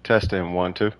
Testing 1, 2.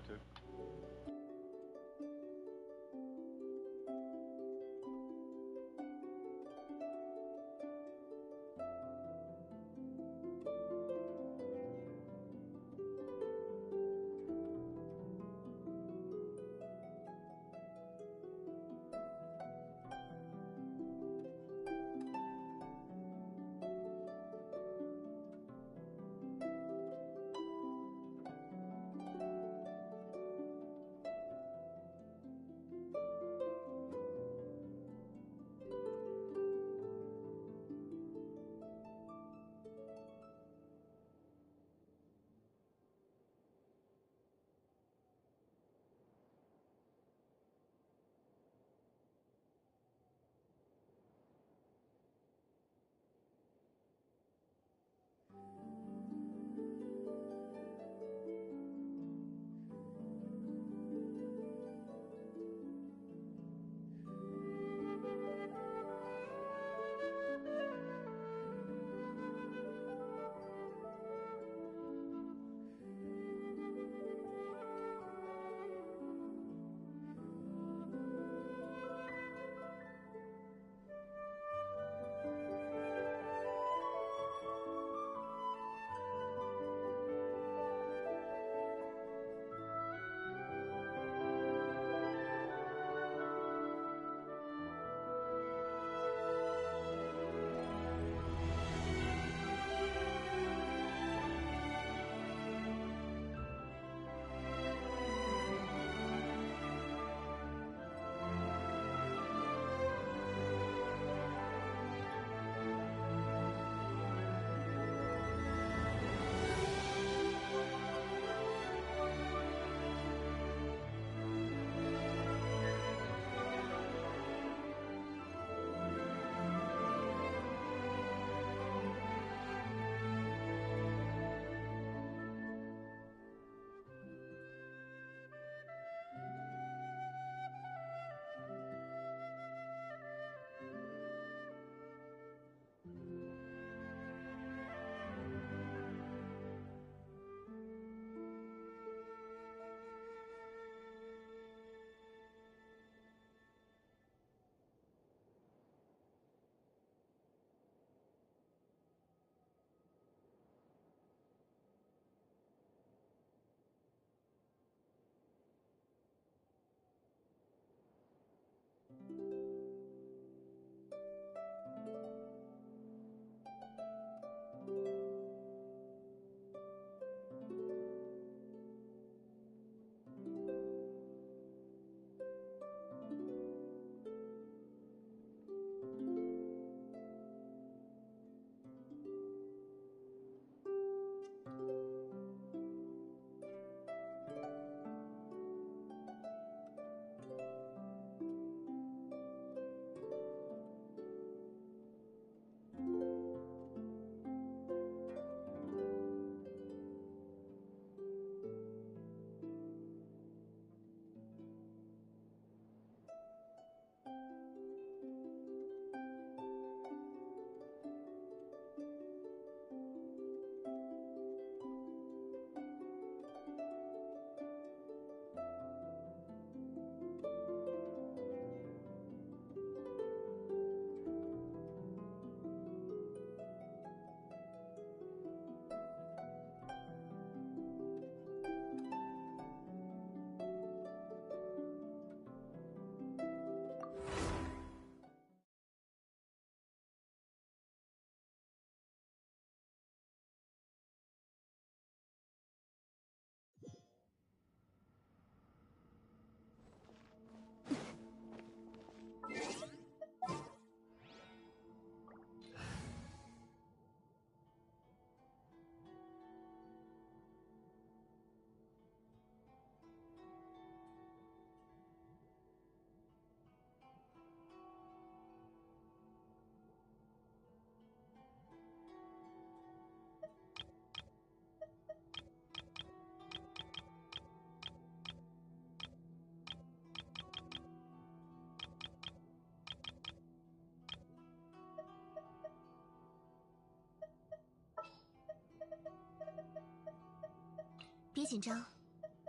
别紧张，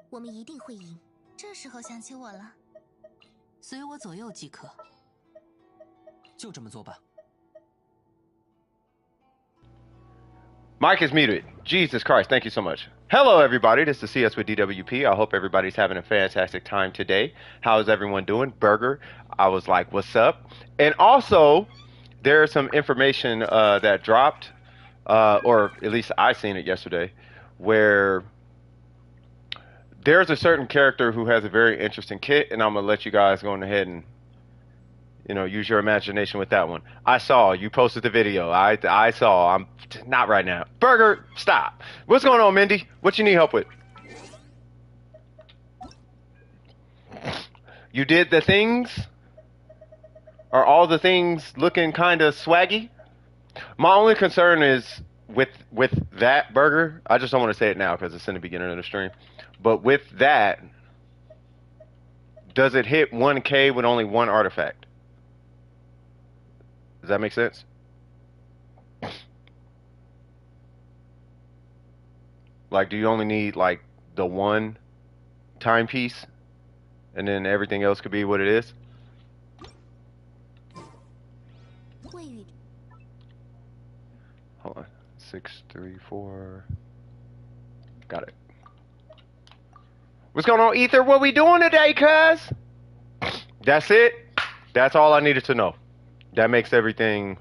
我们一定会赢。这时候想起我了，随我左右即可。就这么做吧。 Mike is muted. Jesus Christ, thank you so much. Hello, everybody. This is CS with DWP. I hope everybody's having a fantastic time today. How is everyone doing? Burger, I was like, what's up? And also, there's some information that dropped, or at least I seen it yesterday, where there's a certain character who has a very interesting kit, and I'm going to let you guys go ahead and use your imagination with that one. I saw you posted the video. I saw. I'm not right now. Burger, stop. What's going on, Mindy? What you need help with? You did the things? Are all the things looking kind of swaggy? My only concern is with that, Burger. I just don't want to say it now because it's in the beginning of the stream. But with that, does it hit 1K with only one artifact? Does that make sense? Like, do you only need like the one timepiece and then everything else could be what it is? Hold on. 634. Got it. What's going on, Ether? What we doing today, cuz? That's it. That's all I needed to know. That makes everything.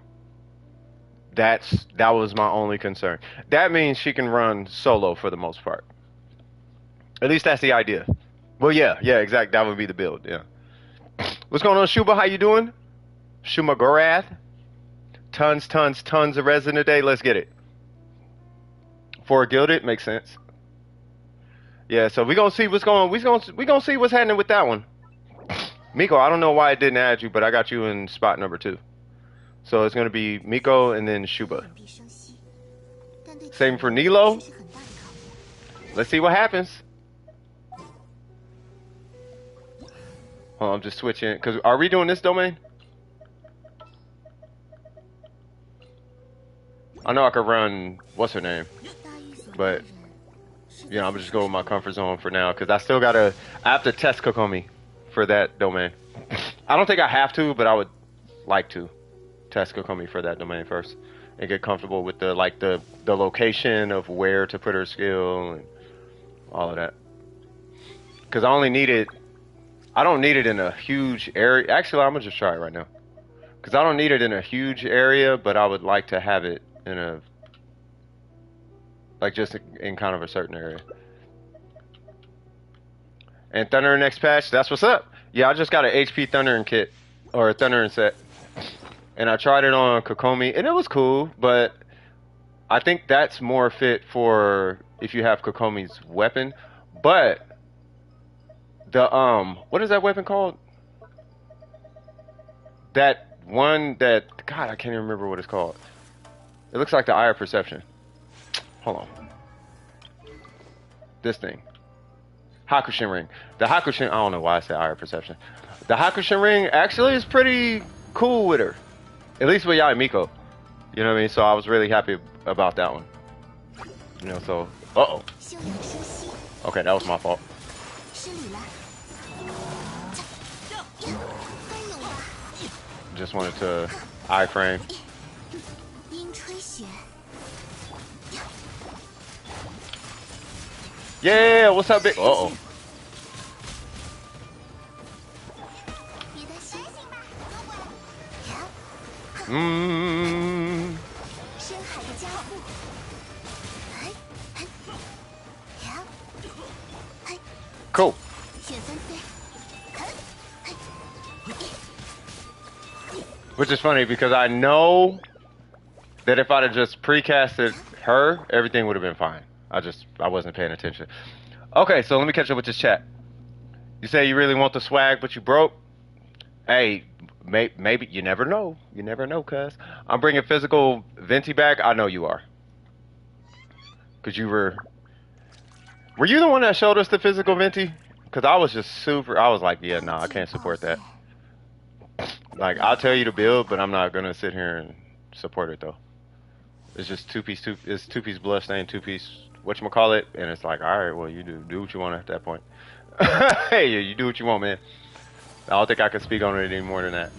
That was my only concern. That means she can run solo for the most part. At least that's the idea. Well, yeah, exactly. That would be the build. Yeah. What's going on, Shuba? How you doing? Shuma Gorath. Tons of resin today. Let's get it. For a gilded makes sense. Yeah. So we gonna see what's going. We gonna see what's happening with that one. Miko, I don't know why I didn't add you, but I got you in spot number 2. So it's going to be Miko and then Shuba. Same for Nilo. Let's see what happens. Hold on, I'm just switching. Because are we doing this domain? I know I could run, what's her name? But, I'm just going with my comfort zone for now. Because I have to test Kokomi for that domain. I don't think I have to, but I would like to test Kokomi for that domain first and get comfortable with the location of where to put her skill and all of that. Because I don't need it in a huge area. Actually, I'm gonna just try it right now. Because I don't need it in a huge area, but I would like to have it in just in kind of a certain area. And Thunder next patch, that's what's up. Yeah, I just got an HP Thundering kit, or a Thundering set. And I tried it on Kokomi, and it was cool, but I think that's more fit for if you have Kokomi's weapon. But the, what is that weapon called? That one that, God, I can't even remember what it's called. It looks like the Eye of Perception. Hold on. This thing. Hakushin ring. The Hakushin, I don't know why I said Eye of Perception. The Hakushin ring actually is pretty cool with her. At least with Yai Miko. You know what I mean? So I was really happy about that one. So, uh-oh. Okay, that was my fault. Just wanted to iframe. Yeah, what's up, big? Uh-oh. Cool. Which is funny because I know that if I'd have just precasted her, everything would have been fine. I wasn't paying attention. Okay, so let me catch up with this chat. You say you really want the swag, but you broke? Hey, maybe, you never know. You never know, cuz. I'm bringing physical Venti back. I know you are. Because you were you the one that showed us the physical Venti? Because I was just I was like, yeah, nah, I can't support that. Like, I'll tell you to build, but I'm not going to sit here and support it, though. It's just two-piece bloodstained, two-piece whatchamacallit, and it's like, all right, well, you do what you want at that point. Hey, you do what you want, man. I don't think I can speak on it any more than that.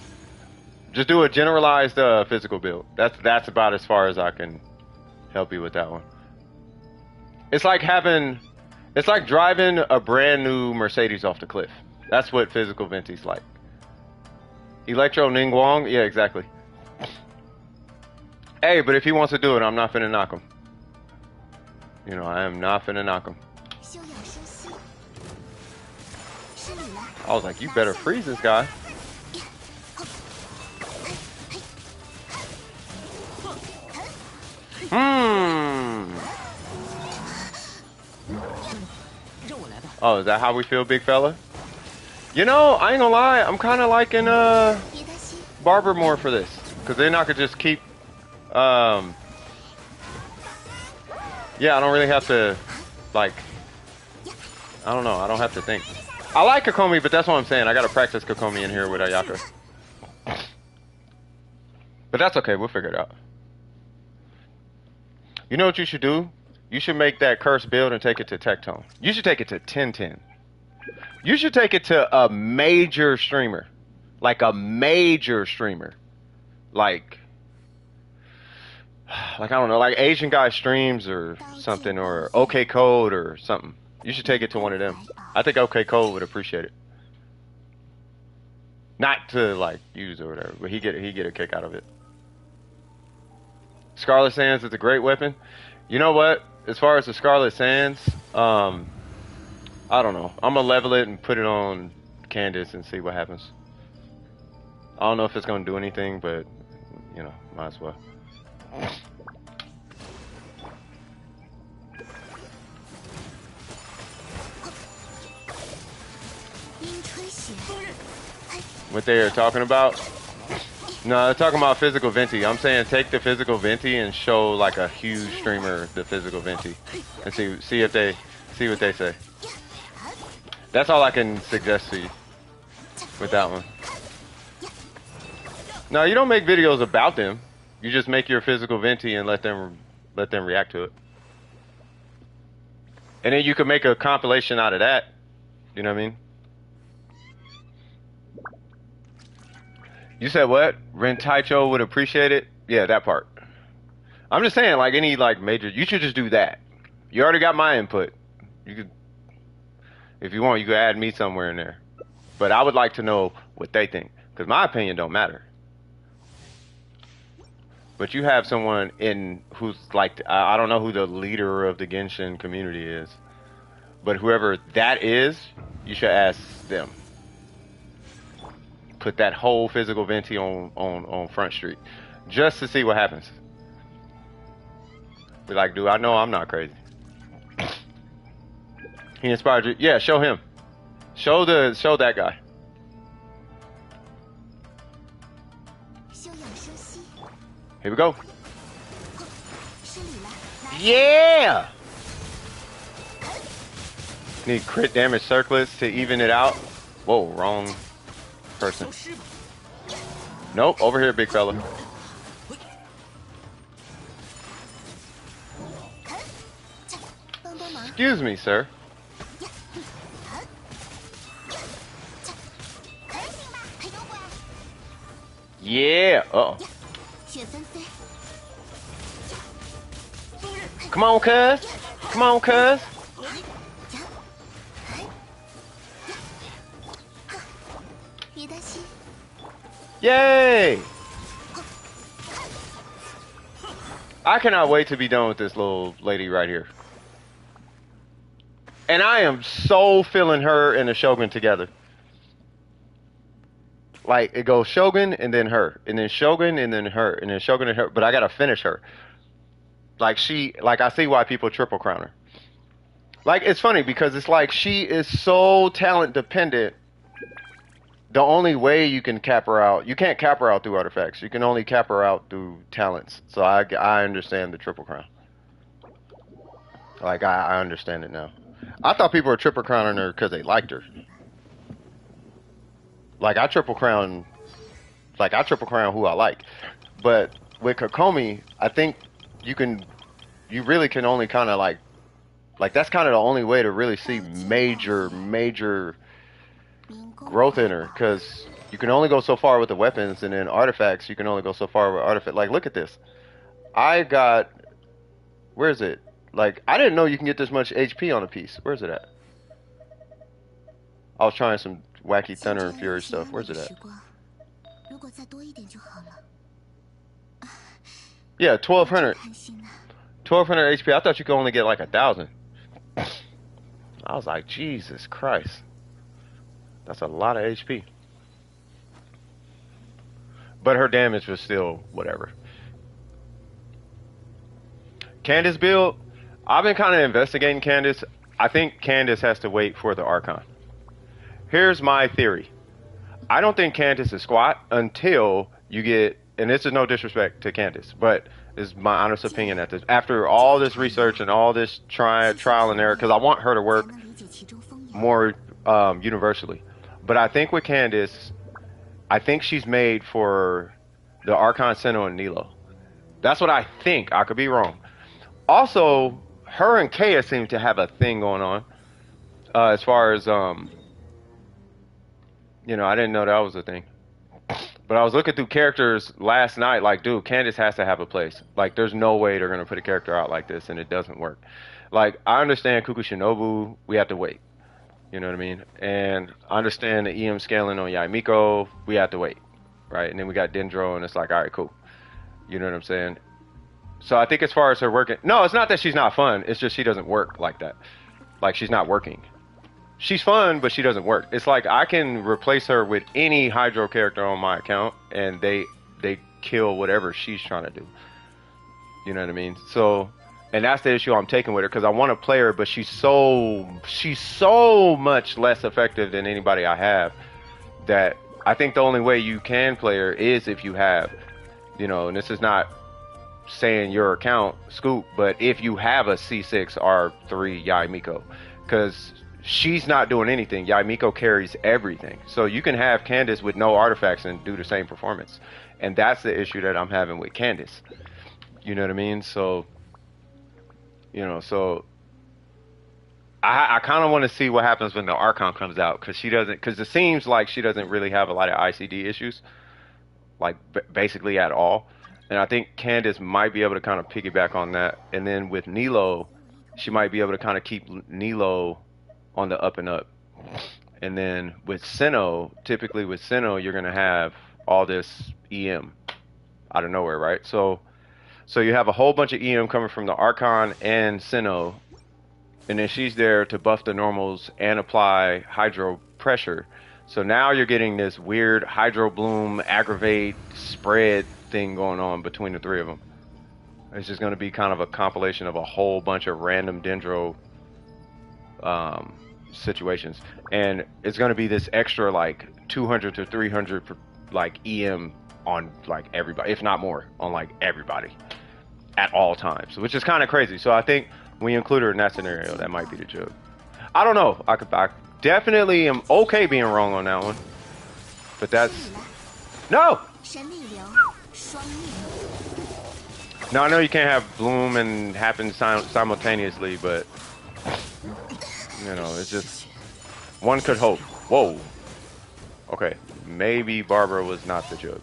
Just do a generalized physical build. That's about as far as I can help you with that one. It's like driving a brand new Mercedes off the cliff. That's what physical Venti's like. Electro Ningguang? Yeah, exactly. Hey, but if he wants to do it, I'm not finna knock him. You know, I am not finna knock him. I was like, you better freeze this guy. Oh, is that how we feel, big fella? You know, I ain't gonna lie, I'm kind of liking Barber more for this, because then I could just keep. Yeah, I don't really have to, like, I don't know, I don't have to think. I like Kokomi, but that's what I'm saying. I gotta practice Kokomi in here with Ayaka. But that's okay, we'll figure it out. You know what you should do? You should make that curse build and take it to Tectone. You should take it to 1010. You should take it to a major streamer. Like a major streamer. Like I don't know, like Asian Guy Streams or something, or OK Code or something. You should take it to one of them. I think OK Code would appreciate it. Not to like use or whatever, but he get a kick out of it. Scarlet Sands is a great weapon. You know what? As far as the Scarlet Sands, I don't know. I'm gonna level it and put it on Candace and see what happens. I don't know if it's gonna do anything, but you know, might as well. What they are talking about? No, they're talking about physical Venti. I'm saying take the physical Venti and show like a huge streamer the physical Venti, and see what they say. That's all I can suggest to you with that one. No, you don't make videos about them. You just make your physical Venti and let them react to it. And then you could make a compilation out of that. You know what I mean? You said what? Rentaicho would appreciate it? Yeah, that part. I'm just saying, like any like major, you should just do that. You already got my input. You could, if you want, you could add me somewhere in there. But I would like to know what they think, because my opinion don't matter. But you have someone in who's like, I don't know who the leader of the Genshin community is, but whoever that is, you should ask them. Put that whole physical Venti on Front Street, just to see what happens. Be like, dude, I know I'm not crazy. He inspired you. Yeah, show him. Show that guy. Here we go. Yeah! Need crit damage circlets to even it out. Whoa, wrong person. Nope, over here, big fella. Excuse me, sir. Yeah. Uh-oh. Come on, cuz. Come on, cuz. Yay! I cannot wait to be done with this little lady right here. And I am so feeling her and the Shogun together. Like, it goes Shogun and then her. And then Shogun and then her. And then Shogun and her. But I gotta finish her. Like, I see why people triple crown her. Like, it's funny because it's like she is so talent dependent. The only way you can cap her out, you can't cap her out through artifacts. You can only cap her out through talents. So I understand the triple crown. Like, I understand it now. I thought people were triple crowning her because they liked her. Like, I triple crown who I like. But with Kokomi, I think you really can only kind of like Like that's kind of the only way to really see major growth in her, because you can only go so far with the weapons, and then artifacts you can only go so far with artifact. Like look at this. I got, where is it? Like I didn't know you can get this much HP on a piece. Where's it at? I was trying some wacky Thunder and Fury stuff. Where's it at? Yeah, 1200. 1200 HP. I thought you could only get like 1000. I was like, Jesus Christ. That's a lot of HP. But her damage was still whatever. Candace build. I've been kind of investigating Candace. I think Candace has to wait for the Archon. Here's my theory. I don't think Candace is squat until you get, and this is no disrespect to Candace, but this is my honest opinion at this. After all this research and all this trial and error, because I want her to work more universally. But I think with Candace, I think she's made for the Archon, Sinnoh, and Nilo. That's what I think. I could be wrong. Also, her and Kaya seem to have a thing going on. As far as, you know, I didn't know that was a thing. But I was looking through characters last night, like, dude, Candace has to have a place. Like, there's no way they're going to put a character out like this, and it doesn't work. Like, I understand Kukushinobu, we have to wait. You know what I mean? And I understand the EM scaling on Yaimiko, we have to wait. Right? And then we got Dendro, and it's like, all right, cool. You know what I'm saying? So I think as far as her working, no, it's not that she's not fun. It's just she doesn't work like that. Like, she's not working. She's fun, but she doesn't work. It's like I can replace her with any Hydro character on my account, and they kill whatever she's trying to do. You know what I mean? So, and that's the issue I'm taking with her, because I want to play her, but she's so much less effective than anybody I have, that I think the only way you can play her is if you have, you know, and this is not saying your account, Scoop, but if you have a C6 R3 Yaimiko, because she's not doing anything. Yaimiko carries everything. So you can have Candace with no artifacts and do the same performance. And that's the issue that I'm having with Candace. You know what I mean? So, you know, so I kind of want to see what happens when the Archon comes out, because it seems like she doesn't really have a lot of ICD issues, like basically at all. And I think Candace might be able to kind of piggyback on that. And then with Nilo, she might be able to kind of keep Nilo on the up and up. And then with Sinnoh, typically with Sinnoh, you're going to have all this EM out of nowhere, right? So you have a whole bunch of EM coming from the Archon and Sinnoh, and then she's there to buff the normals and apply Hydro pressure. So now you're getting this weird Hydro Bloom, aggravate, spread thing going on between the three of them. It's just going to be kind of a compilation of a whole bunch of random Dendro situations, and it's going to be this extra like 200 to 300 like EM on like everybody, if not more, on like everybody at all times, which is kind of crazy. So I think when you include her in that scenario, that might be the joke. I don't know. I definitely am okay being wrong on that one, but that's no. Now I know you can't have Bloom and happen simultaneously, but you know, it's just one could hope. Whoa. Okay, maybe Barbara was not the joke.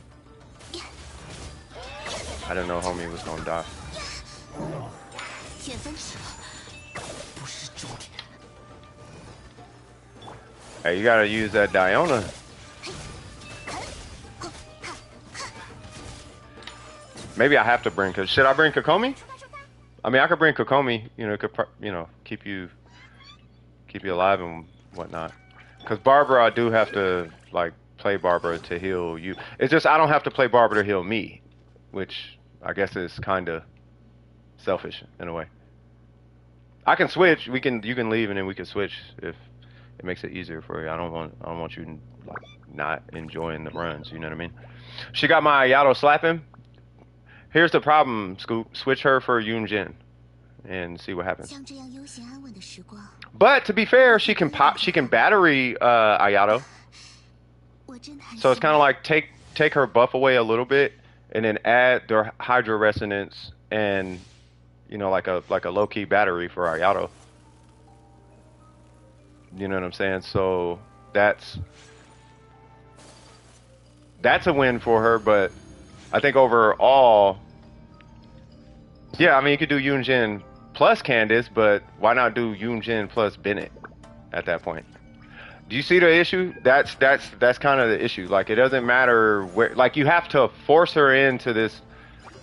I didn't know homie was gonna die. Hey, you gotta use that Diona. Maybe I have to bring. Should I bring Kokomi? I mean, I could bring Kokomi. You know, it could keep you alive and whatnot. Because Barbara, I do have to like play Barbara to heal you. It's just I don't have to play Barbara to heal me, which I guess is kind of selfish in a way. I can switch. You can leave and then we can switch if it makes it easier for you. I don't want you like not enjoying the runs. You know what I mean? She got my Ayato slapping. Here's the problem, Scoop. Switch her for Yunjin and see what happens. But to be fair, she can battery Ayato. So it's kind of like take her buff away a little bit and then add their Hydro Resonance and, you know, like a low-key battery for Ayato. You know what I'm saying? So that's a win for her, but I think overall, yeah, I mean, you could do Yoon Jin plus Candace, but why not do Yoon Jin plus Bennett at that point? Do you see the issue? That's kind of the issue. Like, it doesn't matter where, like, you have to force her into this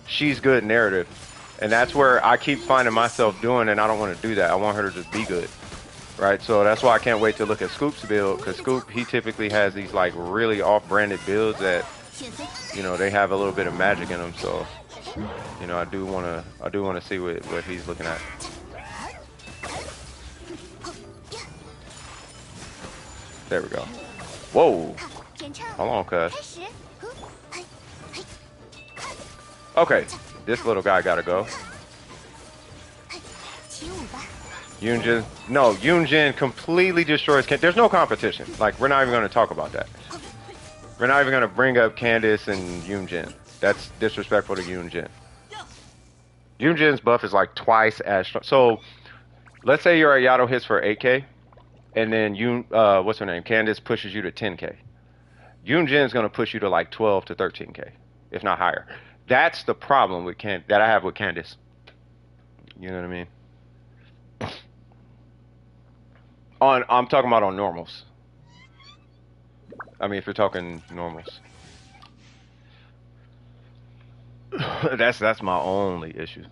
she's good narrative. And that's where I keep finding myself doing, and I don't want to do that. I want her to just be good. Right? So that's why I can't wait to look at Scoop's build, because Scoop, he typically has these, like, really off-branded builds that, you know, they have a little bit of magic in them. So, you know, I do want to see what he's looking at. There we go. Whoa. Hold on, cuz. Okay. This little guy gotta go. Yoon Jin. No, Yoon Jin completely destroys Candace. There's no competition. Like, we're not even going to talk about that. We're not even going to bring up Candace and Yoon Jin. That's disrespectful to Yoon Jin. Yoon Jin's buff is like twice as strong. So, let's say your Ayato hits for 8k, and then what's her name? Candace pushes you to 10k. Yoon Jin's going to push you to like 12 to 13k, if not higher. That's the problem with that I have with Candace. You know what I mean? I'm talking about on normals. I mean, if you're talking normals. that's my only issue.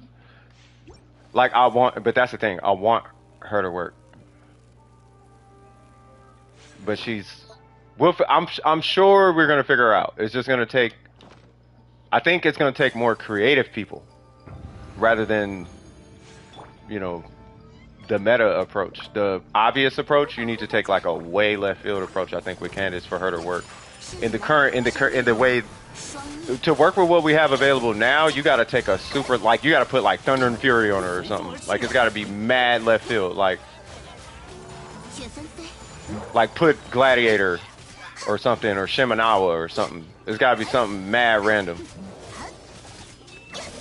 Like, but that's the thing. I want her to work. But I'm sure we're gonna figure her out. It's just gonna take. I think it's gonna take more creative people, rather than, you know, the meta approach. The obvious approach, you need to take like a way left field approach, I think, with Candace for her to work. In the way to work with what we have available now, you got to take a super, like, you got to put like Thunder and Fury on her or something. Like, it's got to be mad left field. Like put Gladiator or something, or Shimenawa or something. It's got to be something mad random.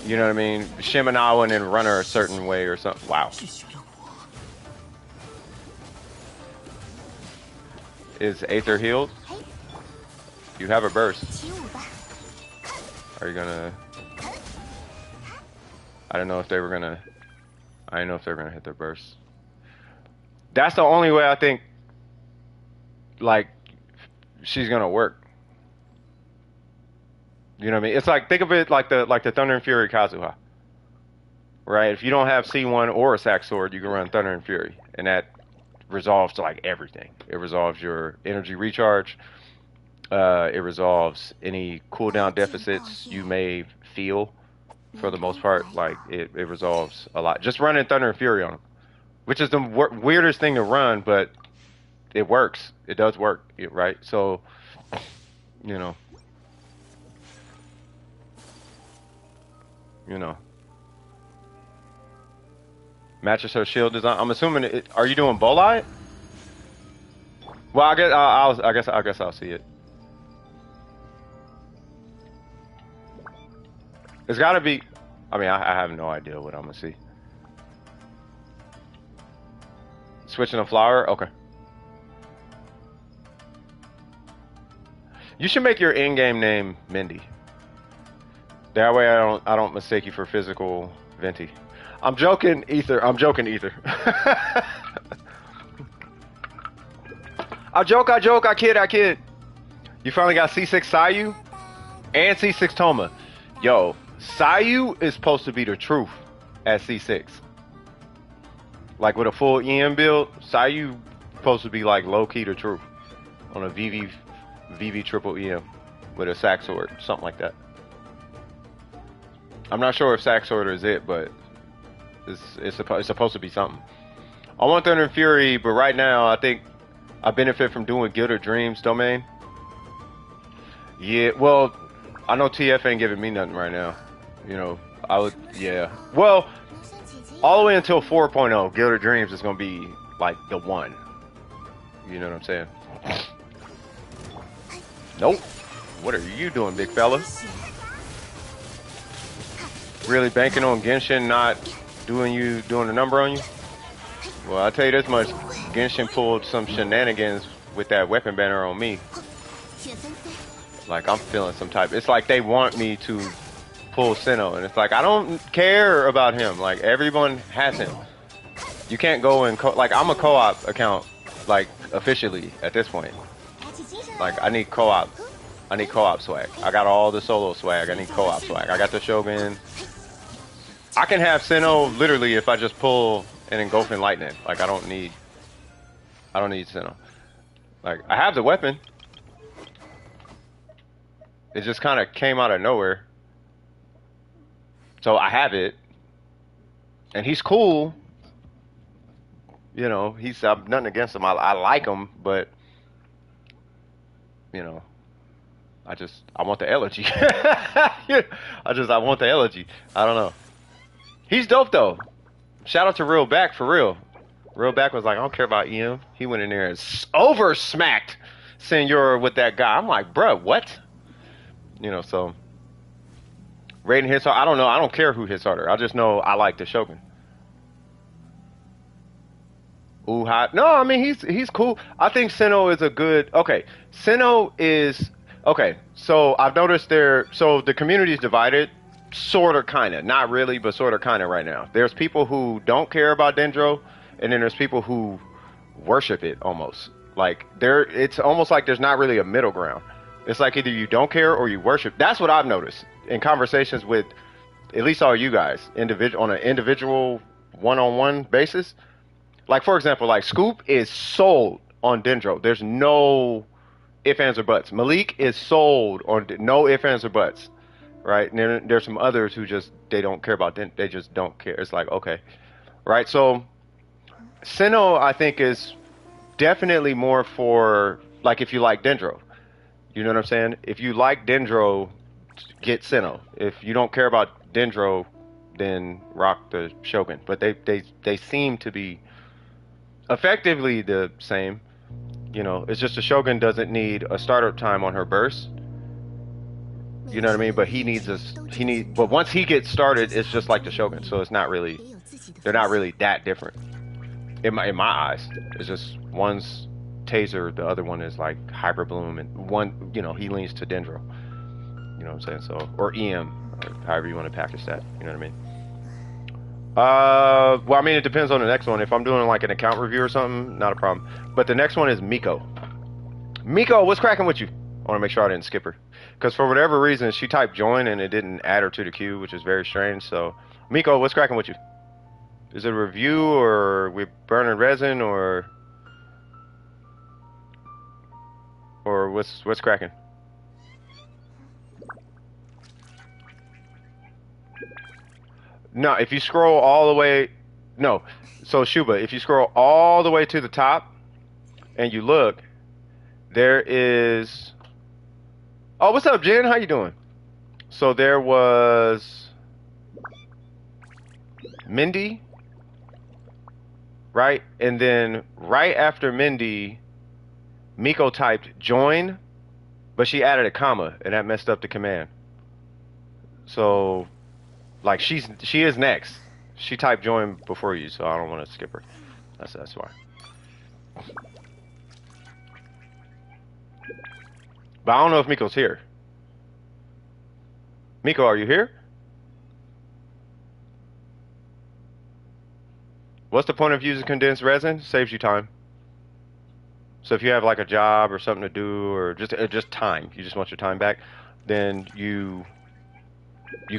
You know what I mean? Shimenawa and then run her a certain way or something. Wow. Is Aether healed? You have a burst. Are you gonna... I didn't know if they were gonna hit their burst. That's the only way I think, like, she's gonna work. You know what I mean? It's like, think of it like the Thunder and Fury Kazuha. Right? If you don't have C1 or a Sack Sword, you can run Thunder and Fury, and that resolves to like everything. It resolves your energy recharge. It resolves any cooldown deficits you may feel. For the most part, like it resolves a lot. Just running Thunder and Fury on them, which is the weirdest thing to run, but it works. It does work, right? So, you know. Matches her shield design. I'm assuming. Are you doing Bolide? Well, I guess I'll see it. It's got to be. I mean, I have no idea what I'm gonna see. Switching a flower. Okay. You should make your in-game name Mindy. That way, I don't mistake you for physical Venti. I'm joking, Ether. I'm joking, Ether. I joke. I kid. You finally got C6 Sayu and C6 Toma. Yo, Sayu is supposed to be the truth at C6. Like with a full EM build, Sayu supposed to be like low-key the truth on a VV triple EM with a Sack Sword, something like that. I'm not sure if Sack Sword is it, but it's supposed to be something. I want Thunder and Fury, but right now I think I benefit from doing Guild of Dreams domain. Yeah, well, I know TF ain't giving me nothing right now. You know, I would, yeah. Well, all the way until 4.0, Guild of Dreams is gonna be like the one. You know what I'm saying? Nope. What are you doing, big fella? Really banking on Genshin not doing the number on you? Well, I'll tell you this much. Genshin pulled some shenanigans with that weapon banner on me. Like, I'm feeling some type. It's like they want me to pull Sinnoh, and it's like, I don't care about him. Like, everyone has him. You can't go and like, I'm a co-op account, like, officially at this point. Like, I need co-op. I need co-op swag. I got all the solo swag. I need co-op swag. I got the Shogun. I can have Sinnoh literally if I just pull an engulfing lightning. Like, I don't need Sinnoh. Like, I have the weapon. It just kind of came out of nowhere. So I have it. And he's cool. You know, I'm nothing against him. I like him, but you know, I want the elegy. I want the elegy. I don't know. He's dope though. Shout out to Real Back for real. Real Back was like, I don't care about EM. He went in there and over smacked Senor with that guy. I'm like, bruh, what? You know, so Raiden hits hard. I don't know. I don't care who hits harder. I just know I like the Shogun. Ooh, hot. No, I mean he's cool. I think Sinnoh is a good. Okay, Sinnoh is okay. So I've noticed the community is divided, sort of, kind of, not really, but sort of, kind of right now. There's people who don't care about Dendro, and then there's people who worship it almost. Like it's almost like there's not really a middle ground. It's like either you don't care or you worship. That's what I've noticed in conversations with at least all you guys, on an individual one-on-one basis. Like, for example, like Scoop is sold on Dendro. There's no ifs, ands, or buts. Malik is sold on no ifs, ands, or buts. Right? And then there's some others who they don't care about Dendro. They just don't care. It's like, okay. Right? So, Sinnoh, I think, is definitely more for, like, if you like Dendro. You know what I'm saying? If you like Dendro, get Sinnoh. If you don't care about Dendro, then rock the Shogun. But they seem to be effectively the same. You know, it's just the Shogun doesn't need a startup time on her burst. You know what I mean? But but once he gets started, it's just like the Shogun. So they're not really that different. In my eyes. It's just one's taser, the other one is like hyper bloom, and one, you know, he leans to Dendro. You know what I'm saying? So, or EM, or however you want to package that. You know what I mean? Well, I mean, it depends on the next one. If I'm doing like an account review or something, not a problem. But the next one is Miko. Miko, what's cracking with you? I want to make sure I didn't skip her. Because for whatever reason, she typed join and it didn't add her to the queue, which is very strange. So, Miko, what's cracking with you? Is it a review, or we burning resin, or what's cracking? No, if you scroll all the way, no. So Shuba, if you scroll all the way to the top and you look, there is. Oh, what's up, Jen? How you doing? So there was Mindy, right? And then right after Mindy, Miko typed join, but she added a comma, and that messed up the command. So, like, she is next. She typed join before you, so I don't want to skip her. That's why. But I don't know if Miko's here. Miko, are you here? What's the point of using condensed resin? Saves you time. So if you have like a job or something to do, or just time, you just want your time back, then you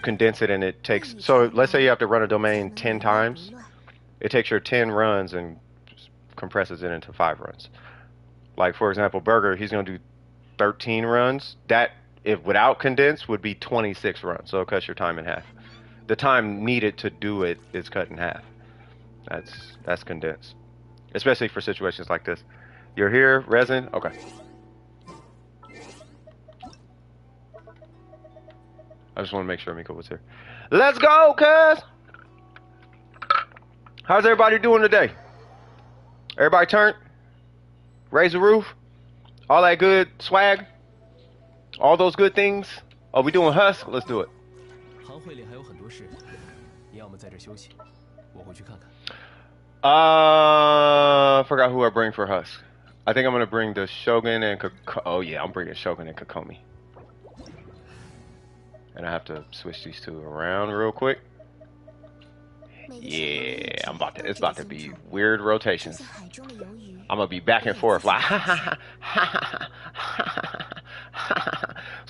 condense it, and it takes. So let's say you have to run a domain 10 times. It takes your 10 runs and compresses it into 5 runs. Like, for example, Burger, he's going to do 13 runs. That, if without condense, would be 26 runs. So it cuts your time in half. The time needed to do it is cut in half. That's condensed, especially for situations like this. You're here, Resin? Okay. I just want to make sure Miko was here. Let's go, cuz! How's everybody doing today? Everybody turned? Raise the roof? All that good swag? All those good things? Are we doing Husk? Let's do it. I forgot who I bring for Husk. I think I'm gonna bring the Shogun and oh yeah, I'm bringing Shogun and Kokomi. And I have to switch these two around real quick. Yeah, it's about to be weird rotations. I'm gonna be back and forth like What's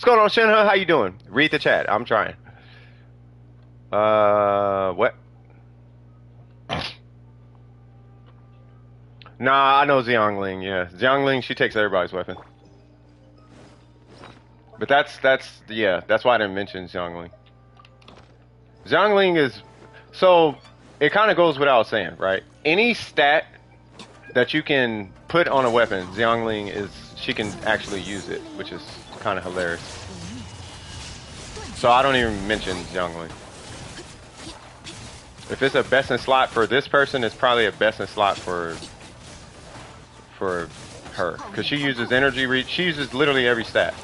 going on, Shinha? How you doing? Read the chat. I'm trying. What? Nah, I know Xiangling, yeah. Xiangling, she takes everybody's weapon. But that's why I didn't mention Xiangling. Xiangling is, so, it kind of goes without saying, right? Any stat that you can put on a weapon, Xiangling she can actually use it, which is kind of hilarious. So I don't even mention Xiangling. If it's a best in slot for this person, it's probably a best in slot for her, because she uses energy reach. She uses literally every stat.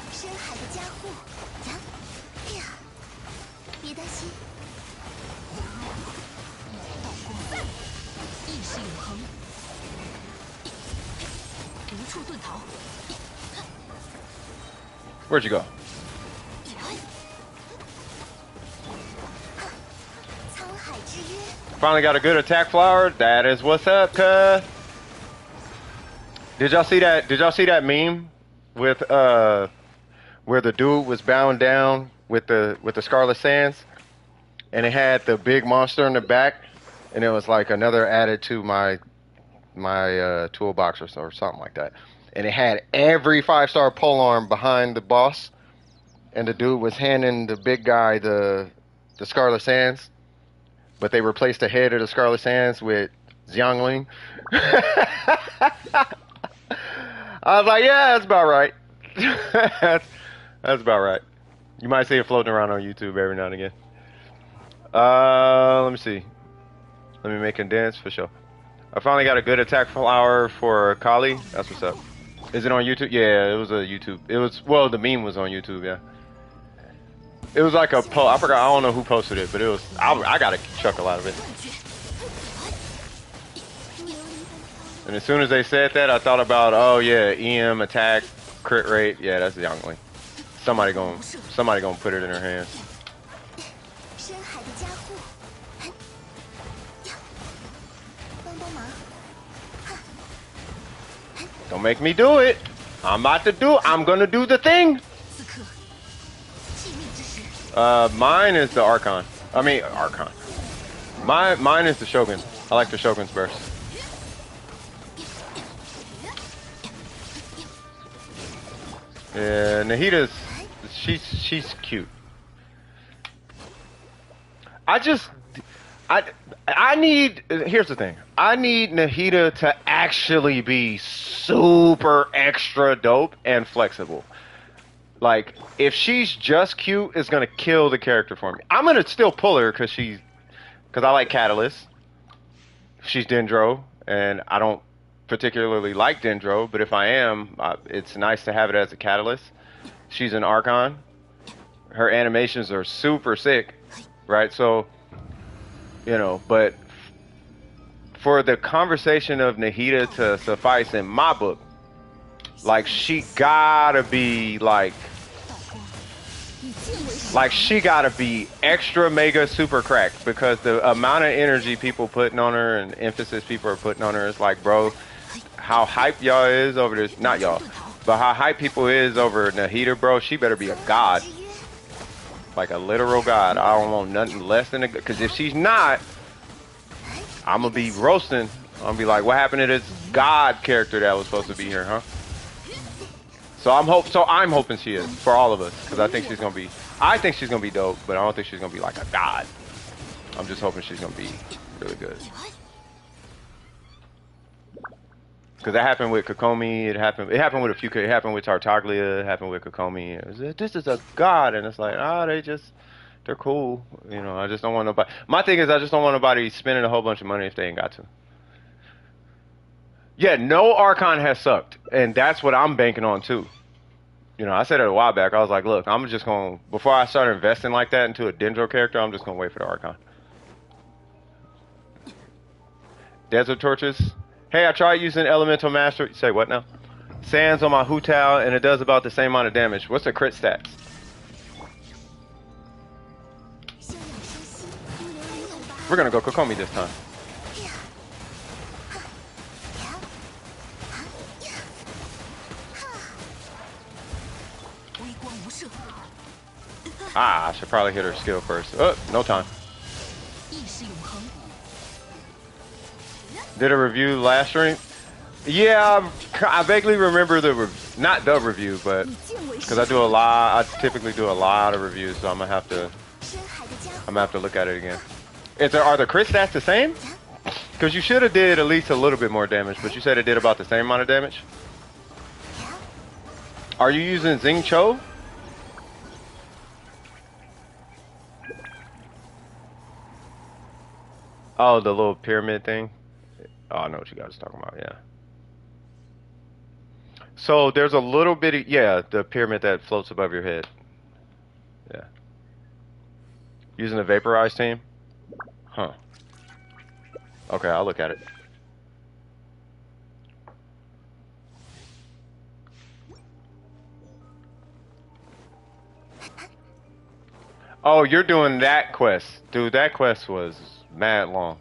Where'd you go? Finally got a good attack flower. That is what's up, cuz. Did y'all see that? Did y'all see that meme with where the dude was bound down with the Scarlet Sands, and it had the big monster in the back, and it was like another added to my toolbox or something like that, and it had every 5-star polearm behind the boss, and the dude was handing the big guy the Scarlet Sands, but they replaced the head of the Scarlet Sands with Xiangling. I was like, yeah, that's about right. that's about right. You might see it floating around on YouTube every now and again. Let me see. Let me make a dance for sure. I finally got a good attack flower for Kali. That's what's up. Is it on YouTube? Yeah, it was a YouTube. It was, well, the meme was on YouTube, yeah. It was like a post. I forgot, I don't know who posted it, but it was, I got a chuckle out of it. And as soon as they said that, I thought about, oh yeah, EM, attack, crit rate. Yeah, that's the Xiangling. Somebody gonna put it in her hands. Don't make me do it. I'm gonna do the thing. Mine is the Archon. I mean, Archon. Mine is the Shogun. I like the Shogun's burst. Yeah, Nahida's, she's cute. I need, here's the thing. I need Nahida to actually be super extra dope and flexible. Like, if she's just cute, it's gonna kill the character for me. I'm gonna still pull her because I like Catalyst. She's Dendro, and I don't particularly like Dendro, but if I am, it's nice to have it as a Catalyst. She's an Archon. Her animations are super sick, right? So, you know, but for the conversation of Nahida to suffice in my book, like, she gotta be she gotta be extra mega super cracked, because the amount of energy people putting on her and emphasis people are putting on her is like, bro, how hype y'all is over this, not y'all, but how hype people is over Nahida, bro. She better be a god, like a literal god. I don't want nothing less than a, because if she's not, I'm gonna be roasting. I'm gonna be like, what happened to this god character that was supposed to be here, huh? So I'm hoping she is, for all of us, because I think she's gonna be dope, but I don't think she's gonna be like a god. I'm just hoping she's gonna be really good. Because that happened with Kokomi, it happened with a few, it happened with Tartaglia, it happened with Kokomi. It was, this is a god, and it's like, they're cool. You know, I just don't want nobody. My thing is, I just don't want nobody spending a whole bunch of money if they ain't got to. Yeah, no Archon has sucked, and that's what I'm banking on too. You know, I said it a while back. I was like, look, I'm just going to, before I start investing like that into a Dendro character, I'm just going to wait for the Archon. Desert torches. Hey, I tried using elemental master. Say what now? Sands on my Hutao, and it does about the same amount of damage. What's the crit stats? We're gonna go Kokomi this time. Ah, I should probably hit her skill first. Oh, no time. Did a review last stream? Yeah, I vaguely remember not the review, but because I typically do a lot of reviews, so I'm gonna have to look at it again. Are the crit stats the same? Because you should have did at least a little bit more damage, but you said it did about the same amount of damage. Are you using Xing Cho? Oh, the little pyramid thing. Oh, I know what you guys are talking about. Yeah. So there's a little bit of, yeah, the pyramid that floats above your head. Yeah. Using the vaporized team? Huh. Okay, I'll look at it. Oh, you're doing that quest. Dude, that quest was mad long.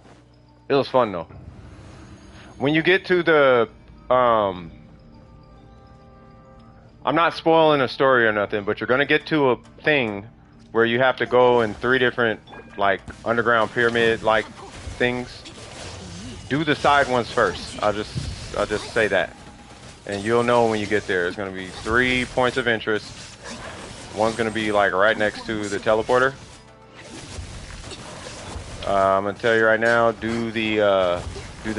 It was fun though. When you get to the I'm not spoiling a story or nothing, but you're gonna get to a thing where you have to go in 3 different like underground pyramid like things. Do the side ones first. I'll just say that. And you'll know when you get there. It's gonna be 3 points of interest. One's gonna be like right next to the teleporter. I'm gonna tell you right now, do the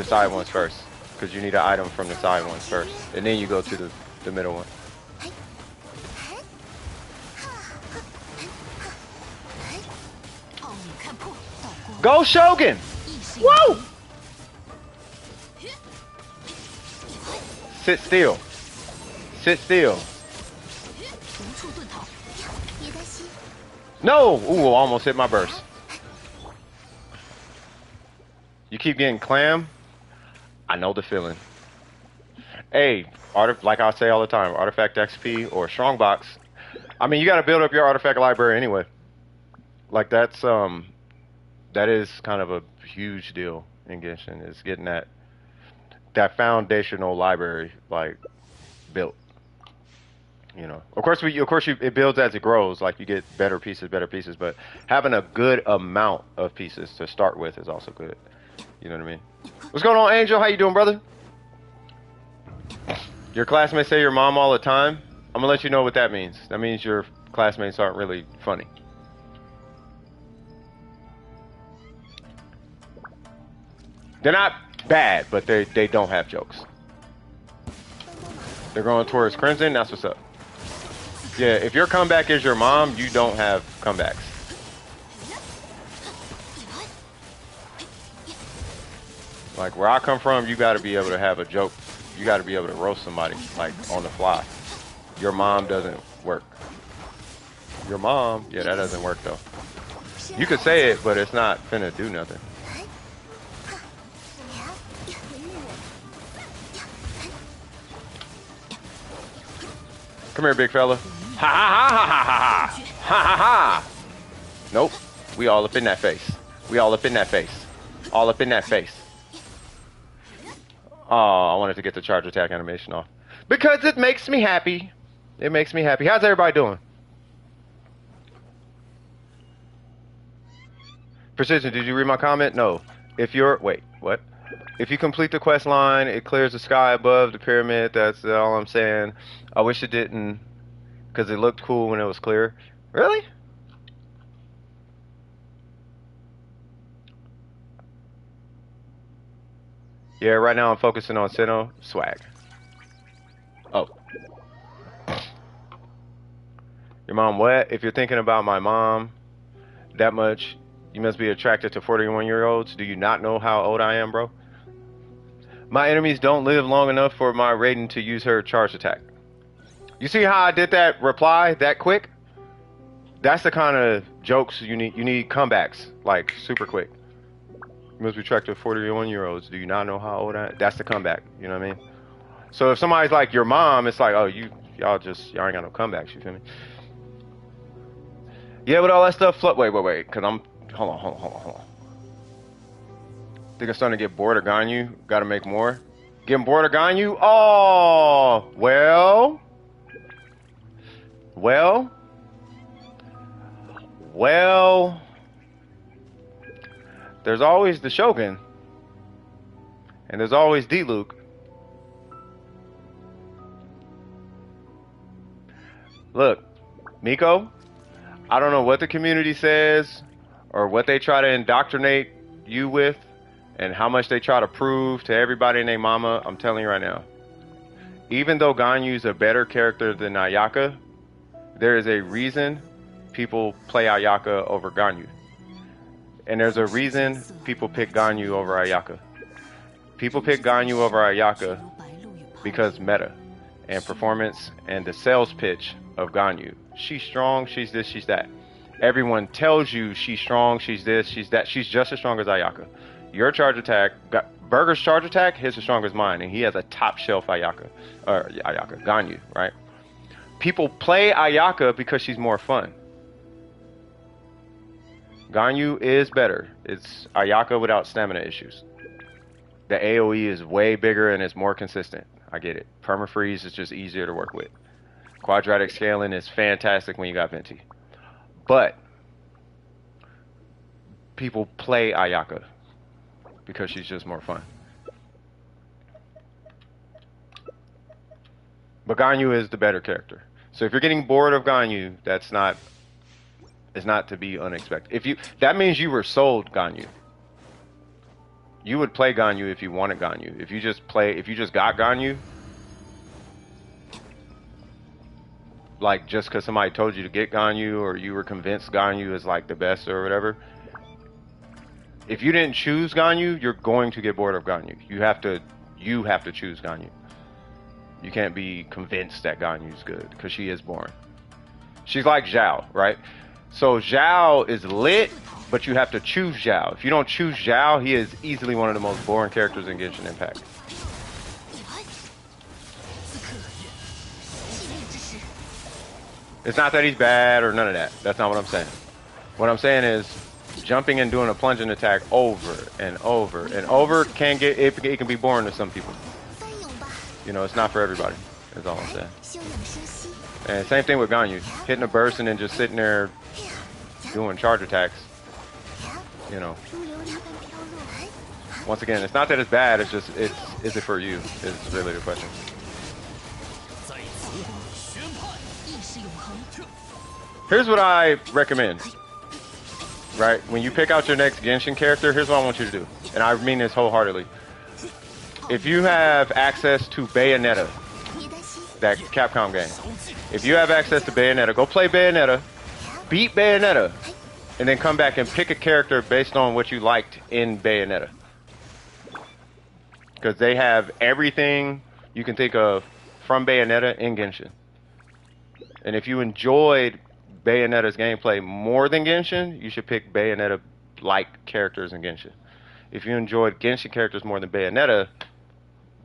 side ones first, because you need an item from the side ones first, and then you go to the middle one. Go Shogun! Woo! Sit still. Sit still. No! Ooh, almost hit my burst. You keep getting clam? I know the feeling. Hey, like I say all the time, artifact XP or strongbox. I mean, you got to build up your artifact library anyway. Like that is kind of a huge deal in Genshin, is getting that foundational library like built. You know, of course it builds as it grows. Like you get better pieces, but having a good amount of pieces to start with is also good. You know what I mean? What's going on, Angel? How you doing, brother? Your classmates say your mom all the time. I'm gonna let you know what that means. That means your classmates aren't really funny. They're not bad, but they don't have jokes. They're going towards Crimson. That's what's up. Yeah, if your comeback is your mom, you don't have comebacks. Like where I come from, you got to be able to have a joke. You got to be able to roast somebody like on the fly. Your mom doesn't work. Your mom, yeah, that doesn't work though. You could say it, but it's not finna do nothing. Come here, big fella. Ha ha ha ha ha ha ha ha ha. Nope. We all up in that face. We all up in that face. All up in that face. Oh, I wanted to get the charge attack animation off. Because it makes me happy. It makes me happy. How's everybody doing? Precision, did you read my comment? No. If you're... Wait, what? If you complete the quest line, it clears the sky above the pyramid. That's all I'm saying. I wish it didn't, because it looked cool when it was clear. Really? Yeah, right now I'm focusing on Sinnoh. Swag. Oh. Your mom what? If you're thinking about my mom that much, you must be attracted to 41-year-olds. Do you not know how old I am, bro? My enemies don't live long enough for my Raiden to use her charge attack. You see how I did that reply that quick? That's the kind of jokes you need. You need comebacks, like super quick. You must be attracted to 41-year-olds. Do you not know how old I am? That's the comeback. You know what I mean? So if somebody's like your mom, it's like, oh, y'all ain't got no comebacks. You feel me? Yeah, with all that stuff. Wait. Cause hold on. Think I'm starting to get bored of Ganyu. Got to make more. Getting bored of Ganyu? Oh, well. There's always the Shogun. And there's always D-Luke. Look, Miko, I don't know what the community says or what they try to indoctrinate you with and how much they try to prove to everybody and their mama. I'm telling you right now, even though Ganyu's a better character than Ayaka, there is a reason people play Ayaka over Ganyu. And there's a reason people pick Ganyu over Ayaka. People pick Ganyu over Ayaka because meta and performance and the sales pitch of Ganyu. She's strong, she's this, she's that. Everyone tells you she's strong, she's this, she's that. She's just as strong as Ayaka. Your charge attack, Burger's charge attack, his as strong as mine, and he has a top shelf Ganyu, right? People play Ayaka because she's more fun. Ganyu is better. It's Ayaka without stamina issues. The AoE is way bigger and it's more consistent. I get it. Permafreeze is just easier to work with. Quadratic scaling is fantastic when you got Venti. But people play Ayaka because she's just more fun. But Ganyu is the better character. So if you're getting bored of Ganyu, it's not to be unexpected. That means you were sold Ganyu. You would play Ganyu if you wanted Ganyu. If you just got Ganyu, like just because somebody told you to get Ganyu or you were convinced Ganyu is like the best or whatever. If you didn't choose Ganyu, you're going to get bored of Ganyu. You have to choose Ganyu. You can't be convinced that Ganyu's good because she is boring. She's like Zhao, right? So Zhao is lit, but you have to choose Zhao. If you don't choose Zhao, he is easily one of the most boring characters in Genshin Impact. It's not that he's bad or none of that. That's not what I'm saying. What I'm saying is jumping and doing a plunging attack over and over and over it can be boring to some people. You know, it's not for everybody. That's all I'm saying. And same thing with Ganyu. Hitting a burst and then just sitting there doing charge attacks. You know. Once again, it's not that it's bad, it's just, is it for you? Is really the question. Here's what I recommend. Right? When you pick out your next Genshin character, here's what I want you to do. And I mean this wholeheartedly. If you have access to Bayonetta, that Capcom game, if you have access to Bayonetta, go play Bayonetta, beat Bayonetta, and then come back and pick a character based on what you liked in Bayonetta. Because they have everything you can think of from Bayonetta in Genshin. And if you enjoyed Bayonetta's gameplay more than Genshin, you should pick Bayonetta-like characters in Genshin. If you enjoyed Genshin characters more than Bayonetta,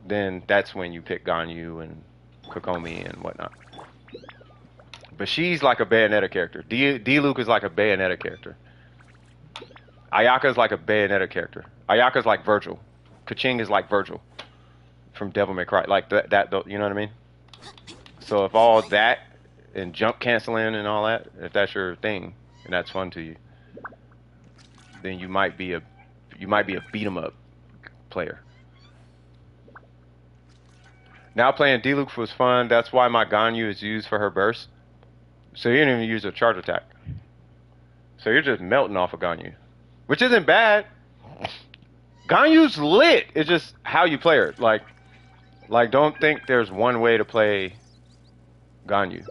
then that's when you pick Ganyu and Kokomi and whatnot. But she's like a Bayonetta character. D-Luke is like a Bayonetta character. Ayaka is like a Bayonetta character. Ayaka is like Virgil. Kaching is like Virgil from Devil May Cry. Like that, you know what I mean? So if all that and jump canceling and all that, if that's your thing and that's fun to you, then you might be a beat 'em up player. Now playing D-Luke was fun. That's why my Ganyu is used for her burst. So you didn't even use a charge attack. So you're just melting off of Ganyu, which isn't bad. Ganyu's lit. It's just how you play her. Like don't think there's one way to play Ganyu.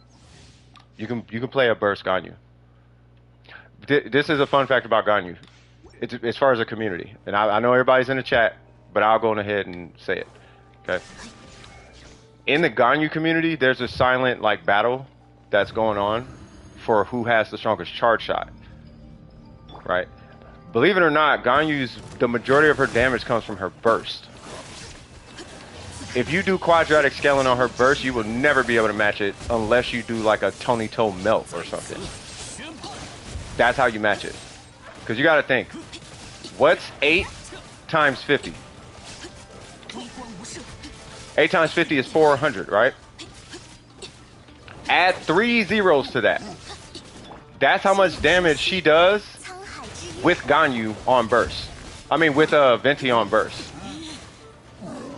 You can play a burst Ganyu. This is a fun fact about Ganyu. It's as far as a community, and I know everybody's in the chat, but I'll go on ahead and say it. Okay. In the Ganyu community, there's a silent battle that's going on for who has the strongest charge shot. Right? Believe it or not, Ganyu's, the majority of her damage comes from her burst. If you do quadratic scaling on her burst, you will never be able to match it unless you do like a Tony Toe melt or something. That's how you match it. Because you got to think, what's 8 times 50? 8 times 50 is 400, right? Add 3 zeros to that. That's how much damage she does with Ganyu on burst. I mean, with Venti on burst.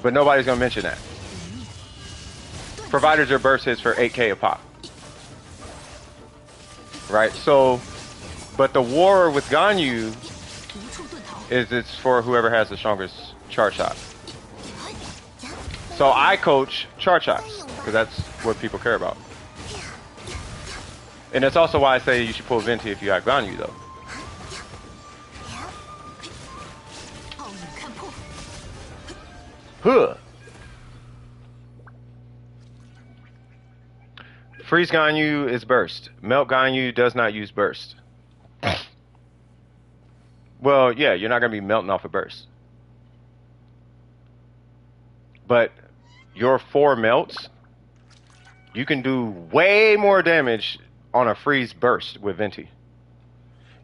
But nobody's gonna mention that. Provided your burst hits for 8k a pop. Right, so, but the war with Ganyu is it's for whoever has the strongest charge shot. So I coach charge shots, because that's what people care about. And that's also why I say you should pull Venti if you have Ganyu though. Huh. Freeze Ganyu is burst. Melt Ganyu does not use burst. Well, yeah, you're not going to be melting off a burst. But your 4 melts, you can do way more damage on a freeze burst with Venti.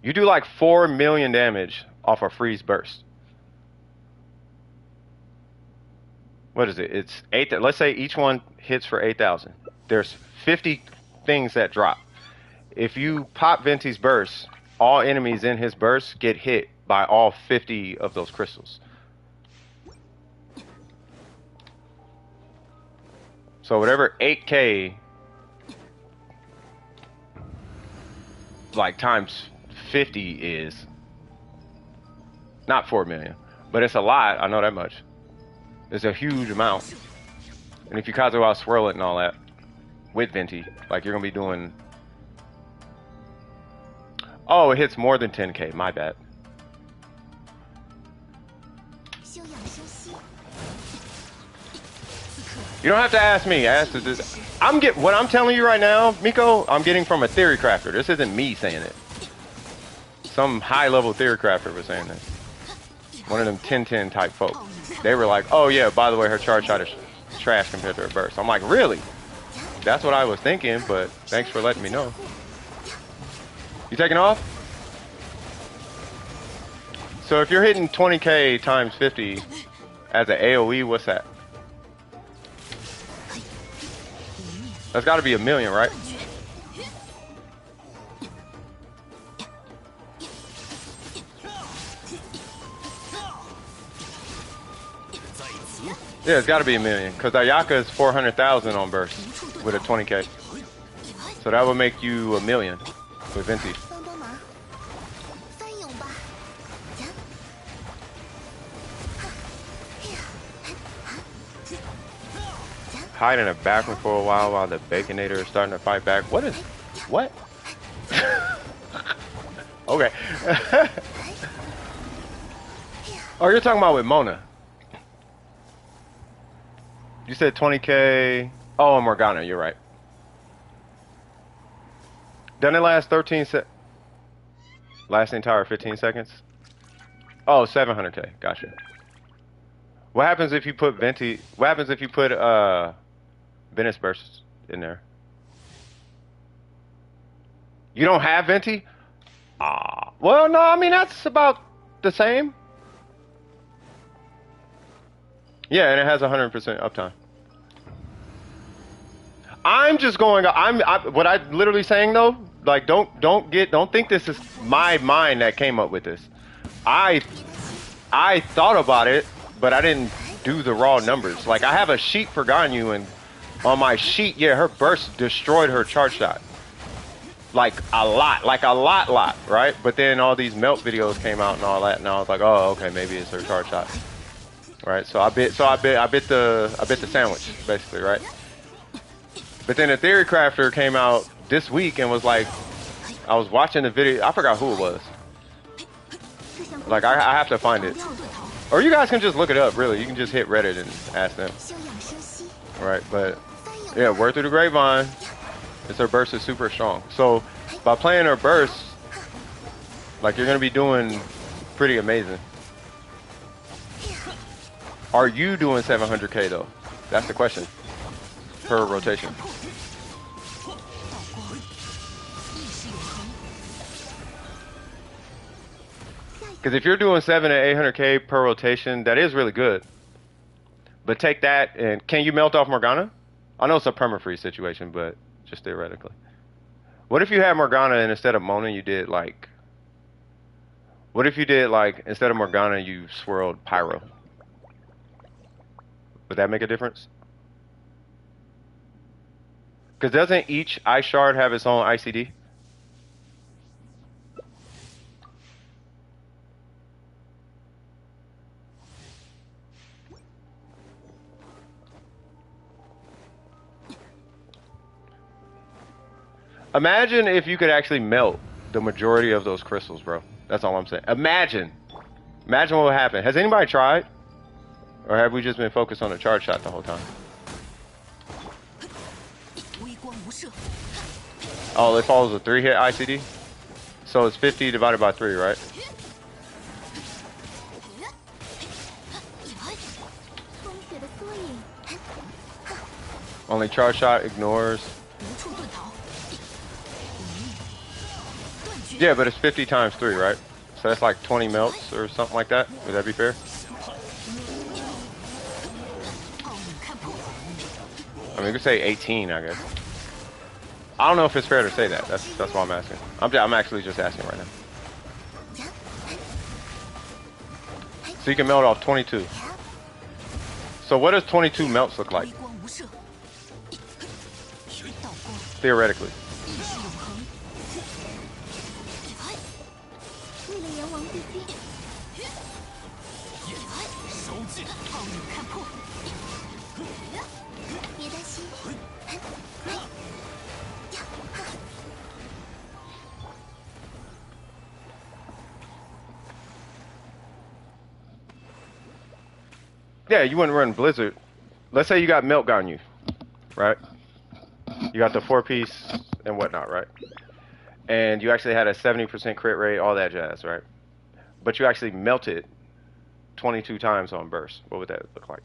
You do like 4 million damage off a freeze burst. What is it? It's 8. Let's say each one hits for 8,000. There's 50 things that drop. If you pop Venti's burst, all enemies in his burst get hit by all 50 of those crystals. So whatever 8k like times 50 is, not 4 million, but it's a lot. I know that much. It's a huge amount. And if you Kazuha swirl it and all that with Venti, like you're gonna be doing. Oh, it hits more than 10k. My bad. You don't have to ask me. Ask this. What I'm telling you right now, Miko. I'm getting from a theory crafter. This isn't me saying it. Some high-level theory crafter was saying this. One of them 10-10 type folk. They were like, "Oh yeah, by the way, her charge shot is trash compared to her burst." I'm like, "Really?" That's what I was thinking, but thanks for letting me know. You taking off? So if you're hitting 20k times 50 as an AoE, what's that? That's got to be 1 million, right? Yeah, it's got to be 1 million, because Ayaka is 400,000 on burst with a 20k. So that would make you 1 million with Venti. Hide in a bathroom for a while the Baconator is starting to fight back. What? Okay. Oh, you're talking about with Mona. You said 20k. Oh, and Morgana, you're right. Doesn't it last 13 last the entire 15 seconds? Oh, 700k. Gotcha. What happens if you put Venti? What happens if you put Venice bursts in there? You don't have Venti? Well, no, I mean that's about the same. Yeah, and it has 100% uptime. I'm just going. What I'm literally saying though, like don't think this is my mind that came up with this. I thought about it, but I didn't do the raw numbers. Like I have a sheet for Ganyu, and on my sheet, yeah, her burst destroyed her charge shot. Like a lot, right? But then all these melt videos came out and all that, and I was like, oh, okay, maybe it's her charge shot, right? So I bit the sandwich basically, right? But then the Theory Crafter came out this week and was like, I was watching the video, I forgot who it was. Like I have to find it, or you guys can just look it up. Really, you can just hit Reddit and ask them. Right, but yeah, word through the grapevine. It's her burst is super strong. So by playing her burst, like you're gonna be doing pretty amazing. Are you doing 700k though? That's the question. Per rotation. Because if you're doing 7 to 800k per rotation, that is really good. But take that and can you melt off Morgana? I know it's a perma-freeze situation, but just theoretically. What if you had Morgana and instead of Mona you did like... What if you did like, instead of Morgana you swirled Pyro? Would that make a difference? Because doesn't each ice shard have its own ICD? Imagine if you could actually melt the majority of those crystals, bro. That's all I'm saying. Imagine. Imagine what would happen. Has anybody tried? Or have we just been focused on the charge shot the whole time? Oh, it follows a 3-hit ICD? So it's 50 divided by 3, right? Only charge shot ignores. Yeah, but it's 50 times 3, right? So that's like 20 melts or something like that. Would that be fair? I mean, you could say 18, I guess. I don't know if it's fair to say that. That's why I'm asking. I'm actually just asking right now. So you can melt off 22. So what does 22 melts look like? Theoretically. Yeah, you wouldn't run Blizzard. Let's say you got Milk on you, right? You got the 4-piece and whatnot, right? And you actually had a 70% crit rate, all that jazz, right? But you actually melted 22 times on burst. What would that look like?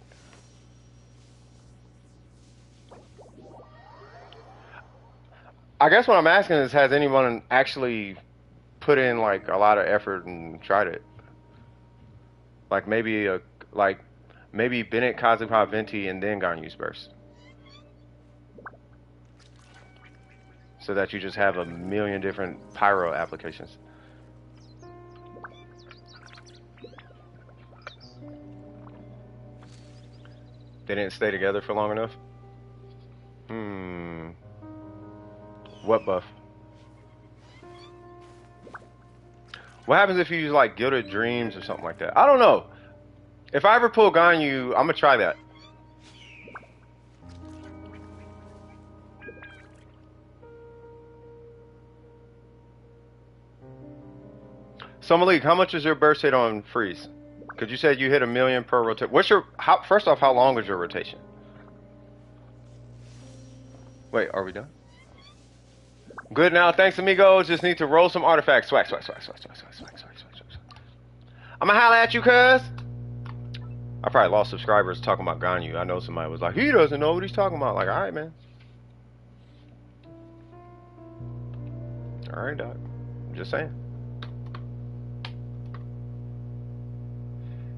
I guess what I'm asking is, has anyone actually put in like a lot of effort and tried it? Like maybe Bennett, Kazuha, Venti, and then Ganyu's burst. So that you just have a million different pyro applications. They didn't stay together for long enough? What buff? What happens if you use like Gilded Dreams or something like that? I don't know. If I ever pull Ganyu, I'm gonna try that. So Malik, how much is your burst hit on freeze? Because you said you hit 1 million per rotation. What's your first off? How long is your rotation? Wait, are we done? Good now, thanks amigos. Just need to roll some artifacts. Swag. I'ma holla at you, cuz. I probably lost subscribers talking about Ganyu. I know somebody was like, he doesn't know what he's talking about. Like, alright, man. Alright, dog. I'm just saying.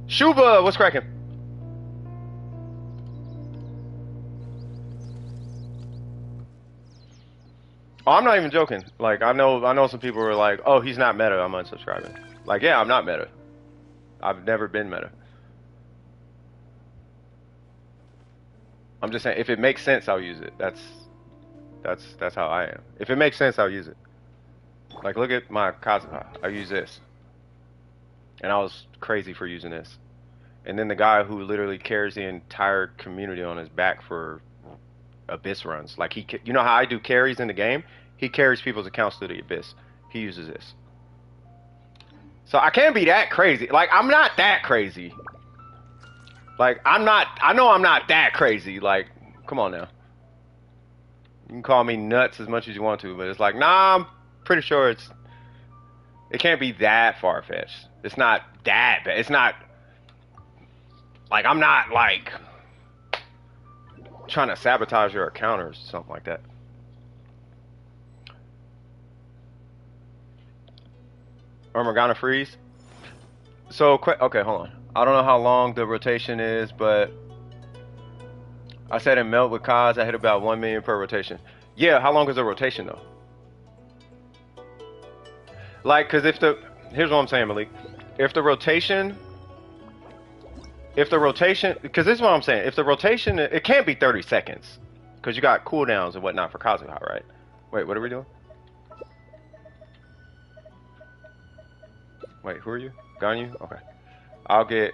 Shuba, what's cracking? Oh, I'm not even joking. Like, I know some people were like, oh, he's not meta, I'm unsubscribing. Like, yeah, I'm not meta. I've never been meta. I'm just saying, if it makes sense, I'll use it. That's how I am. If it makes sense, I'll use it. Like, look at my Kazuha. I use this. And I was crazy for using this. And then the guy who literally carries the entire community on his back for Abyss runs. Like, you know how I do carries in the game? He carries people's accounts to the Abyss. He uses this. So I can't be that crazy. Like, I'm not that crazy. Like, I know I'm not that crazy. Like, come on now. You can call me nuts as much as you want to, but it's like, nah, I'm pretty sure it's It can't be that far-fetched. It's not that bad. It's not like I'm not like trying to sabotage your account or something like that. Or Morgana freeze. So okay, hold on. I don't know how long the rotation is, but I said in melt with Kaz, I hit about 1 million per rotation. Yeah, how long is the rotation though? Like, cause here's what I'm saying, Malik. If the rotation, cause this is what I'm saying. If the rotation, it can't be 30 seconds, cause you got cooldowns and whatnot for Kazuha, right? Wait, what are we doing? Wait, who are you? Ganyu? Okay. I'll get...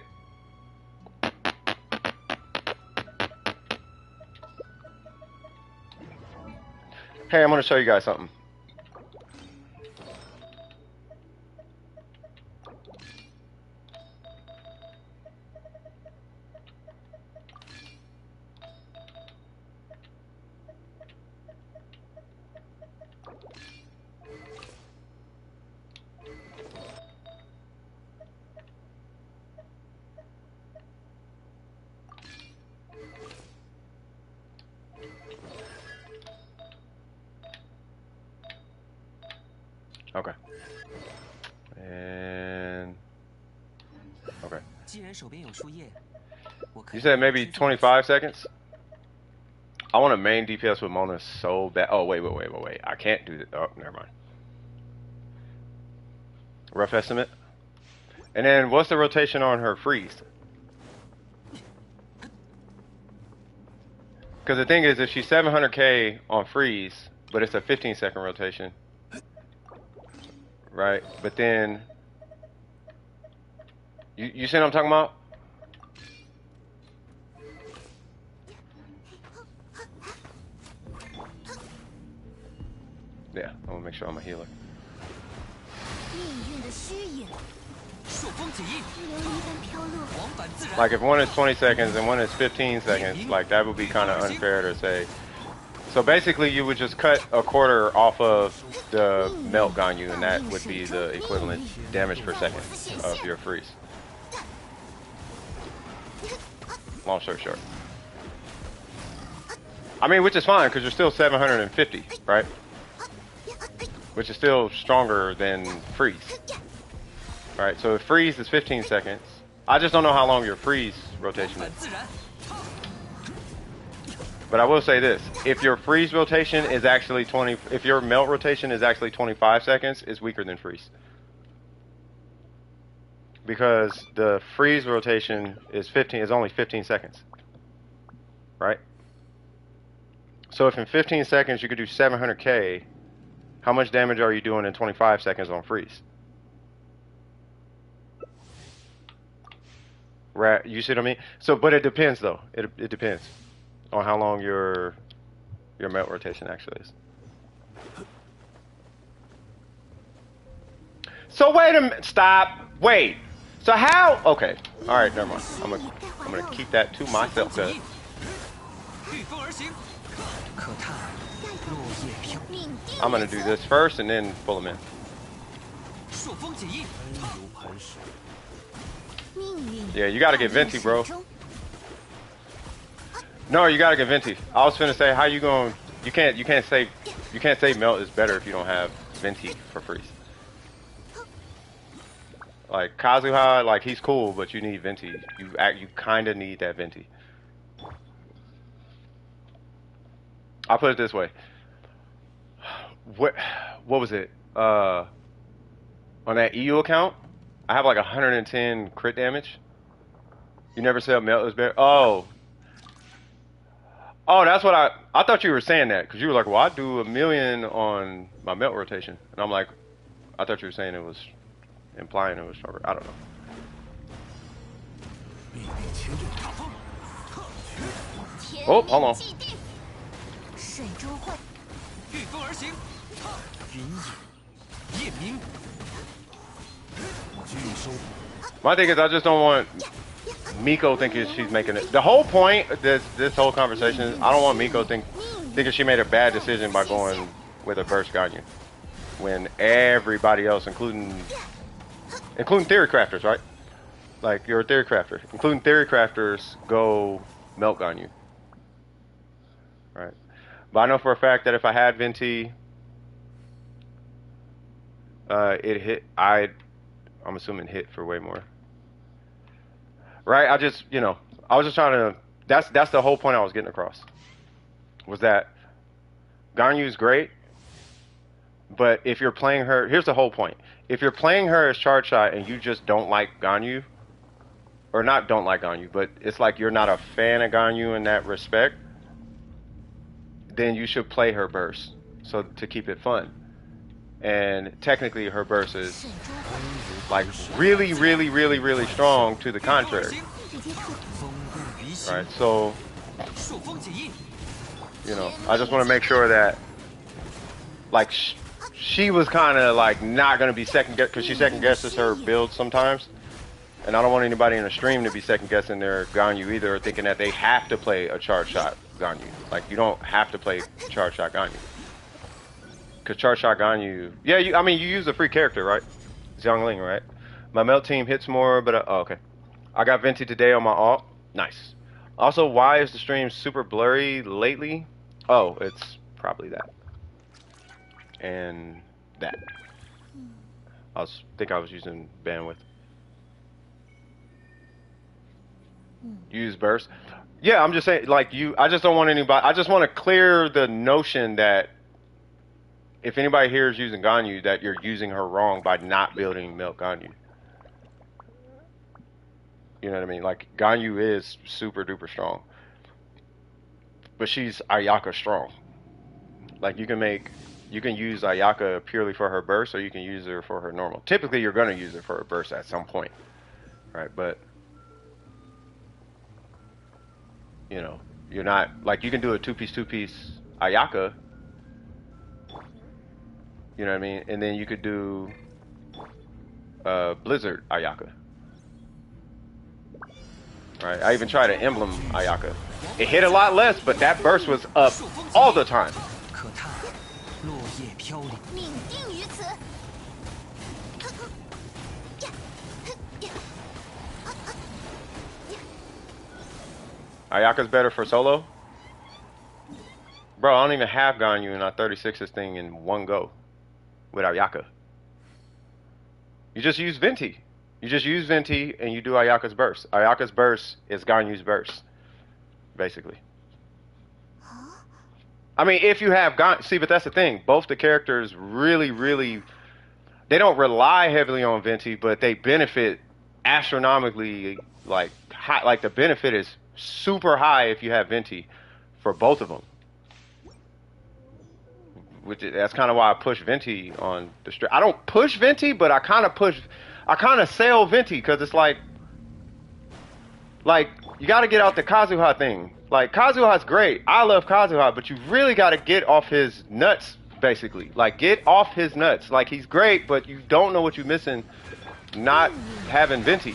Hey, I'm gonna show you guys something. Okay. And okay. You said maybe 25 seconds? I want a main DPS with Mona so bad. Oh, wait. I can't do that. Oh, never mind. Rough estimate. And then what's the rotation on her freeze? Because the thing is, if she's 700k on freeze, but it's a 15-second rotation, right? But then, you see what I'm talking about? Yeah, I want to make sure I'm a healer. Like if one is 20 seconds and one is 15 seconds, like that would be kind of unfair to say. So basically you would just cut a quarter off of the melt Ganyu, and that would be the equivalent damage per second of your freeze. Long story short. I mean, which is fine because you're still 750, right? Which is still stronger than freeze. Right, so if freeze is 15 seconds, I just don't know how long your freeze rotation is. But I will say this, if your freeze rotation is actually if your melt rotation is actually 25 seconds, it's weaker than freeze. Because the freeze rotation is only 15 seconds. Right? So if in 15 seconds you could do 700k, how much damage are you doing in 25 seconds on freeze? Right, you see what I mean? So, but it depends though. It depends on how long your melt rotation actually is. So wait a minute. Stop. Wait. So how? Okay. All right. Never mind. I'm gonna keep that to myself. Cause I'm gonna do this first and then pull them in. Yeah, you gotta get venti, bro. No, you gotta get venti. I was finna say, how you going? You can't say melt is better if you don't have venti for freeze. Like Kazuha, like he's cool, but you need venti. You kind of need that venti. I'll put it this way. What was it? On that EU account, I have like 110 crit damage. You never said melt is better. Oh, that's what I thought you were saying that because you were like, well, I do 1 million on my melt rotation, and I'm like, I thought you were saying it was implying it was stronger. I don't know. Oh, hold on. My thing is, I just don't want Miko thinking she's making it. The whole point of this whole conversation is I don't want Miko thinking she made a bad decision by going with a burst Ganyu. when everybody else, including theory crafters, right? Like you're a theory crafter, including theory crafters, go milk on you, right? But I know for a fact that if I had Venti, it hit. I'm assuming hit for way more, right? I just, I was just trying to. That's the whole point I was getting across. Was that Ganyu's great, but if you're playing her, here's the whole point. If you're playing her as charge shot and you just don't like Ganyu, or not don't like Ganyu, but it's like you're not a fan of Ganyu in that respect, then you should play her burst, so to keep it fun. And technically her burst is like really, really, really, really strong to the contrary. Right, so I just want to make sure that like she was kind of like not going to be second guess, because she second guesses her build sometimes. And I don't want anybody in the stream to be second guessing their Ganyu either, or thinking that they have to play a charge shot Ganyu. Like, you don't have to play charge shot Ganyu. Because charge shot Ganyu, yeah, you use a free character, right? Xiangling, right? My melt team hits more, but oh, okay. I got Venti today on my alt. Nice. Also, why is the stream super blurry lately? Oh, it's probably that. And that. I think I was using bandwidth. Use burst. Yeah, I'm just saying, like, I just don't want anybody, I just want to clear the notion that if anybody here is using Ganyu, that you're using her wrong by not building milk Ganyu. You know what I mean? Like, Ganyu is super duper strong, but she's Ayaka strong. Like, you can use Ayaka purely for her burst, or you can use her for her normal. Typically, you're going to use her for her burst at some point, right? But you're not, like, you can do a two-piece Ayaka, you know what I mean? And then you could do Blizzard Ayaka. Right? I even tried an Emblem Ayaka. It hit a lot less, but that burst was up all the time. Ayaka's better for solo? Bro, I don't even have Ganyu, and I 36 this thing in one go with Ayaka. You just use Venti. You just use Venti and you do Ayaka's burst. Ayaka's burst is Ganyu's burst, basically. I mean, if you have Ganyu, see, but that's the thing. Both the characters really, really, they don't rely heavily on Venti, but they benefit astronomically, like, high, like the benefit is super high if you have Venti for both of them. That's kind of why I push Venti on the stream. I don't push Venti, but I kind of sell Venti, because it's like you got to get out the Kazuha thing. Like, Kazuha's great. I love Kazuha, but you really got to get off his nuts, basically. Like, get off his nuts. Like, he's great, but you don't know what you're missing not having Venti.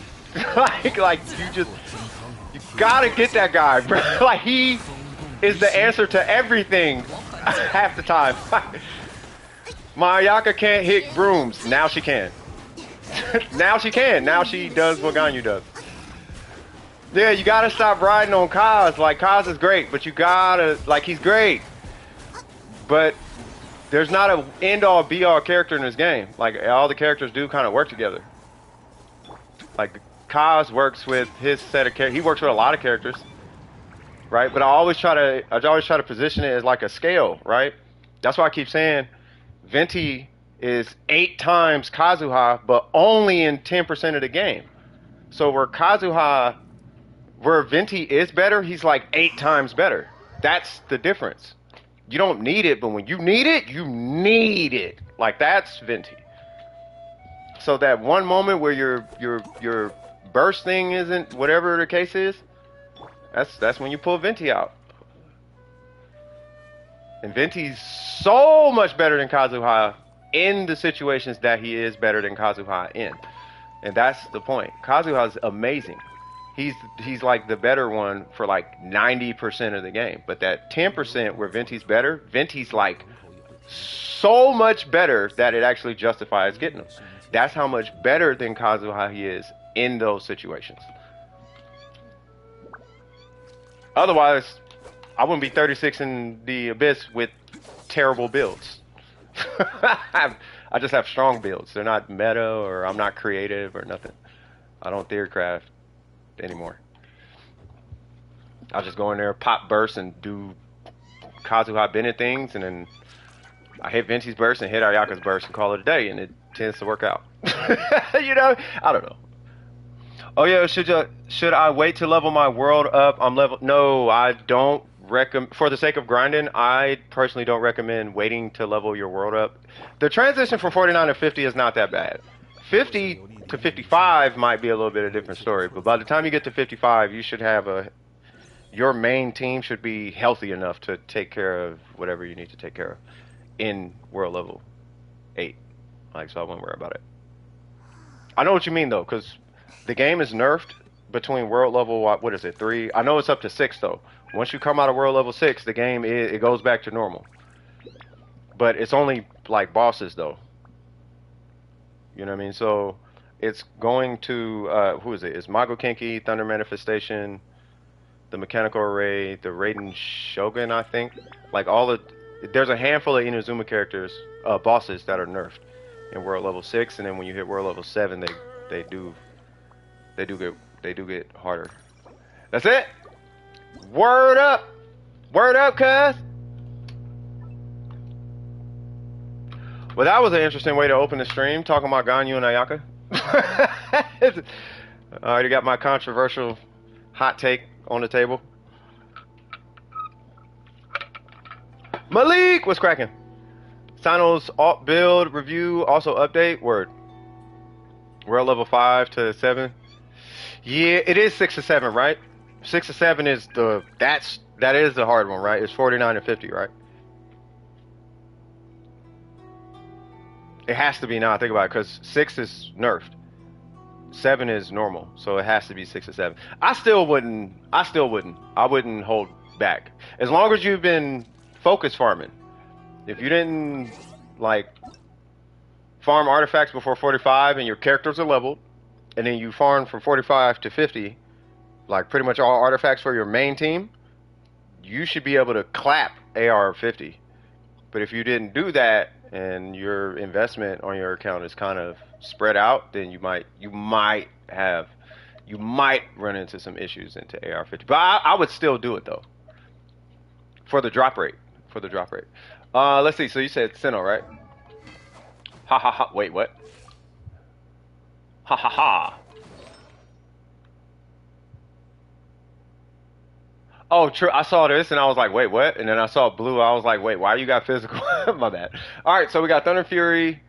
like you gotta get that guy, bro. Like, he is the answer to everything half the time. My Ayaka can't hit brooms. Now she can. Now she can. Now she does what Ganyu does. Yeah, you gotta stop riding on Kaz. Like, Kaz is great, but you gotta, like, he's great, but there's not an end-all be-all character in this game. Like, all the characters do kind of work together. Like, Kaz works with his set of characters. He works with a lot of characters, right? But I always try to position it as like a scale, right? That's why I keep saying Venti is 8 times Kazuha, but only in 10% of the game. So where Venti is better, he's like 8 times better. That's the difference. You don't need it, but when you need it, you need it. Like, that's Venti. So that one moment where your burst thing isn't, whatever the case is, that's when you pull Venti out. And Venti's so much better than Kazuha in the situations that he is better than Kazuha in. And that's the point. Kazuha's amazing. He's like the better one for like 90% of the game. But that 10% where Venti's better, Venti's like so much better that it actually justifies getting him. That's how much better than Kazuha he is in those situations. Otherwise, I wouldn't be 36 in the Abyss with terrible builds. I just have strong builds. They're not meta, or I'm not creative or nothing. I don't theorycraft anymore. I'll just go in there, pop burst, and do Kazuha Bennett things, and then I hit Vinci's burst and hit Ayaka's burst and call it a day, and it tends to work out. You know, I don't know. Oh yeah, should I wait to level my world up? I'm level. No, I don't recommend. For the sake of grinding, I personally don't recommend waiting to level your world up. The transition from 49 to 50 is not that bad. 50 to 55 might be a little bit of a different story, but by the time you get to 55, you should have your main team should be healthy enough to take care of whatever you need to take care of in world level 8. Like, so I wouldn't worry about it. I know what you mean though, because the game is nerfed between world level, what is it, 3? I know it's up to 6 though. Once you come out of world level 6, the game it goes back to normal. But it's only like bosses though. You know what I mean? So it's going to who is it? It's Mago Kinki, Thunder Manifestation, the Mechanical Array, the Raiden Shogun, I think. Like there's a handful of Inazuma characters, bosses that are nerfed in world level 6, and then when you hit world level 7, they do get harder. That's it. Word up, cuz. Well, that was an interesting way to open the stream, talking about Ganyu and Ayaka. I already got my controversial hot take on the table. Malik, what's cracking? Sino's alt build review also update. Word. World level 5 to 7. Yeah, it is 6 to 7, right? 6 to 7 is that is the hard one, right? It's 49 and 50, right? It has to be now. Think about it, because 6 is nerfed, 7 is normal, so it has to be 6 to 7. I wouldn't hold back as long as you've been focus farming. If you didn't like farm artifacts before 45 and your characters are leveled, and then you farm from 45 to 50, like pretty much all artifacts for your main team, you should be able to clap AR50. But if you didn't do that and your investment on your account is kind of spread out, then you might run into some issues into AR50. But I would still do it though, for the drop rate. Let's see. So you said Sinnoh, right? Ha ha ha. Wait, what? Ha ha ha. Oh, true. I saw this and I was like, wait, what? And then I saw blue. I was like, wait, why you got physical? My bad. All right, so we got Thunder Fury.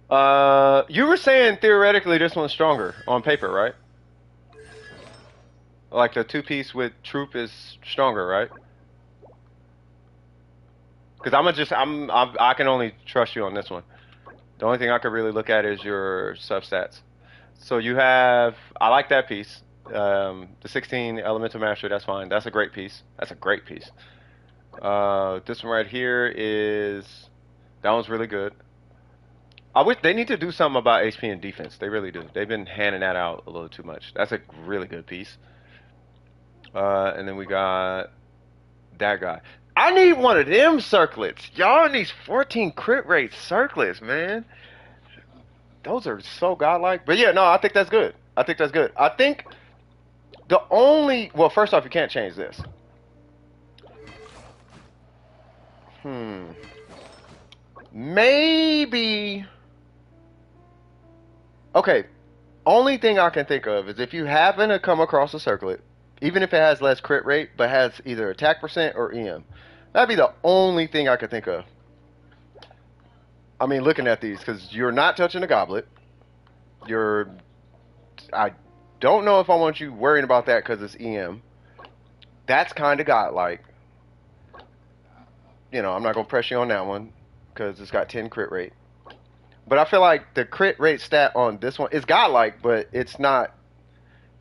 You were saying theoretically this one's stronger on paper, right? Like the 2-piece with Troop is stronger, right? Because I can only trust you on this one. The only thing I could really look at is your substats. So you have, I like that piece. The 16 Elemental Mastery, that's fine. That's a great piece. This one right here that one's really good. I wish they need to do something about HP and defense. They really do. They've been handing that out a little too much. That's a really good piece. And then we got that guy. I need one of them circlets. Y'all need 14 crit rate circlets, man. Those are so godlike. But yeah, no, I think that's good. I think the only... Well, first off, you can't change this. Maybe... Okay. Only thing I can think of is if you happen to come across a circlet, even if it has less crit rate, but has either attack percent or EM. That'd be the only thing I could think of. I mean, looking at these, because you're not touching the goblet. I don't know if I want you worrying about that because it's EM. That's kind of godlike. You know, I'm not going to press you on that one because it's got 10 crit rate. But I feel like the crit rate stat on this one is godlike, but it's not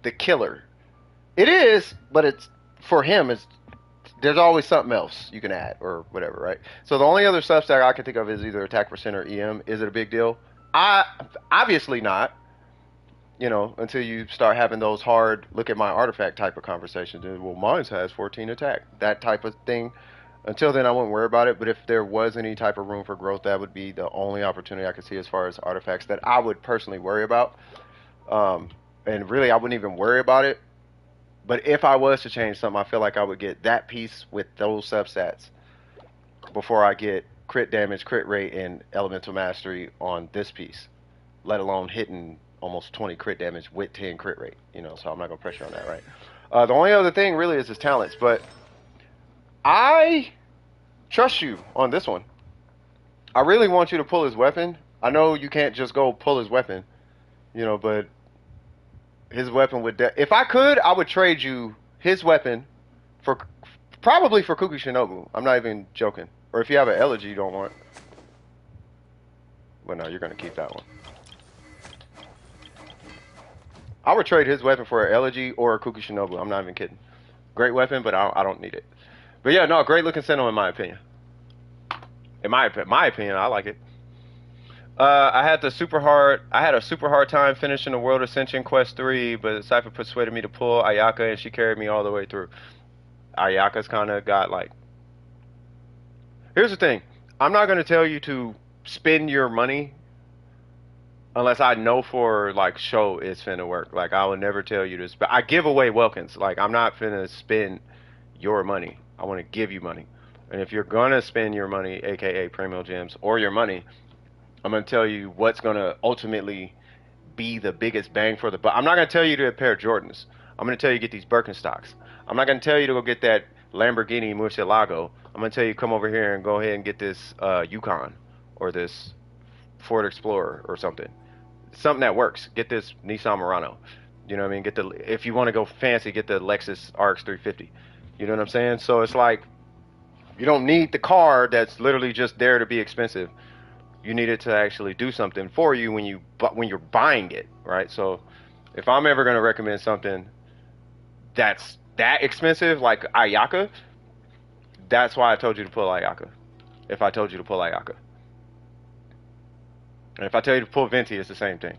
the killer. It is, but it's for him, it's there's always something else you can add or whatever, right? So the only other substack I can think of is either attack percent or EM. Is it a big deal? Obviously not. You know, until you start having those hard look at my artifact type of conversations. And, well, mine has 14 attack, that type of thing. Until then, I wouldn't worry about it. But if there was any type of room for growth, that would be the only opportunity I could see as far as artifacts that I would personally worry about. And really, I wouldn't even worry about it. But if I was to change something, I feel like I would get that piece with those substats before I get crit damage, crit rate, and elemental mastery on this piece, let alone hitting almost 20 crit damage with 10 crit rate, you know, so I'm not gonna pressure on that, right? The only other thing really is his talents, but I trust you on this one. I really want you to pull his weapon. I know you can't just go pull his weapon, you know, but his weapon would, if I could, I would trade you his weapon for, probably for Kuki Shinobu. I'm not even joking. Or if you have an elegy you don't want. Well, no, you're gonna keep that one. I would trade his weapon for an elegy or a Kuki Shinobu. I'm not even kidding. Great weapon, but I don't need it. But yeah, no, great looking Sentinel in my opinion. In my opinion, I like it. I had a super hard time finishing the World Ascension Quest 3, but Cypher persuaded me to pull Ayaka, and she carried me all the way through. Ayaka's kind of got like... Here's the thing. I'm not going to tell you to spend your money unless I know for like show it's finna work. Like I would never tell you to spend. I give away welkins. Like I'm not finna spend your money. I want to give you money. And if you're gonna spend your money, aka Premium Gems, or your money, I'm gonna tell you what's gonna ultimately be the biggest bang for the buck. I'm not gonna tell you to get a pair of Jordans. I'm gonna tell you to get these Birkenstocks. I'm not gonna tell you to go get that Lamborghini Murcielago. I'm gonna tell you come over here and go ahead and get this Yukon or this Ford Explorer or something. Something that works. Get this Nissan Murano. You know what I mean? Get the, if you want to go fancy, get the Lexus RX 350. You know what I'm saying? So it's like you don't need the car that's literally just there to be expensive. You need it to actually do something for you when you're buying it, right? So if I'm ever going to recommend something that's that expensive, like Ayaka, that's why I told you to pull Ayaka. If I told you to pull Ayaka. And if I tell you to pull Venti, it's the same thing.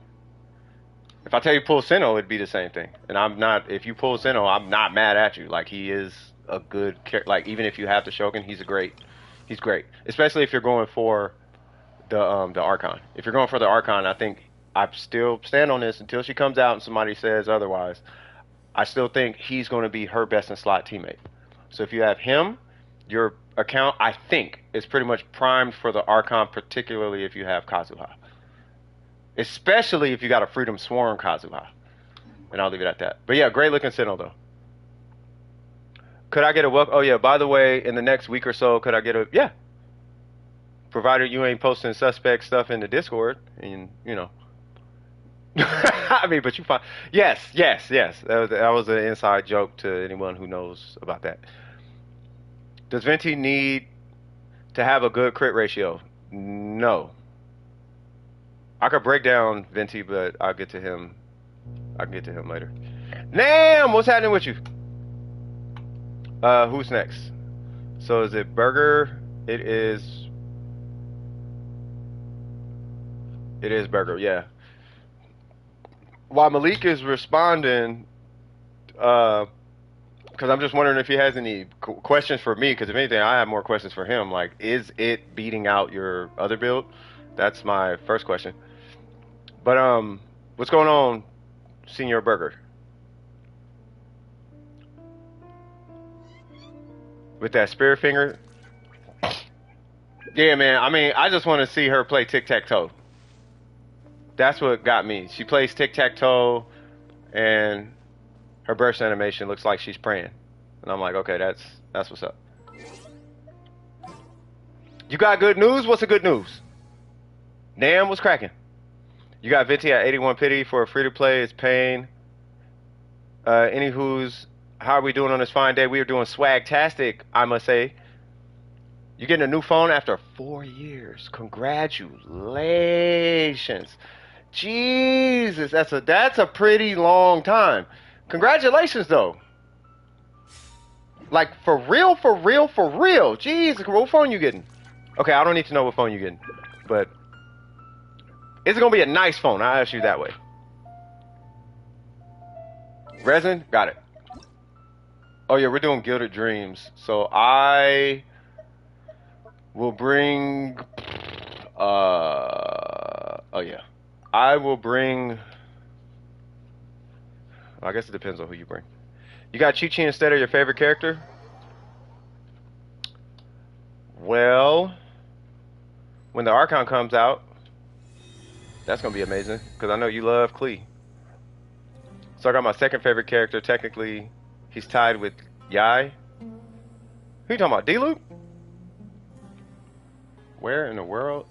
If I tell you to pull Sinnoh, it'd be the same thing. And I'm not, if you pull Sinnoh, I'm not mad at you. Like, he is a good character. Like, even if you have the Shogun, he's great. Especially if you're going for the Archon. If you're going for the Archon, I think I still stand on this until she comes out and somebody says otherwise. I still think he's going to be her best in slot teammate. So if you have him, your account, I think, is pretty much primed for the Archon, particularly if you have Kazuha. Especially if you got a Freedom Swarm Kazuha. And I'll leave it at that. But yeah, great looking Sentinel though. Could I get a welcome? Oh yeah, by the way, in the next week or so, could I get a, yeah. Provided you ain't posting suspect stuff in the Discord. And, you know. I mean, but you find, yes. That was an inside joke to anyone who knows about that. Does Venti need to have a good crit ratio? No. I could break down Venti, but I'll get to him. I can get to him later. Nam, what's happening with you? Who's next? So is it Burger? It is Burger, yeah. While Malik is responding, because I'm just wondering if he has any questions for me, because if anything, I have more questions for him. Like, is it beating out your other build? That's my first question. But, what's going on, Senior Burger? With that spirit finger? Yeah, man, I mean, I just want to see her play tic-tac-toe. That's what got me. She plays tic-tac-toe, and her burst animation looks like she's praying. And I'm like, okay, that's what's up. You got good news? What's the good news? Nam, what's cracking? You got Venti at 81 pity for a free-to-play. It's pain. Anywho's, how are we doing on this fine day? We are doing swag-tastic, I must say. You're getting a new phone after 4 years. Congratulations. Jesus, that's a pretty long time. Congratulations, though. Like, for real, for real, for real. Jeez, what phone you getting? Okay, I don't need to know what phone you getting. But, it's gonna be a nice phone, I'll ask you that way. Resin? Got it. Oh yeah, we're doing Gilded Dreams. So I will bring oh yeah. I will bring, I guess it depends on who you bring. You got Chi-Chi instead of your favorite character? Well, when the Archon comes out, that's gonna be amazing, because I know you love Klee. So I got my second favorite character. Technically, he's tied with Yai. Who you talking about? D-Loop? Where in the world?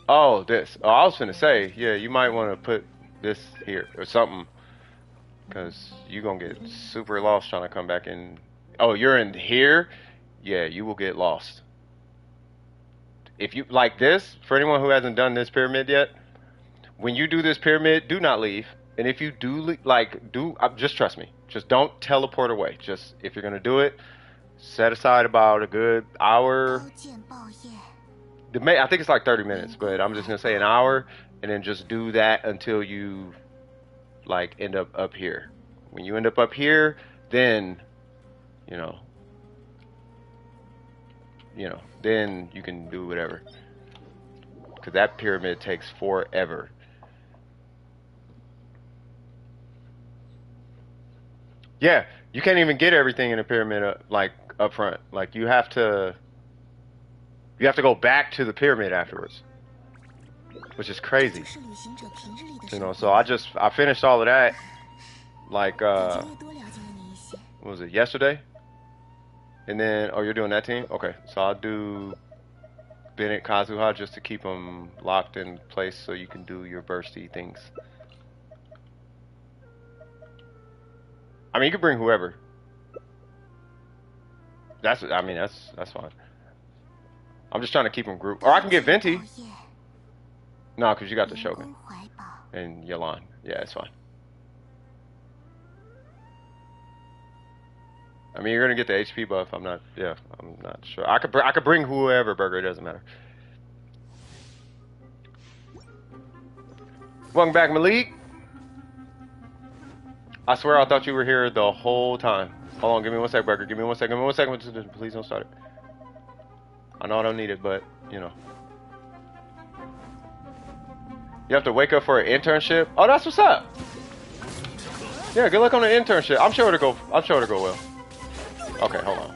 Oh, this. Oh, I was finna say, yeah, you might want to put this here or something, because you're gonna get super lost trying to come back in. Oh, you're in here? Yeah, you will get lost. If you like this, for anyone who hasn't done this pyramid yet, when you do this pyramid, do not leave. And if you do, just trust me. Just don't teleport away. Just, if you're gonna do it, set aside about a good hour. I think it's like 30 minutes, but I'm just gonna say an hour, and then just do that until you, like, end up here. When you end up here, then, you know, then you can do whatever. Because that pyramid takes forever. Yeah, you can't even get everything in a pyramid up front. Like, you have to go back to the pyramid afterwards, which is crazy. You know, so I finished all of that, like, what was it, yesterday? And then, oh, you're doing that team? Okay, so I'll do Bennett, Kazuha, just to keep them locked in place so you can do your bursty things. I mean, you can bring whoever. That's fine. I'm just trying to keep them grouped. Or I can get Venti. No, because you got the Shogun. And Yalan. Yeah, it's fine. I mean, you're gonna get the HP buff. I'm not sure. I could bring whoever, Burger. It doesn't matter. Welcome back, Malik. I swear I thought you were here the whole time. Hold on, give me 1 sec, Burger. Give me 1 second. Give me 1 second. Please don't start it. I know I don't need it, but you know. You have to wake up for an internship. Oh, that's what's up. Yeah, good luck on the internship. I'm sure it'll go well. Okay, hold on.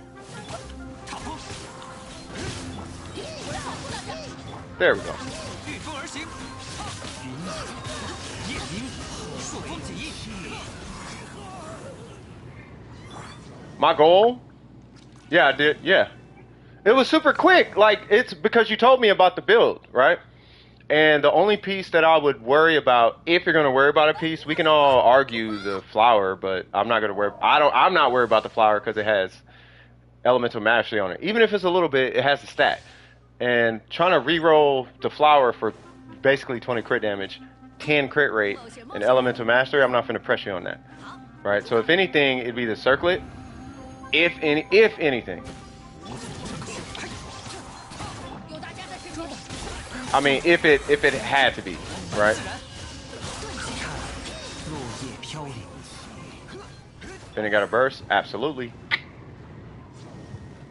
There we go. My goal? Yeah, I did. Yeah. It was super quick. Like, it's because you told me about the build, right? And the only piece that I would worry about, if you're going to worry about a piece, we can all argue the flower, but I'm not going to worry. I'm not worried about the flower because it has elemental mastery on it. Even if it's a little bit, it has the stat. And trying to re-roll the flower for basically 20 crit damage, 10 crit rate, and elemental mastery, I'm not going to press you on that. Right? So if anything, it'd be the circlet. If anything. I mean, if it had to be, right? Then it got a burst? Absolutely.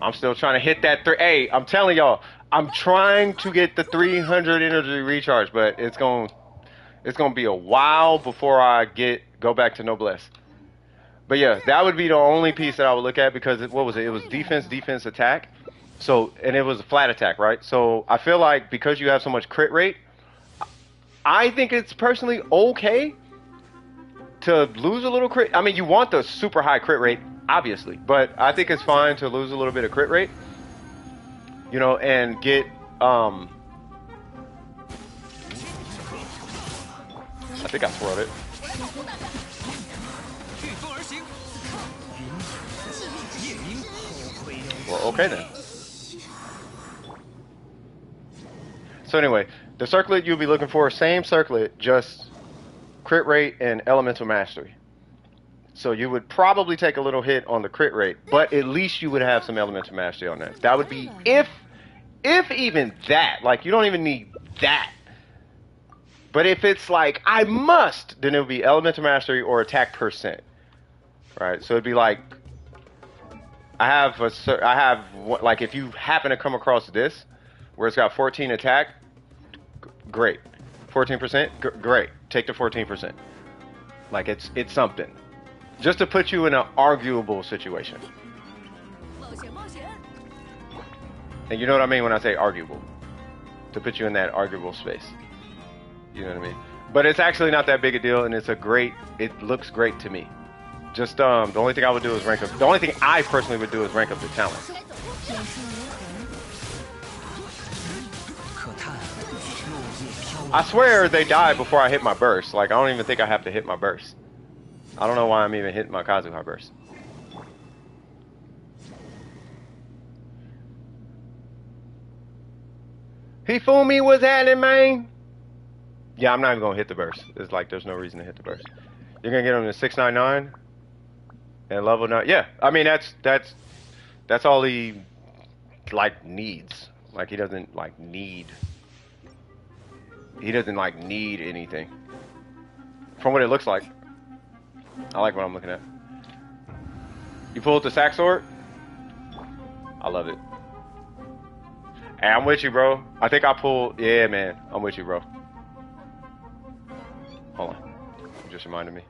I'm still trying to hit that Hey, I'm telling y'all, I'm trying to get the 300 energy recharge, but it's gonna be a while before I go back to Noblesse. But yeah, that would be the only piece that I would look at, because what was it? It was defense, attack. So, and it was a flat attack, right? So I feel like because you have so much crit rate, I think it's personally okay to lose a little crit. I mean, you want the super high crit rate, obviously, but I think it's fine to lose a little bit of crit rate, you know, and get, I think I swirled it. Well, okay then. So anyway, the circlet you'll be looking for, same circlet, just crit rate and elemental mastery. So you would probably take a little hit on the crit rate, but at least you would have some elemental mastery on that. That would be if even that. Like, you don't even need that. But if it's like, I must, then it would be elemental mastery or attack percent. Right? So it'd be like, like, if you happen to come across this, where it's got 14 attack, great. 14%, great. Take the 14%. Like, it's something. Just to put you in an arguable situation. And you know what I mean when I say arguable? To put you in that arguable space. You know what I mean? But it's actually not that big a deal, and it looks great to me. Just, the only thing I would do is rank up, the only thing I personally would do is rank up the talent. I swear they die before I hit my burst. Like, I don't even think I have to hit my burst. I don't know why I'm even hitting my Kazuha burst. Hifumi was at it, man. Yeah, I'm not even gonna hit the burst. It's like there's no reason to hit the burst. You're gonna get him to 699 and level 9. Yeah, I mean that's all he like needs. Like he doesn't need anything. From what it looks like. I like what I'm looking at. You pulled the sack sword? I love it. Hey, I'm with you, bro. I think I pulled... Yeah, man. I'm with you, bro. Hold on. You just reminded me.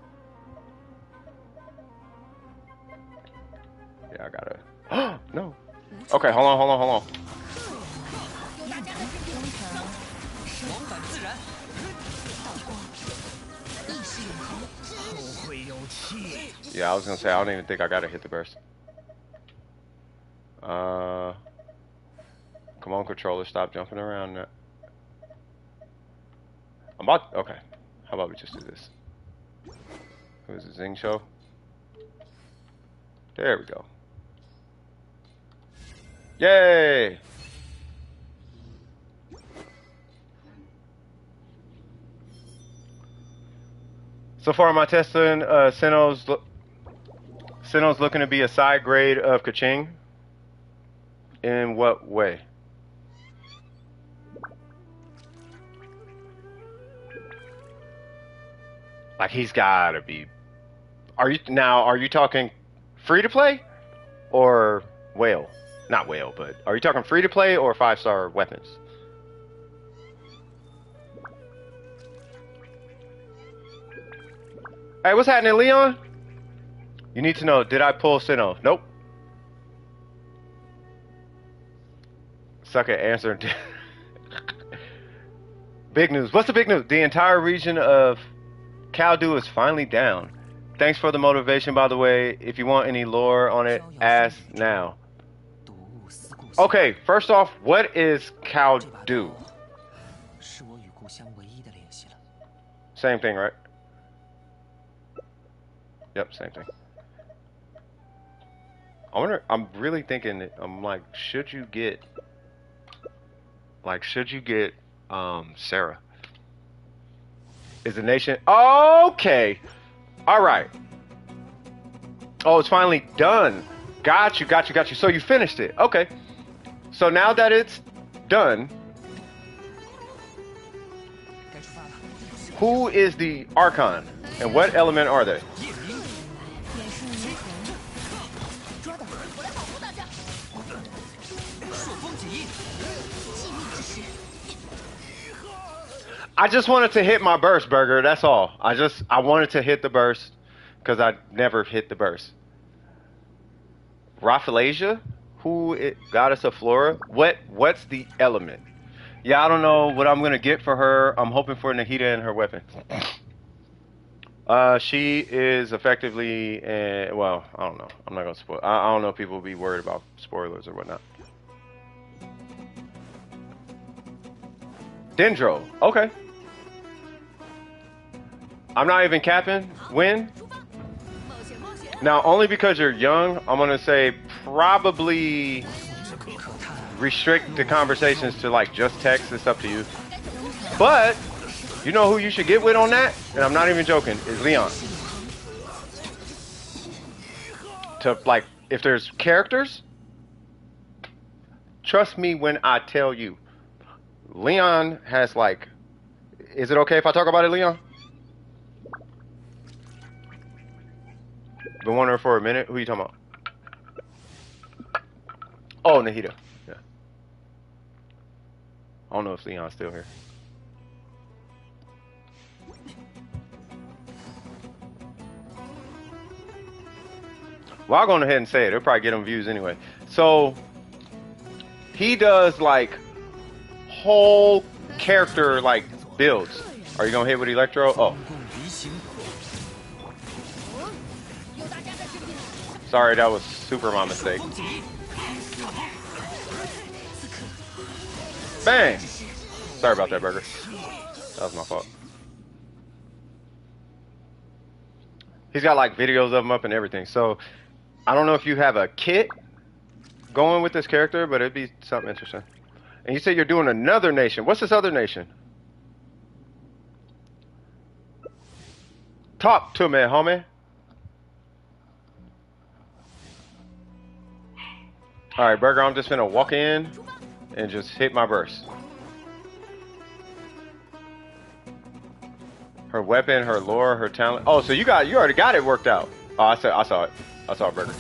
Yeah, I gotta... No. Okay, hold on. Yeah, I was gonna say, I don't even think I gotta hit the burst. Come on, controller, stop jumping around now. Okay. How about we just do this? Who's the Zing show? There we go. Yay! So far, my testing, Sinnoh's looking to be a side grade of Kaching. In what way? Like, he's gotta be... Are you talking free to play? Or whale? Not whale, but are you talking free to play or 5-star weapons? Hey, what's happening, Leon? You need to know, did I pull Sinnoh? Nope. Suck at answering. Big news. What's the big news? The entire region of Kaldu is finally down. Thanks for the motivation, by the way. If you want any lore on it, ask now. Okay, first off, what is Kaldu? Same thing, right? Yep, same thing. I wonder, I'm really thinking that, I'm like, should you get Sarah? Is the nation okay? All right. Oh, it's finally done. Got you. So you finished it. Okay. So now that it's done, who is the Archon and what element are they? I just wanted to hit my burst, Burger. That's all. I wanted to hit the burst because I never hit the burst. Rafflesia? Who is Goddess of Flora? What's the element? Yeah, I don't know what I'm gonna get for her. I'm hoping for Nahida and her weapon. She is effectively, well, I don't know. I'm not gonna spoil. I don't know if people will be worried about spoilers or whatnot. Dendro. Okay. I'm not even capping. When? Now, only because you're young, I'm going to say probably restrict the conversations to like just text. It's up to you. But, you know who you should get with on that? And I'm not even joking, is Leon. to like if there's characters. Trust me when I tell you, Leon has like. Is it okay if I talk about it, Leon? Been wondering for a minute. Who you talking about? Oh, Nahida. Yeah. I don't know if Leon's still here. Well, I'll go ahead and say it. It'll probably get him views anyway. So, he does like whole character like builds. Are you gonna hit with Electro? Oh. Sorry, that was super my mistake. Bang! Sorry about that, Burger. That was my fault. He's got like videos of him up and everything. So, I don't know if you have a kit going with this character, but it'd be something interesting. And you said you're doing another nation. What's this other nation? Talk to me, homie. Alright, Burger, I'm just gonna walk in and just hit my burst. Her weapon, her lore, her talent. Oh, so you already got it worked out. Oh, I saw it. I saw it, Burger.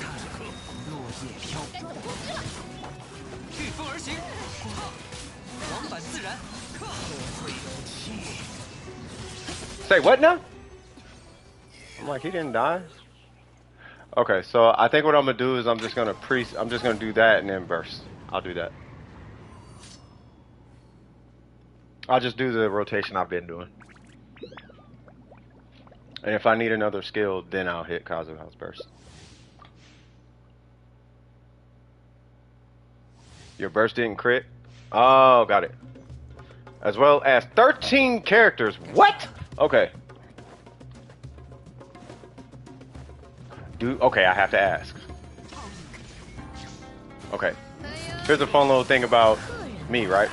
Say what now? I'm like, he didn't die. Okay, so I think what I'm gonna do is I'm just gonna do that and then burst. I'll do that. I'll just do the rotation I've been doing. And if I need another skill, then I'll hit Kazuha's burst. Your burst didn't crit? Oh, got it. As well as 13 characters. What? Okay. Okay, I have to ask. Okay. Here's a fun little thing about me, right?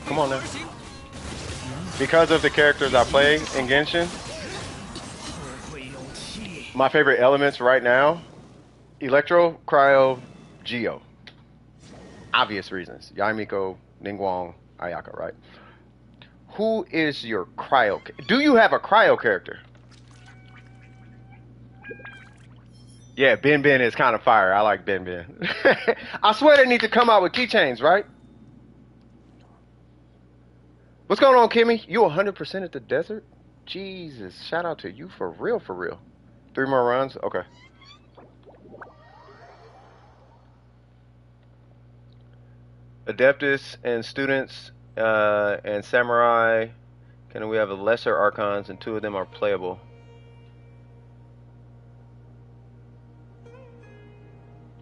Come on now. Because of the characters I play in Genshin, my favorite elements right now, Electro, Cryo, Geo. Obvious reasons. Yaimiko, Ningguang, Ayaka, right? Who is your Cryo? Do you have a Cryo character? Yeah, Ben Ben is kind of fire. I like Ben Ben. I swear they need to come out with keychains, right? What's going on, Kimmy? You 100% at the desert? Jesus, shout out to you for real, for real. 3 more runs? Okay. Adeptus and students and samurai. Can we have a lesser archons and 2 of them are playable?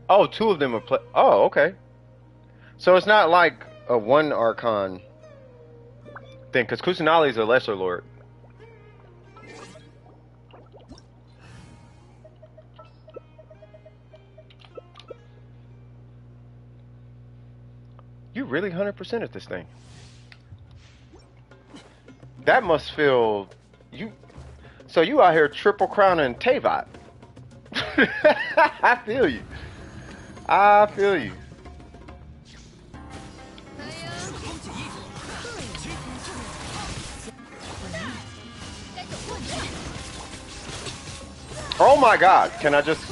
Oh, 2 of them are oh, okay. So it's not like a 1 archon thing, because Kusanali is a lesser lord. You really 100% at this thing. That must feel you. So you out here triple crowning Teyvat. I feel you. I feel you. Oh my God! Can I just?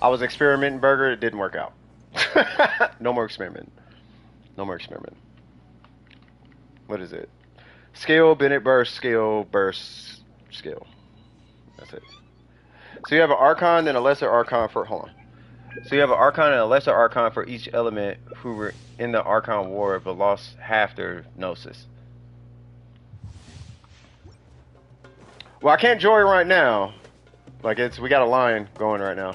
I was experimenting, Burger. It didn't work out. No more experiment. No more experiment. What is it? Skill, Bennett burst, skill, burst, skill. That's it. So you have an Archon and a lesser Archon for, hold on. So you have an Archon and a lesser Archon for each element who were in the Archon war but lost half their Gnosis. Well, I can't join right now. Like we got a line going right now.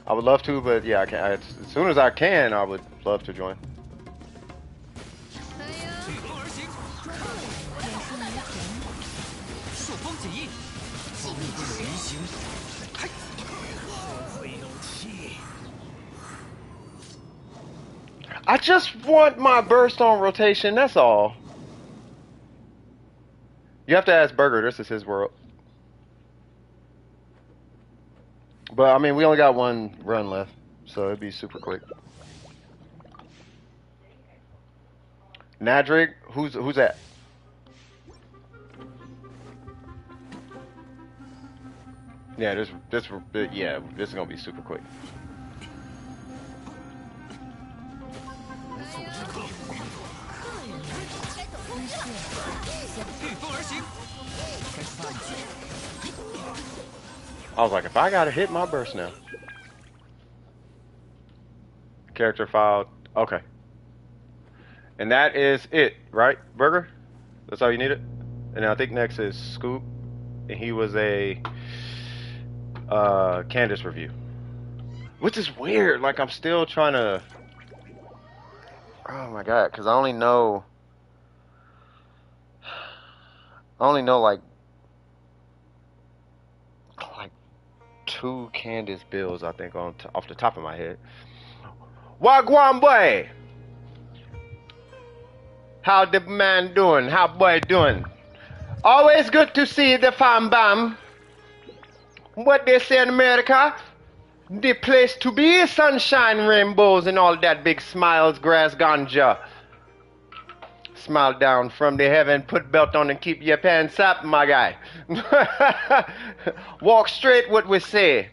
I would love to, but yeah, I can't. As soon as I can, I would love to join. I just want my burst on rotation, that's all. You have to ask Burger. This is his world. But I mean, we only got one run left, so it'd be super quick. Nadrig, who's that? Yeah, this is gonna be super quick. I was like, if I gotta hit my burst now. Character file, okay. And that is it, right, Burger? That's all you needed? And I think next is Scoop. And he was a Candace review. Which is weird, like I'm still trying to... Oh my god, because I only know like 2 Candace builds, I think, off the top of my head. Wagwan boy! How the man doing? How boy doing? Always good to see the fam bam. What they say in America? The place to be, sunshine, rainbows, and all that big smiles, grass, ganja. Smile down from the heaven, put belt on and keep your pants up, my guy. Walk straight, what we say.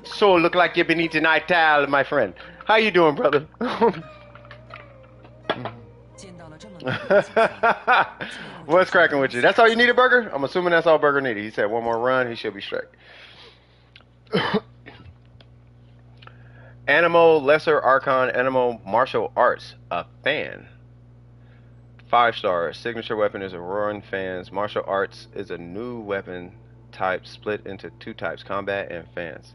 So look like you've been eating ital, my friend. How you doing, brother? What's cracking with you? That's all you needed, Burger? I'm assuming that's all Burger needed. He said one more run, he should be straight. Animal Lesser Archon, Animal Martial Arts, a fan. 5 stars. Signature weapon is a roaring fans. Martial arts is a new weapon type split into 2 types, combat and fans.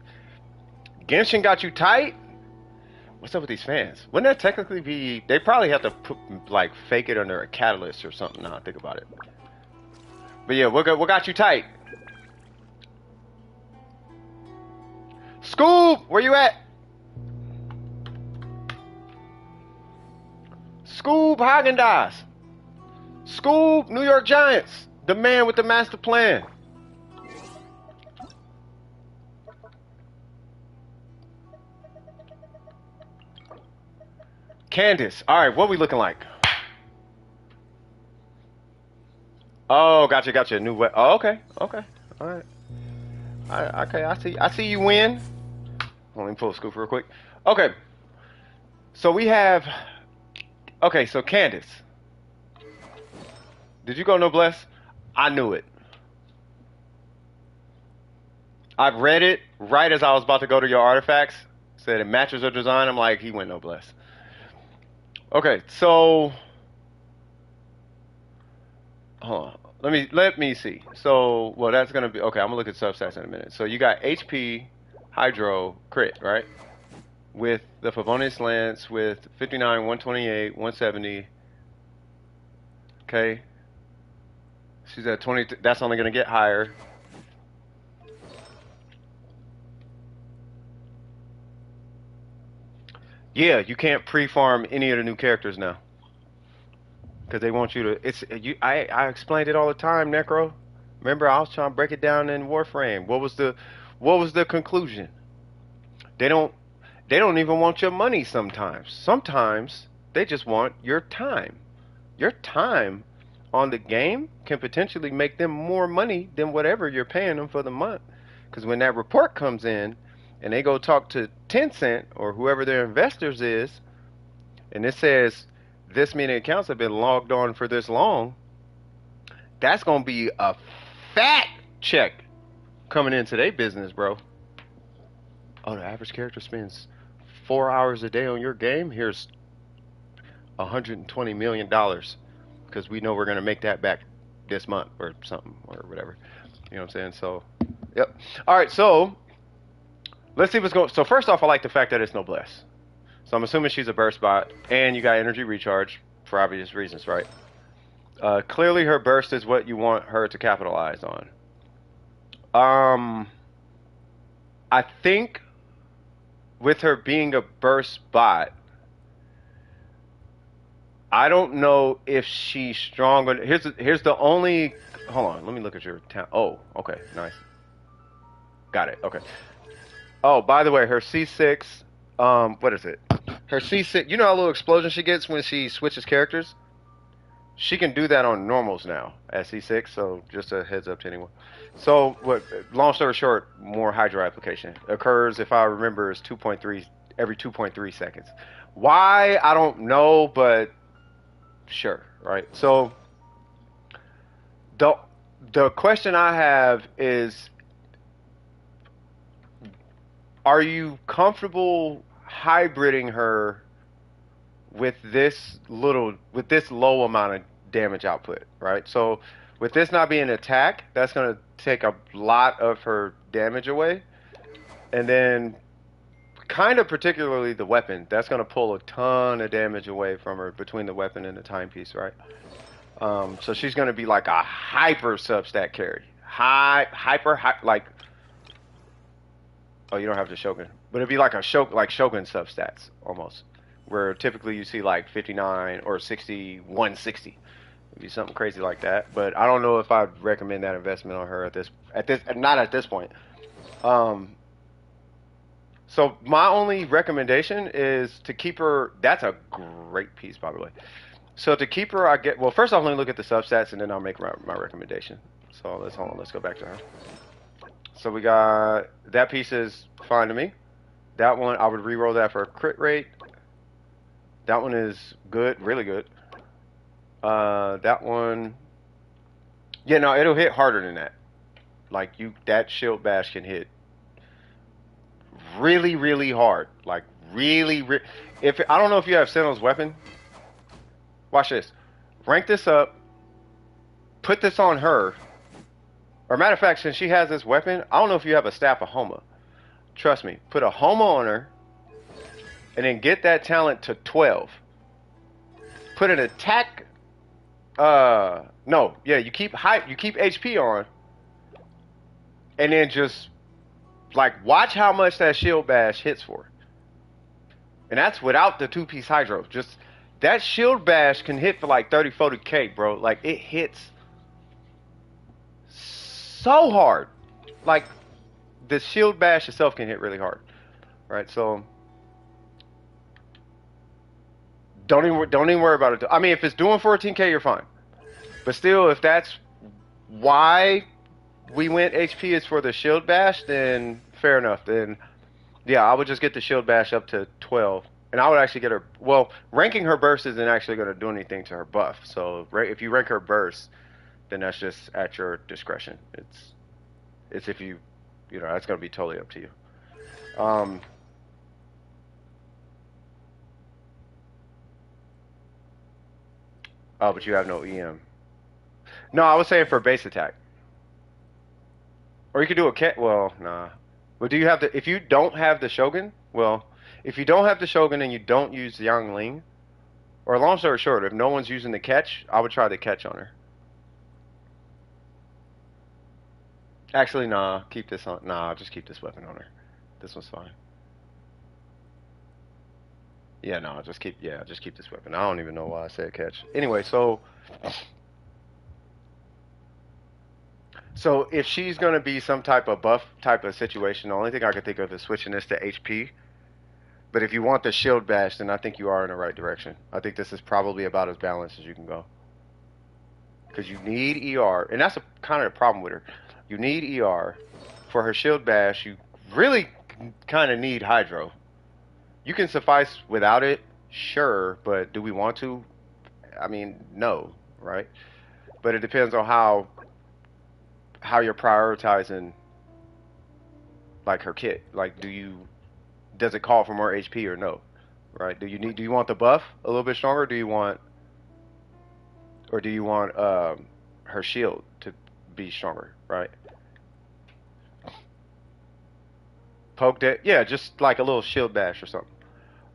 Genshin got you tight? What's up with these fans? Wouldn't that technically be... They probably have to put, like, fake it under a catalyst or something now I think about it. But yeah, what got you tight? Scoop! Where you at? Scoop Haagen-Dazs. Scoop New York Giants. The man with the master plan. Candace. Alright, what we looking like? Oh, gotcha. New way. Oh, okay. Alright. Okay, I see you win. Let me pull Scoop real quick. Okay. So we have... Okay, so Candace. Did you go Noblesse? I knew it. I've read it right as I was about to go to your artifacts. Said it matches her design. I'm like, he went Noblesse. Okay, so... Hold on. Let me see. So, well, that's going to be... Okay, I'm going to look at substats in a minute. So you got HP, Hydro, Crit, right? With the Favonius Lance with 59, 128, 170. Okay. She's at 20. That's only going to get higher. Yeah, you can't pre-farm any of the new characters now. Because they want you to... I explained it all the time, Necro. Remember, I was trying to break it down in Warframe. What was the conclusion? They don't even want your money sometimes. Sometimes they just want your time. Your time on the game can potentially make them more money than whatever you're paying them for the month. Because when that report comes in and they go talk to Tencent or whoever their investors is, and it says this many accounts have been logged on for this long, that's going to be a fat check coming into their business, bro. Oh, the average character spends 4 hours a day on your game? Here's $120 million. Because we know we're going to make that back this month or something or whatever. You know what I'm saying? So, yep. All right, so let's see what's going... So first off, I like the fact that it's Noblesse. So I'm assuming she's a burst bot. And you got energy recharge for obvious reasons, right? Clearly her burst is what you want her to capitalize on. I think with her being a burst bot, I don't know if she's strong. Or, here's the only. Hold on, let me look at your town. Oh, okay, nice. Got it. Okay. Oh, by the way, her C6. What is it? Her C6. You know how little explosion she gets when she switches characters? She can do that on normals now at C6. So just a heads up to anyone. So what? Long story short, more hydro application occurs. If I remember, is 2.3 every 2.3 seconds. Why? I don't know, but sure, right? So the the question I have is, are you comfortable hybriding her with this low amount of damage output, right? So with this not being an attack, that's going to take a lot of her damage away. And then kind of particularly the weapon, that's going to pull a ton of damage away from her between the weapon and the timepiece, right? So she's going to be like a hyper substat carry. Like, oh, you don't have the Shogun, but it'd be like like Shogun substats almost, where typically you see like 59 or 60, 160. It'd be something crazy like that. But I don't know if I'd recommend that investment on her not at this point. So my only recommendation is to keep her. That's a great piece, by the way. So to keep her, well, first off, let me look at the substats and then I'll make my recommendation. So let's go back to her. So we got, that piece is fine to me. That one, I would re-roll that for a crit rate. That one is good, really good. That one, yeah, no, it'll hit harder than that. Like that shield bash can hit really, really hard. Like really, I don't know if you have Sentinel's weapon. Watch this. Rank this up. Put this on her. Or matter of fact, since she has this weapon, I don't know if you have a staff of Homa. Trust me. Put a Homa on her. And then get that talent to 12. Put an attack. No. Yeah, you keep HP on. And then just, like, watch how much that shield bash hits for. And that's without the 2-piece hydro. Just, that shield bash can hit for like 30, 40k, bro. Like, it hits so hard. Like, the shield bash itself can hit really hard. Right, so don't even worry about it. I mean, if it's doing 14k, you're fine. But still, if that's why we went HP is for the shield bash, then fair enough. Then yeah, I would just get the shield bash up to 12. And I would actually get her, well, ranking her burst isn't actually going to do anything to her buff. So if you rank her burst, then that's just at your discretion. It's if you know, that's going to be totally up to you. Oh, but you have no EM. No, I was saying for base attack. Or you could do well, nah. But do you have if you don't have the Shogun, well, if you don't have the Shogun and you don't use Yang Ling, or long story short, if no one's using the catch, I would try the catch on her. Actually, nah, keep this on. Nah, just keep this weapon on her. This one's fine. Yeah, no, just keep this weapon. I don't even know why I said catch. Anyway, so if she's gonna be some type of buff type of situation, the only thing I could think of is switching this to HP. But if you want the shield bash, then I think you are in the right direction. I think this is probably about as balanced as you can go. Because you need ER, and that's kind of the problem with her. You need ER. For her shield bash, you really kind of need hydro. You can suffice without it, sure, but do we want to? I mean, no, right? But it depends on how you're prioritizing, like, her kit. Like, does it call for more HP or no? Right? Do you want the buff a little bit stronger? Do you want her shield to be stronger, right? Poke that, yeah, just like a little shield bash or something.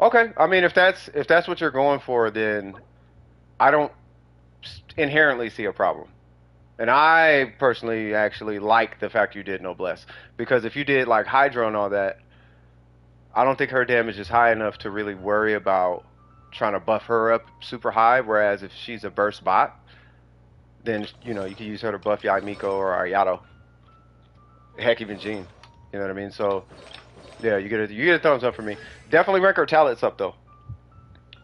Okay, I mean, if that's what you're going for, then I don't inherently see a problem. And I personally actually like the fact you did Noblesse, because if you did like Hydro and all that, I don't think her damage is high enough to really worry about trying to buff her up super high. Whereas if she's a burst bot, then you know you can use her to buff Yae Miko or Ayato. Heck, even Jean. You know what I mean? So yeah, you get a thumbs up for me. Definitely rank her talents up though.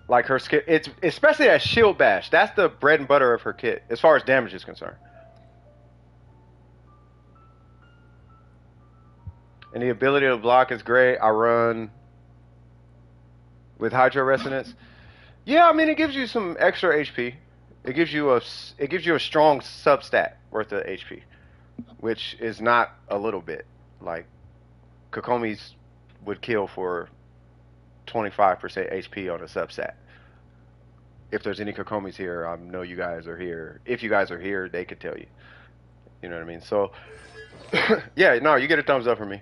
Like her skill, it's especially that shield bash. That's the bread and butter of her kit as far as damage is concerned. And the ability to block is great. I run with Hydro Resonance. Yeah, I mean it gives you some extra HP. It gives you a strong substat worth of HP, which is not a little bit. Like Kokomi's would kill for 25% HP on a substat. If there's any Kokomis here, I know you guys are here. If you guys are here, they could tell you. You know what I mean? So yeah, no, you get a thumbs up from me.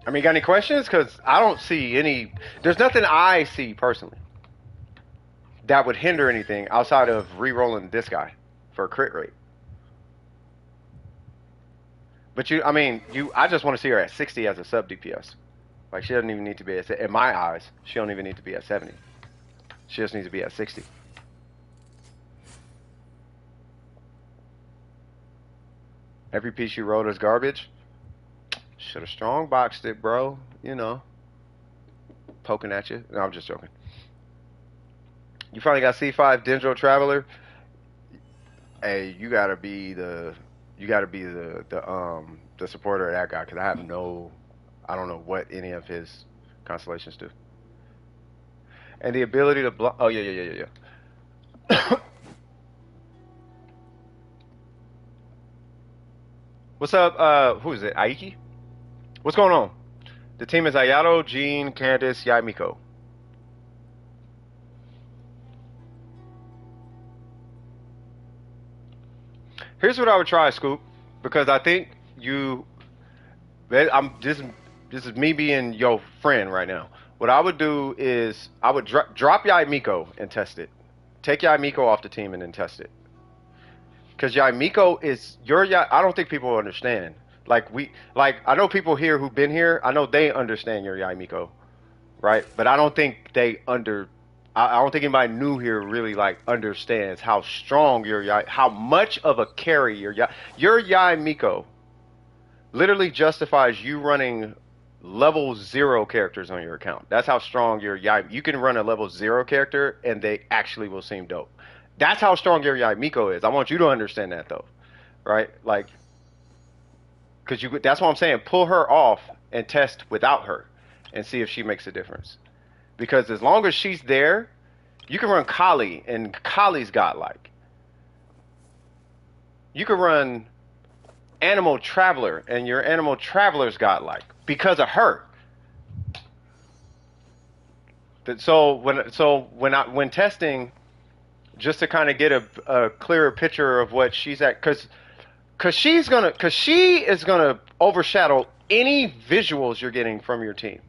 I mean, got any questions? Because I don't see any. There's nothing I see personally that would hinder anything outside of re-rolling this guy for a crit rate. But I just want to see her at 60 as a sub DPS. Like she doesn't even need to be in my eyes. She don't even need to be at 70. She just needs to be at 60. Every piece you rolled is garbage. Should have strong boxed it, bro. You know, poking at you. No, I'm just joking. You finally got C5 Dendro Traveler. Hey, you gotta be the supporter of that guy because I don't know what any of his constellations do. And the ability to block. Oh yeah. What's up? Who is it? Aiki? What's going on? The team is Ayato, Jean, Candace, Yae Miko. Here's what I would try, Scoop, because I think this is me being your friend right now. What I would do is I would drop Yae Miko and test it. Take Yae Miko off the team and then test it. Because Yae Miko is I don't think people understand. I know people here who've been here. I know they understand your Yae Miko, right? But I don't think I don't think anybody new here really understands how strong how much of a carry your Yae Miko literally justifies you running level 0 characters on your account. That's how strong your Yae. You can run a level 0 character and they actually will seem dope. That's how strong your Yae Miko is. I want you to understand that though, right? Because that's what I'm saying. Pull her off and test without her and see if she makes a difference. Because as long as she's there, you can run Kali, and Kali's godlike. You can run Animal Traveler, and your Animal Traveler's godlike because of her. So when testing, just to kind of get a clearer picture of what she's at, because she is gonna overshadow any visuals you're getting from your team.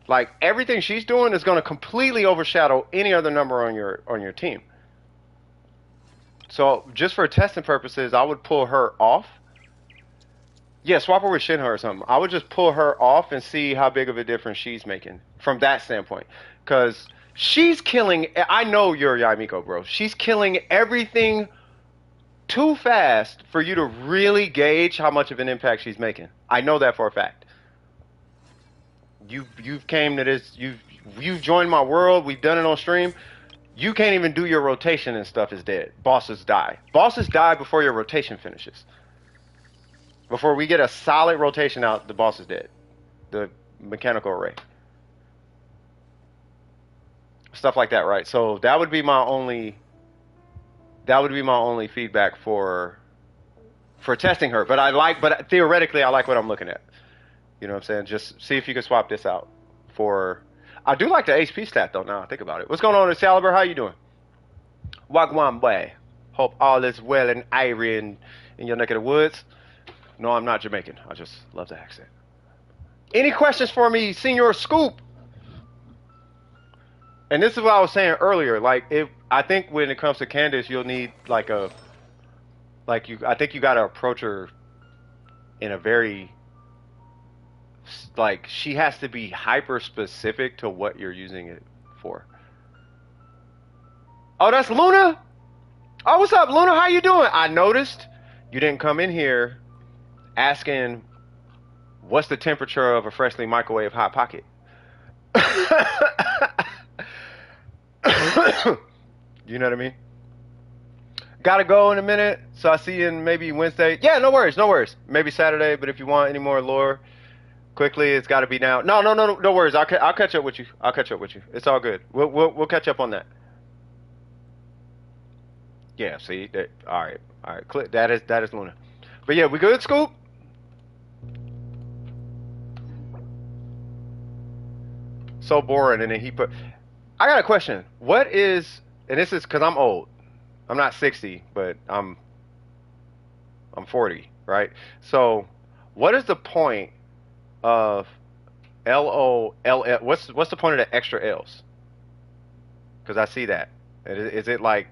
Like everything she's doing is gonna completely overshadow any other number on your team. So just for testing purposes, I would pull her off. Yeah, swap her with Shinha or something. I would just pull her off and see how big of a difference she's making from that standpoint. Because she's killing. I know you're Yae Miko, bro. She's killing everything too fast for you to really gauge how much of an impact she's making. I know that for a fact. You've came to this. You've joined my world. We've done it on stream. You can't even do your rotation and stuff is dead. Bosses die. Bosses die before your rotation finishes. Before we get a solid rotation out, the boss is dead. The mechanical array. Stuff like that, right? So that would be my only feedback for testing her. But theoretically I like what I'm looking at. You know what I'm saying? Just see if you can swap this out for. I do like the HP stat though. Now I think about it. What's going on, Excalibur? How you doing? Wagwan boy. Hope all is well and airy in your neck of the woods. No, I'm not Jamaican. I just love the accent. Any questions for me, Senior Scoop? And this is what I was saying earlier. I think when it comes to Candace, you'll need I think you got to approach her in a very like she has to be hyper specific to what you're using it for. Oh, that's Luna. Oh, what's up, Luna? How you doing? I noticed you didn't come in here asking what's the temperature of a freshly microwave hot pocket. You know what I mean? Gotta go in a minute, so I see you in maybe Wednesday. Yeah, no worries, no worries. Maybe Saturday, but if you want any more lore, quickly, it's got to be now. No, no worries. I'll catch up with you. I'll catch up with you. It's all good. We'll catch up on that. Yeah, see, all right. That is Luna. But yeah, we good, Scoop? So boring, and then he put. I got a question. What is, and this is because I'm old. I'm not 60, but I'm 40, right? So, what is the point of LOLL? What's the point of the extra L's? Because I see that. Is it like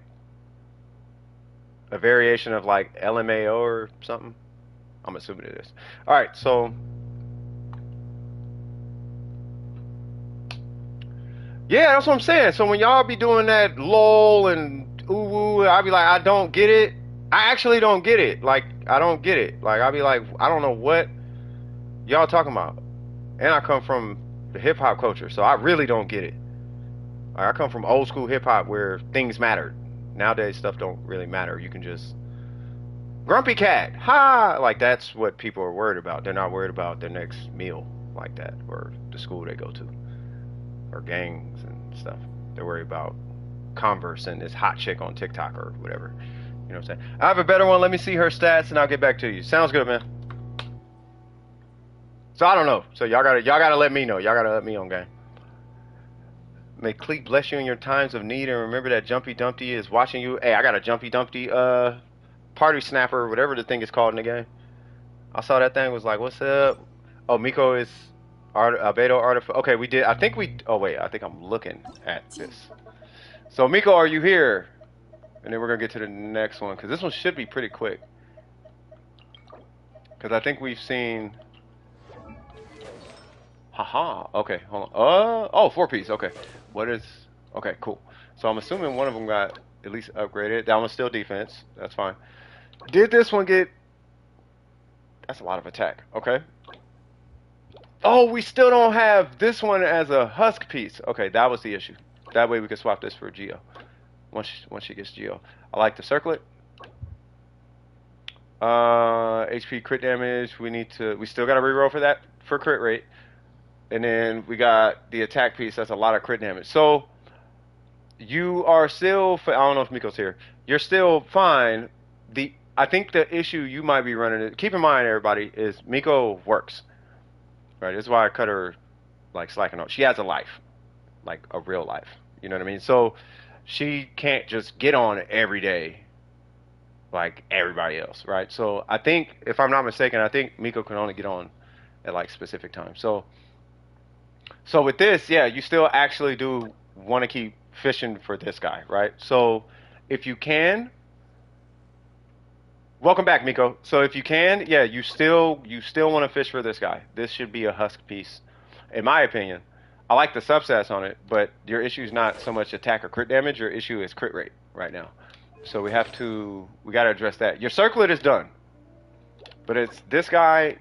a variation of like LMAO or something? I'm assuming it is. All right, so yeah, that's what I'm saying. So when y'all be doing that lol and ooh woo, I'll be like, I don't get it. I actually don't get it. Like, I don't get it. Like, I'll be like, I don't know what y'all talking about. And I come from the hip hop culture, so I really don't get it. Like, I come from old school hip hop where things mattered. Nowadays, stuff don't really matter. You can just grumpy cat, ha! Like, that's what people are worried about. They're not worried about their next meal like that, or the school they go to, or gangs and stuff. They're worried about Converse and this hot chick on TikTok or whatever. You know what I'm saying? I have a better one. Let me see her stats and I'll get back to you. Sounds good, man. So I don't know. So y'all gotta let me know. Y'all gotta let me on game. May Cleek bless you in your times of need, and remember that Jumpy Dumpty is watching you. Hey, I got a Jumpy Dumpty party snapper, whatever the thing is called in the game. I saw that thing, was like, what's up? Oh, Miko is Albedo artifact. Okay, we did. I think we. Oh wait, I think I'm looking at this. So Miko, are you here? And then we're gonna get to the next one because this one should be pretty quick. Because I think we've seen. Haha. Okay, hold on. Oh, 4-piece. Okay. What is? Okay, cool. So I'm assuming one of them got at least upgraded. That one's still defense. That's fine. Did this one get? That's a lot of attack. Okay. Oh, we still don't have this one as a husk piece. Okay, that was the issue. That way we could swap this for Geo. Once she gets Geo. I like the circlet. HP crit damage. We still got to reroll for that for crit rate. And then we got the attack piece. That's a lot of crit damage. So you are still. I don't know if Miko's here. You're still fine. I think the issue you might be running. Keep in mind, everybody, is Miko works. Right. This is why I cut her like slacking off. She has a life, like a real life. You know what I mean? So she can't just get on every day like everybody else, right? So I think, if I'm not mistaken, I think Miko can only get on at like specific times. So with this, yeah, you still actually do want to keep fishing for this guy, right? So if you can, welcome back, Miko. So if you can, yeah, you still want to fish for this guy. This should be a husk piece, in my opinion. I like the substats on it, but your issue is not so much attack or crit damage. Your issue is crit rate right now. So we got to address that. Your circlet is done, but it's this guy.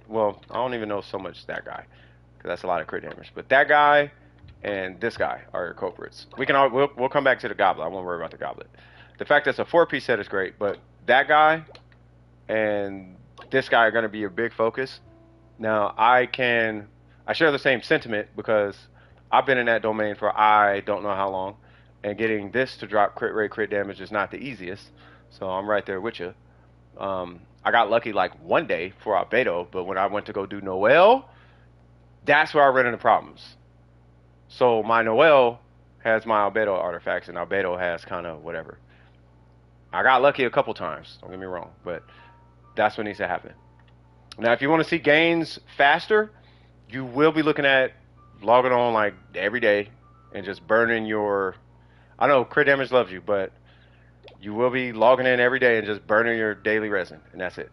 Well, I don't even know so much that guy, because that's a lot of crit damage. But that guy and this guy are your culprits. We'll come back to the goblet. I won't worry about the goblet. The fact that it's a 4-piece set is great, but that guy and this guy are going to be your big focus. Now I share the same sentiment because I've been in that domain for I don't know how long, and getting this to drop crit rate, crit damage is not the easiest. So I'm right there with you. I got lucky like one day for Albedo, but when I went to go do Noel, that's where I ran into problems. So my Noel has my Albedo artifacts, and Albedo has kind of whatever. I got lucky a couple times, don't get me wrong, but that's what needs to happen. Now, if you want to see gains faster, you will be looking at logging on like every day and just burning your. I know crit damage loves you, but you will be logging in every day and just burning your daily resin, and that's it.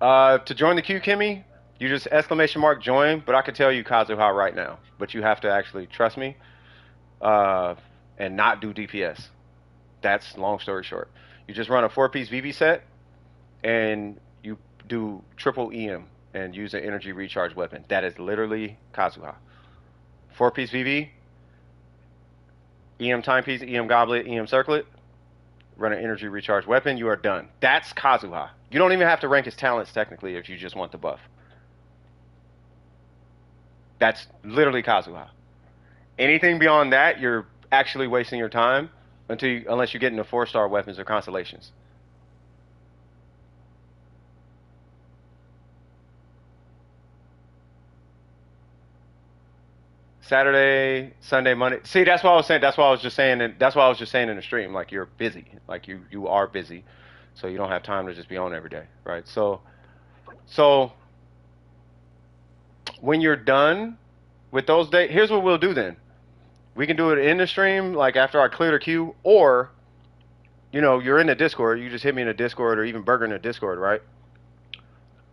To join the queue, Kimmy, you just exclamation mark join. But I can tell you Kazuha right now. But you have to actually trust me, uh, and not do DPS. That's long story short. You just run a 4-piece VV set, and you do triple EM and use an energy recharge weapon. That is literally Kazuha. 4-piece VV, EM timepiece, EM goblet, EM circlet. Run an energy recharge weapon. You are done. That's Kazuha. You don't even have to rank his talents technically if you just want the buff. That's literally Kazuha. Anything beyond that, you're actually wasting your time unless you get into 4-star weapons or constellations. Saturday, Sunday, Monday. See, that's what I was saying. That's what I was just saying. And that's what I was just saying in the stream. Like you're busy. Like you are busy, so you don't have time to just be on every day, right? So when you're done with those days, here's what we'll do then. We can do it in the stream, like after I clear the queue, or you're in the Discord. You just hit me in the Discord, or even Burger in the Discord, right?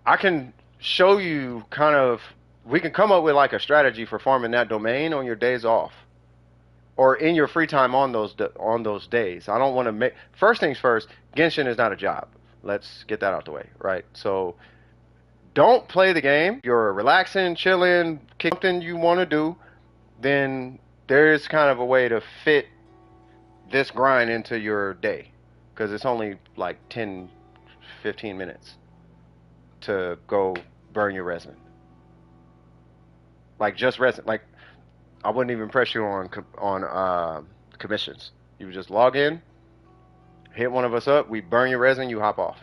I can show you kind of. We can come up with like a strategy for farming that domain on your days off, or in your free time on those days. I don't want to make. First things first. Genshin is not a job. Let's get that out the way, right? So don't play the game. You're relaxing, chilling, something you want to do. Then there's kind of a way to fit this grind into your day, because it's only like 10, 15 minutes to go burn your resin. Like just resin. Like I wouldn't even press you on commissions. You would just log in, hit one of us up, we burn your resin, you hop off,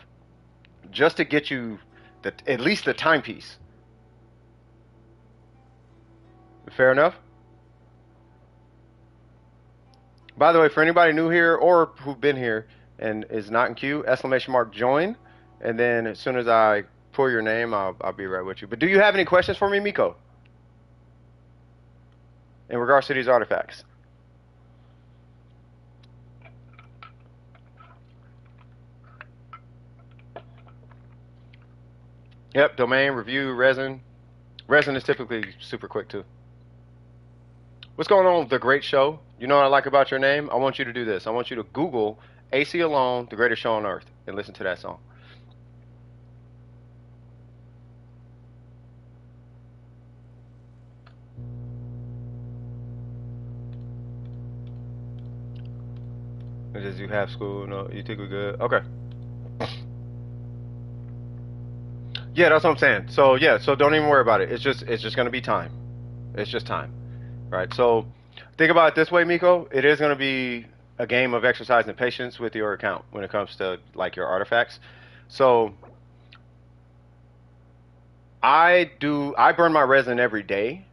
just to get you at least the timepiece. Fair enough. By the way, for anybody new here or who've been here and is not in queue, exclamation mark join, and then as soon as I pull your name, I'll be right with you. But do you have any questions for me, Miko, in regards to these artifacts? Yep, domain, review, resin. Resin is typically super quick too. What's going on with the great show? You know what I like about your name? I want you to do this. I want you to Google AC Alone, the greatest show on earth, and listen to that song. Does you have school? No, you think we're good? Okay. Yeah, that's what I'm saying. So yeah, so don't even worry about it. It's just gonna be time. It's just time, right? So think about it this way, Miko. It is gonna be a game of exercise and patience with your account when it comes to like your artifacts. So I burn my resin every day,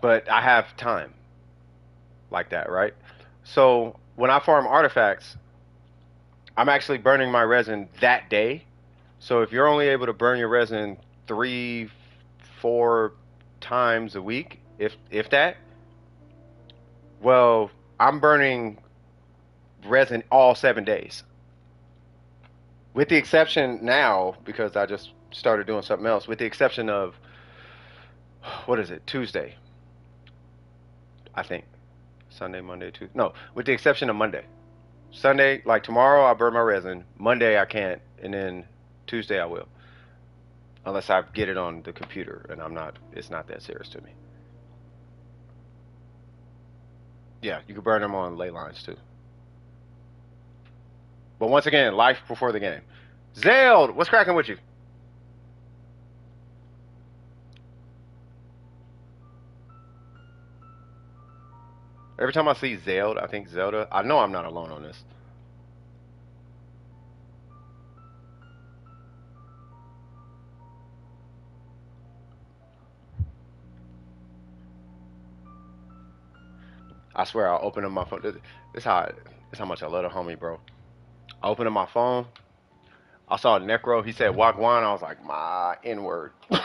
but I have time like that, right? So when I farm artifacts, I'm actually burning my resin that day. So if you're only able to burn your resin 3, 4 times a week, if that, well, I'm burning resin all 7 days. With the exception now, because I just started doing something else, with the exception of, what is it, Tuesday, I think. Sunday, Monday, Tuesday. No, with the exception of Monday. Sunday, like tomorrow, I burn my resin. Monday, I can't. And then Tuesday, I will. Unless I get it on the computer, and it's not that serious to me. Yeah, you can burn them on ley lines too. But once again, life before the game. Zeld, what's cracking with you? Every time I see Zeld, I think Zelda. I know I'm not alone on this. I swear, I'll open up my phone. This how much I love the homie, bro. I opened up my phone. I saw Necro. He said Wagwan. I was like, my N-word. I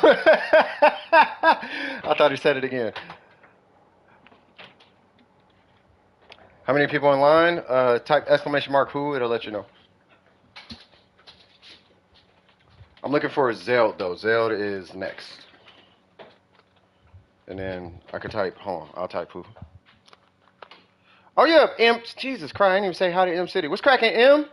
thought he said it again. How many people online? Type exclamation mark who. It'll let you know. I'm looking for Zeld though. Zeld is next. And then I could type, hold on, I'll type who. Oh yeah, M. Jesus Christ, I didn't even say hi to M City. What's cracking, M?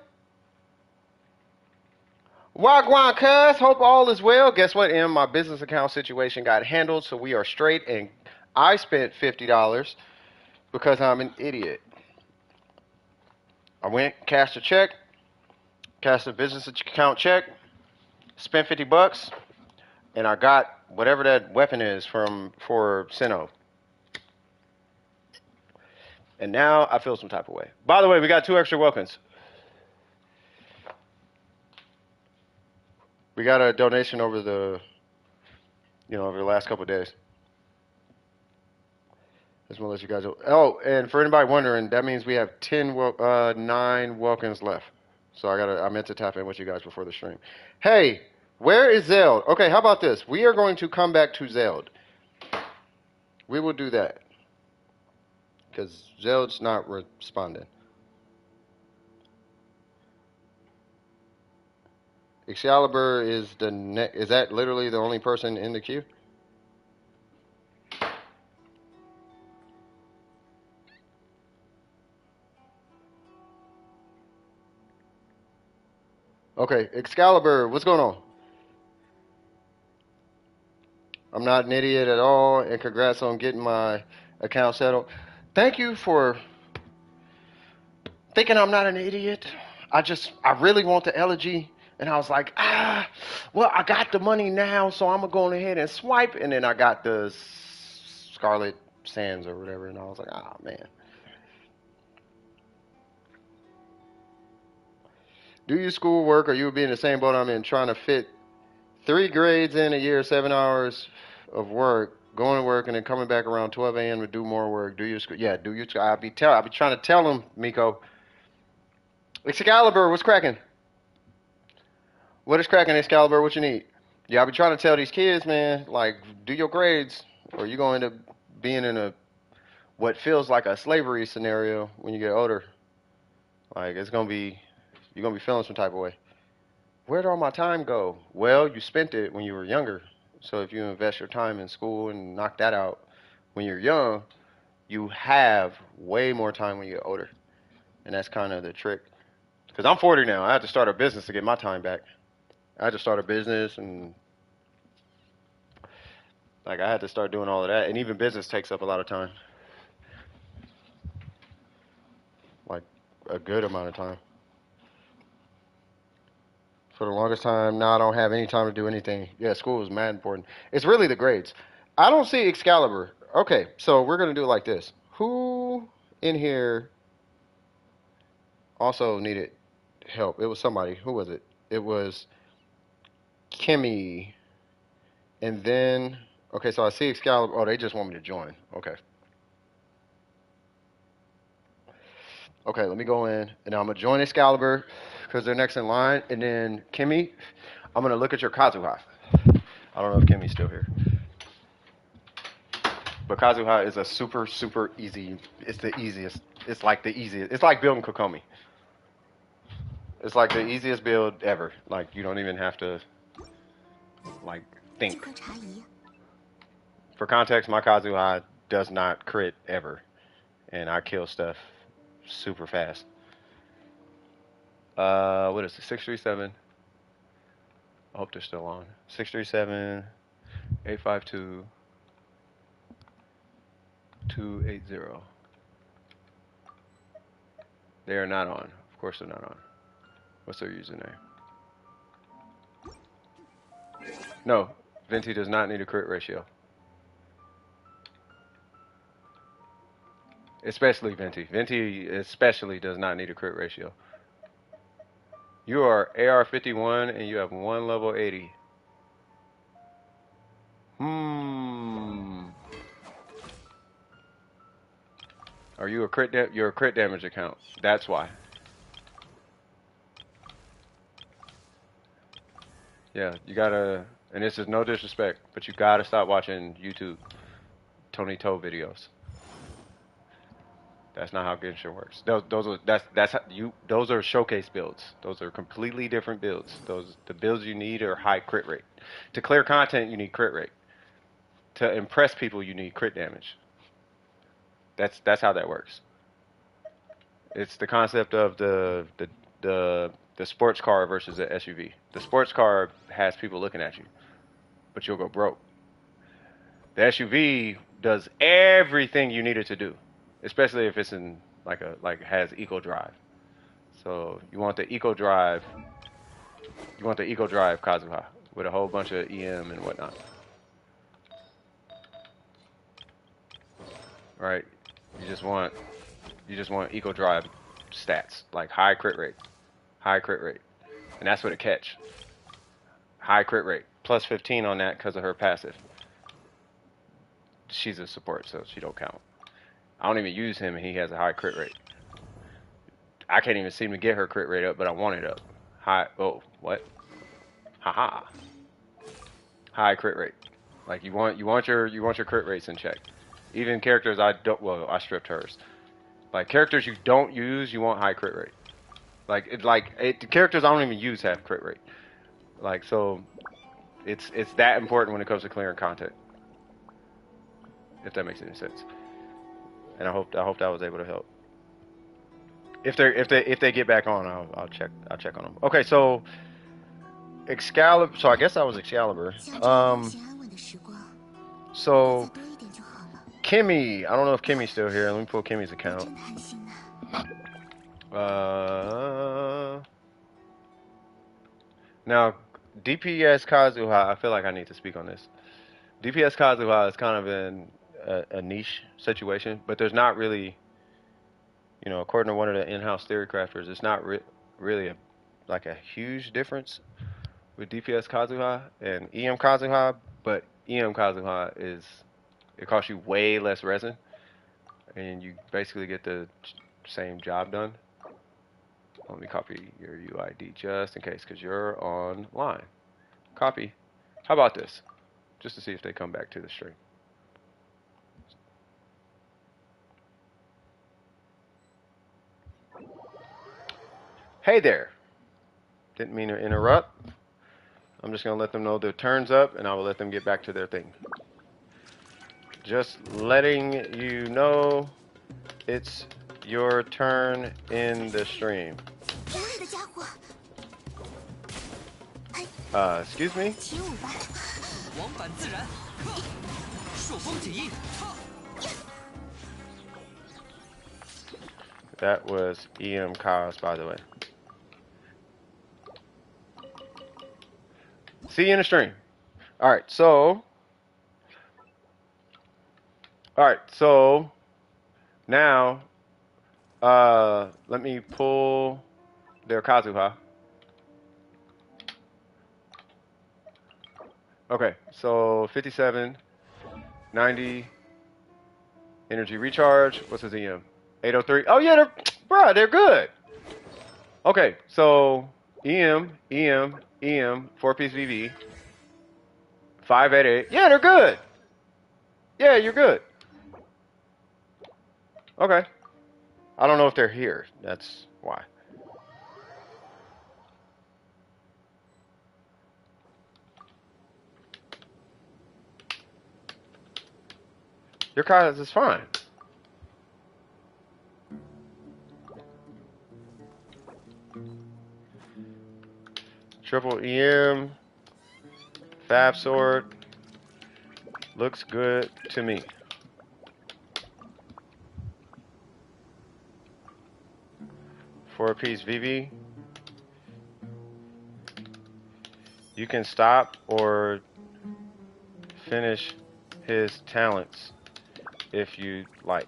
Wagwan cuz, hope all is well. Guess what, M? My business account situation got handled, so we are straight, and I spent $50 because I'm an idiot. I went, cashed a check, cashed a business account check, spent $50, and I got whatever that weapon is for Sinnoh. And now I feel some type of way. By the way, we got 2 extra welcomes. We got a donation over the, over the last couple of days. Just want to let you guys know. Oh, and for anybody wondering, that means we have 9 welcomes left. So I meant to tap in with you guys before the stream. Hey, where is Zeld? Okay, how about this? We are going to come back to Zeld. We will do that. Because Zeld's not responding. Excalibur is is that literally the only person in the queue? Okay, Excalibur, what's going on? I'm not an idiot at all, and congrats on getting my account settled. Thank you for thinking I'm not an idiot. I really want the elegy, and I was like, well, I got the money now, so I'm going to go ahead and swipe, and then I got the Scarlet Sands or whatever, and I was like, man. Do you school work, or you would be in the same boat I'm in, trying to fit 3 grades in a year, 7 hours of work, going to work, and then coming back around 12 a.m. to do more work. Do your school? Yeah, do your school. I'll be trying to tell them, Miko. Excalibur, what's cracking? What is cracking, Excalibur? What you need? Yeah, I'll be trying to tell these kids, man, like, do your grades, or you're going to end up being in what feels like a slavery scenario when you get older. Like, you're going to be feeling some type of way. Where'd all my time go? Well, you spent it when you were younger. So if you invest your time in school and knock that out when you're young, you have way more time when you get older. And that's kind of the trick. Because I'm 40 now. I had to start a business to get my time back. I had to start a business, and I had to start doing all of that. And even business takes up a lot of time. Like a good amount of time. For the longest time, now I don't have any time to do anything. Yeah, school is mad important. It's really the grades. I don't see Excalibur. Okay, so we're going to do it like this. Who in here also needed help? It was somebody. Who was it? It was Kimmy. And then, okay, so I see Excalibur. Oh, they just want me to join. Okay. Okay, let me go in, and I'm going to join Excalibur because they're next in line. And then Kimmy, I'm going to look at your Kazuha. I don't know if Kimmy's still here. But Kazuha is a super, super easy. It's the easiest. It's like the easiest. It's like building Kokomi. It's like the easiest build ever. Like, you don't even have to, like, think. For context, my Kazuha does not crit ever. And I kill stuff super fast. What is it? 637. I hope they're still on. 637 852 280. They are not on. Of course they're not on. What's their username? No, Venti does not need a crit ratio. Especially Venti. Venti especially does not need a crit ratio. You are AR51 and you have 1 level 80. Are you a crit? You're a crit damage account. That's why. Yeah, you gotta. And this is no disrespect, but you gotta stop watching YouTube Tony Toe videos. That's not how Genshin works. Those are showcase builds. Those are completely different builds. The builds you need are high crit rate. To clear content, you need crit rate. To impress people, you need crit damage. That's how that works. It's the concept of the sports car versus the SUV. The sports car has people looking at you, but you'll go broke. The SUV does everything you need it to do, especially if it's in like has eco drive. So you want the eco drive. You want the eco drive Kazuha with a whole bunch of EM and whatnot. Right? You just want eco drive stats like high crit rate, and that's what it catch. High crit rate, plus 15 on that because of her passive. She's a support, so she don't count. I don't even use him, and he has a high crit rate. I can't even seem to get her crit rate up, but I want it up. High. Oh, what? Haha. High crit rate. Like you want your crit rates in check. Even characters I don't. Well, I stripped hers. Like characters you don't use, you want high crit rate. The characters I don't even use have crit rate. Like so, it's that important when it comes to clearing content. If that makes any sense. And I hope that was able to help. If they get back on, I'll check on them. Okay, so Excalibur. So I guess that was Excalibur. So Kimmy. I don't know if Kimmy's still here. Let me pull Kimmy's account. Now DPS Kazuha. I feel like I need to speak on this. DPS Kazuha is kind of in a niche situation, but there's not really, according to one of the in-house theory crafters, it's not really a huge difference with DPS Kazuha and EM Kazuha, but EM Kazuha it costs you way less resin, and you basically get the same job done. Let me copy your UID just in case, because you're online. Copy. How about this? Just to see if they come back to the stream. Hey there. Didn't mean to interrupt. I'm just going to let them know their turn's up, and I will let them get back to their thing. Just letting you know it's your turn in the stream. Excuse me? That was EM Kaz, by the way. See you in the stream. Alright, so now let me pull their Kazuha. Okay, so 57, 90, energy recharge. What's his EM? 803. Oh yeah, they're good. Okay, so EM, 4-piece VV, 588. Yeah, they're good. Yeah, you're good. Okay. I don't know if they're here. That's why. Your cause is fine. Triple EM, Fab Sword, looks good to me. Four-piece VV. You can stop or finish his talents if you like.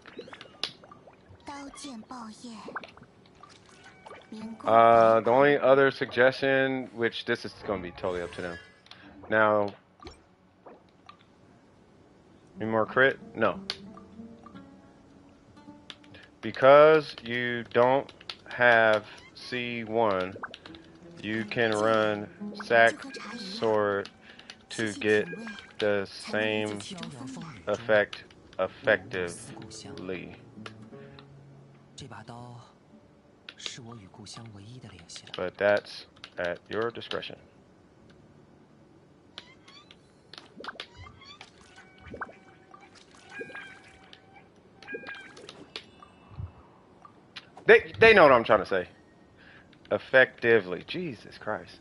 The only other suggestion, which this is going to be totally up to them. Now, any more crit? No. Because you don't have C1, you can run Sack Sword to get the same effect effectively. But that's at your discretion. They know what I'm trying to say. Effectively. Jesus Christ.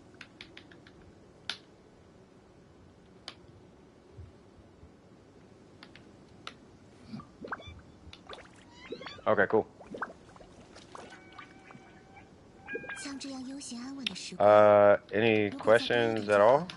Okay, cool. Any questions at all?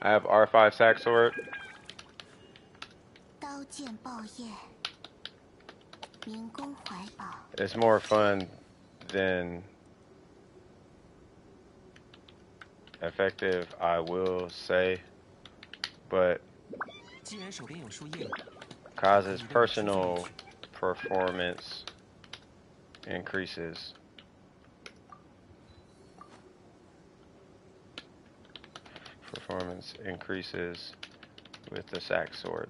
I have R5 sack sword. It's more fun than effective, I will say, but causes personal performance increases. Performance increases with the sack sword.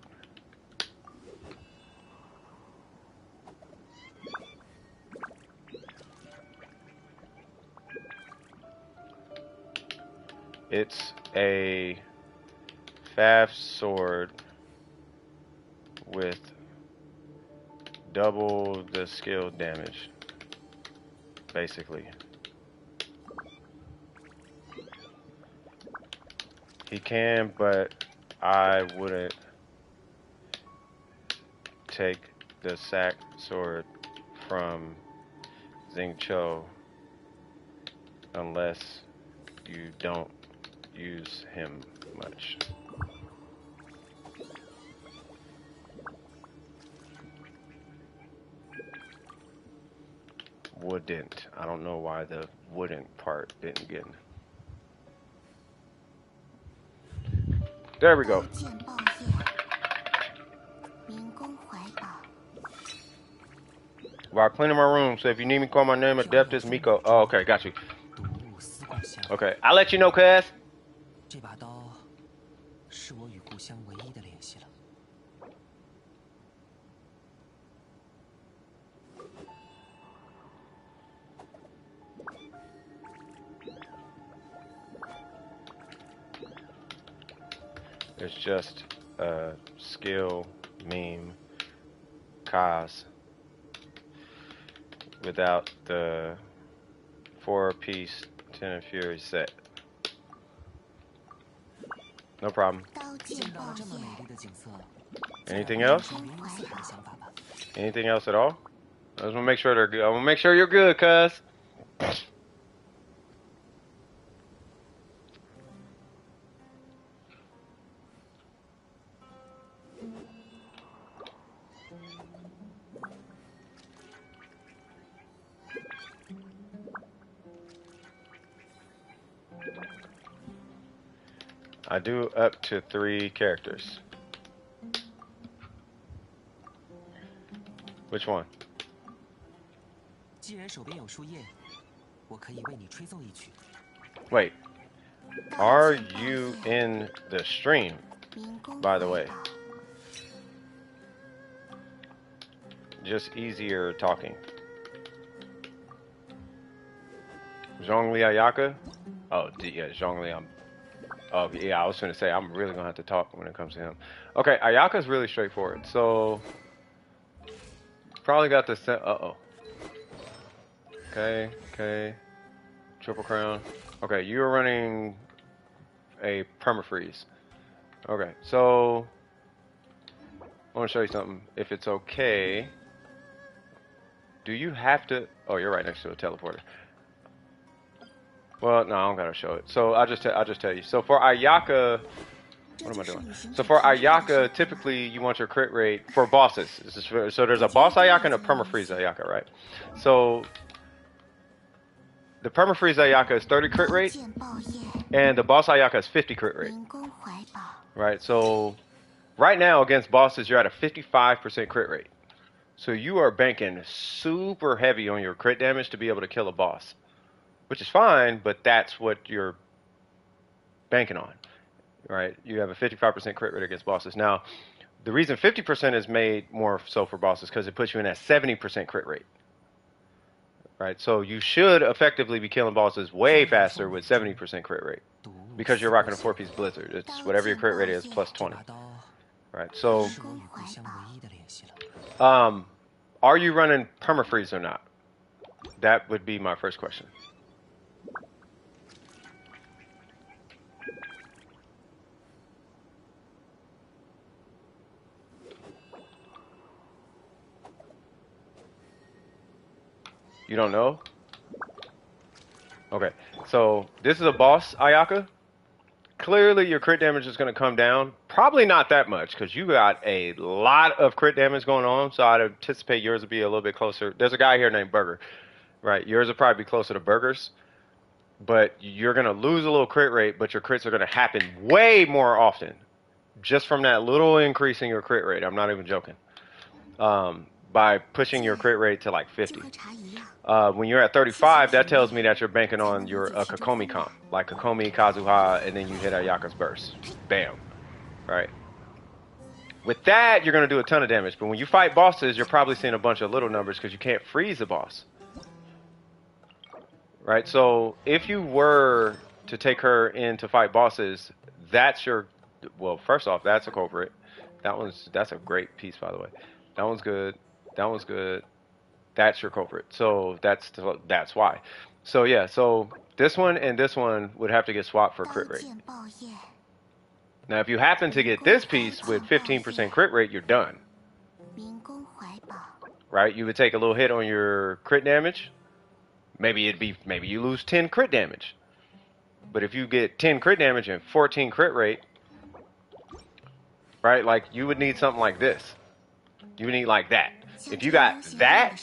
It's a fast sword with double the skill damage, basically. He can, but I wouldn't take the sack sword from Xingqiu unless you don't use him much. Wouldn't. I don't know why the wouldn't part didn't get. There we go. While cleaning my room, so if you need me, call my name. Adeptus Miko. Oh, okay, got you. Okay, I'll let you know, cuz. It's just a skill meme cause without the 4-piece Ten of Fury set. No problem. Anything else? Anything else at all? I just want to make sure they're good. I want to make sure you're good, cuz. I do up to 3 characters. Which one? Wait. Are you in the stream, by the way? Just easier talking. Zhongli Ayaka? Oh, yeah, Zhongli. Oh, yeah, I was going to say, I'm really going to have to talk when it comes to him. Okay, Ayaka's really straightforward. So, probably got the set. Uh-oh. Okay. Triple crown. Okay, you're running a permafreeze. Okay, so I want to show you something. If it's okay, do you have to? Oh, you're right next to a teleporter. Well, no, I don't gotta show it. So I'll just tell you. So for Ayaka, what am I doing? So for Ayaka, typically you want your crit rate for bosses. So there's a boss Ayaka and a permafreeze Ayaka, right? So the permafreeze Ayaka is 30 crit rate, and the boss Ayaka is 50 crit rate. Right. So right now against bosses, you're at a 55% crit rate. So you are banking super heavy on your crit damage to be able to kill a boss, which is fine, but that's what you're banking on, right? You have a 55% crit rate against bosses. Now, the reason 50% is made more so for bosses because it puts you in that 70% crit rate, right? So you should effectively be killing bosses way faster with 70% crit rate because you're rocking a 4-piece blizzard. It's whatever your crit rate is plus 20, right? So, are you running permafreeze or not? That would be my first question. You don't know? Okay, so this is a boss, Ayaka. Clearly your crit damage is going to come down. Probably not that much because you got a lot of crit damage going on, so I'd anticipate yours would be a little bit closer. There's a guy here named Burger, right? Yours would probably be closer to Burger's, but you're going to lose a little crit rate, but your crits are going to happen way more often just from that little increase in your crit rate. I'm not even joking. By pushing your crit rate to like 50. When you're at 35, that tells me that you're banking on your Kokomi comp, like Kokomi, Kazuha, and then you hit Ayaka's burst. Bam. Right? With that, you're going to do a ton of damage, but when you fight bosses, you're probably seeing a bunch of little numbers because you can't freeze the boss. Right? So if you were to take her in to fight bosses, that's your... Well, first off, that's a culprit. That's a great piece, by the way. That one's good. That one's good. That's your culprit. So that's why. So yeah, so this one and this one would have to get swapped for crit rate. Now if you happen to get this piece with 15% crit rate, you're done. Right? You would take a little hit on your crit damage. Maybe you lose 10 crit damage. But if you get 10 crit damage and 14 crit rate, right? Like you would need something like this. You would need like that. If you got that,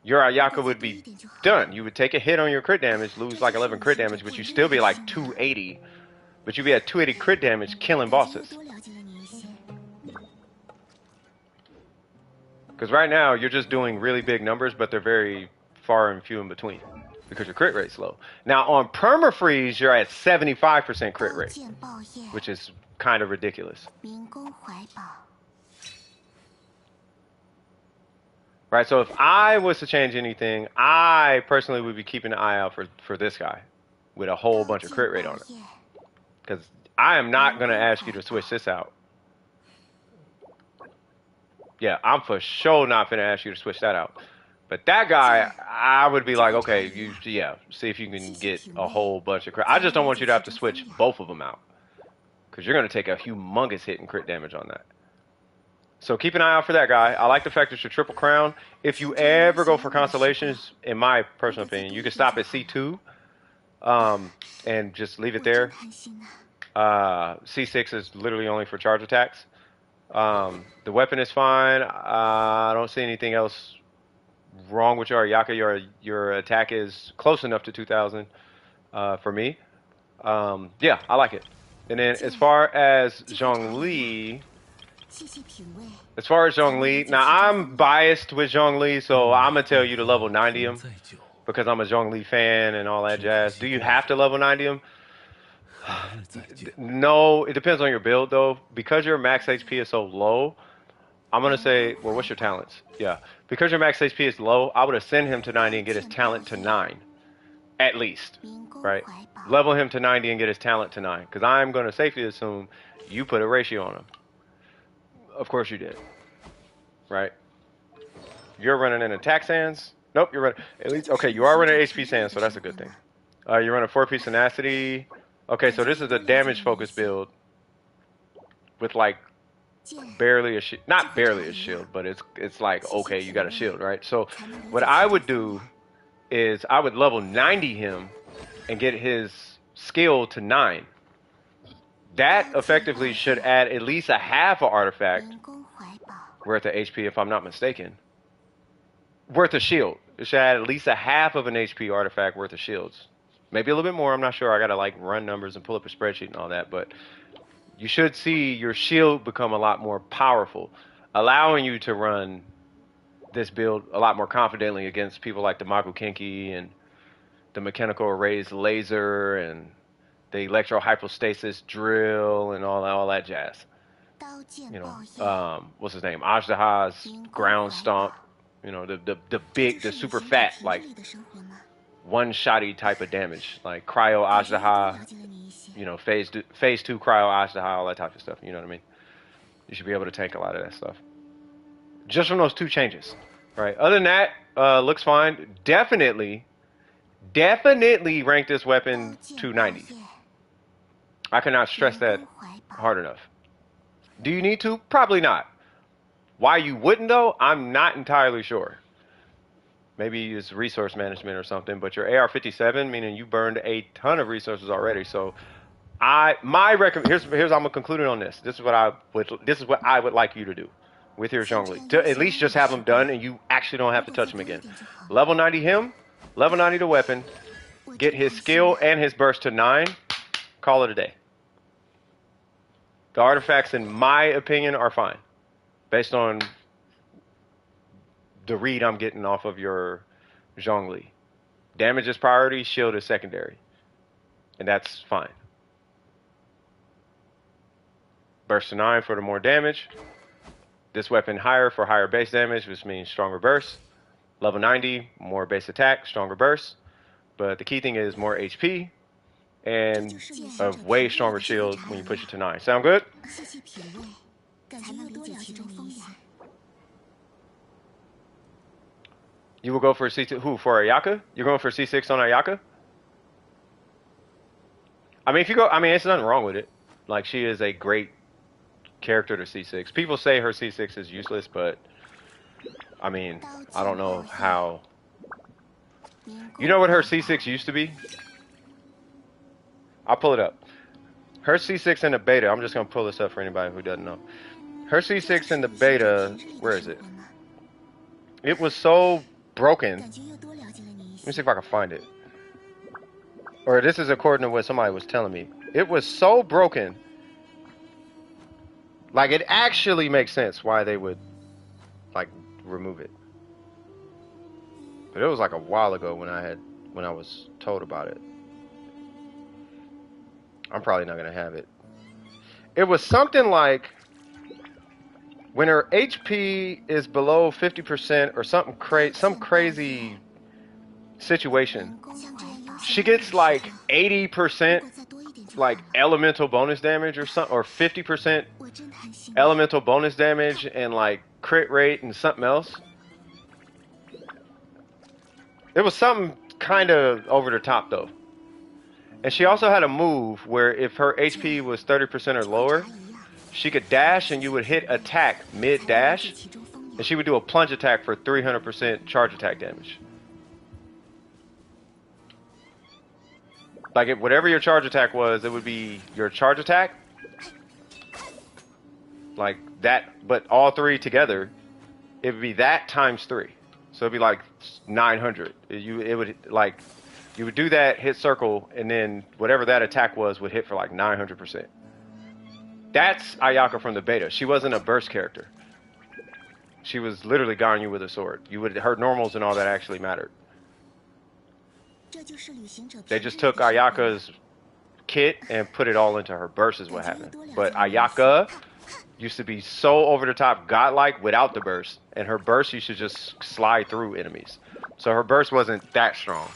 your Ayaka would be done. You would take a hit on your crit damage, lose like 11 crit damage, but you'd still be like 280. But you'd be at 280 crit damage killing bosses. Because right now, you're just doing really big numbers, but they're very far and few in between. Because your crit rate's low. Now, on permafreeze, you're at 75% crit rate. Which is kind of ridiculous. Right, so if I was to change anything, I personally would be keeping an eye out for this guy with a whole bunch of crit rate on it. Because I am not going to ask you to switch this out. Yeah, I'm for sure not going to ask you to switch that out. But that guy, I would be like, okay, see if you can get a whole bunch of crit. I just don't want you to have to switch both of them out. Because you're going to take a humongous hit in crit damage on that. So keep an eye out for that guy. I like the fact that you're triple crown. If you ever go for constellations, in my personal opinion, you can stop at C2 and just leave it there. C6 is literally only for charge attacks. The weapon is fine. I don't see anything else wrong with your Ayaka. Your attack is close enough to 2,000 for me. Yeah, I like it. And then as far as Zhongli... now I'm biased with Zhongli, so I'm going to tell you to level 90 him because I'm a Zhongli fan and all that jazz. Do you have to level 90 him? No, it depends on your build though. Because your max HP is so low, I'm going to say, well, what's your talents? Yeah, because your max HP is low, I would ascend him to 90 and get his talent to 9. At least, right? Level him to 90 and get his talent to 9 because I'm going to safely assume you put a ratio on him. Of course you did. Right? You're running an attack sands? Nope, you're running... At least... Okay, you are running HP sands, so that's a good thing. You're running 4-piece tenacity. Okay, so this is a damage-focused build. With, like, barely a shield. Not barely a shield, but it's like, okay, you got a shield, right? So, what I would do is I would level 90 him and get his skill to 9. That effectively should add at least a half an artifact worth of HP, if I'm not mistaken. Worth of shield. It should add at least a half of an HP artifact worth of shields. Maybe a little bit more, I'm not sure. I gotta like run numbers and pull up a spreadsheet and all that, but you should see your shield become a lot more powerful, allowing you to run this build a lot more confidently against people like the Mabukinki and the mechanical arrays laser and the electro hypostasis drill and all that jazz. You know, what's his name? Ajdaha's ground stomp. You know, the big, the super fat, like one-shotty type of damage, like cryo Ajdaha. You know, phase 2 cryo Ajdaha, all that type of stuff. You know what I mean? You should be able to tank a lot of that stuff. Just from those 2 changes, right? Other than that, looks fine. Definitely rank this weapon 290. I cannot stress that hard enough. Do you need to? Probably not. Why you wouldn't though? I'm not entirely sure. Maybe it's resource management or something, but your AR57, meaning you burned a ton of resources already. So here's I'm concluding on this. This is what I would like you to do with your Zhongli. To at least just have them done and you actually don't have to touch them again. Level 90 him, level 90 the weapon, get his skill and his burst to 9, call it a day. The artifacts, in my opinion, are fine. Based on the read I'm getting off of your Zhongli. Damage is priority, shield is secondary. And that's fine. Burst to 9 for the more damage. This weapon higher for higher base damage, which means stronger burst. Level 90, more base attack, stronger burst. But the key thing is more HP and a way stronger shield when you push it to 9. Sound good? You will go for C2. Who? For Ayaka? You're going for C6 on Ayaka? I mean, if you go, I mean, there's nothing wrong with it. Like, she is a great character to C6. People say her C6 is useless, but I mean, I don't know how. You know what her C6 used to be? I'll pull it up. Her C6 in the beta, I'm just going to pull this up for anybody who doesn't know. Her C6 in the beta, where is it? It was so broken. Let me see if I can find it. Or this is according to what somebody was telling me. It was so broken. Like, it actually makes sense why they would, like, remove it. But it was like a while ago when I was told about it. I'm probably not gonna have it. It was something like when her HP is below 50% or some crazy situation, she gets like 80% like elemental bonus damage or something, or 50% elemental bonus damage and like crit rate and something else. It was something kind of over the top though. And she also had a move where if her HP was 30% or lower, she could dash and you would hit attack mid-dash, and she would do a plunge attack for 300% charge attack damage. Like, whatever your charge attack was, it would be your charge attack. Like that, but all 3 together, it would be that times 3. So it'd be like 900. You would do that, hit circle, and then whatever that attack was would hit for like 900%. That's Ayaka from the beta. She wasn't a burst character. She was literally guarding you with a sword. Her normals and all that actually mattered. They just took Ayaka's kit and put it all into her burst is what happened. But Ayaka used to be so over the top godlike without the burst. And her burst used to just slide through enemies. So her burst wasn't that strong.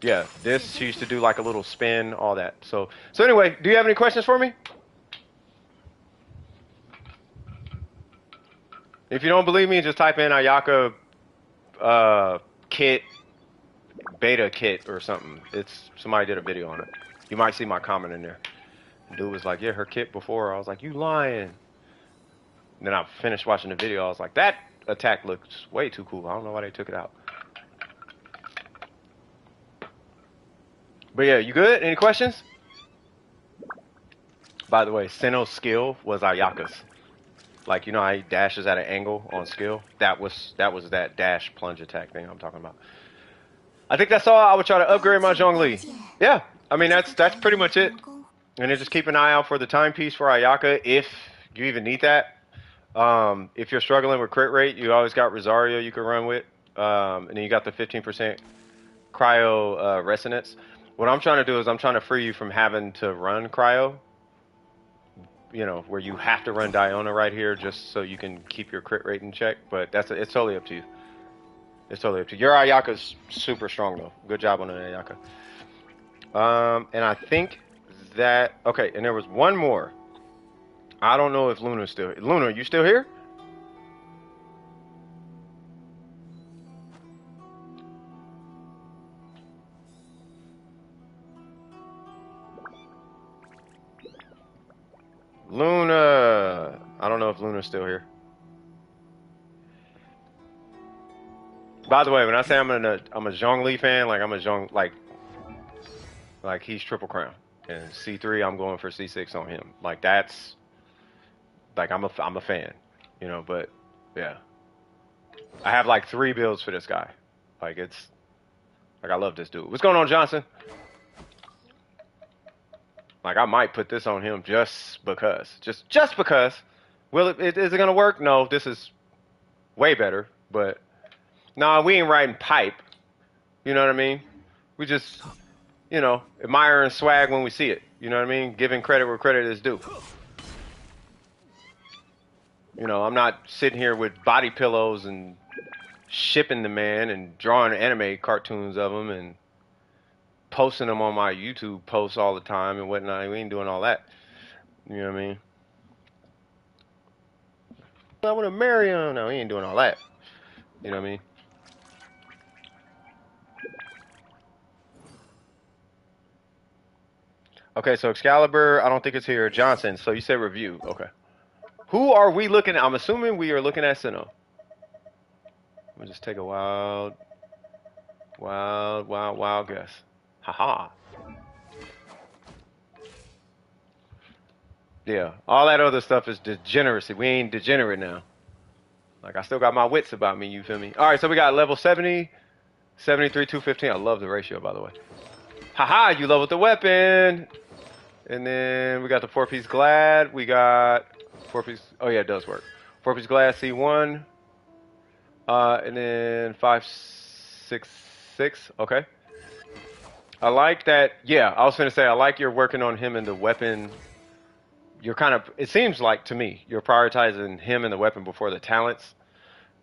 Yeah, she used to do like a little spin, all that. So anyway, do you have any questions for me? If you don't believe me, just type in Ayaka kit, beta kit or something. Somebody did a video on it. You might see my comment in there. Dude was like, yeah, her kit before. I was like, you lying. And then I finished watching the video. I was like, that attack looks way too cool. I don't know why they took it out. But yeah, you good? Any questions? By the way, Senno's skill was Ayaka's. Like, you know how he dashes at an angle on skill? That was that dash plunge attack thing I'm talking about. I think that's all. I would try to upgrade my Zhongli. Yeah, I mean, that's pretty much it. And then just keep an eye out for the timepiece for Ayaka if you even need that. If you're struggling with crit rate, you always got Rosario you can run with. And then you got the 15% cryo resonance. What I'm trying to do is I'm trying to free you from having to run cryo. You know, where you have to run Diona right here just so you can keep your crit rate in check. But it's totally up to you. It's totally up to you. Your Ayaka's super strong though. Good job on the Ayaka. And I think that okay. And there was one more. I don't know if Luna's still here. Luna, you still here? Luna. I don't know if Luna's still here. By the way, when I say I'm a Zhongli fan, like I'm a Zhong like he's triple crown. And C3 I'm going for C6 on him. Like that's like I'm a fan, you know, but yeah. I have like 3 builds for this guy. Like it's like I love this dude. What's going on, Johnson? Like I might put this on him just because. Just because. Will it is it gonna work? No, this is way better, but nah, we ain't riding pipe. You know what I mean? We just, you know, admiring swag when we see it. You know what I mean? Giving credit where credit is due. You know, I'm not sitting here with body pillows and shipping the man and drawing anime cartoons of him and posting them on my YouTube posts all the time and whatnot. We ain't doing all that. You know what I mean? I want to marry him. No, he ain't doing all that. You know what I mean? Okay, so Excalibur, I don't think it's here. Johnson, so you said review. Okay. Who are we looking at? I'm assuming we are looking at Sinnoh. Let me just take a wild guess. Haha. Yeah, all that other stuff is degeneracy. We ain't degenerate now. Like, I still got my wits about me, you feel me? All right, so we got level 70, 73, 215. I love the ratio, by the way. Haha, you leveled the weapon. And then we got the 4-piece Glad. We got 4-piece. Oh, yeah, it does work. 4-piece Glad C1. And then 566. Okay. I like that. Yeah, I was going to say, I like you're working on him and the weapon. You're kind of, it seems like to me, you're prioritizing him and the weapon before the talents.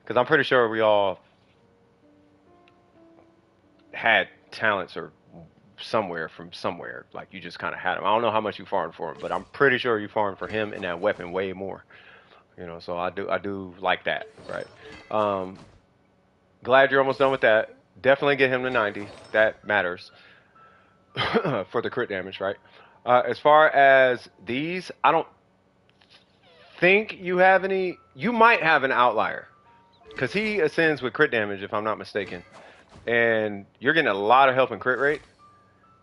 Because I'm pretty sure we all had talents or somewhere from somewhere. Like you just kind of had him. I don't know how much you farmed for him, but I'm pretty sure you farmed for him and that weapon way more. You know, so I do like that, right? Glad you're almost done with that. Definitely get him to 90. That matters for the crit damage, right? As far as these, I don't think you have any. You might have an outlier because he ascends with crit damage, if I'm not mistaken, and you're getting a lot of help in crit rate.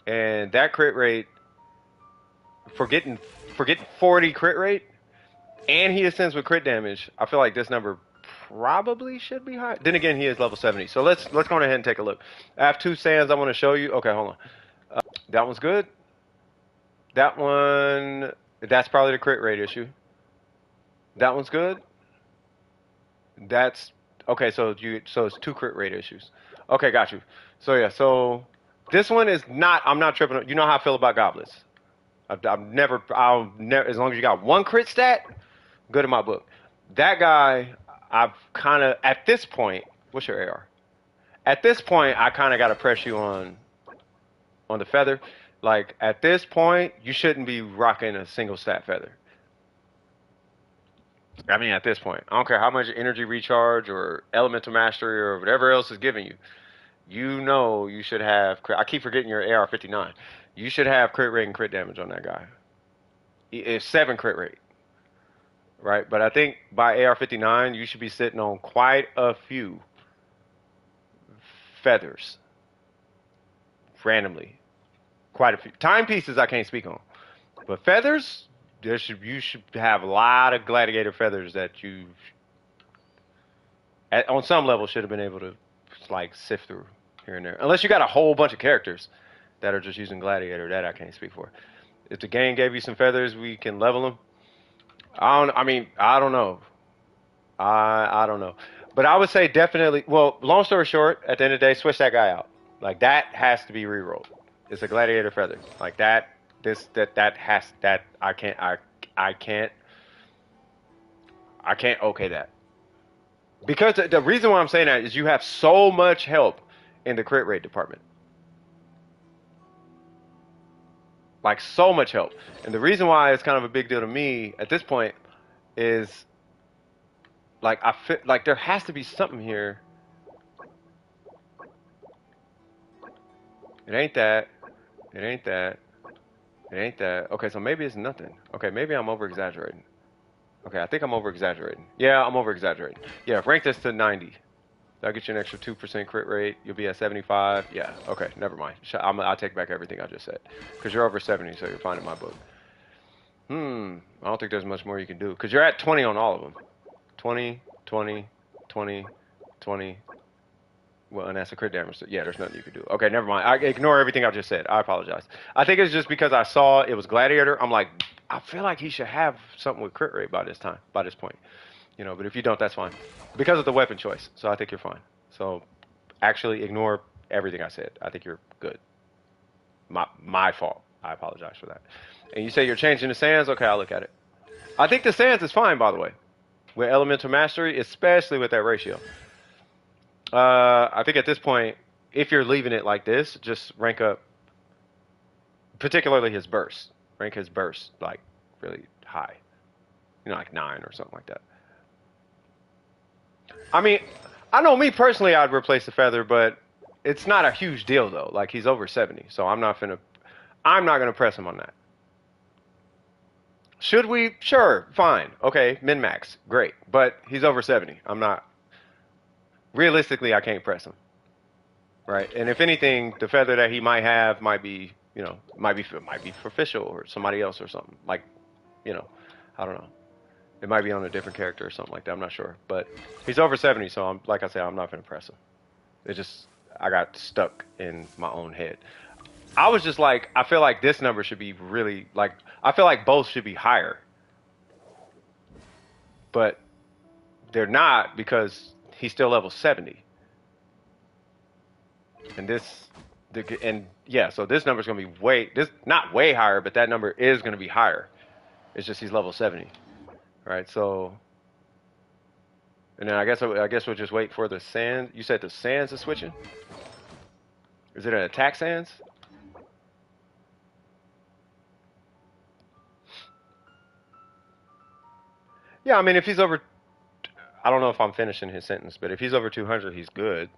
And that crit rate, for getting 40 crit rate, and he ascends with crit damage, I feel like this number probably should be high. Then again, he is level 70. So let's go ahead and take a look. I have 2 sands I want to show you. Okay, hold on. That one's good. That one, that's probably the crit rate issue. That one's good. That's okay. So it's 2 crit rate issues. Okay, got you. So yeah, so. This one is not. I'm not tripping. You know how I feel about goblets. I'll never. As long as you got 1 crit stat, good in my book. That guy, I've kind of at this point. What's your AR? At this point, I kind of got to press you on the feather. Like at this point, you shouldn't be rocking a single stat feather. I mean, at this point, I don't care how much energy recharge or elemental mastery or whatever else is giving you. You know you should have. I keep forgetting your AR59. You should have crit rate and crit damage on that guy. It's 7 crit rate, right? But I think by AR59 you should be sitting on quite a few feathers randomly. Quite a few timepieces I can't speak on, but feathers. You should have a lot of gladiator feathers that you, on some level, should have been able to like sift through here and there. Unless you got a whole bunch of characters that are just using gladiator, that I can't speak for. If the game gave you some feathers, we can level them. I don't know. I don't know. But I would say definitely. Well, long story short, at the end of the day, switch that guy out. Like that has to be re-rolled. It's a gladiator feather. Like that. That has that. I can't. I can't okay that. Because the reason why I'm saying that is you have so much help in the crit rate department. Like so much help. And the reason why it's kind of a big deal to me at this point is like I feel like there has to be something here. It ain't that. It ain't that. It ain't that. Okay, so maybe it's nothing. Okay, maybe I'm over exaggerating. Okay, I think I'm over exaggerating. Yeah, I'm over exaggerating. Yeah, rank this to 90. That'll get you an extra 2% crit rate. You'll be at 75. Yeah, okay, never mind. I'll take back everything I just said. Because you're over 70, so you're fine in my book. I don't think there's much more you can do. Because you're at 20 on all of them. 20, 20, 20, 20. Well, and that's a crit damage. So yeah, there's nothing you can do. Okay, never mind. I ignore everything I just said. I apologize. I think it's just because I saw it was Gladiator. I'm like, I feel like he should have something with crit rate by this time, by this point. You know, but if you don't, that's fine. Because of the weapon choice. So I think you're fine. So actually ignore everything I said. I think you're good. My fault. I apologize for that. And you say you're changing the sands? Okay, I'll look at it. I think the sands is fine, by the way. With elemental mastery, especially with that ratio. I think at this point, if you're leaving it like this, just rank up, particularly his burst. Rank his burst like really high. You know, like 9 or something like that. I mean, I know me personally, I'd replace the feather, but it's not a huge deal though. Like he's over 70, so I'm not gonna press him on that. Should we? Sure, fine, okay, min max, great. But he's over 70. I'm not. Realistically, I can't press him. Right, and if anything, the feather that he might have might be, you know, might be for Fischl or somebody else or something. Like, you know, I don't know. It might be on a different character or something like that. I'm not sure, but he's over 70, so I'm like I said, I'm not gonna press him. It just I got stuck in my own head. I was just like, I feel like this number should be really like I feel like both should be higher, but they're not because he's still level 70. And and yeah, so this number is going to be not way higher, but that number is going to be higher. It's just he's level 70, right? So, and then I guess we'll just wait for the sands. You said the sands is switching. Is it an attack sands? Yeah, I mean if he's over, I don't know if I'm finishing his sentence, but if he's over 200, he's good.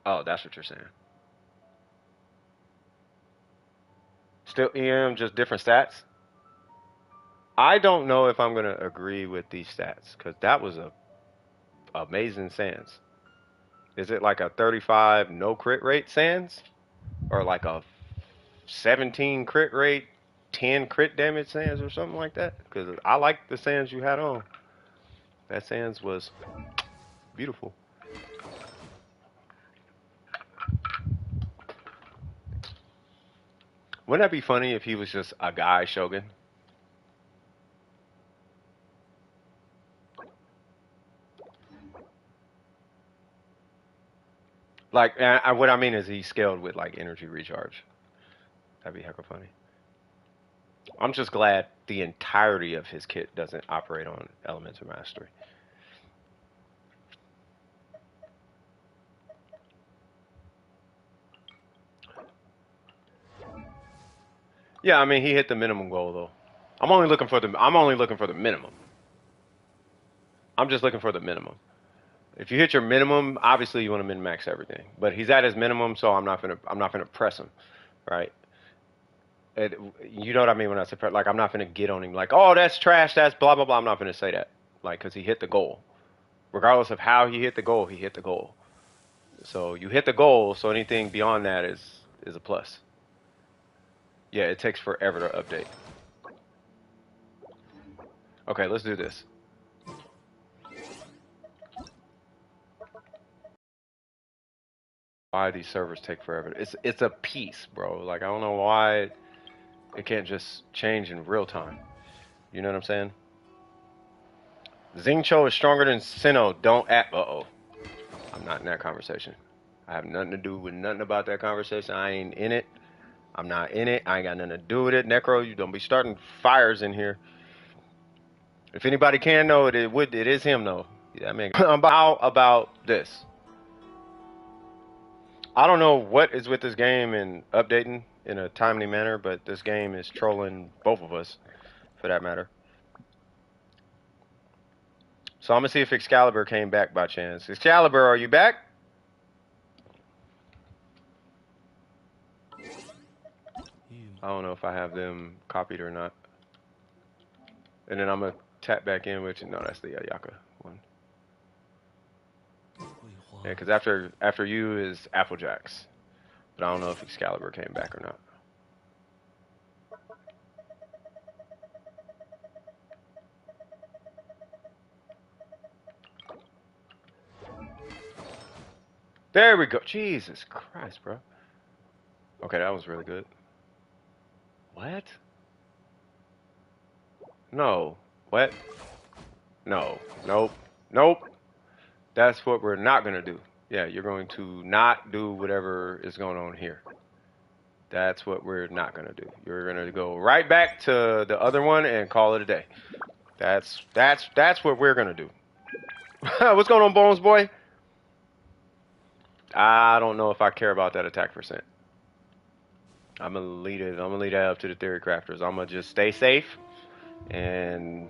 Oh, that's what you're saying. Still EM, just different stats. I don't know if I'm gonna agree with these stats because that was a amazing Sans. Is it like a 35 no crit rate Sans or like a 17 crit rate, 10 crit damage Sans or something like that? Because I like the Sans you had on. That Sans was beautiful. Wouldn't that be funny if he was just a guy Shogun? Like, what I mean is he scaled with like energy recharge. That'd be hecka funny. I'm just glad the entirety of his kit doesn't operate on Elemental Mastery. Yeah, I mean he hit the minimum goal though. I'm only looking for the minimum. I'm just looking for the minimum. If you hit your minimum, obviously you want to min max everything. But he's at his minimum, so I'm not gonna press him, right? You know what I mean when I say press? Like I'm not gonna get on him like, oh that's trash, that's blah blah blah. I'm not gonna say that, like because he hit the goal. Regardless of how he hit the goal, he hit the goal. So you hit the goal, so anything beyond that is a plus. Yeah, it takes forever to update. Okay, let's do this. Why these servers take forever? It's a piece, bro. Like I don't know why it can't just change in real time. You know what I'm saying? Xingqiu is stronger than Sinnoh. Don't act. Uh-oh. I'm not in that conversation. I have nothing to do with nothing about that conversation. I ain't in it. I'm not in it. I ain't got nothing to do with it. Necro, you don't be starting fires in here. If anybody can know it, it is him though. Yeah, I mean, how about this? I don't know what is with this game and updating in a timely manner, but this game is trolling both of us, for that matter. So I'm gonna see if Excalibur came back by chance. Excalibur, are you back? I don't know if I have them copied or not. And then I'm gonna tap back in with you. No, that's the Ayaka one. Yeah, because after you is Applejacks. But I don't know if Excalibur came back or not. There we go. Jesus Christ, bro. Okay, that was really good. What? No. What? No. Nope. Nope. That's what we're not going to do. Yeah, you're going to not do whatever is going on here. That's what we're not going to do. You're going to go right back to the other one and call it a day. That's what we're going to do. What's going on, Bones boy? I don't know if I care about that attack percent. I'm gonna lead it. I'm gonna lead that up to the theory crafters. I'm gonna just stay safe and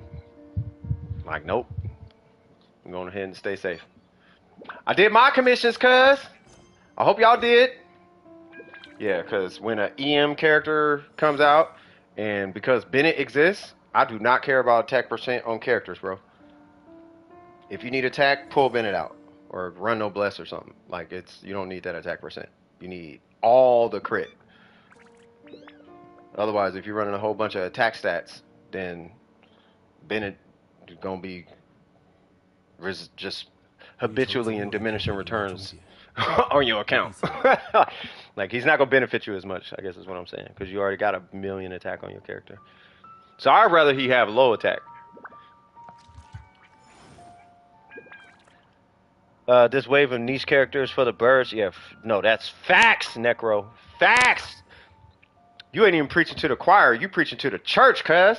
like, nope. I'm going ahead and stay safe. I did my commissions, cuz. I hope y'all did. Yeah, cuz when an EM character comes out, and because Bennett exists, I do not care about attack percent on characters, bro. If you need attack, pull Bennett out. Or run no bless or something. Like, you don't need that attack percent. You need all the crit. Otherwise, if you're running a whole bunch of attack stats, then Bennett is gonna be just habitually in diminishing returns on your account. Like, he's not gonna benefit you as much, I guess is what I'm saying, because you already got a million attack on your character. So I'd rather he have low attack. This wave of niche characters for the birds. Yeah, no, that's facts, Necro. Facts. You ain't even preaching to the choir. You preaching to the church, cuz.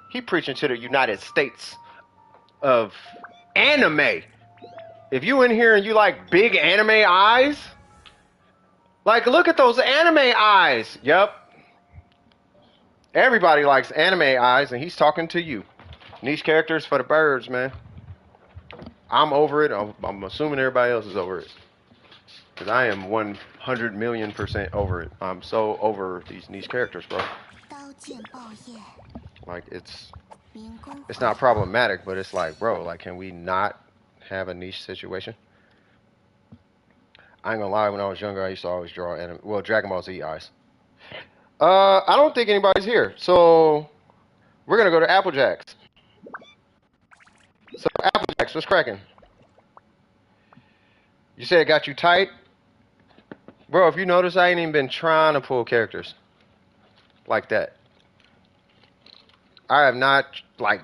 He preaching to the United States of anime. If you in here and you like big anime eyes, like, look at those anime eyes. Yup. Everybody likes anime eyes, and he's talking to you. Niche characters for the birds, man. I'm over it. I'm assuming everybody else is over it. Because I am 100,000,000% over it. I'm so over these niche characters, bro. Like, it's not problematic, but it's like, bro, like, can we not have a niche situation? I ain't gonna lie, when I was younger, I used to always draw anime. Well, Dragon Ball Z eyes. I don't think anybody's here. So, we're gonna go to Applejacks. So, Applejacks, what's cracking? You said it got you tight? Bro, if you notice, I ain't even been trying to pull characters like that. I have not, like,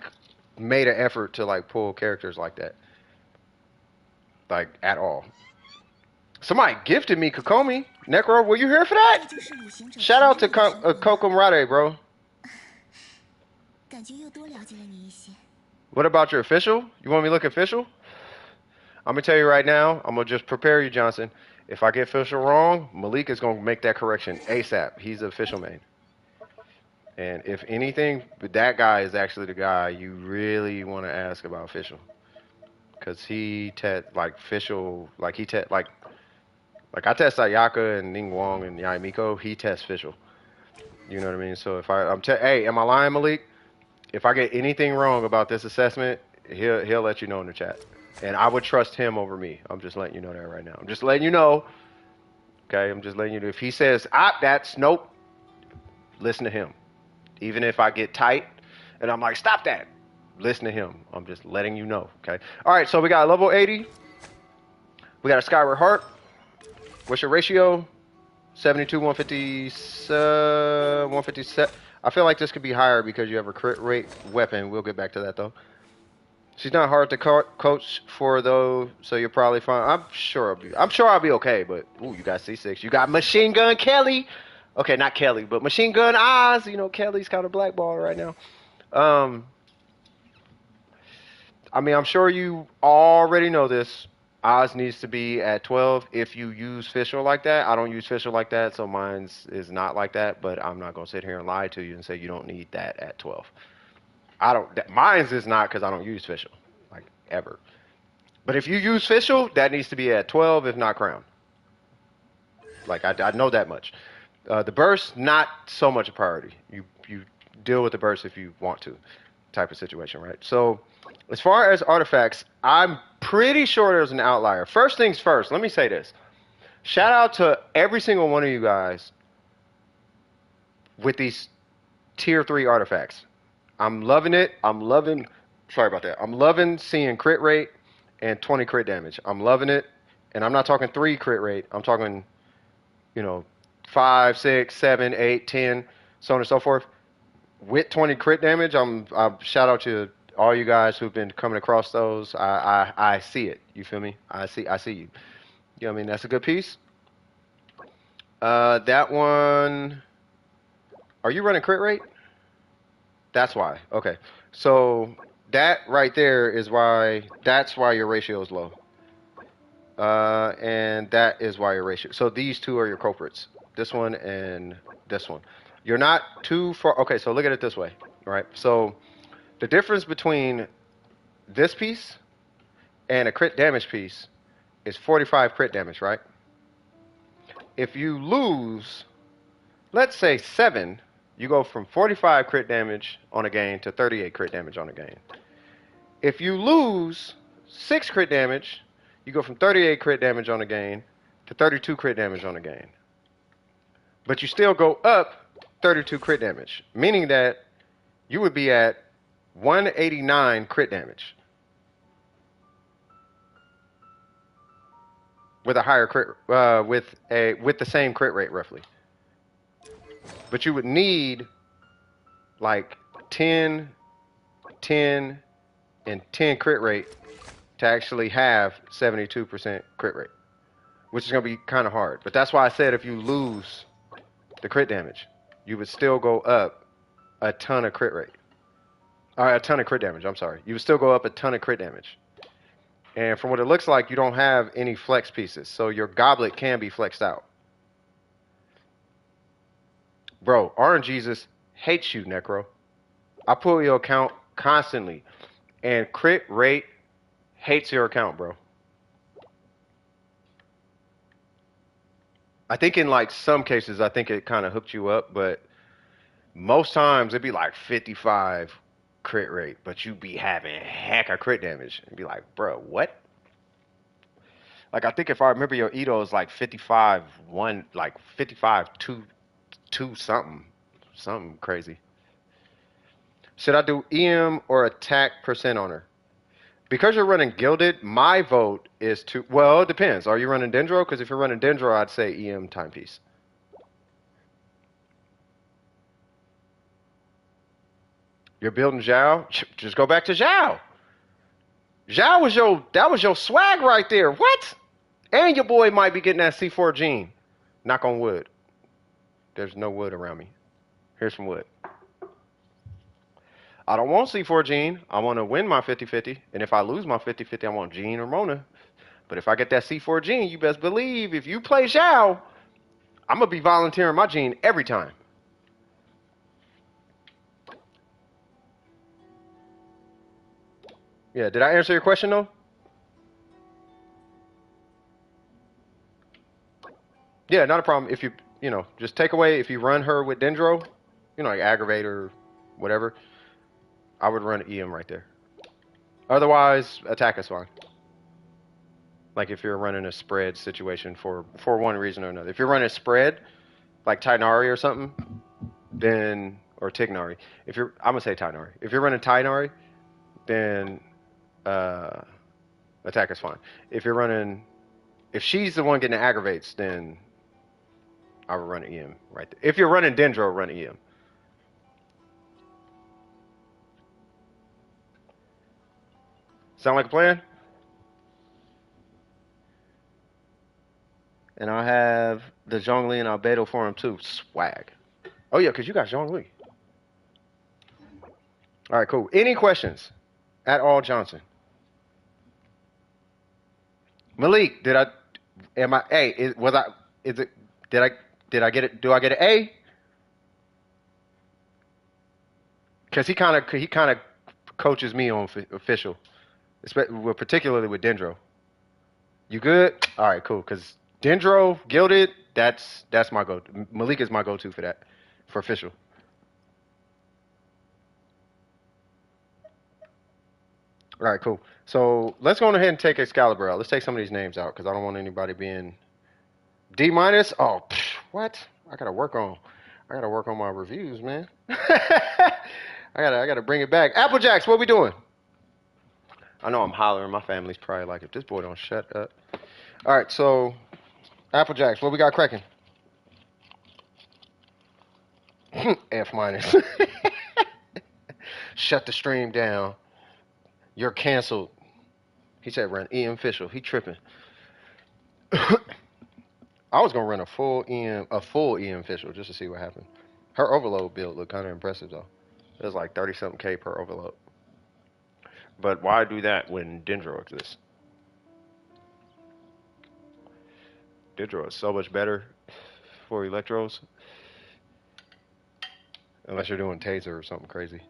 made an effort to, like, pull characters like that. Like, at all. Somebody gifted me Kokomi. Necro, were you here for that? Shout out to Kokomrade, bro. What about your official? You want me to look official? I'm going to tell you right now. I'm going to just prepare you, Johnson. If I get official wrong, Malik is going to make that correction ASAP. He's the official main. And if anything, that guy is actually the guy you really want to ask about official. Because he like official, like he like I test Ayaka and Ning Wong and Yaimiko, he tests official. You know what I mean? So if hey, am I lying, Malik? If I get anything wrong about this assessment, he'll let you know in the chat. And I would trust him over me. I'm just letting you know that right now. I'm just letting you know. Okay, I'm just letting you know. If he says, that's nope, listen to him. Even if I get tight and I'm like, stop that, listen to him. I'm just letting you know, okay? All right, so we got level 80. We got a Skyward Heart. What's your ratio? 72, 150, 157. I feel like this could be higher because you have a crit rate weapon. We'll get back to that though. She's not hard to coach for though, so you're probably fine. I'm sure I'll be okay. But ooh, you got C6. You got Machine Gun Kelly. Okay, not Kelly, but Machine Gun Oz. You know, Kelly's kind of blackballed right now. I mean, I'm sure you already know this. Oz needs to be at 12 if you use Fischl like that. I don't use Fischl like that, so mine's is not like that, but I'm not going to sit here and lie to you and say you don't need that at 12. Mine's is not because I don't use Fischl, like, ever. But if you use Fischl, that needs to be at 12, if not Crown. Like, I know that much. The burst, not so much a priority. You deal with the burst if you want to, type of situation, right? So, as far as artifacts, I'm pretty sure there's an outlier. First things first, let me say this. Shout out to every single one of you guys with these tier 3 artifacts. I'm loving it. Sorry about that. I'm loving seeing crit rate and 20 crit damage. I'm loving it. And I'm not talking 3 crit rate. I'm talking, 5, 6, 7, 8, 10, so on and so forth. With 20 crit damage, I'm shout out to all you guys who've been coming across those. I see it. You feel me? I see you. You know what I mean? That's a good piece. That one. Are you running crit rate? That's why. Okay. So that right there is why. That's why your ratio is low. And that is why your ratio. So these two are your culprits. This one and this one. You're not too far. Okay. So look at it this way. Right. So the difference between this piece and a crit damage piece is 45 crit damage, right? If you lose, let's say 7, you go from 45 crit damage on a gain to 38 crit damage on a gain. If you lose 6 crit damage, you go from 38 crit damage on a gain to 32 crit damage on a gain. But you still go up 32 crit damage, meaning that you would be at 189 crit damage with a higher crit with the same crit rate roughly. But you would need like 10, 10, and 10 crit rate to actually have 72% crit rate, which is going to be kind of hard. But that's why I said if you lose the crit damage, you would still go up a ton of crit rate. A ton of crit damage, I'm sorry. You would still go up a ton of crit damage. And from what it looks like, you don't have any flex pieces. So your goblet can be flexed out. Bro, RNGesus hates you, Necro. I pull your account constantly. And crit rate hates your account, bro. I think in like some cases, I think it kind of hooked you up. But most times, it'd be like 55 crit rate. But you be having heck of crit damage. And be like, bro, what? Like, I think if I remember your Edo is like 55, 1, like 55, 2 something crazy. Should I do EM or attack percent on her? Because you're running Gilded, my vote is to, well, it depends. Are you running Dendro? Because if you're running Dendro, I'd say EM timepiece. You're building Zhao? Just go back to Zhao. Zhao was your swag right there. What? And your boy might be getting that C4 gene. Knock on wood. There's no wood around me. Here's some wood. I don't want C4 Gene. I want to win my 50-50. And if I lose my 50-50, I want Gene or Mona. But if I get that C4 Gene, you best believe if you play Zhao, I'm going to be volunteering my Gene every time. Yeah, did I answer your question though? Yeah, not a problem. If you just take away, if you run her with Dendro, like Aggravate or whatever, I would run EM right there. Otherwise, attack is fine. Like if you're running a spread situation for one reason or another. If you're running a spread, like Tighnari or something, then, or Tignari. I'm gonna say Tighnari. If you're running Tighnari, then attack is fine. If she's the one getting the aggravates, then I would run EM right there. If you're running Dendro, run EM. Sound like a plan? And I'll have the Zhongli and Albedo for him too. Swag. Oh yeah, because you got Zhongli. All right, cool. Any questions at all, Johnson? Malik, did I? Am I? Hey, was I? Is it? Did I? Did I get it? Do I get an A? Because he kind of coaches me on official, particularly with Dendro. You good? All right, cool. Because Dendro gilded, that's my go. Malik is my go-to for that, for official. All right, cool. So let's go ahead and take Excalibur out. Let's take some of these names out because I don't want anybody being D minus. Oh, what? I gotta work on my reviews, man. I gotta bring it back. Applejacks, what we doing? I know I'm hollering. My family's probably like, if this boy don't shut up. All right, so Applejacks, what we got cracking? F minus. Shut the stream down. You're canceled. He said run EM official. He tripping. I was gonna run a full EM official just to see what happened. Her overload build looked kind of impressive though. It was like 30 something K per overload. But why do that when Dendro exists? Dendro is so much better for Electros. Unless you're doing Taser or something crazy.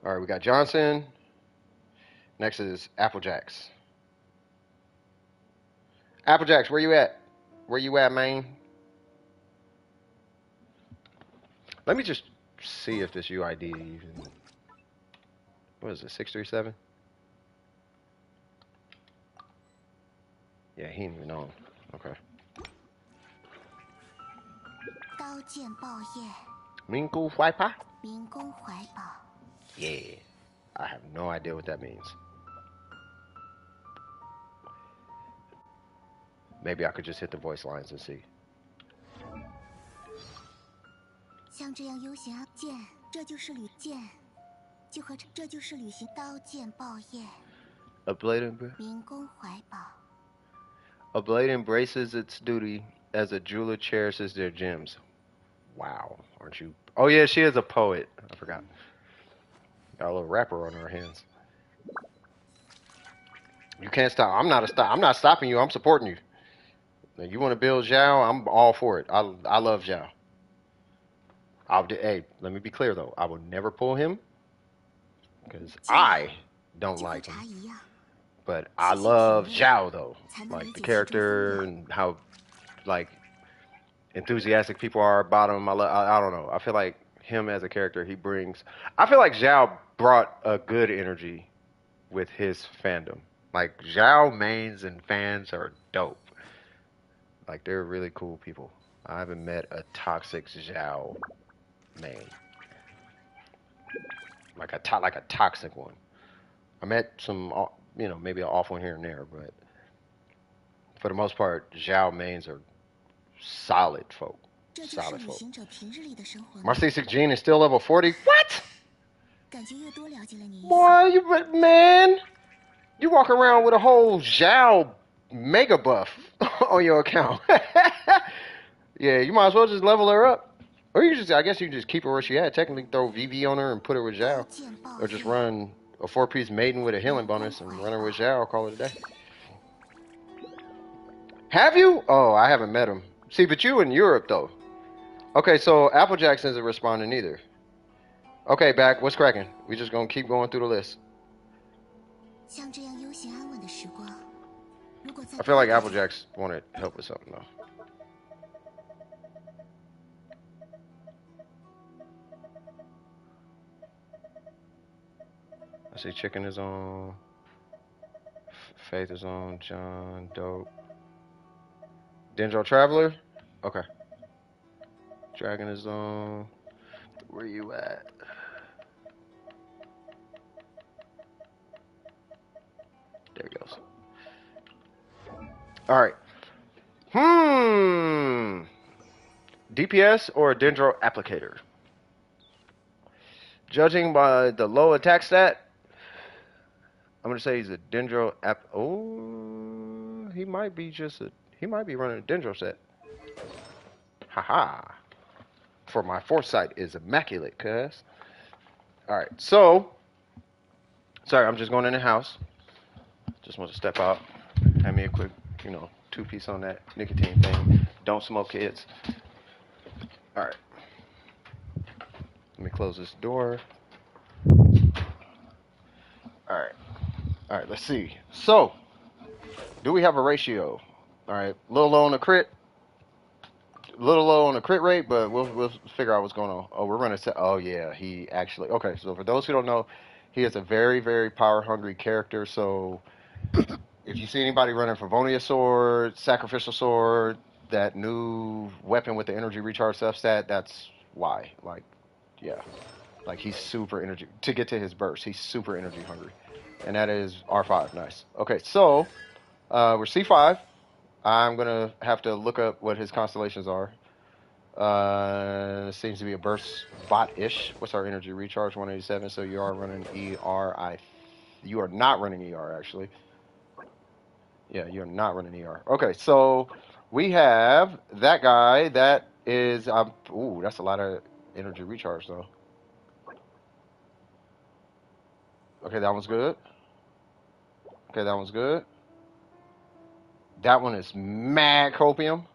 All right, we got Johnson. Next is Applejacks. Applejacks, where you at? Where you at, man? Let me just see if this UID even... What is it, 637? Yeah, he didn't even know. Okay. Minggu Huaipa? Yeah. I have no idea what that means. Maybe I could just hit the voice lines and see. A blade embraces its duty as a jeweler cherishes their gems. Wow, aren't you? Oh yeah, she is a poet. I forgot. Got a little rapper on her hands. You can't stop. I'm not stopping you. I'm supporting you. Now, you want to build Zhao? I'm all for it. I love Zhao. Hey, let me be clear though. I will never pull him because I don't like him. But I love Zhao though. Like the character and how like enthusiastic people are about him. I don't know. I feel like him as a character, he brings. I feel like Zhao brought a good energy with his fandom. Like Zhao mains and fans are dope. Like they're really cool people. I haven't met a toxic Zhao main. Like a toxic one. I met some, maybe an off one here and there, but for the most part, Zhao mains are solid folk. Solid folk. My C6 Gene is still level 40. What? Boy, man, you walk around with a whole Zhao mega buff on your account. Yeah, you might as well just level her up. Or I guess you just keep her where she at. Technically throw VV on her and put her with Zhao. Or just run a 4-piece maiden with a healing bonus and run her with Zhao, call it a day. Have you? Oh, I haven't met him. See, but you in Europe though. Okay, so Applejacks isn't responding either. Okay, back. What's cracking? We just gonna keep going through the list. I feel like Applejacks wanted help with something though. I see Chicken is on. Faith is on. John, dope. Dendro Traveler? Okay. Dragon is on. Where you at? There he goes. Alright. DPS or Dendro Applicator? Judging by the low attack stat, I'm gonna say he's a Dendro app. Oh, he might be he might be running a Dendro set. Haha. For my foresight is immaculate, cuz. All right, so sorry, I'm just going in the house. Just want to step out. Have me a quick, 2-piece on that nicotine thing. Don't smoke, kids. All right. Let me close this door. All right. All right, let's see. So, do we have a ratio? All right, a little low on the crit. A little low on the crit rate, but we'll figure out what's going on. Oh, we're running set. Oh yeah, he actually. Okay, so for those who don't know, he is a very very power hungry character. So if you see anybody running Favonius sword, sacrificial sword, that new weapon with the energy recharge substat, that's why. Like, yeah, like he's super energy to get to his burst. He's super energy hungry, and that is R5. Nice. Okay, so we're C5. I'm gonna have to look up what his constellations are. Seems to be a burst bot-ish. What's our energy recharge? 187. So you are running ER. You are not running ER actually. Yeah, you're not running ER. Okay, so we have that guy. That is ooh, that's a lot of energy recharge though. Okay, that one's good. Okay, that one's good. That one is mad copium.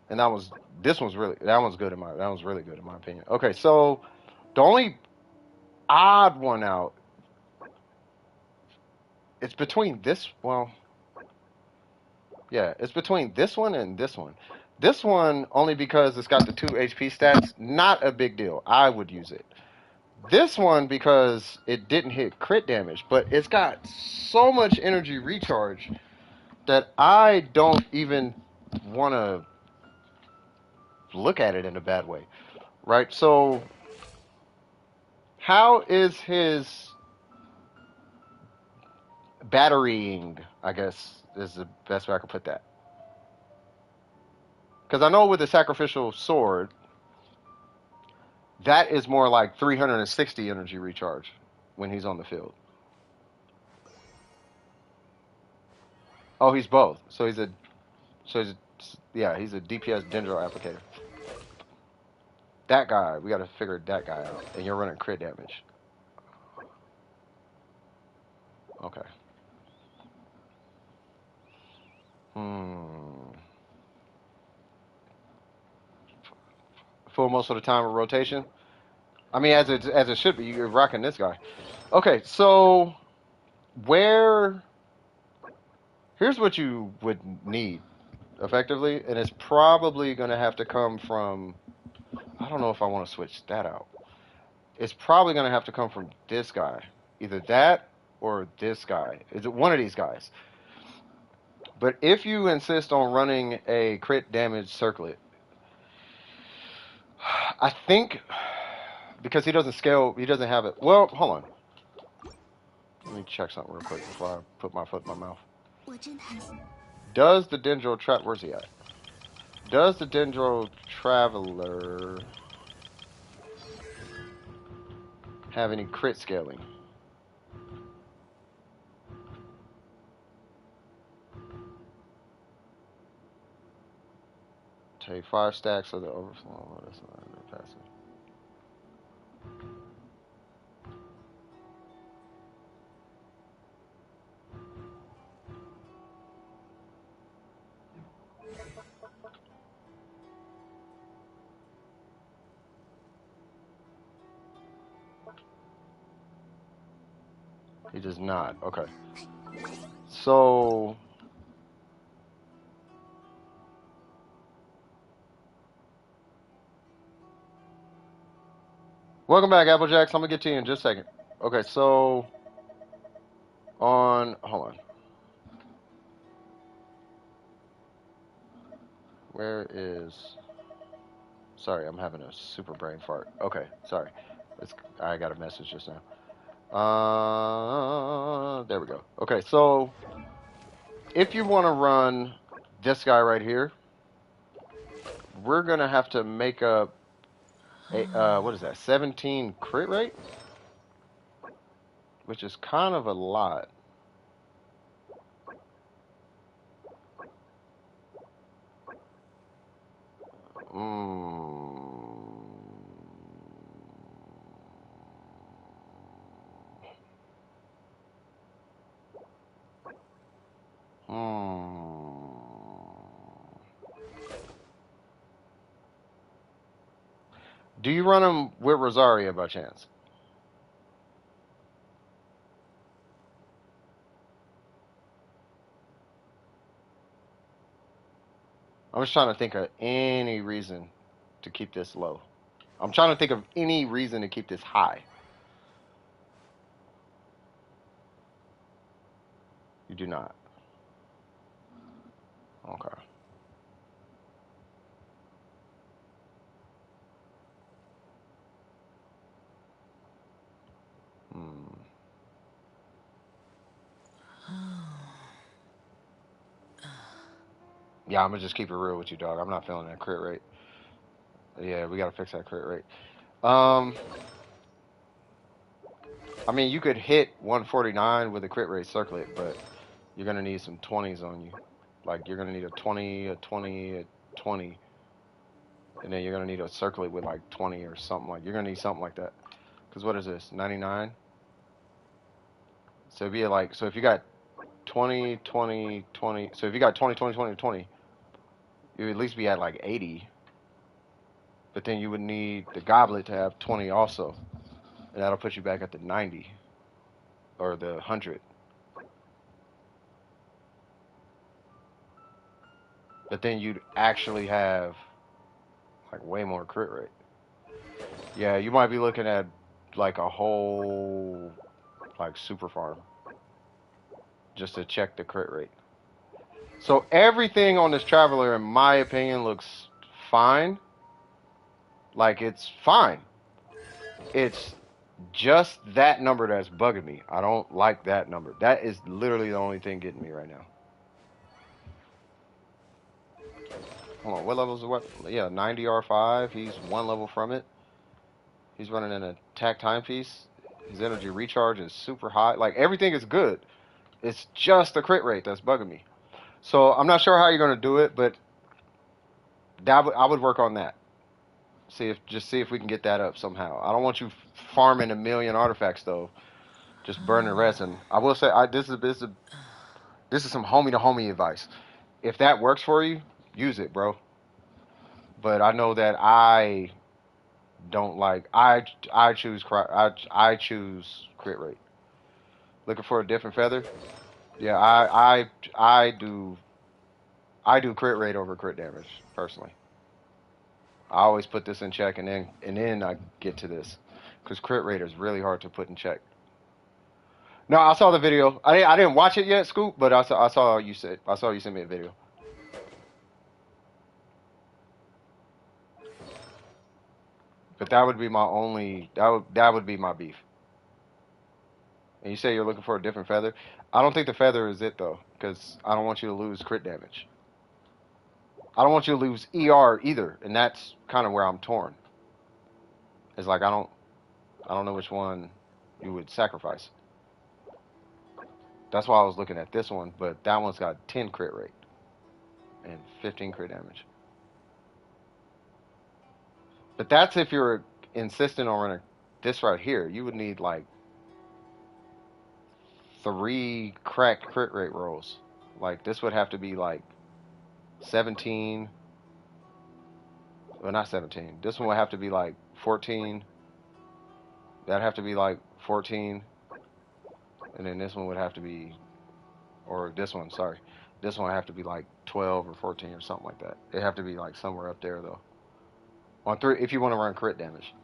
And that one's this one's really that one's good in my that one's really good in my opinion. Okay, so the only odd one out, it's between this yeah, it's between this one and this one. This one only because it's got the 2 HP stats, not a big deal. I would use it. This one because it didn't hit crit damage, but it's got so much energy recharge that I don't even want to look at it in a bad way. Right? So how is his batterying, I guess, is the best way I could put that. Because I know with the sacrificial sword, that is more like 360 energy recharge when he's on the field. Oh, he's both. He's a DPS Dendro applicator. That guy, we got to figure that guy out. And you're running crit damage. Okay. Full most of the time of rotation. I mean, as it should be. You're rocking this guy. Okay, so where? Here's what you would need, effectively, and it's probably going to have to come from. I don't know if I want to switch that out. It's probably going to have to come from this guy, either that or this guy. Is it one of these guys? But if you insist on running a crit damage circlet, I think because he doesn't scale, he doesn't have it. Well, hold on. Let me check something real quick before I put my foot in my mouth. Does the Dendro trap? Where's he at? Does the Dendro Traveler have any crit scaling? Take 5 stacks of the overflow. Oh, that's not passive. He does not. Okay. So welcome back, Applejacks. I'm gonna get to you in just a second. Okay, so hold on. Where is? Sorry, I'm having a super brain fart. Okay, sorry. I got a message just now. There we go. Okay, so if you want to run this guy right here, we're gonna have to make up a what is that? 17 crit rate? which is kind of a lot. Do you run them with Rosaria by chance? I'm just trying to think of any reason to keep this low. I'm trying to think of any reason to keep this high. You do not. Okay. Yeah, I'm gonna just keep it real with you, dog. I'm not feeling that crit rate. Yeah, we gotta fix that crit rate. I mean, you could hit 149 with a crit rate circlet, but you're gonna need some 20s on you. Like you're gonna need a 20, a 20, a 20, and then you're gonna need a circlet with like 20 or something like. You're gonna need something like that. Cause what is this? 99. So it'd be like, so if you got 20, 20, 20. So if you got 20, 20, 20, 20, you would at least be at like 80. But then you would need the goblet to have 20 also. And that'll put you back at the 90 or the 100. But then you'd actually have like way more crit rate. Yeah, you might be looking at like a whole like super farm just to check the crit rate. So everything on this traveler, in my opinion, looks fine. Like it's fine. It's just that number that's bugging me. I don't like that number. That is literally the only thing getting me right now. Hold on, what level is the weapon? Yeah, 90 R5. He's one level from it. He's running an attack timepiece. His energy recharge is super high. Like everything is good. It's just the crit rate that's bugging me. So I'm not sure how you're gonna do it, but I would work on that. See if we can get that up somehow. I don't want you farming a million artifacts though. Just burning resin. I will say this is some homie to homie advice. If that works for you, use it, bro. But I know that I don't like I choose I choose crit rate. Looking for a different feather? Yeah, I do crit rate over crit damage personally. I always put this in check and then I get to this because crit rate is really hard to put in check. No, I saw the video. I didn't watch it yet, Scoop, but I saw you sent me a video. But that would be my only that would be my beef. And you say you're looking for a different feather. I don't think the feather is it though, because I don't want you to lose crit damage. I don't want you to lose ER either, and that's kind of where I'm torn. It's like I don't know which one you would sacrifice. That's why I was looking at this one, but that one's got 10 crit rate and 15 crit damage. But that's if you're insistent on running this right here. You would need like 3 cracked crit rate rolls. Like this would have to be like 17. Well, not 17. This one would have to be like 14. That'd have to be like 14. And then this one would have to be, or this one, sorry. This one would have to be like 12 or 14 or something like that. It'd have to be like somewhere up there though. On 3, if you want to run crit damage.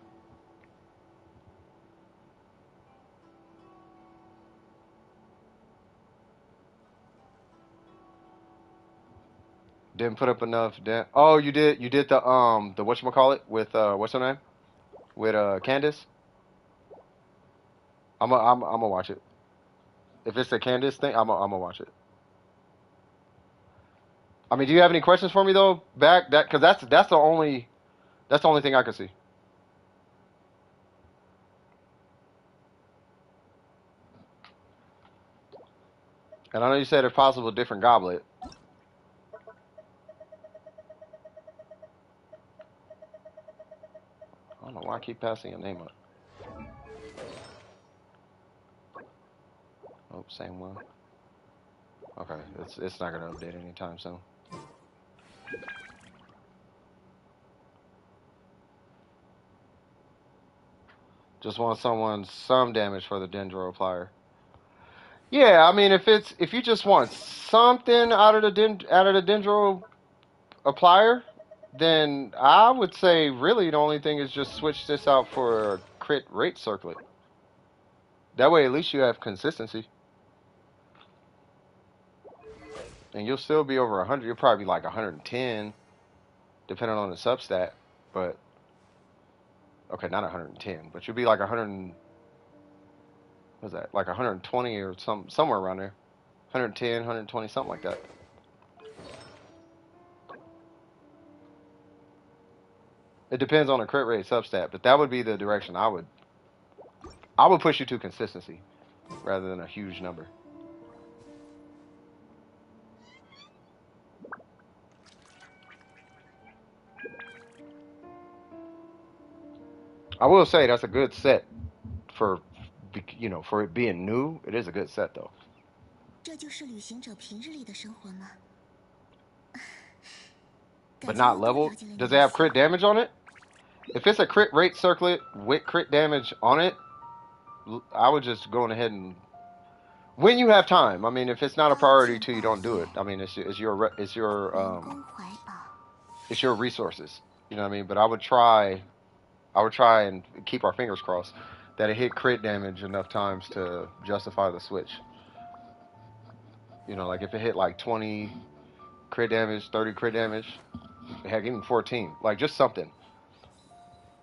Didn't put up enough. Oh, you did. You did the whatchamacallit with what's her name? With Candace. I'm gonna watch it. If it's a Candace thing, I'm gonna watch it. I mean, do you have any questions for me though? Back that because that's the only thing I can see. And I know you said if possible, different goblet. I don't know why I keep passing your name up. Oh, same one. Okay, it's not gonna update anytime soon. Just want some damage for the Dendro plier. Yeah, I mean if you just want something out of the Dendro plier, then I would say really the only thing is just switch this out for a crit rate circlet. That way at least you have consistency. And you'll still be over 100. You'll probably be like 110, depending on the substat. But okay, not 110, but you'll be like 100. What's that? Like 120 or somewhere around there. 110, 120, something like that. It depends on the crit rate substat, but that would be the direction I would push you to consistency rather than a huge number. I will say that's a good set for for it being new. It is a good set though. 这就是旅行者平日里的生活吗？ But not leveled. Does it have crit damage on it? If it's a crit rate circlet with crit damage on it, I would just go ahead and when you have time. I mean, if it's not a priority to you, don't do it. I mean, it's your resources. You know what I mean? But I would try and keep our fingers crossed that it hit crit damage enough times to justify the switch. You know, like if it hit like 20 crit damage, 30 crit damage, heck, even 14, like just something.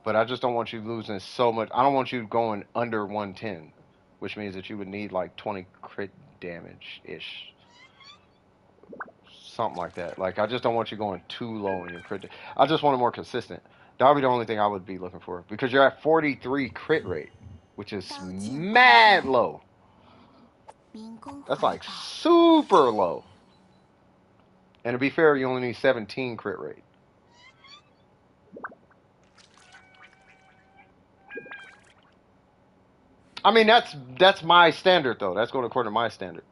But I just don't want you losing so much. I don't want you going under 110, which means that you would need like 20 crit damage-ish. Something like that. Like, I just don't want you going too low in your crit. I just want it more consistent. That would be the only thing I would be looking for. Because you're at 43 crit rate, which is mad low. That's like super low. And to be fair, you only need 17 crit rate. I mean, that's my standard, though. That's going according to my standard.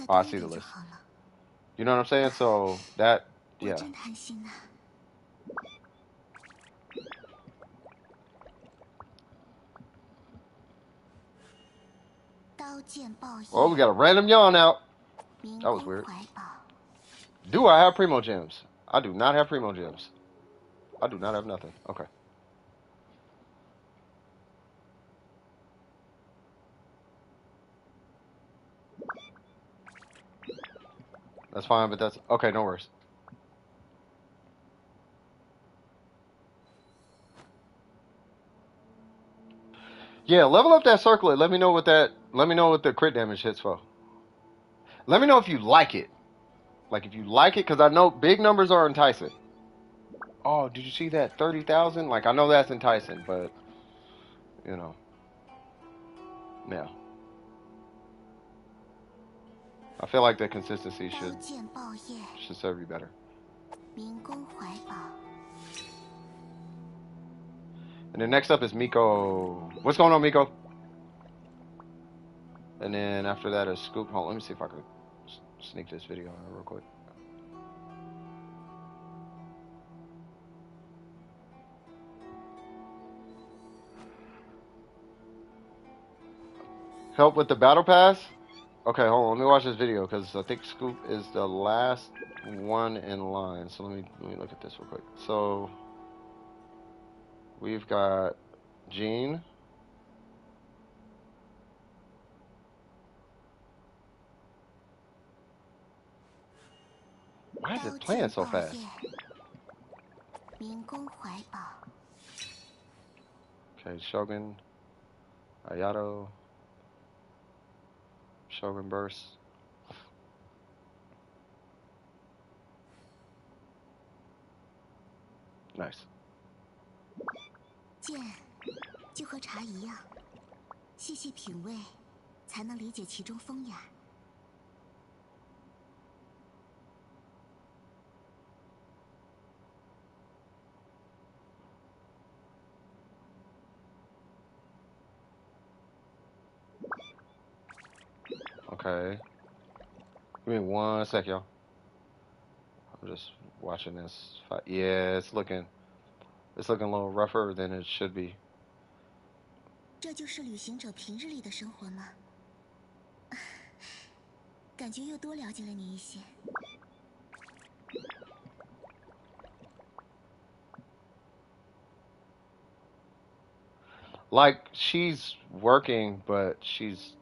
Oh, I see the list. You know what I'm saying? So, that, yeah. Oh, we got a random yawn out. That was weird. Do I have Primo Gems? I do not have Primo Gems. I do not have nothing. Okay. That's fine, but that's... Okay, no worries. Yeah, level up that circlet. Let me know what the crit damage hits for. Let me know if you like it. Like, if you like it, because I know big numbers are enticing. Oh, did you see that? 30,000? Like, I know that's enticing, but... You know. Yeah. I feel like the consistency should serve you better. And then next up is Miko. What's going on, Miko? And then after that is Scoop. Hold on, let me see if I can sneak this video in real quick. Help with the battle pass? Okay, hold on. Let me watch this video because I think Scoop is the last one in line. So let me look at this real quick. So we've got Jean. Why is it playing so fast? Okay, Shogun, Ayato, Shogun Burst. Nice. 细细品味，才能理解其中风雅。Okay. Give me 1 sec, y'all. I'm just watching this fight. Yeah, it's looking a little rougher than it should be. 这就是旅行者平日里的生活吗？感觉又多了解了你一些。Like she's working, but she's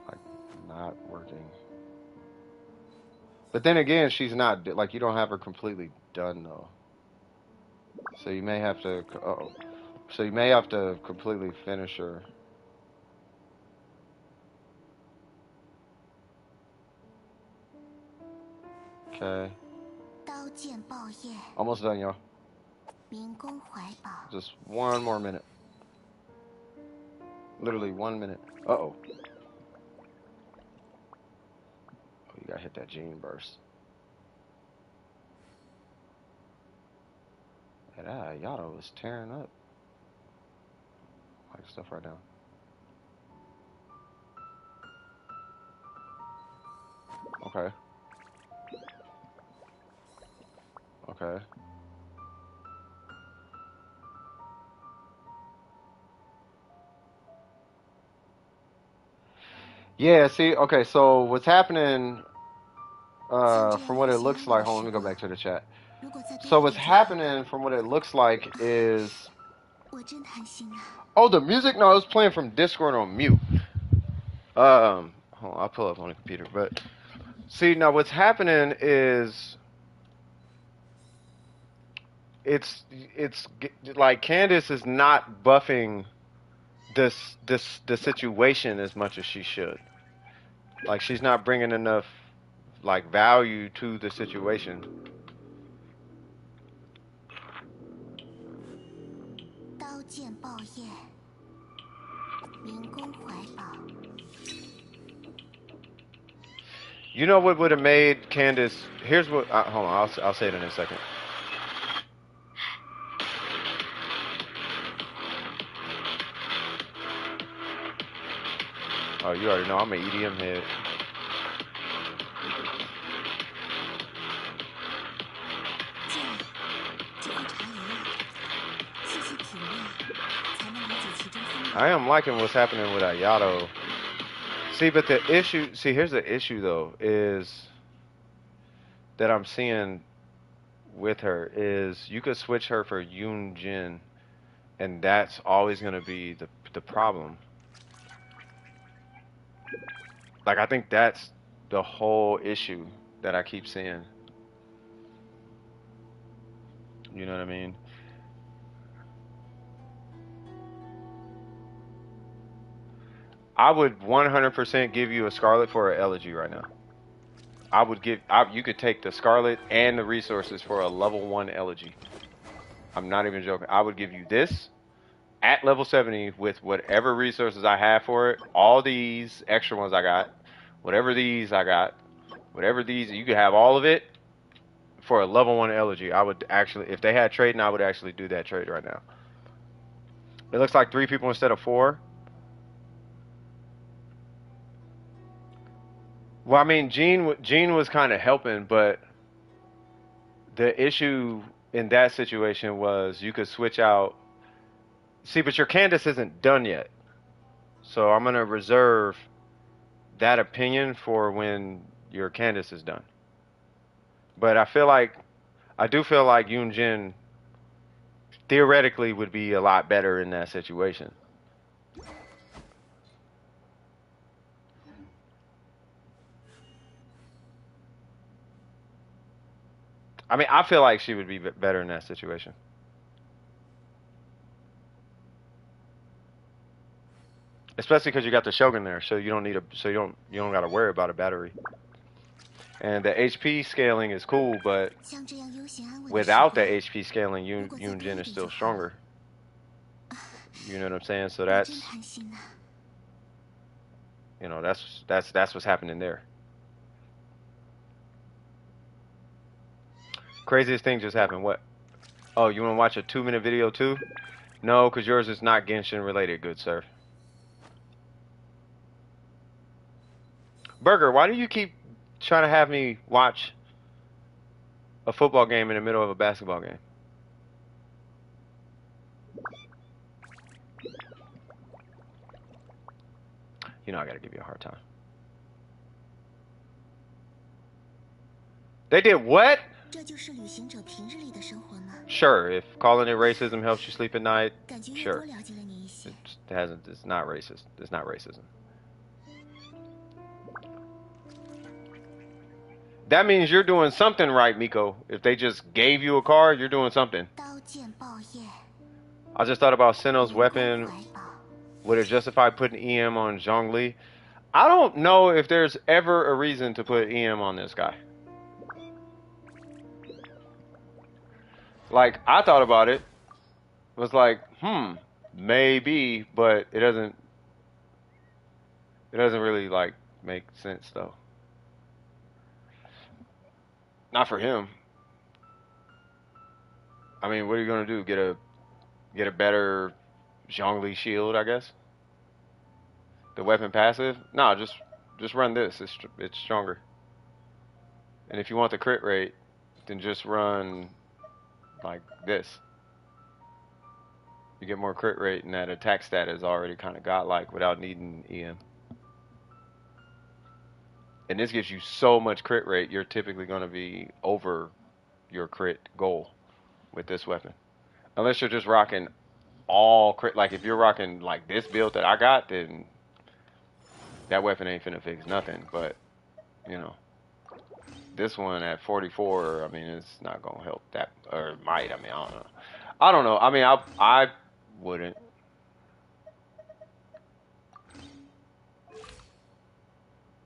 like not working. But then again, she's not like you don't have her completely done though. So you may have to. Uh-oh. So you may have to completely finish her. Okay. 刀剑报业， Almost done, y'all. 民工怀宝。 Just 1 more minute. Literally 1 minute. Uh-oh. Oh, you gotta hit that gene burst. And Yato is tearing up. Like stuff right now. Okay. Okay. Yeah, see, okay, so what's happening, from what it looks like, hold on, let me go back to the chat. So what's happening from what it looks like is, 我真贪心啊！ oh, the music? No, it's playing from Discord on mute. Hold on, I'll pull up on the computer, but see, now what's happening is, it's like Candace is not buffing the situation as much as she should. Like she's not bringing enough like value to the situation. 刀剑报业，民工怀宝。 You know what would have made Candace? Here's what. Hold on, I'll say it in a second. Oh, you already know I'm an EDM head. 这杯茶一样，细细品味，才能理解其中风雅。 I am liking what's happening with Ayato. See, but the issue. See, here's the issue though, is that I'm seeing with her is you could switch her for Yoon Jin, and that's always gonna be the problem. Like I think that's the whole issue that I keep seeing. You know what I mean? I would 100% give you a Scarlet for an elegy right now. I would give. You could take the Scarlet and the resources for a level 1 elegy. I'm not even joking. I would give you this at level 70 with whatever resources I have for it. All these extra ones I got. Whatever these I got. Whatever these. You could have all of it for a level 1 elegy. I would actually, if they had trading, I would actually do that trade right now. It looks like 3 people instead of 4. Well, I mean, Gene was kind of helping, but the issue in that situation was you could switch out. See, but your Candace isn't done yet, so I'm gonna reserve that opinion for when your Candace is done. But I do feel like Yoon Jin theoretically would be a lot better in that situation. I mean, I feel like she would be better in that situation. Especially because you got the Shogun there, so you don't need you don't got to worry about a battery. And the HP scaling is cool, but 像这样悠闲安稳的时 without the 光， HP scaling, Yoon Jin is still stronger. You know what I'm saying? So 我真 that's 贪心啊！ You know, that's what's happening there. Craziest thing just happened. What? Oh, you want to watch a 2-minute video too? No, because yours is not Genshin related, good sir. Burger, why do you keep trying to have me watch a football game in the middle of a basketball game? You know I gotta give you a hard time. They did what? 这就是旅行者平日里的生活吗？ Sure, if calling it racism helps you sleep at night, 感觉越 sure. 多了解了你一些， It's not racist. It's not racism. That means you're doing something right, Miko. If they just gave you a car, you're doing something. 刀剑爆焰， I just thought about Sinnoh's 灵 weapon. 光怀抱， Would it justify putting EM on Zhongli? I don't know if there's ever a reason to put EM on this guy. Like, I thought about it. Was like, maybe, but it doesn't really, like, make sense, though. Not for him. I mean, what are you gonna do? Get a better Zhongli shield, I guess? The weapon passive? No, just run this. It's stronger. And if you want the crit rate, then just run like this. You get more crit rate, and that attack stat is already kind of godlike without needing EM. And this gives you so much crit rate, you're typically going to be over your crit goal with this weapon. Unless you're just rocking all crit. Like, if you're rocking, like, this build that I got, then that weapon ain't finna fix nothing. But, you know, this one at 44, I mean, it's not going to help that. Or it might, I mean, I don't know. I don't know. I mean, I wouldn't.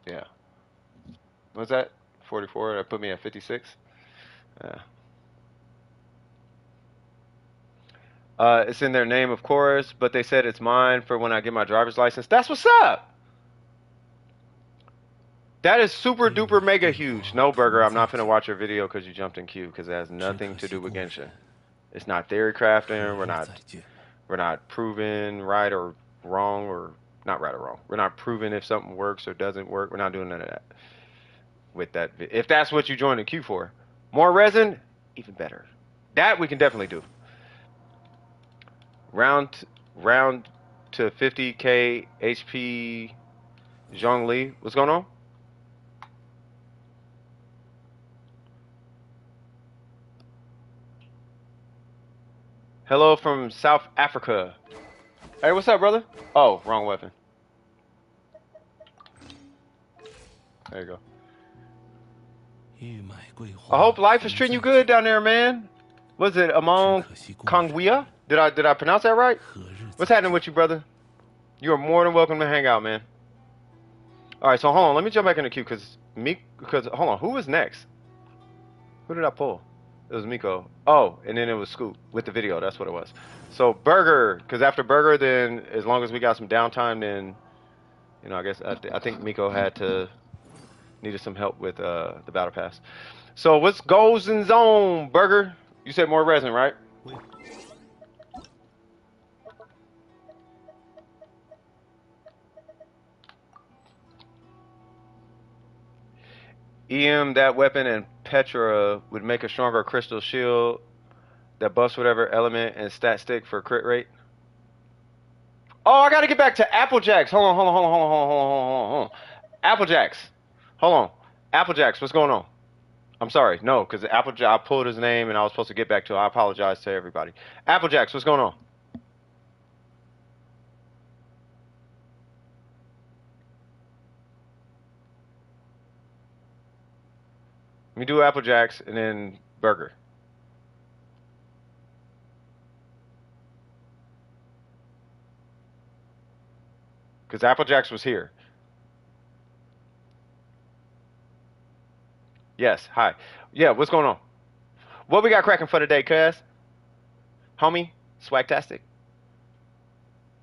Yeah. What's that? 44? That put me at 56? Yeah. It's in their name, of course, but they said it's mine for when I get my driver's license. That's what's up! That is super duper mega huge. No, Burger, I'm not finna watch your video because you jumped in queue, because it has nothing to do with Genshin. It's not theory crafting. We're not proving right or wrong, or not right or wrong. We're not proving if something works or doesn't work. We're not doing none of that. With that, if that's what you joined the queue for. More resin, even better. That we can definitely do. Round to 50k HP Zhongli. What's going on? Hello from South Africa. Hey, what's up, brother? Oh, wrong weapon. There you go. I hope life is treating you good down there, man. Was it Amon Kongwea? Did I pronounce that right? What's happening with you, brother? You are more than welcome to hang out, man. All right, so hold on. Let me jump back in the queue because hold on. Who was next? Who did I pull? It was Miko. Oh, and then it was Scoop with the video. That's what it was. So Burger, because after Burger, then as long as we got some downtime, then you know, I guess I think Miko needed some help with the battle pass. So what's goes in zone, Burger? You said more resin, right? EM that weapon and Petra would make a stronger crystal shield that buffs whatever element and stat stick for crit rate. Oh, I gotta get back to Applejacks. Hold on. Applejacks. Hold on. Applejacks, what's going on? I'm sorry. No, because Applejack, I pulled his name and I was supposed to get back to it. I apologize to everybody. Applejacks, what's going on? Let me do Applejacks and then Burger. Because Applejacks was here. Yes, hi. Yeah, what's going on? What we got cracking for today, cuz? Homie, Swagtastic,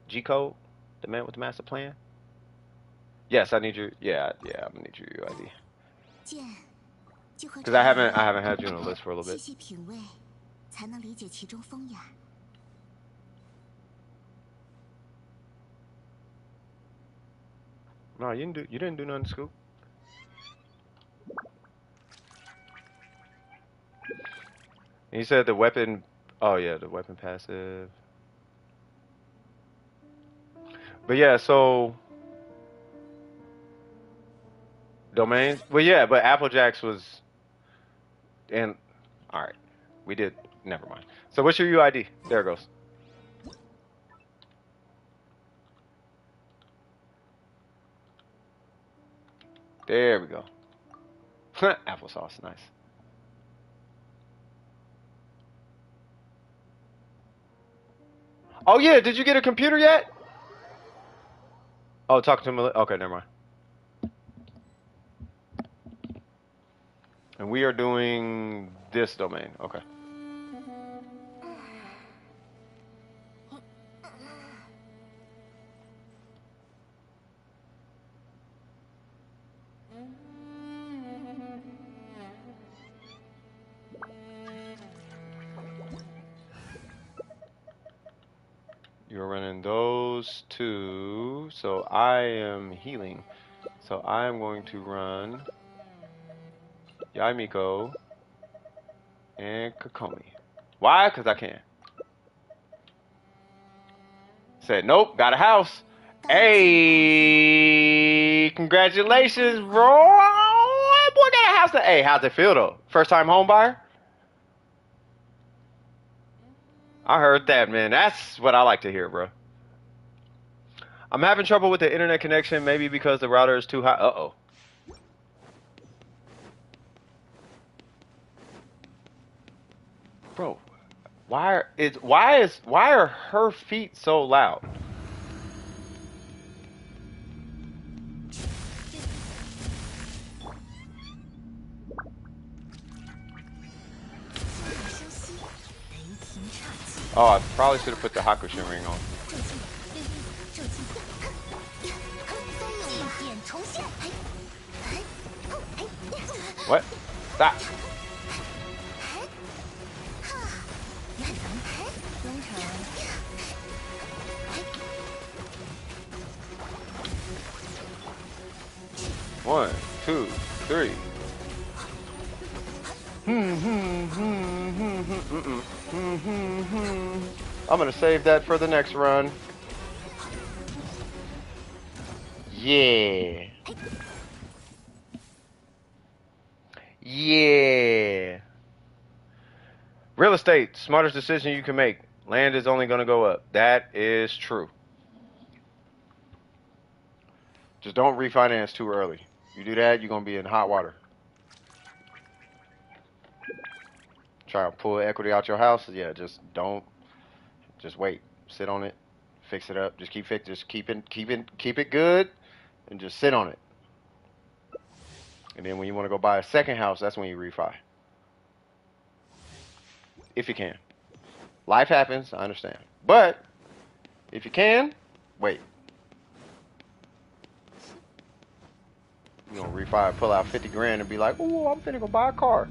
G-Code, the man with the master plan. Yes, I need your. Yeah, I'm gonna need your UID. 剑就和 Because I haven't had you on the list for a little 细 bit. 细品味，才能理解其中风雅。No, you didn't do nothing, Scoop. And you said the weapon. Oh yeah, the weapon passive. But yeah, so domains. Well, yeah, but Applejacks was. And all right, we did. Never mind. So what's your UID? There it goes. There we go. Applesauce, nice. Oh yeah, did you get a computer yet? Oh, talking to him. Okay, never mind. And we are doing this domain. Okay. You're running those two. So I am healing. So I am going to run Yaimiko and Kokomi. Why? Because I can. Said, nope, got a house. Hey, congratulations, bro. Boy, got a house. Hey, how's it feel, though? First time home buyer? I heard that, man. That's what I like to hear, bro. I'm having trouble with the internet connection, maybe because the router is too high. Uh-oh. Bro, why are her feet so loud? Oh, I probably should have put the Hakushin ring on. What? Stop. One, two, three. I'm gonna save that for the next run. Yeah. Yeah. Real estate, smartest decision you can make. Land is only gonna go up. That is true. Just don't refinance too early. You do that, you're gonna be in hot water. Try to pull equity out your house. Yeah, just don't. Just wait. Sit on it. Fix it up. Just keep it good, and just sit on it. And then when you want to go buy a second house, that's when you refi. If you can. Life happens, I understand. But if you can, wait. You're gonna refi, pull out 50 grand and be like, "Oh, I'm finna go buy a car."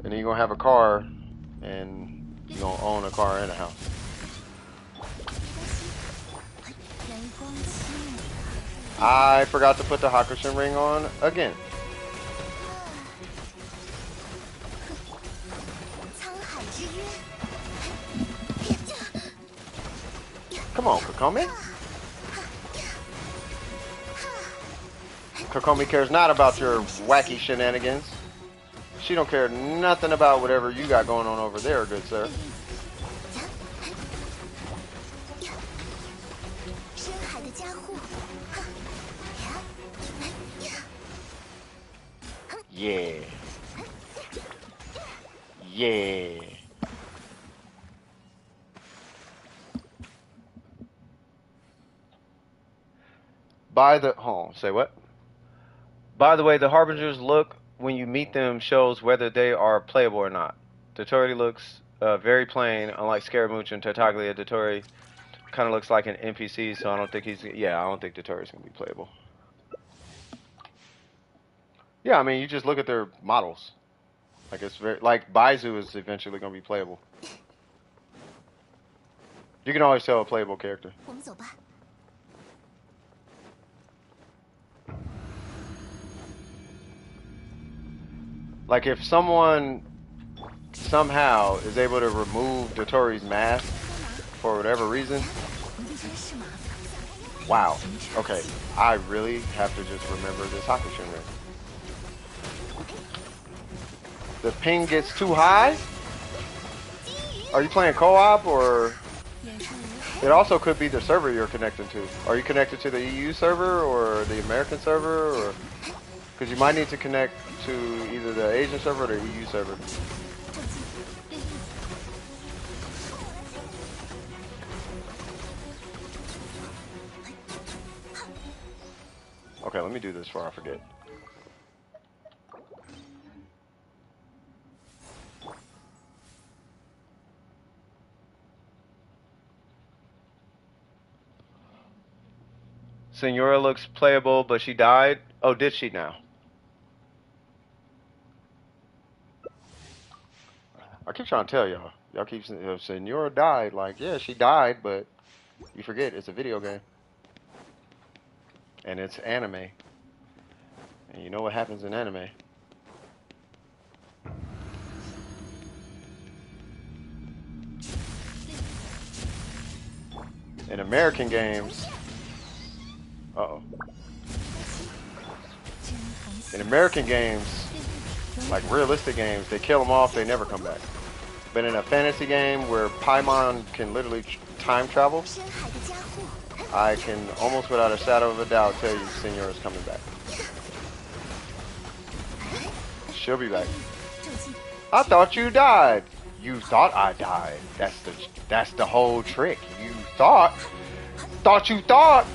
And then you're gonna have a car, and you're gonna own a car and a house. I forgot to put the Hakushin ring on again. Come on, Kokomi. Kokomi cares not about your wacky shenanigans. She don't care nothing about whatever you got going on over there, good sir. Yeah. Yeah. Say what? By the way, the Harbinger's look when you meet them shows whether they are playable or not. Dotori looks very plain, unlike Scaramouche and Tartaglia. Dotori kind of looks like an NPC, so I don't think I don't think Dotori's gonna be playable. Yeah, I mean, you just look at their models. Like it's very like Baizu is eventually gonna be playable. You can always tell a playable character. 我们走吧。 Like if someone somehow is able to remove Dotori's mask for whatever reason. Wow. Okay. I really have to just remember this Hakushin ring. The ping gets too high? Are you playing co-op or? It also could be the server you're connecting to. Are you connected to the EU server or the American server or? Because you might need to connect to either the Asian server or the EU server. Okay, let me do this before I forget. Senora looks playable, but she died. Oh, did she now? I keep trying to tell y'all. Y'all keep saying Senora died. Like, yeah, she died, but you forget it's a video game. And it's anime. And you know what happens in anime. In American games... Uh-oh. In American games, like realistic games, they kill them off, they never come back. But in a fantasy game where Paimon can literally time travel, I can almost without a shadow of a doubt tell you Senora's coming back. She'll be back. I thought you died. You thought I died. That's the whole trick. You thought you thought.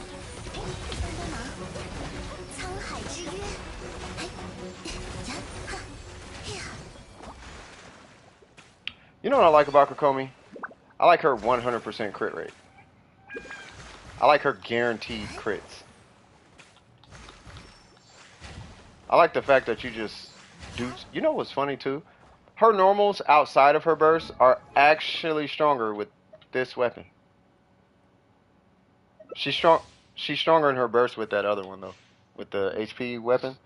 You know what I like about Kokomi? I like her 100% crit rate. I like her guaranteed crits. I like the fact that you just do... You know what's funny too? Her normals outside of her burst are actually stronger with this weapon. She's stronger in her burst with that other one though. With the HP weapon.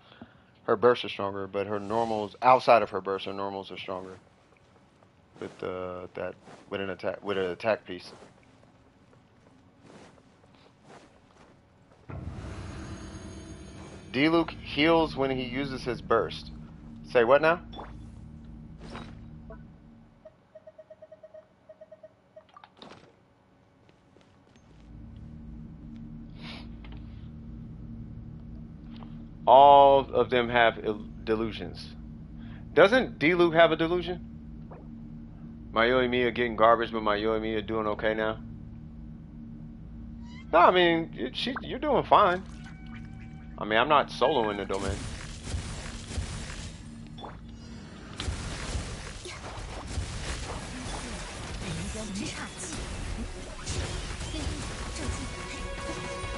Her burst is stronger, but her normals outside of her burst, her normals are stronger. With an attack piece. D-Luke heals when he uses his burst. Say what now? All of them have delusions. Doesn't D-Luke have a delusion? Mayoi Mia getting garbage, but Mayoi Mia doing okay now? No, I mean, you're doing fine. I mean, I'm not soloing the domain.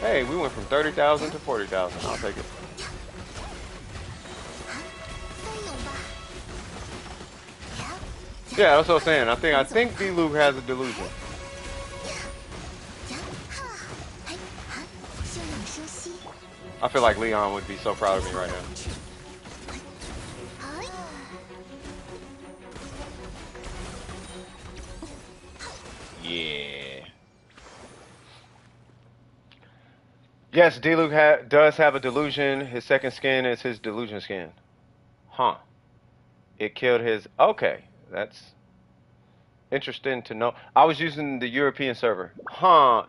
Hey, we went from 30,000 to 40,000. I'll take it. Yeah, that's what I'm saying. I think D-Luke has a delusion. I feel like Leon would be so proud of me right now. Yeah. Yes, D-Luke does have a delusion. His second skin is his delusion skin. Huh. It killed his... Okay. That's interesting to know. I was using the European server. Huh.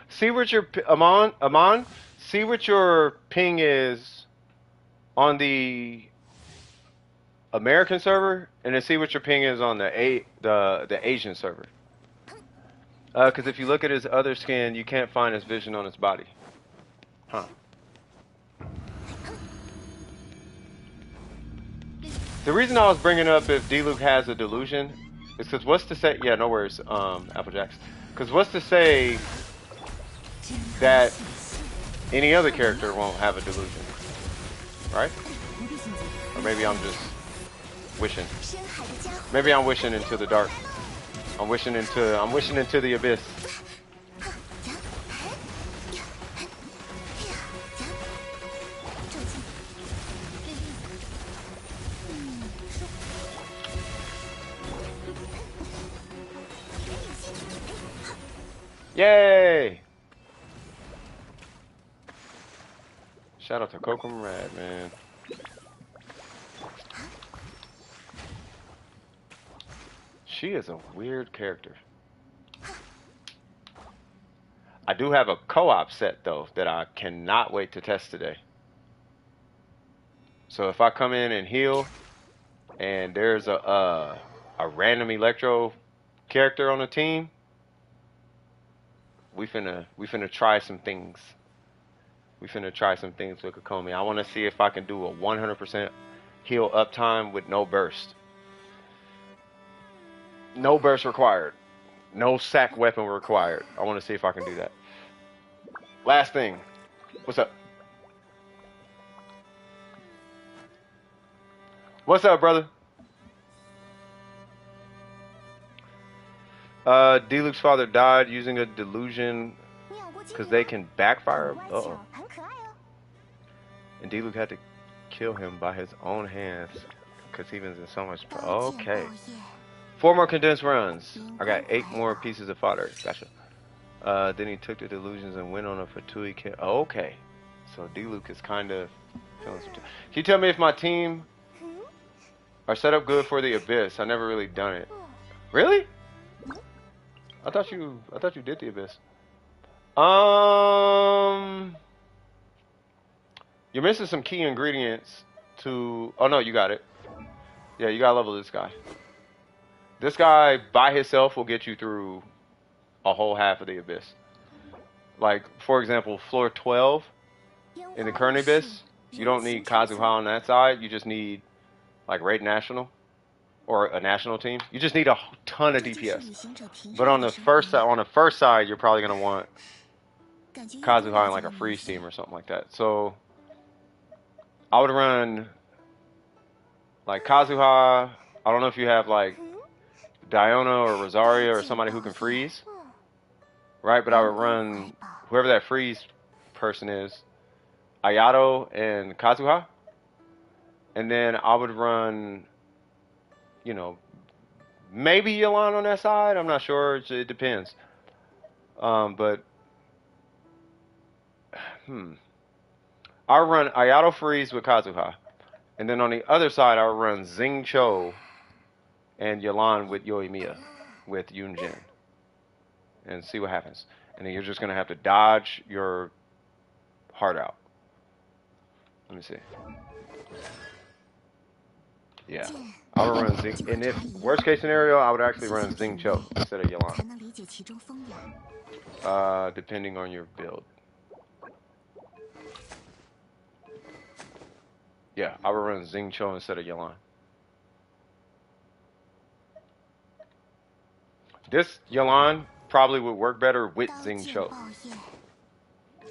See what your... Amon? See what your ping is on the American server, and then see what your ping is on the Asian server. Because if you look at his other skin, you can't find his vision on his body. Huh. The reason I was bringing up if D-Luke has a delusion is because what's to say... Yeah, no worries, Applejacks. Because what's to say that any other character won't have a delusion? right? 不必心急， Or maybe I'm just wishing. 深海的家伙， Maybe I'm wishing into the dark. I'm wishing into the abyss. 夹，哎，呀，哎，呀，夹，这近，绿绿的，收，给你吸取体内，哈， Yay! Shout out to Kokum Red, man. She is a weird character. I do have a co-op set though that I cannot wait to test today. So if I come in and heal, and there's a random electro character on the team, we finna try some things. We finna try some things with Kokomi. I want to see if I can do a 100% heal uptime with no burst. No burst required. No sack weapon required. I want to see if I can do that. Last thing. What's up? What's up, brother? D-Luke's father died using a delusion 妙不经 because 于 they can backfire. 乖 Uh 巧 oh. 很可爱哦。 And D-Luke had to kill him by his own hands because he was in so much. 刀剑 Okay. 爆叶， 4 more condensed runs. I got 8 more pieces of fodder. Gotcha. Then he took the delusions and went on a Fatui kill. Oh, okay. So D-Luke is kind of feeling some. Can you tell me if my team are set up good for the abyss? I never really done it. Really? I thought you did the abyss. You're missing some key ingredients to. Oh no, you got it. Yeah, you gotta level this guy. This guy by himself will get you through a whole half of the abyss. Like, for example, floor 12 in the current abyss, you don't need Kazuha on that side. You just need, like, Raid National or a national team. You just need a ton of 这就是 DPS. 旅行者平 But 常 on 的 the 生 first 活 side, on the first side, you're probably gonna want 感觉越多 Kazuha in 越 like a 觉得 freeze 明 team 显 or something like that. So I would run like Kazuha. I don't know if you have like Diona or Rosaria or somebody who can freeze, right? But I would run whoever that freeze person is, Ayato and Kazuha. And then I would run, you know, maybe Yelan on that side. I'm not sure. It depends. But I'll run Ayato freeze with Kazuha. And then on the other side, I'll run Xing Cho and Yelan with Yoimiya with Yunjin. And see what happens. And then you're just going to have to dodge your heart out. Let me see. Yeah. I would run Xing. And if worst case scenario, I would actually run Xing Cho instead of 才 Yelan. 能理解其中风雅。 Depending on your build. Yeah, I would run Xing Cho instead of Yelan. This Yelan probably would work better with 刀 Xing 剑 Cho. 爆叶，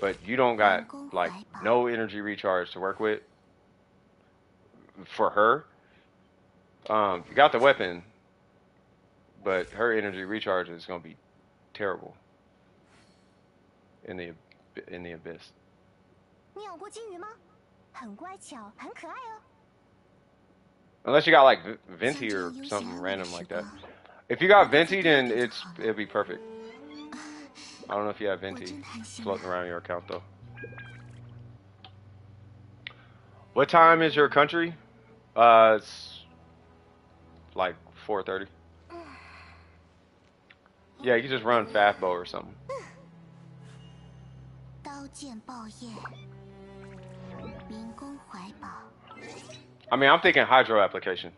But you don't got like no energy recharge to work with for her. You got the weapon, but her energy recharge is gonna be terrible in the abyss. 你养过金鱼吗？很乖巧，很可爱哦。 Unless you got like Venti or something random like that. If you got Venti, then it'll be perfect. I don't know if you have Venti floating around your account though. What time is your country? It's like 4:30. Yeah, you can just run Fastbow or something. 刀剑爆叶，民工怀抱。 I mean, I'm thinking Hydro application.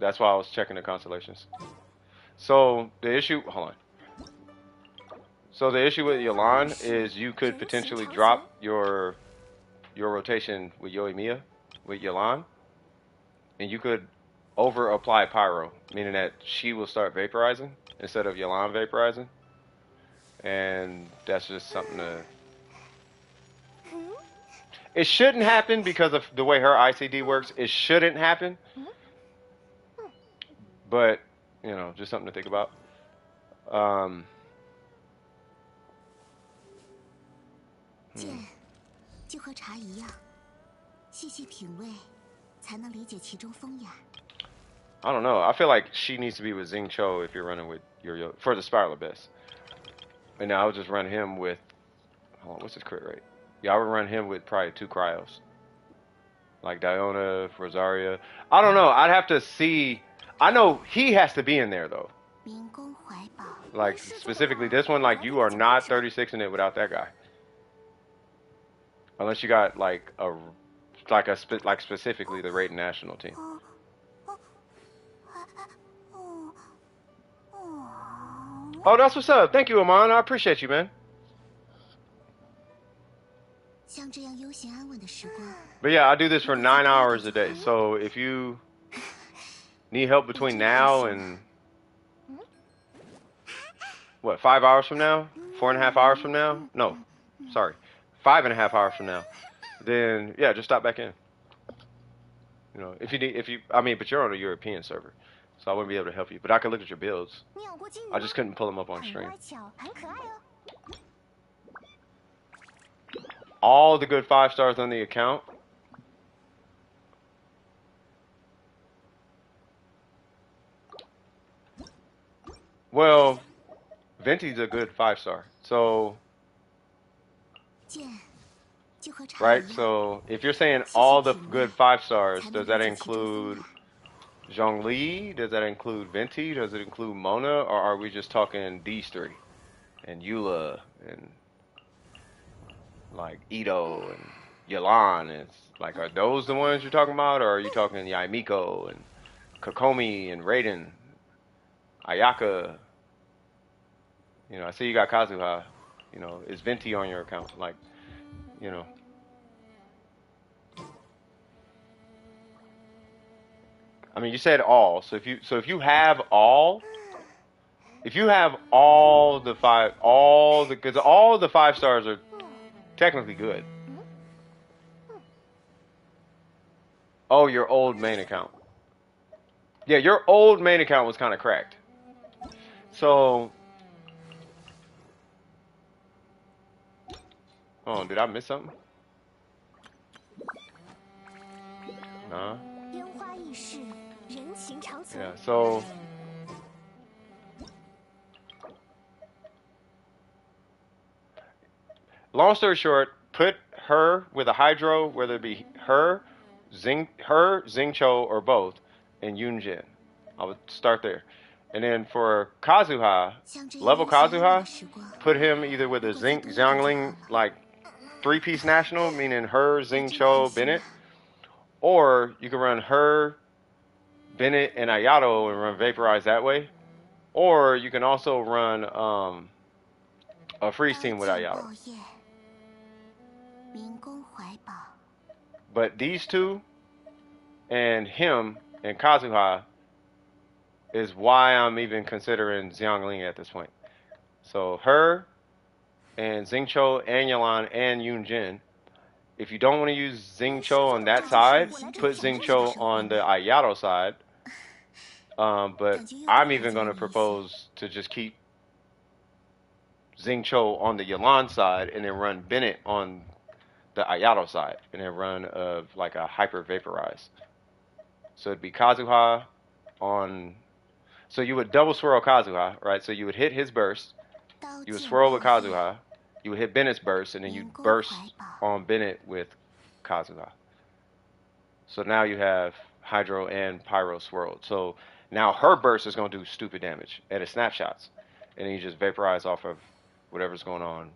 That's why I was checking the constellations. So the issue, hold on. So the issue with Yelan is you could potentially drop your rotation with Yoimiya, with Yelan, and you could over apply Pyro, meaning that she will start vaporizing instead of Yelan vaporizing, and that's just something to. It shouldn't happen because of the way her ICD works. It shouldn't happen. But, you know, just something to think about. Um, 剑就和茶一样，细细品味，才能理解其中风雅。 I don't know. I feel like she needs to be with Xing Cho if you're running with your for the Spiral Abyss. And I would just run him with. Hold on, what's his crit rate? Yeah, I would run him with probably 2 cryos. Like Diona, Rosaria. I don't know. I'd have to see. I know he has to be in there though. 明宫怀宝， Like specifically this one, like you are not 36 in it without that guy. Unless you got like like specifically the Raiden national team. Oh, that's what's up. Thank you, Amon. I appreciate you, man. 像这样悠闲安稳的时光， But yeah, I do this for 9 hours a day. So if you need help between now and what, 5 hours from now? 4.5 hours from now? No, sorry, 5.5 hours from now. Then yeah, just stop back in. You know, I mean, but you're on a European server, so I wouldn't be able to help you. But I could look at your builds. 你养过金鱼 I 吗？ just couldn't pull them up on 很 stream. 乖巧，很可爱哦。 All the good 5 stars on the account. Well, Venti's a good 5 star. So, 剑就和茶 right? 一样， So, if you're saying all the good 5 stars, does that include Zhongli? Does that include Venti? Does it include Mona? Or are we just talking these 3? And Eula and like Ito and Yelan? It's like, are those the ones you're talking about? Or are you talking Yaimiko and Kokomi and Raiden? Ayaka? You know, I see you got Kazuha. You know, is Venti on your account? Like, you know. I mean, you said all. So if you have all, because all the 5 stars are technically good. Oh, your old main account. Yeah, your old main account was kind of cracked. So, oh, did I miss something? Nah. 烟花易逝，人情长存。 Yeah, so long story short, put her with a Hydro, whether it be her, Xingqiu, or both, and Yunjin. I would start there. And then for Kazuha, 像这样 level 悠闲安稳 Kazuha, 的时光， put him either with a Xiangling, like 3-piece national, meaning her, Xingqiu, Bennett, or you can run her, Bennett, and Ayato and run Vaporize that way. Or you can also run a freeze team with 刀 Ayato. 剑爆焰，明宫怀宝， But these 2 and him and Kazuha is why I'm even considering Xiangling at this point. So her and Xingqiu and Yelan and Yunjin. If you don't want to use Xingqiu on that side, put Xingqiu on the Ayato side. But I'm even going to propose to just keep Xingqiu on the Yelan side and then run Bennett on the Ayato side and then run like a hyper vaporize. So it'd be Kazuha on. So you would double swirl Kazuha, right? So you would hit his burst, 刀 you would 剑 swirl with 爆焰， Kazuha, you would hit Bennett's burst, and then you burst on Bennett with Kazuha. So now you have Hydro and Pyro swirled. So now her burst is going to do stupid damage at its snapshots. And then you just vaporize off of whatever's going on.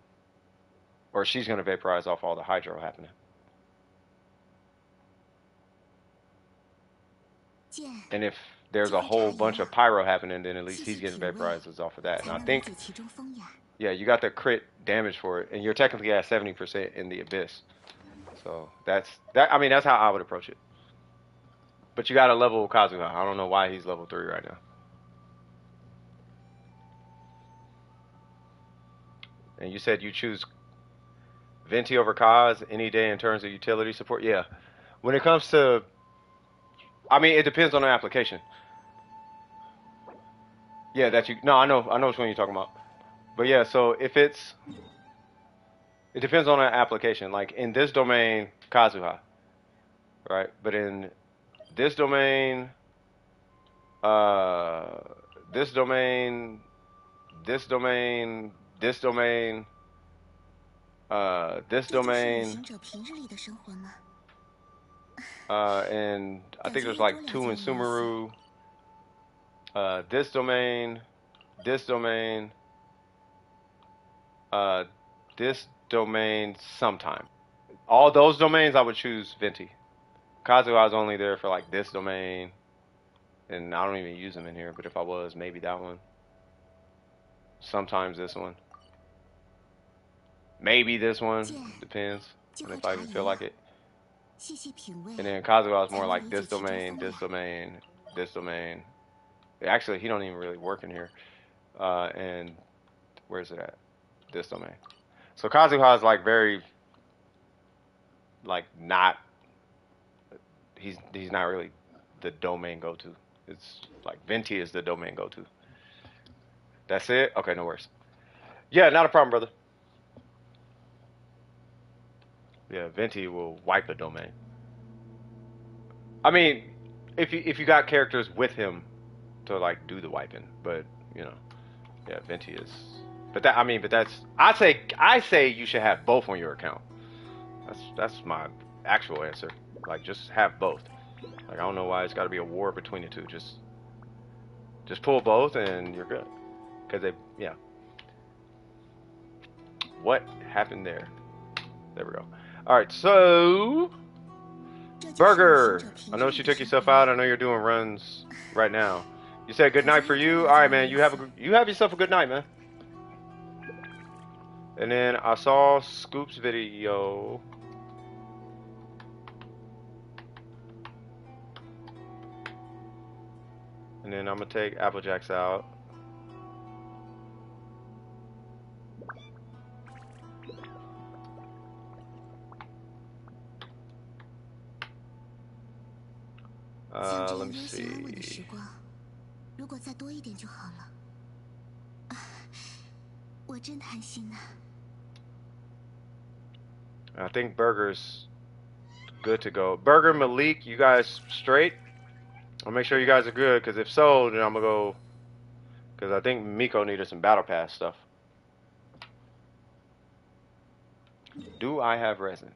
Or she's going to vaporize off all the Hydro happening. 剑 And if there's a whole bunch of Pyro happening, then at least he's getting vaporizes off of that. And 才 I 能理 think, 解其中风雅。 yeah, you got the crit damage for it. And you're technically at 70% in the Abyss. So I mean, that's how I would approach it. But you got to level Kazuha. I don't know why he's level 3 right now. And you said you choose Venti over Kaz any day in terms of utility support. Yeah. When it comes to, I mean, it depends on the application. Yeah, that you. No, I know which one you're talking about. But yeah, so if it depends on the application. Like in this domain, Kazuha, right? But in this domain, uh, this domain, this domain, this domain, this 这就是旅 domain, 行者平日里的生活吗？and I 感 think 觉 there's 要多 like 了 two 解 in 你一些。Sumeru. This domain, this domain, uh, this domain sometime. All those domains I would choose Venti. Kazuha is only there for like this domain, and I don't even use them in here, but if I was, maybe that one. Sometimes this one. Maybe this one. 见， Depends 就 on 和 if I 茶 even 一 feel 样， like it. 细细品味， And then Kazuha is 才 more 能 like 理 this 解其中 domain, 风 this 雅。 domain, this domain. Actually, he don't even really work in here. And where's it at? This domain. So Kazuha is like very, like not. He's not really the domain go-to. It's like Venti is the domain go-to. That's it? Okay, no worries. Yeah, not a problem, brother. Yeah, Venti will wipe a domain. I mean, if you got characters with him to like do the wiping, but you know, yeah, Venti is. But that I mean, but that's I say you should have both on your account. That's my actual answer. Like just have both. Like I don't know why it's got to be a war between the two. Just pull both and you're good. Cause they yeah. What happened there? There we go. All right, so 这就是旅行 Burger. 者 I 平日 know 里 she 的 took 生 yourself 活 out. 吗？ I know you're doing runs right now. You said good night for you. All right, man. You have yourself a good night, man. And then I saw Scoop's video. And then I'm gonna take Applejacks out.像这 Let 样 me 悠闲安稳的时 see. 光，如果再多一点就好了。我真贪心呐、 I think Burger's good to go. Burger, Malik, you guys straight? I'll make sure you guys are good, because if so, then I'm gonna go. Because I think Miko needed some battle pass stuff. Do I have resin?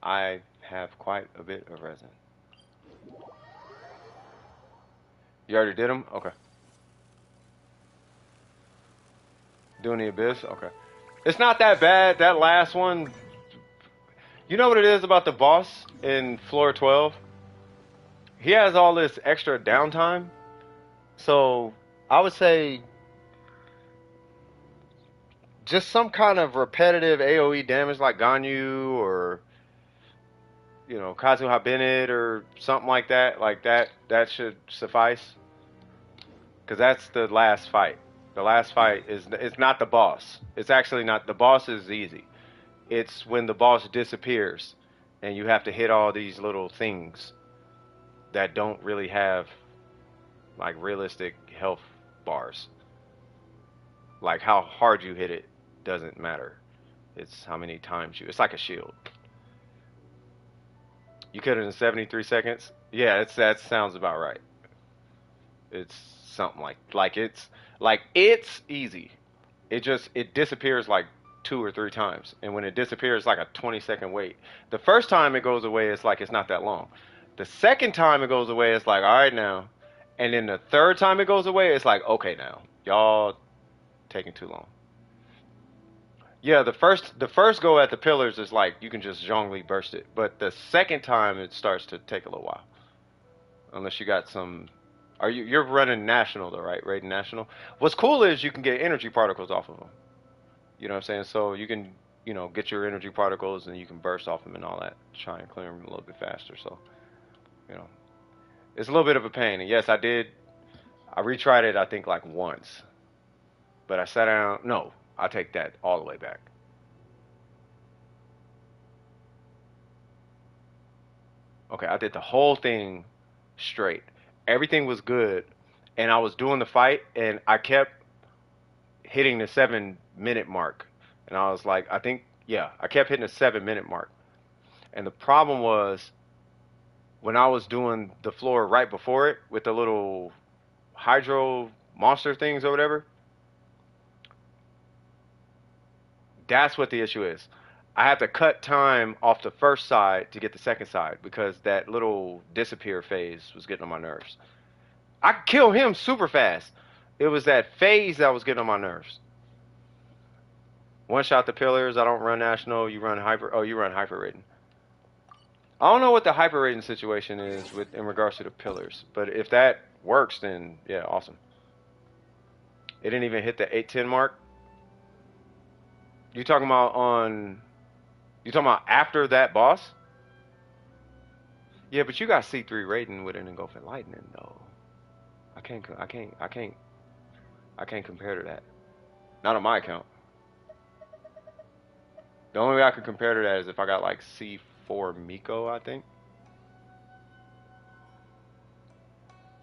I have quite a bit of resin. You already did them? Okay. Doing the abyss? Okay. It's not that bad. That last one. You know what it is about the boss in floor 12? He has all this extra downtime. So I would say just some kind of repetitive AoE damage like Ganyu or you know Kazuha Bennett or something like that. Like that should suffice. Because that's the last fight. The last fight is it's not the boss. It's actually not the boss is easy. It's when the boss disappears and you have to hit all these little things that don't really have like realistic health bars. Like how hard you hit it doesn't matter. It's how many times you. It's like a shield. You cut it in 73 seconds. Yeah, that sounds about right. It's something like it's easy. It disappears like 2 or 3 times, and when it disappears, like a 20-second wait. The first time it goes away, it's like it's not that long. The second time it goes away, it's like all right now, and then the third time it goes away, it's like okay now, y'all taking too long. Yeah, the first go at the pillars is like you can just zhongli burst it, but the second time it starts to take a little while, unless you got some. You're running national though, right? Rating national. What's cool is you can get energy particles off of them. You know what I'm saying? So you can, get your energy particles and you can burst off them and all that. Try and clear them a little bit faster. So, you know, it's a little bit of a pain. And yes, I did. I retried it, I think, like once. But I sat down. No, I take that all the way back. Okay, I did the whole thing straight. Everything was good, and I was doing the fight, and I kept hitting the 7 minute mark, and I was like, I think, yeah, I kept hitting the 7 minute mark, and the problem was when I was doing the floor right before it with the little hydro monster things or whatever. That's what the issue is. I have to cut time off the first side to get the second side because that little disappear phase was getting on my nerves. I could kill him super fast. It was that phase that was getting on my nerves. One shot the pillars. I don't run national. You run hyper. Oh, you run hyper rating. I don't know what the hyper rating situation is with in regards to the pillars, but if that works, then yeah, awesome. It didn't even hit the 810 mark. You talking about on? You talking about after that boss? Yeah, but you got C3 rating with an engulfing lightning though. I can't compare to that. Not on my account. The only way I could compare to that is if I got like C4 Miko, I think.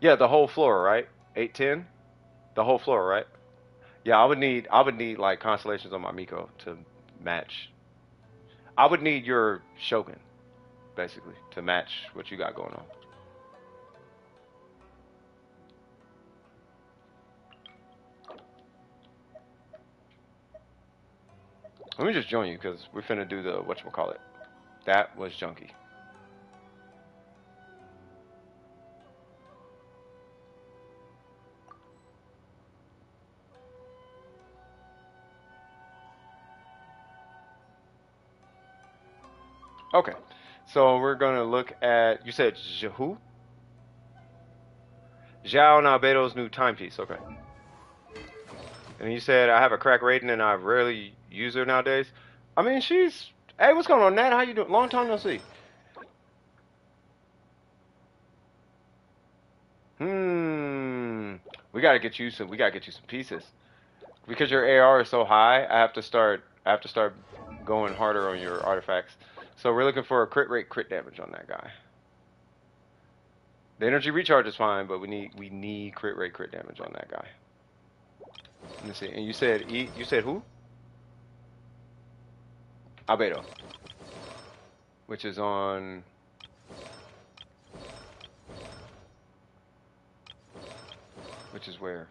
Yeah, the whole floor, right? 810? The whole floor, right? Yeah, I would need like constellations on my Miko to match. I would need your Shogun, basically, to match what you got going on. Let me just join you because we're finna do the whatchamacallit. That was junky. Okay, so we're gonna look at. You said who? Zhao Nalbedo's new timepiece. Okay. And you said I have a crack rating and I rarely use her nowadays. I mean, she's. Hey, what's going on, Nat? How you doing? Long time no see. Hmm. We gotta get you some. We gotta get you some pieces because your AR is so high. I have to start. I have to start going harder on your artifacts. So we're looking for a crit rate, crit damage on that guy. The energy recharge is fine, but we need crit rate, crit damage on that guy. Let me see. And you said you said who? Albedo, which is on. Which is where?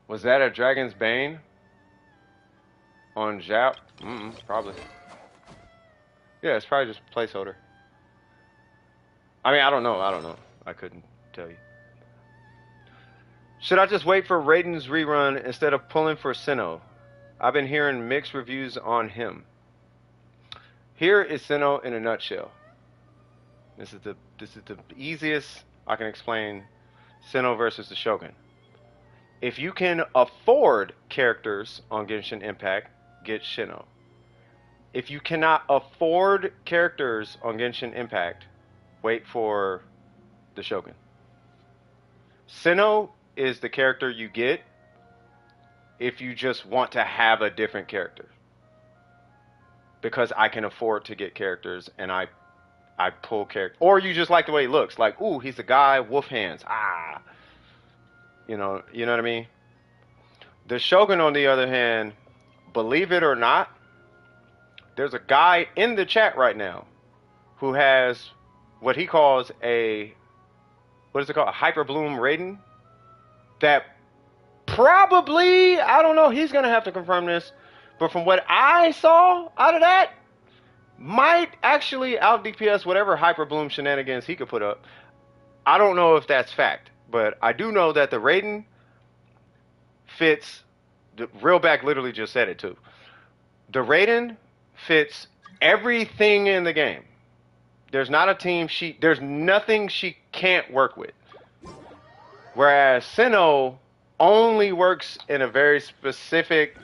Was that a Dragon's Bane? On Zhao? Probably. Yeah, it's probably just a placeholder. I mean, I don't know. I don't know. I couldn't tell you. Should I just wait for Raiden's rerun instead of pulling for Sinnoh? I've been hearing mixed reviews on him. Here is Sinnoh in a nutshell. This is the easiest I can explain Sinnoh versus the Shogun. If you can afford characters on Genshin Impact, get Sinnoh. If you cannot afford characters on Genshin Impact, wait for the Shogun. Sinnoh is the character you get if you just want to have a different character. Because I can afford to get characters and I pull characters. Or you just like the way he looks. Like, ooh, he's a guy, wolf hands. Ah. You know what I mean? The Shogun, on the other hand, believe it or not, there's a guy in the chat right now who has what he calls a, what is it called? A Hyper Bloom Raiden. That probably, I don't know, he's going to have to confirm this. But from what I saw out of that, might actually out DPS whatever Hyper Bloom shenanigans he could put up. I don't know if that's fact. But I do know that the Raiden fits, the Realback literally just said it too. The Raiden fits everything in the game. There's not a team there's nothing she can't work with. Whereas Sinnoh only works in a very specific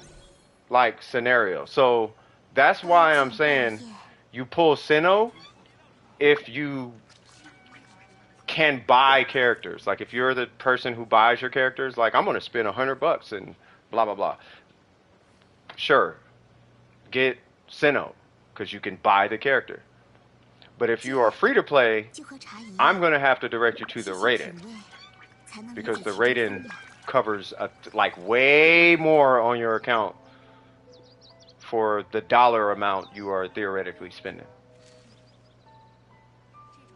like scenario. So that's why I'm saying you pull Sinnoh if you can buy characters. Like if you're the person who buys your characters, like I'm gonna spend $100 and blah blah blah. Sure, get Sinnoh because you can buy the character. But if you are free to play, 就和茶一 I'm 样， gonna have to direct you to 细 the 细 Raiden 品味，才能理 because 解 the 其中风 Raiden 雅。 covers like way more on your account for the dollar amount you are theoretically spending.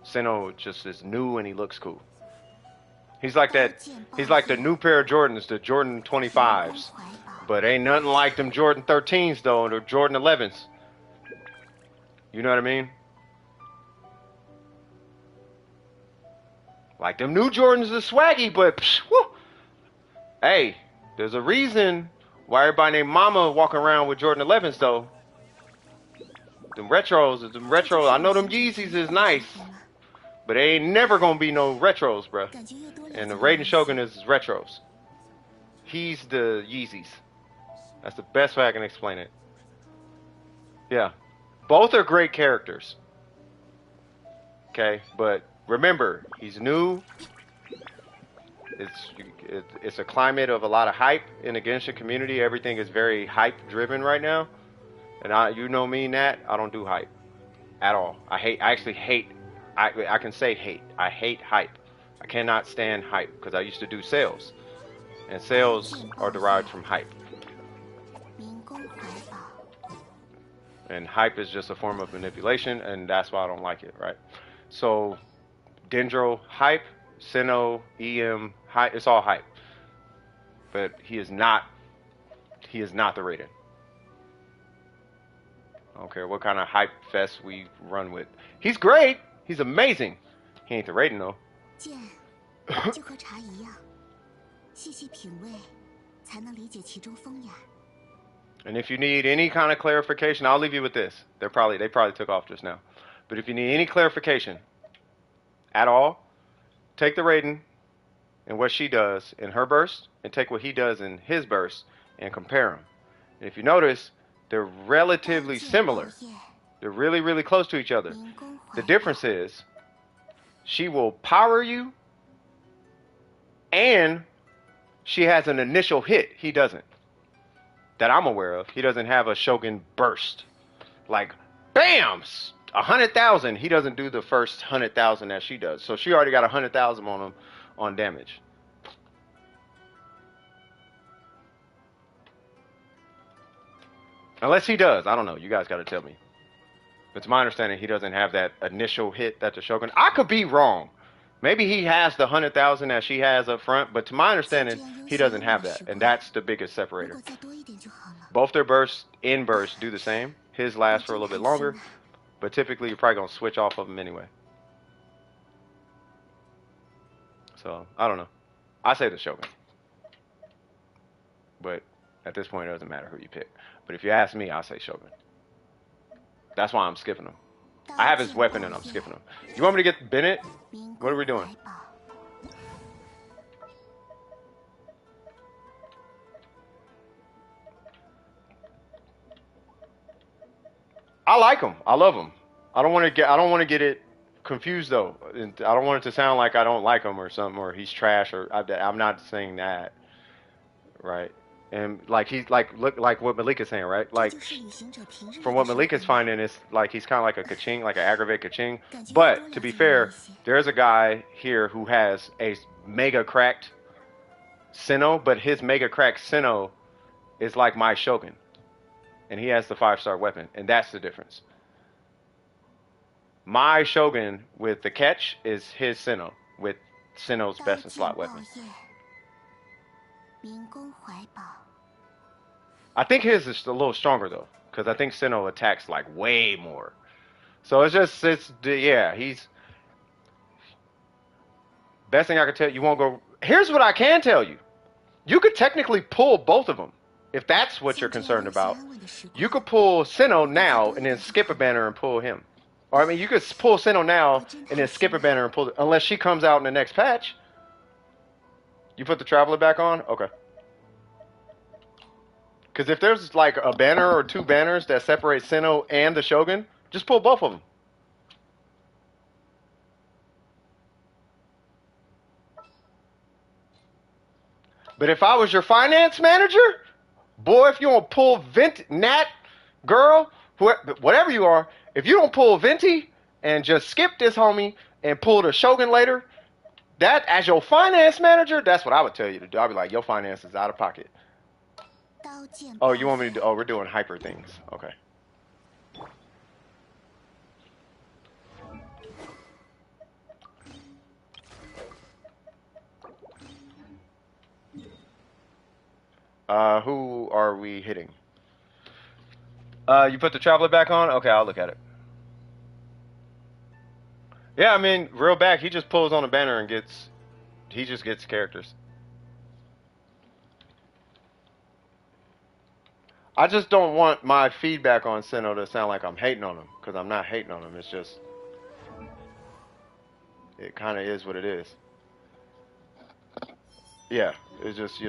Sinnoh just is new and he looks cool. He's like that. He's like the new pair of Jordans, the Jordan 25s. But ain't nothing like them Jordan 13s though, or the Jordan 11s. You know what I mean? Like them new Jordans are swaggy, but psh, woo. Hey, there's a reason why everybody named Mama walk around with Jordan 11s though. Them retros. I know them Yeezys is nice, but they ain't never gonna be no retros, bruh. 感觉又多了 And the 解 Raiden 了一 Shogun 些。 is retros. He's the Yeezys. That's the best way I can explain it. Yeah. Both are great characters. Okay, but remember, he's new. It's a climate of a lot of hype in the Genshin community. Everything is very hype driven right now. And you know me, Nat, I don't do hype at all. I actually hate, I can say hate. I hate hype. I cannot stand hype because I used to do sales. And sales are derived from hype. 民工怀抱， And hype is just a form of manipulation, and that's why I don't like it, right? So, Dendro, hype. Sinnoh, EM, hype. It's all hype. But he is not the Raiden. I don't care what kind of hype fest we run with. He's great. He's amazing. He ain't the Raiden, though. 剑就和茶一样，细细品味，才能理解其中风雅。 And if you need any kind of clarification, I'll leave you with this. They probably took off just now. But if you need any clarification at all, take the Raiden and what she does in her burst, and take what he does in his burst, and compare them. And if you notice, they're relatively similar. They're really, really close to each other. 民工 The 怀抱， difference is, she will power you, and she has an initial hit. He doesn't. That I'm aware of. He doesn't have a Shogun burst. Like, bam! 100,000. He doesn't do the first 100,000 that she does. So she already got 100,000 on him on damage. Unless he does. I don't know. You guys got to tell me. But to my understanding, he doesn't have that initial hit that the Shogun. I could be wrong. Maybe he has the 100,000 that she has up front, but to my understanding, he doesn't have that, and that's the biggest 如 separator. 果再多一点就好了。 Both their bursts, in bursts, do the same. His lasts for a little bit longer, but typically you're probably gonna switch off of them anyway. So I don't know. I say the Shogun, but at this point it doesn't matter who you pick. But if you ask me, I say Shogun. That's why I'm skipping him. I have his weapon and I'm skipping him. You want me to get Bennett? 民 What are 工 we doing? 怀抱， I like him. I love him. I don't want to get it confused though. I don't want it to sound like I don't like him or something, or he's trash, or I'm not saying that, right? And like look like what Malika's saying, right? 这 Like 就是旅行者平日里 from 的 what 生 Malika's 活。 finding, it's like he's kind of like a Kaching, like an aggravated Kaching. 感觉又多 But 了 to be 解了 fair, 一些。 there's a guy here who has a mega cracked Sinnoh, but his mega cracked Sinnoh is like my Shogun, and he has the 5-star weapon, and that's the difference. My Shogun with the catch is his Sinnoh with Sinnoh's 刀 best in 剑 slot 爆 weapon. 焰，民工怀抱， I think his is a little stronger though, because I think Sinnoh attacks like way more. So yeah, he's best thing I can tell you. You won't go. Here's what I can tell you: you could technically pull both of them if that's what you're 像这样 concerned 悠闲 about. 安稳的时 You 光， could pull Sinnoh now and then skip a banner and pull him. Or I mean, you could pull Sinnoh now and then skip a banner and pull it. Unless she comes out in the next patch. You put the Traveler back on? Okay. Because if there's like a banner or two banners that separate Sinnoh and the Shogun, just pull both of them. But if I was your finance manager, boy, if you want to pull Nat, girl, whatever you are, if you don't pull Venti and just skip this homie and pull the Shogun later, that as your finance manager, that's what I would tell you to do. I'd be like, your finance is out of pocket. Oh, you want me to do? Oh, we're doing hyper things. Okay. Who are we hitting? You put the traveler back on? Okay, I'll look at it. Yeah, I mean, real back, he just pulls on a banner and he just gets characters. I just don't want my feedback on Sinnoh to sound like I'm hating on him, because I'm not hating on him. It's just, it kind of is what it is. Yeah, it's just,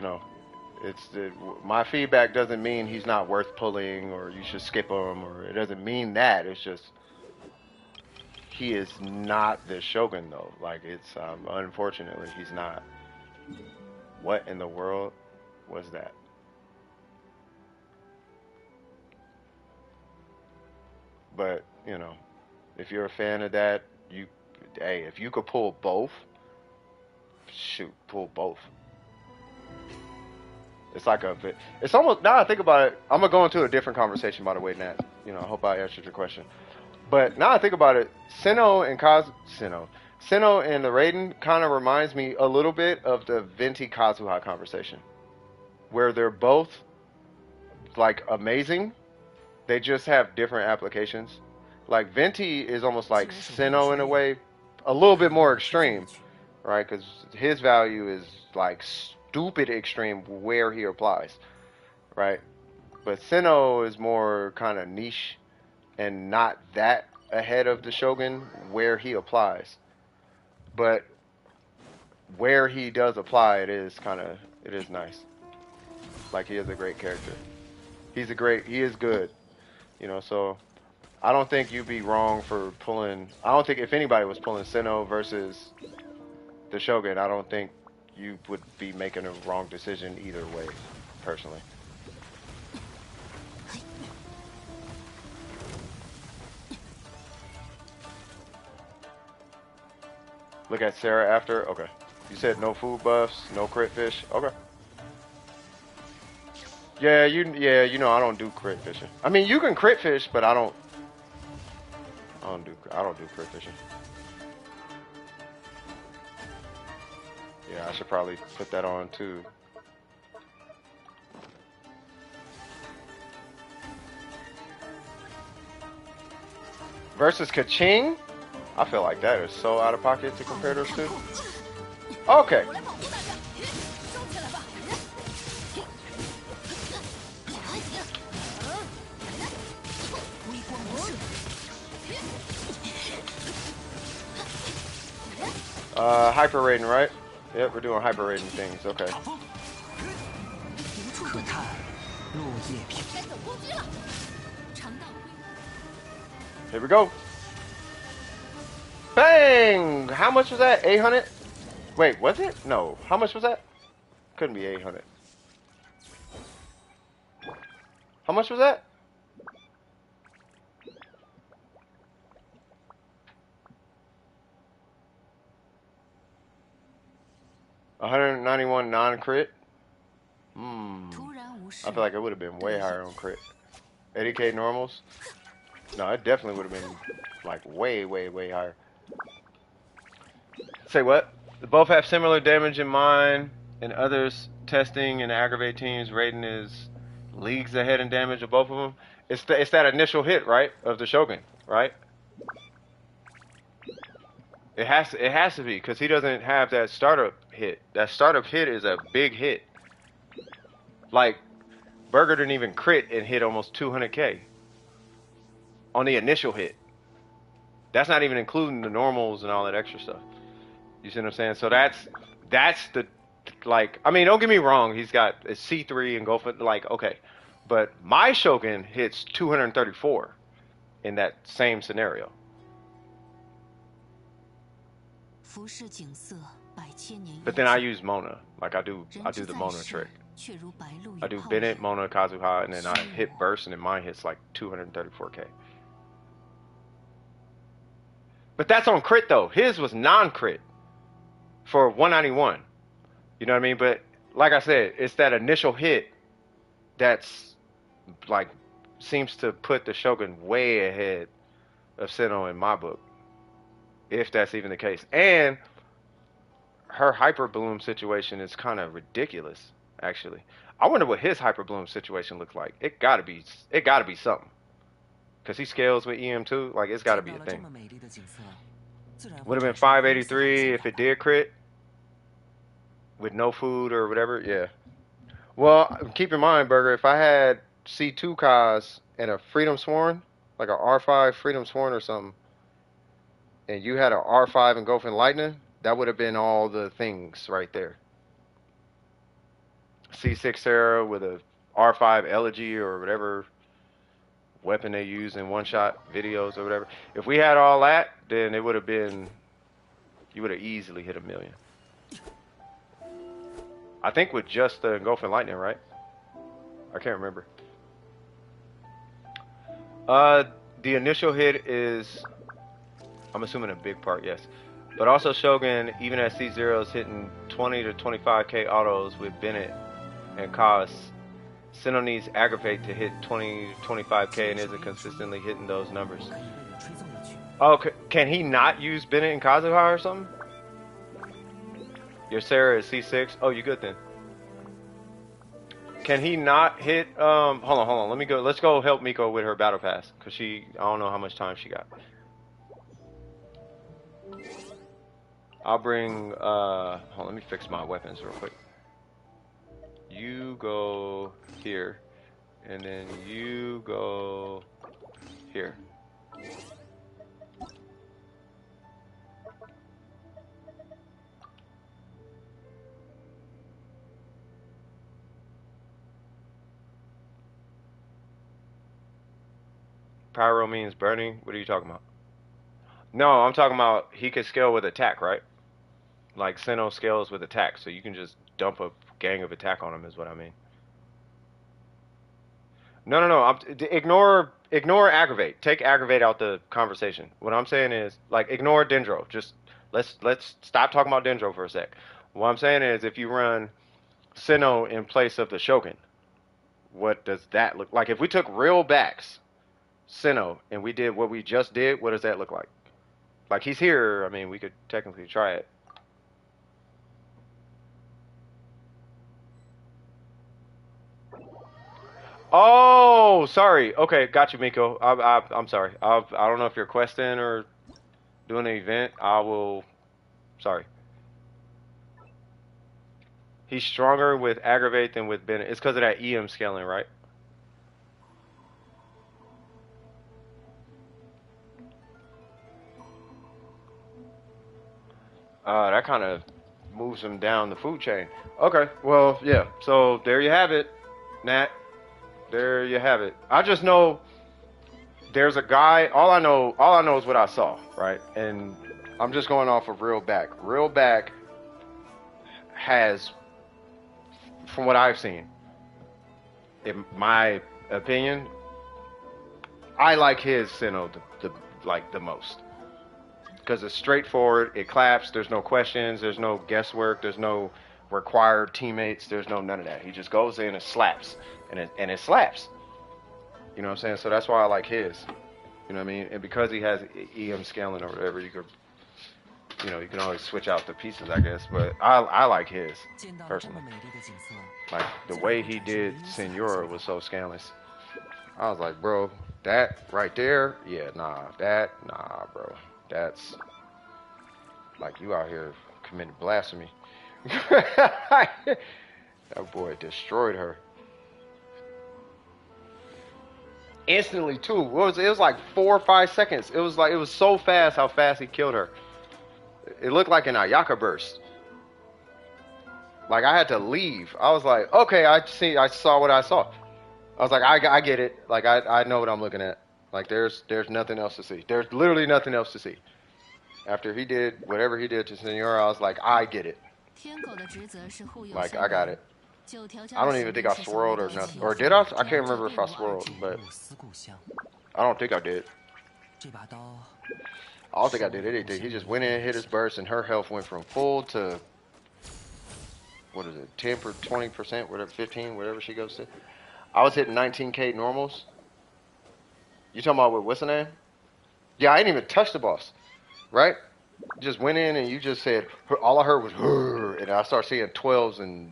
my feedback doesn't mean he's not worth pulling or you should skip him, or it doesn't mean that. It's just, he is not the Shogun though. Like, it's unfortunately he's not. What in the world was that? But if you're a fan of that, hey, if you could pull both, shoot, pull both. It's like it's almost, now I think about it, I'm gonna go into a different conversation, by the way, Nat. I hope I answered your question. But now I think about it, Sinnoh and the Raiden kind of reminds me a little bit of the Venti Kazuha conversation, where they're both like amazing. They just have different applications. Like Venti is almost like Sinnoh in a way, a little bit more extreme, right? Because his value is like stupid extreme where he applies, right? But Sinnoh is more kind of niche and not that ahead of the Shogun where he applies. But where he does apply, it is nice. Like, he is a great character. He is good. So I don't think you'd be wrong for pulling. I don't think if anybody was pulling Sinnoh versus the Shogun, I don't think you would be making a wrong decision either way, personally. Look at Sarah after. Okay. You said no food buffs, no crit fish. Okay. Yeah, I don't do crit fishing. I mean, you can crit fish, but I don't do crit fishing. Yeah, I should probably put that on too. Versus Kaching, I feel like that is so out of pocket to compare those two. Okay. Hyper raiding, right? Yep, we're doing hyper raiding things. Okay. Here we go. Bang! How much was that? 800? Wait, was it? No. How much was that? Couldn't be 800. How much was that? $191 non-crit? I feel like it would have been way higher on crit. 80k normals? No, it definitely would have been like way, way, way higher. Say what? They both have similar damage in mind, and others testing and aggravate teams. Raiden is leagues ahead in damage of both of them. It's that initial hit, right, of the Shogun, right? It has to be, because he doesn't have that startup hit. That startup hit is a big hit. Like, Burger didn't even crit and hit almost 200k on the initial hit. That's not even including the normals and all that extra stuff. You see what I'm saying? So that's the, like, I mean, don't get me wrong. He's got a C3 and go for, like, okay. But my Shogun hits 234 in that same scenario. But then I use Mona. Like, I do the Mona trick. I do Bennett, Mona, Kazuha, and then I hit burst, and then mine hits like 234k. But that's on crit though. His was non-crit for 191. You know what I mean? But like I said, it's that initial hit that's like seems to put the Shogun way ahead of Sinnoh in my book, if that's even the case. And her hyper bloom situation is kind of ridiculous, actually. I wonder what his hyper bloom situation looks like. It gotta be something. Cause he scales with EM2, like it's gotta be a thing. Would have been 583 if it did crit with no food or whatever. Yeah. Well, keep in mind, Burger, if I had C2 Kaz and a Freedom Sworn, like a R5 Freedom Sworn or something, and you had a R5 Engulfing Lightning, that would have been all the things right there. C6 Sarah with a R5 Elegy or whatever weapon they use in one-shot videos or whatever. If we had all that, then it would have been, you would have easily hit 1,000,000. I think with just the Engulfing Lightning, right? I can't remember. The initial hit is, I'm assuming a big part, yes. But also Shogun, even at C0, is hitting 20 to 25k autos with Bennett and Kaz. Sinnoh needs Aggravate to hit 20 to 25k and isn't consistently hitting those numbers. Oh, can he not use Bennett and Kazuha or something? Your Sarah is C6. Oh, you good then. Can he not hit, hold on. Let's go help Miko with her battle pass. Cause I don't know how much time she got. I'll bring, hold on, let me fix my weapons real quick. You go here, and then you go here. Pyro means burning? What are you talking about? No, I'm talking about he could scale with attack, right? Like Sinnoh scales with attack, so you can just dump a gang of attack on him is what I mean. No. Ignore Aggravate. Take Aggravate out the conversation. What I'm saying is, like, ignore Dendro. Just let's stop talking about Dendro for a sec. What I'm saying is, if you run Sinnoh in place of the Shogun, what does that look like? If we took real backs Sinnoh and we did what we just did, what does that look like? Like, he's here. I mean, we could technically try it. Oh, sorry. Okay, got you, Miko. I'm sorry. I don't know if you're questing or doing an event. Sorry. He's stronger with Aggravate than with Bennett. It's because of that EM scaling, right? That kind of moves him down the food chain. Okay, well, yeah. So there you have it, Nat. There you have it. I just know there's a guy. All I know is what I saw, right? And I'm just going off of Real Back. Real Back has, from what I've seen, in my opinion, I like his Sinnoh the most. Because it's straightforward, it claps, there's no questions, there's no guesswork, there's no required teammates, there's no none of that. He just goes in and slaps, and it slaps. You know what I'm saying? So that's why I like his. You know what I mean? And because he has EM scaling or whatever, you can always switch out the pieces, I guess. But I like his, personally. Like, the way he did Senora was so scandalous. I was like, bro, that right there, yeah, nah, bro. That's like you out here committing blasphemy. That boy destroyed her instantly too. It was like 4 or 5 seconds. It was so fast how fast he killed her. It looked like an Ayaka burst. Like, I had to leave. I was like, okay, I saw what I saw. I was like, I get it. Like, I know what I'm looking at. Like, there's nothing else to see. There's literally nothing else to see. After he did whatever he did to Senora, I was like, I get it. Like, I got it. I don't even think I swirled or nothing. Or did I? I can't remember if I swirled, but I don't think I did. I don't think I did anything. He just went in, hit his burst, and her health went from full to, what is it, 10 or 20%, whatever, 15, whatever she goes to. I was hitting 19k normals. You talking about with what's the name? Yeah, I didn't even touch the boss, right? Just went in and you just said, all I heard was, and I started seeing 12s and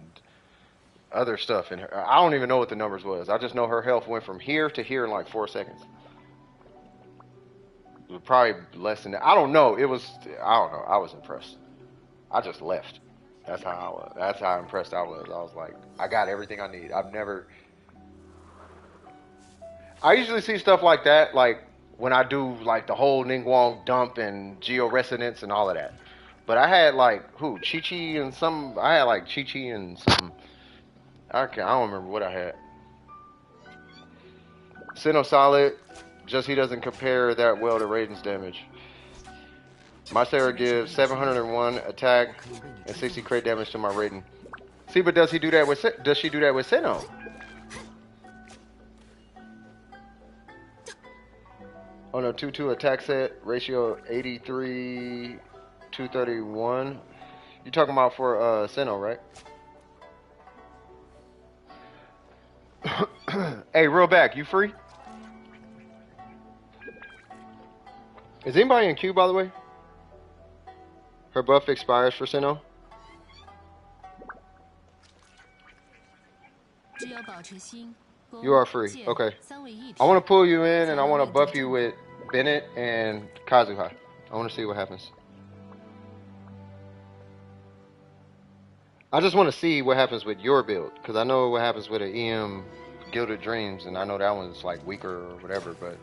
other stuff in her. I don't even know what the numbers was. I just know her health went from here to here in like 4 seconds. It was probably less than that. I don't know. It was, I don't know. I was impressed. I just left. That's how I was. That's how impressed I was. I was like, I got everything I need. I usually see stuff like that, like when I do like the whole Ningguang dump and geo resonance and all of that. But I had like Chi-Chi and some. I had like Chi-Chi and some. I don't remember what I had. Sinnoh solid. Just he doesn't compare that well to Raiden's damage. My Sarah gives 701 attack and 60 crit damage to my Raiden. See, but does he do that with? Does she do that with Sinnoh? Oh no, 2-2 attack set ratio 83 231. You talking about for Sinnoh, right? Hey, real back, you free? Is anybody in queue, by the way? Her buff expires for Sinnoh. You are free. Okay. I want to pull you in and I want to buff you with Bennett and Kazuha. I want to see what happens. I just want to see what happens with your build, because I know what happens with an EM Gilded Dreams, and I know that one's like weaker or whatever, but...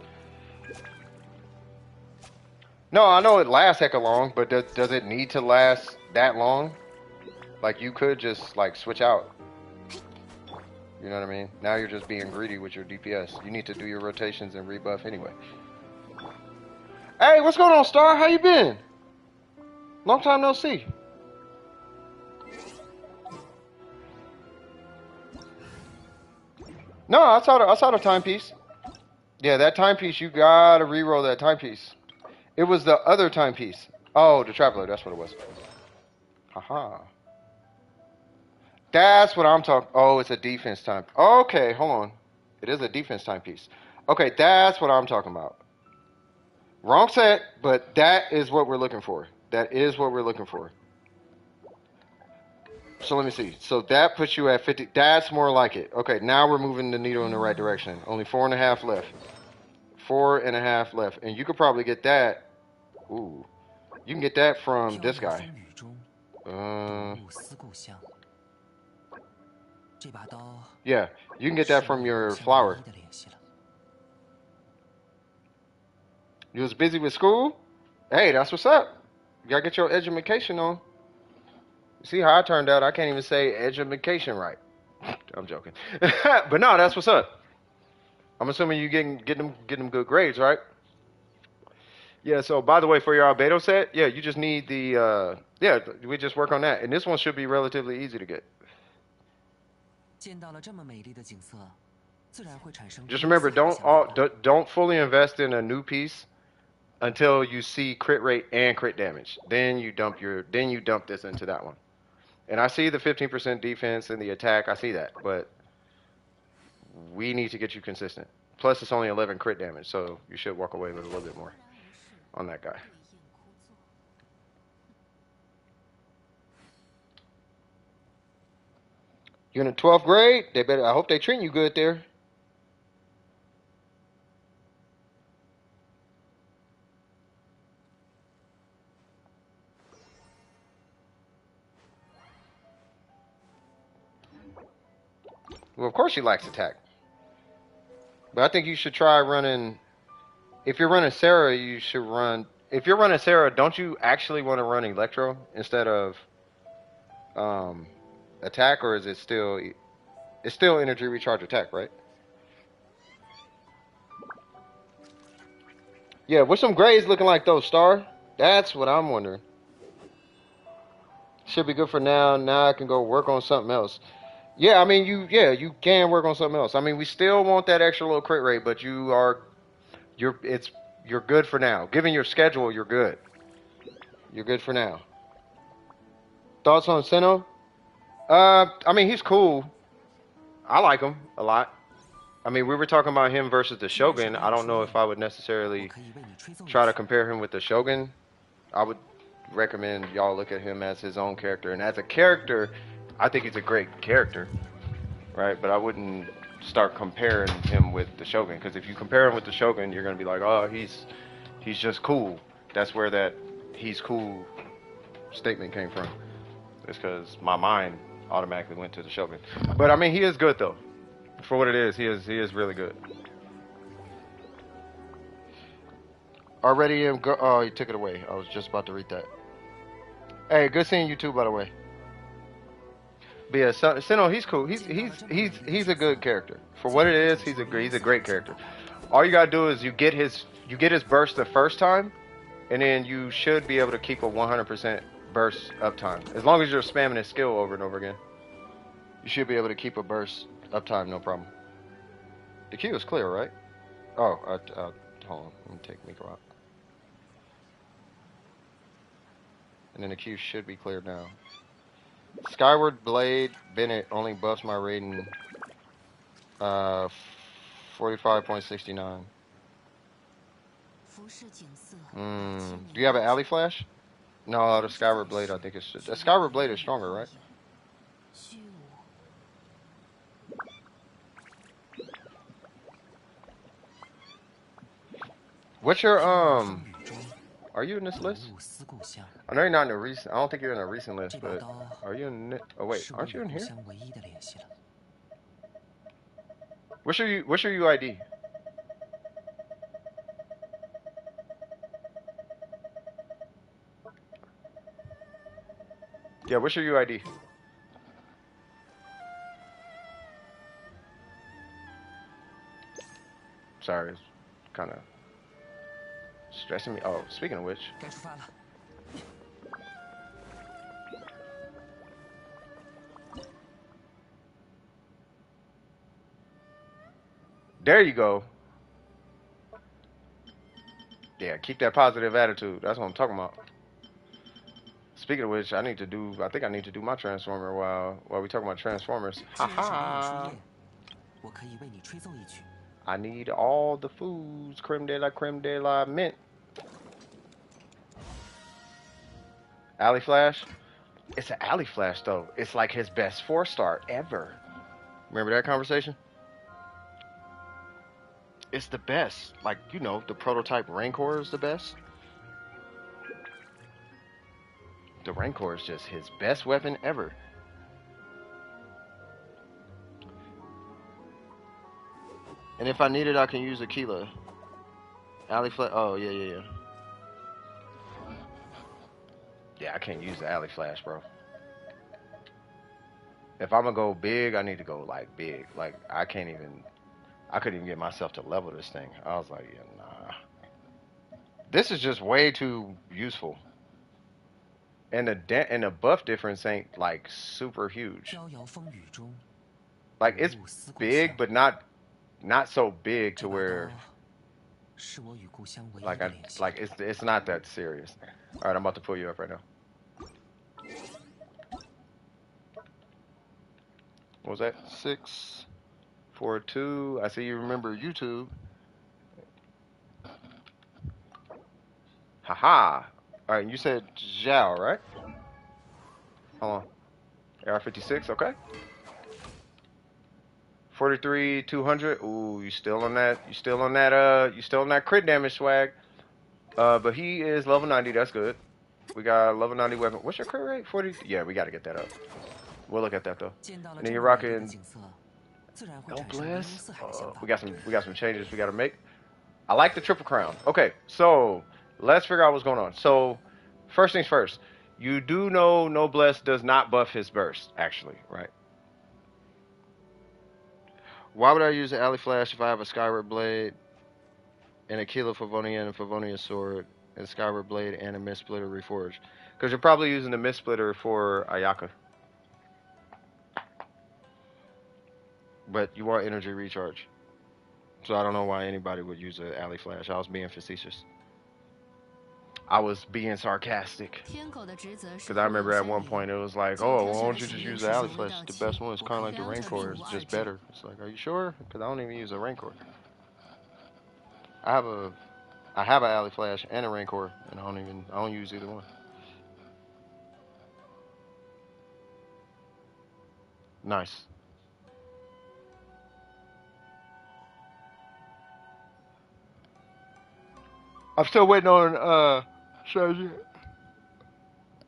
No, I know it lasts hecka long, but does it need to last that long? Like, you could just, like, switch out. You know what I mean? Now you're just being greedy with your DPS. You need to do your rotations and rebuff anyway. Hey, what's going on, Star? How you been? Long time no see. No, I saw the timepiece. Yeah, that timepiece, you gotta reroll that timepiece. It was the other timepiece. Oh, the Traveler, that's what it was. Haha. That's what I'm talking. Oh, it's a defense time. Okay, hold on. It is a defense timepiece. Okay, that's what I'm talking about. Wrong set, but that is what we're looking for. That is what we're looking for. So let me see. So that puts you at 50. That's more like it. Okay, now we're moving the needle in the right direction. Only 4.5 left. 4.5 left. And you could probably get that. Ooh. You can get that from this guy. Yeah, you can get that from your flower. You was busy with school? Hey, that's what's up. You gotta get your education on. See how I turned out? I can't even say education right. I'm joking. But no, that's what's up. I'm assuming you get them good grades, right? Yeah, so by the way, for your albedo set, yeah, you just need the yeah, we just work on that. And this one should be relatively easy to get. Just remember, don't fully invest in a new piece until you see crit rate and crit damage. Then you dump this into that one. And I see the 15% defense and the attack. I see that, but we need to get you consistent. Plus, it's only 11 crit damage, so you should walk away with a little bit more on that guy. You're in the 12th grade. I hope they treat you good there. Well, of course she likes attack. But I think you should try running... If you're running Sarah, you should run... If you're running Sarah, don't you actually want to run Electro instead of attack? Or is it still... It's still energy recharge attack, right? Yeah, what's some grades looking like though, Star? That's what I'm wondering. Should be good for now. Now I can go work on something else. Yeah, I mean you can work on something else. I mean we still want that extra little crit rate, but you're good for now. Given your schedule, you're good. You're good for now. Thoughts on Sinnoh? I mean he's cool. I like him a lot. I mean we were talking about him versus the 既然是 Shogun. 这 I 样 don't 说，know if I would 我 necessarily 可以为你吹奏一 try to 曲。compare him with the Shogun. I would recommend y'all look at him as his own character, and as a character, I think he's a great character, right? But I wouldn't start comparing him with the Shogun, because if you compare him with the Shogun, you're gonna be like, oh, he's just cool. That's where that he's cool statement came from. It's because my mind automatically went to the Shogun. But I mean, he is good though. For what it is, he is really good. Already, oh, you took it away. I was just about to read that. Hey, good seeing you too, by the way. But yeah, Sinnoh, he's cool. He's a good character. For what it is, he's a great character. All you gotta do is you get his burst the first time, and then you should be able to keep a 100% burst uptime. As long as you're spamming his skill over and over again, you should be able to keep a burst uptime, no problem. The queue is clear, right? Oh, hold on. Let me take Miko out. And then the queue should be cleared now. Skyward Blade Bennett only buffs my rating 45.69. 服饰景色。Do you have an alley flash? No, the Skyward Blade I think it's the Skyward Blade is stronger, right? 虚无。 What's your 风雨中， are you in this 如 list? 入思故乡。 I know you're not in the recent. I don't think you're in a recent 这 list, 把 but 刀 are you in it? Oh wait, 是我 aren't 与 you in 故 here? 乡唯一的联系了。 What's your UID? Yeah, what's your UID? Sorry, it's kind of stressing me. Oh, speaking of which, 该出发了。 there you go. Yeah, keep that positive attitude. That's what I'm talking about. Speaking of which, I think I need to do my transformer while we talking about transformers. 既然是没有输 Haha. 液，我可以为你吹奏一曲。 I need all the foods. Creme de la mint. Alley Flash. It's an Alley Flash though. It's like his best 4-star ever. Remember that conversation? It's the best. Like, you know, the prototype Rancor is the best. The Rancor is just his best weapon ever. And if I need it, I can use Aquila. Alley Flash. Oh, yeah. Yeah, I can't use the Alley Flash, bro. If I'm gonna go big, I need to go, like, big. Like, I couldn't even get myself to level this thing. I was like, yeah, nah. This is just way too useful. And the buff difference ain't, like, super huge. 飘摇风雨中， Like, it's 如入思故 big, 乡。 but not so big 这 to 把 where 刀是我与故乡唯一 like 的联系。 it's not that serious. All right, I'm about to pull you up right now. What was that? 642. I see you remember YouTube. Haha. All right, you said Zhao, right? Hold on. AR56, okay. 43, 200. Ooh, you still on that? You still on that crit damage swag? But he is level 90. That's good. We got a level 90 weapon. What's your crit rate? 40. Yeah, we got to get that up. We'll look at that though. 见到了 And 这 then you're 么美丽的 rocking 景色，自然会 No 产生如 bless. 四海的想法。 We got some changes we got to make. I like the triple crown. Okay, so let's figure out what's going on. So first things first. You do know Noblesse does not buff his burst, actually, right? Why would I use the Alley Flash if I have a Skyward Blade and a Kilo Favonia and a Favonia Sword and Skyward Blade and a Mist Splitter Reforged? Because you're probably using the Mist Splitter for Ayaka. but you want energy recharge. So I don't know why anybody would use an alley flash. I was being facetious. I was being sarcastic. Because I remember at one point it was like, oh, well, why don't you just use the alley flash? It's the best one. It's kind of like the Rancor. It's just better. It's like, are you sure? Because I don't even use a Rancor. I have an alley flash and a Rancor, and I don't use either one. Nice. I'm still waiting on strategy.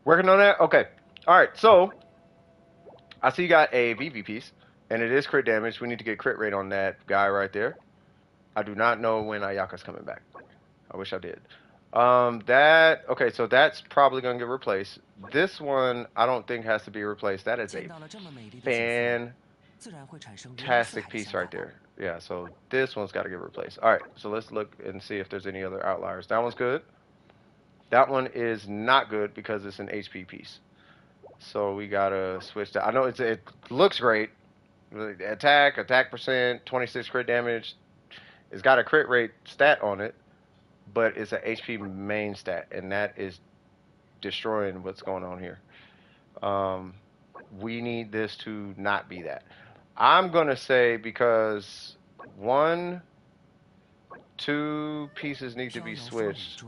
Working on that? Okay. Alright, so I see you got a VV piece, and it is crit damage. We need to get crit rate on that guy right there. I do not know when Ayaka's coming back. I wish I did. Okay, so that's probably gonna get replaced. This one I don't think has to be replaced. That is a fantastic piece right there. Yeah, so this one's got to get replaced. All right, so let's look and see if there's any other outliers. That one's good. That one is not good because it's an HP piece. So we gotta switch that. I know it looks great. Attack percent, 26 crit damage. It's got a crit rate stat on it, but it's an HP main stat, and that is destroying what's going on here. We need this to not be that. I'm gonna say because 1, 2 pieces need to be switched.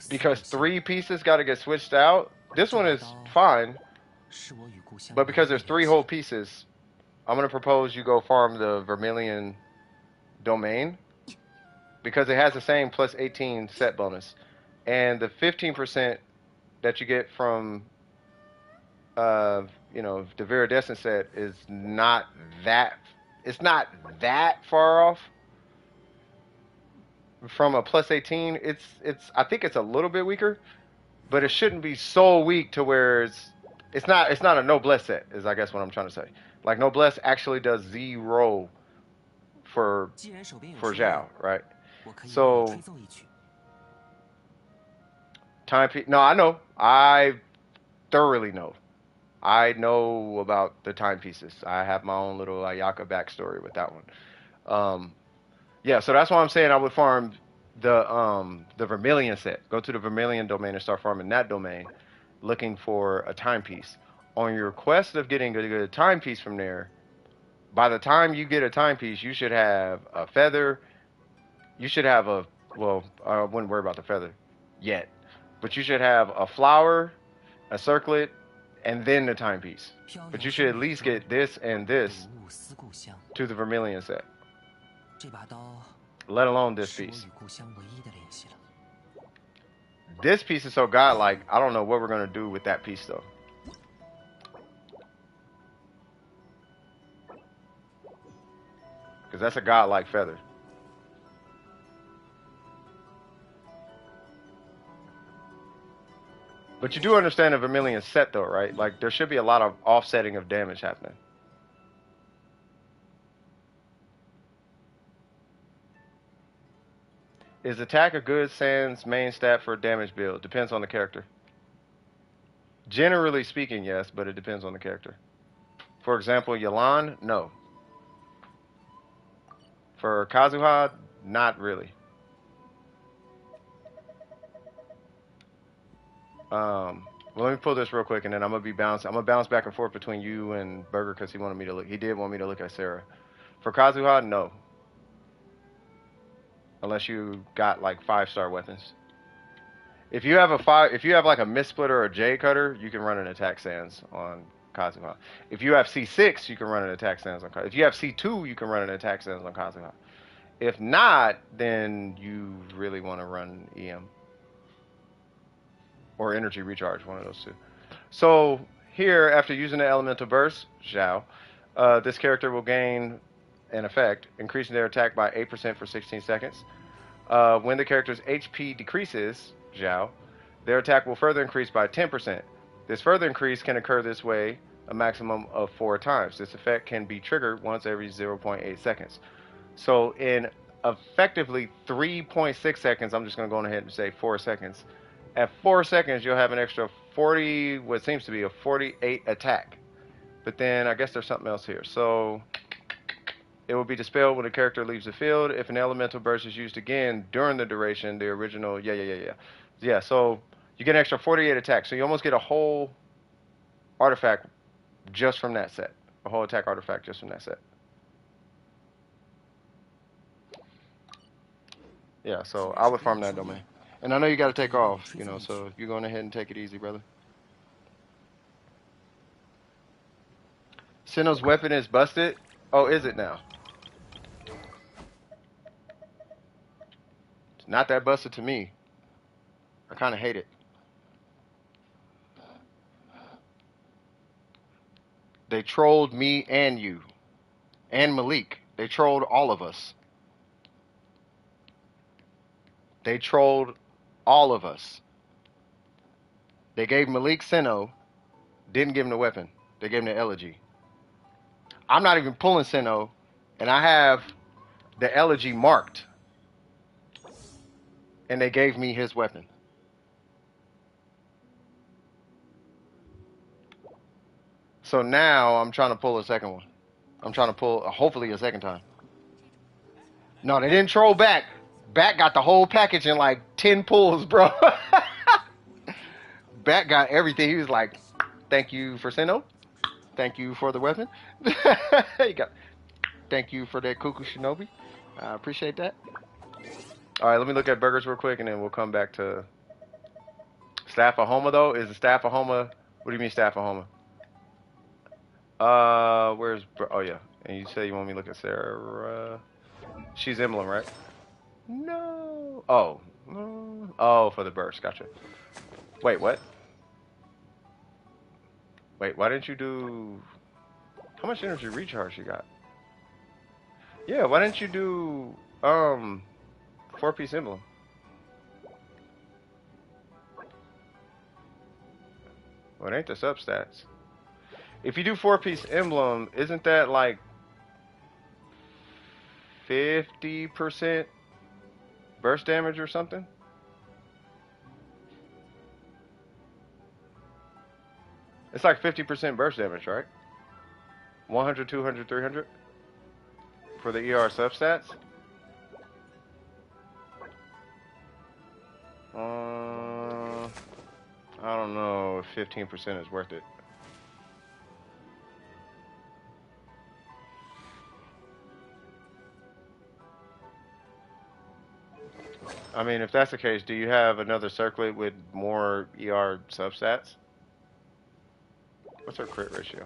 Because 3 pieces got to get switched out. This one is fine, but because there's 3 whole pieces, I'm gonna propose you go farm the Vermilion domain because it has the same plus 18 set bonus, and the 15% that you get from the Viridescent set is not that. It's not that far off from a plus 18. I think it's a little bit weaker, but it shouldn't be so weak to where it's not a noblesse set. Is I guess what I'm trying to say. Like noblesse actually does 0 for Zhao, right? So no, I know. I thoroughly know. I know about the timepieces. I have my own little Ayaka backstory with that one. Yeah, so that's why I'm saying I would farm the Vermilion set. Go to the Vermilion domain and start farming that domain, looking for a timepiece. On your quest of getting a good timepiece from there, by the time you get a timepiece, you should have a feather. You should have I wouldn't worry about the feather yet, but you should have a flower, a circlet, and then the timepiece. But you should at least get this and this to the Vermilion set. Let alone this piece. This piece is so godlike, I don't know what we're going to do with that piece though. Because that's a godlike feather. But you do understand the Vermilion set though, right? Like there should be a lot of offsetting of damage happening. Is attack a good sans main stat for damage build? Depends on the character. Generally speaking, yes, but it depends on the character. For example, Yelan, no. For Kazuha, not really. Well, let me pull this real quick, and then I'm gonna bounce back and forth between you and Burger because he wanted me to look. He did want me to look at Sarah. For Kazuha, no. Unless you got like 5-star weapons. If you have like a Mist Splitter or a J Cutter, you can run an attack sans on Kazuha. If you have C6, you can run an attack sans on Kazuha. If you have C2, you can run an attack sans on Kazuha. If not, then you really want to run EM. Or energy recharge, one of those two. So here, after using the elemental burst, Zhao, this character will gain an effect, increasing their attack by 8% for 16 seconds. When the character's HP decreases, Zhao, their attack will further increase by 10%. This further increase can occur this way a maximum of 4 times. This effect can be triggered once every 0.8 seconds. So in effectively 3.6 seconds, I'm just going to go ahead and say 4 seconds. At 4 seconds, you'll have an extra 40, what seems to be a 48 attack. But then I guess there's something else here. So It will be dispelled when the character leaves the field. If an elemental burst is used again during the duration, the original. Yeah, so you get an extra 48 attack. So you almost get a whole artifact just from that set. A whole attack artifact just from that set. Yeah, so I would farm that domain. And I know you got to take off, you know, so you're going ahead and take it easy, brother. Sinnoh's weapon is busted. Oh, is it now? It's not that busted to me. I kind of hate it. They trolled me and you. And Malik. They trolled all of us. They trolled all of us. They gave Malik Sinnoh, didn't give him the weapon. They gave him the elegy. I'm not even pulling Sinnoh, and I have the elegy marked. And they gave me his weapon. So now I'm trying to pull a second one. I'm trying to pull, hopefully, a second time. No, they didn't troll back. Back got the whole package in like 10 pulls, bro. Back got everything. He was like, thank you for Sinnoh. Thank you for the weapon. He got, thank you for that Cuckoo Shinobi. I appreciate that. All right, let me look at burgers real quick, and then we'll come back to Staff of Homa, though. Is the Staff of Homa? What do you mean Staff of Homa? Where's... Oh, yeah. And you say you want me to look at Sarah. She's emblem, right? No. Oh. Oh, for the burst. Gotcha. Wait, what? Wait, why didn't you do... How much energy recharge you got? Yeah, why didn't you do... 4-piece emblem? Well, it ain't the substats. If you do 4-piece emblem, isn't that like 50% burst damage or something? It's like 50% burst damage, right? 100, 200, 300 for the ER substats. I don't know if 15% is worth it. I mean, if that's the case, do you have another circlet with more ER substats? What's her crit ratio?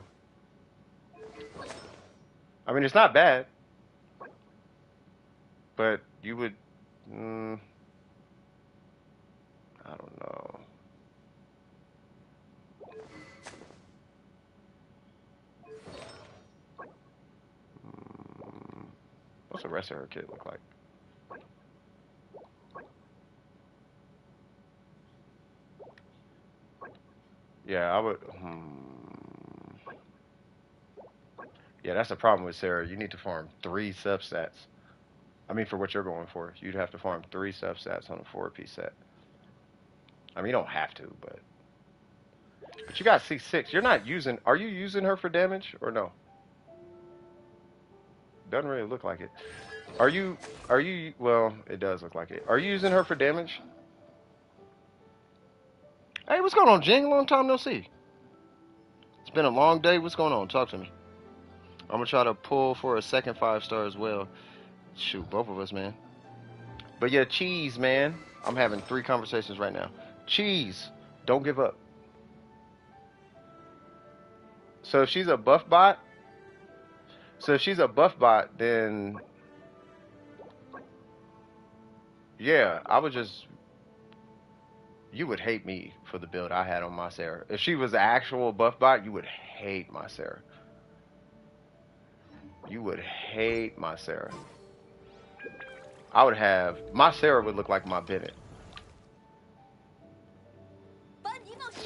I mean, it's not bad. But you would... I don't know. What's the rest of her kit look like? Yeah, I would... Yeah, that's the problem with Sarah. You need to farm 3 substats. I mean, for what you're going for. You'd have to farm 3 substats on a 4-piece set. I mean, you don't have to, but... But you got C6. You're not using... Are you using her for damage or no? Doesn't really look like it. Are you... Well, it does look like it. Are you using her for damage? Hey, what's going on, Jing? Long time no see. It's been a long day. What's going on? Talk to me. I'm going to try to pull for a second 5-star as well. Shoot, both of us, man. But yeah, Cheese, man. I'm having 3 conversations right now. Cheese, don't give up. So if she's a buff bot, then yeah, I would just... You would hate me for the build I had on my Sarah. If she was the actual buff bot, you would hate my Sarah. You would hate my Sarah. I would have... My Sarah would look like my Bennett.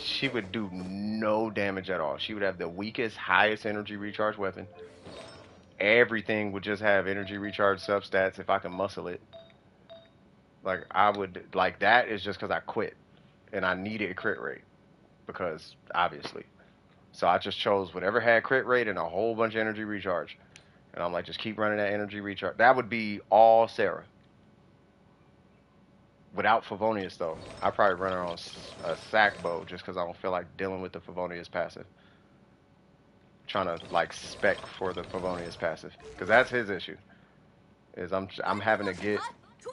She would do no damage at all. She would have the weakest, highest energy recharge weapon. Everything would just have energy recharge substats if I can muscle it. Like, I would... Like, that is just because I quit. And I needed a crit rate. Because, obviously. So I just chose whatever had crit rate and a whole bunch of energy recharge. And I'm like, just keep running that energy recharge. That would be all Sarah. Without Favonius, though. I'd probably run her on a sack bow just because I don't feel like dealing with the Favonius passive. Trying to, like, spec for the Favonius passive. Because that's his issue. Is I'm having to get,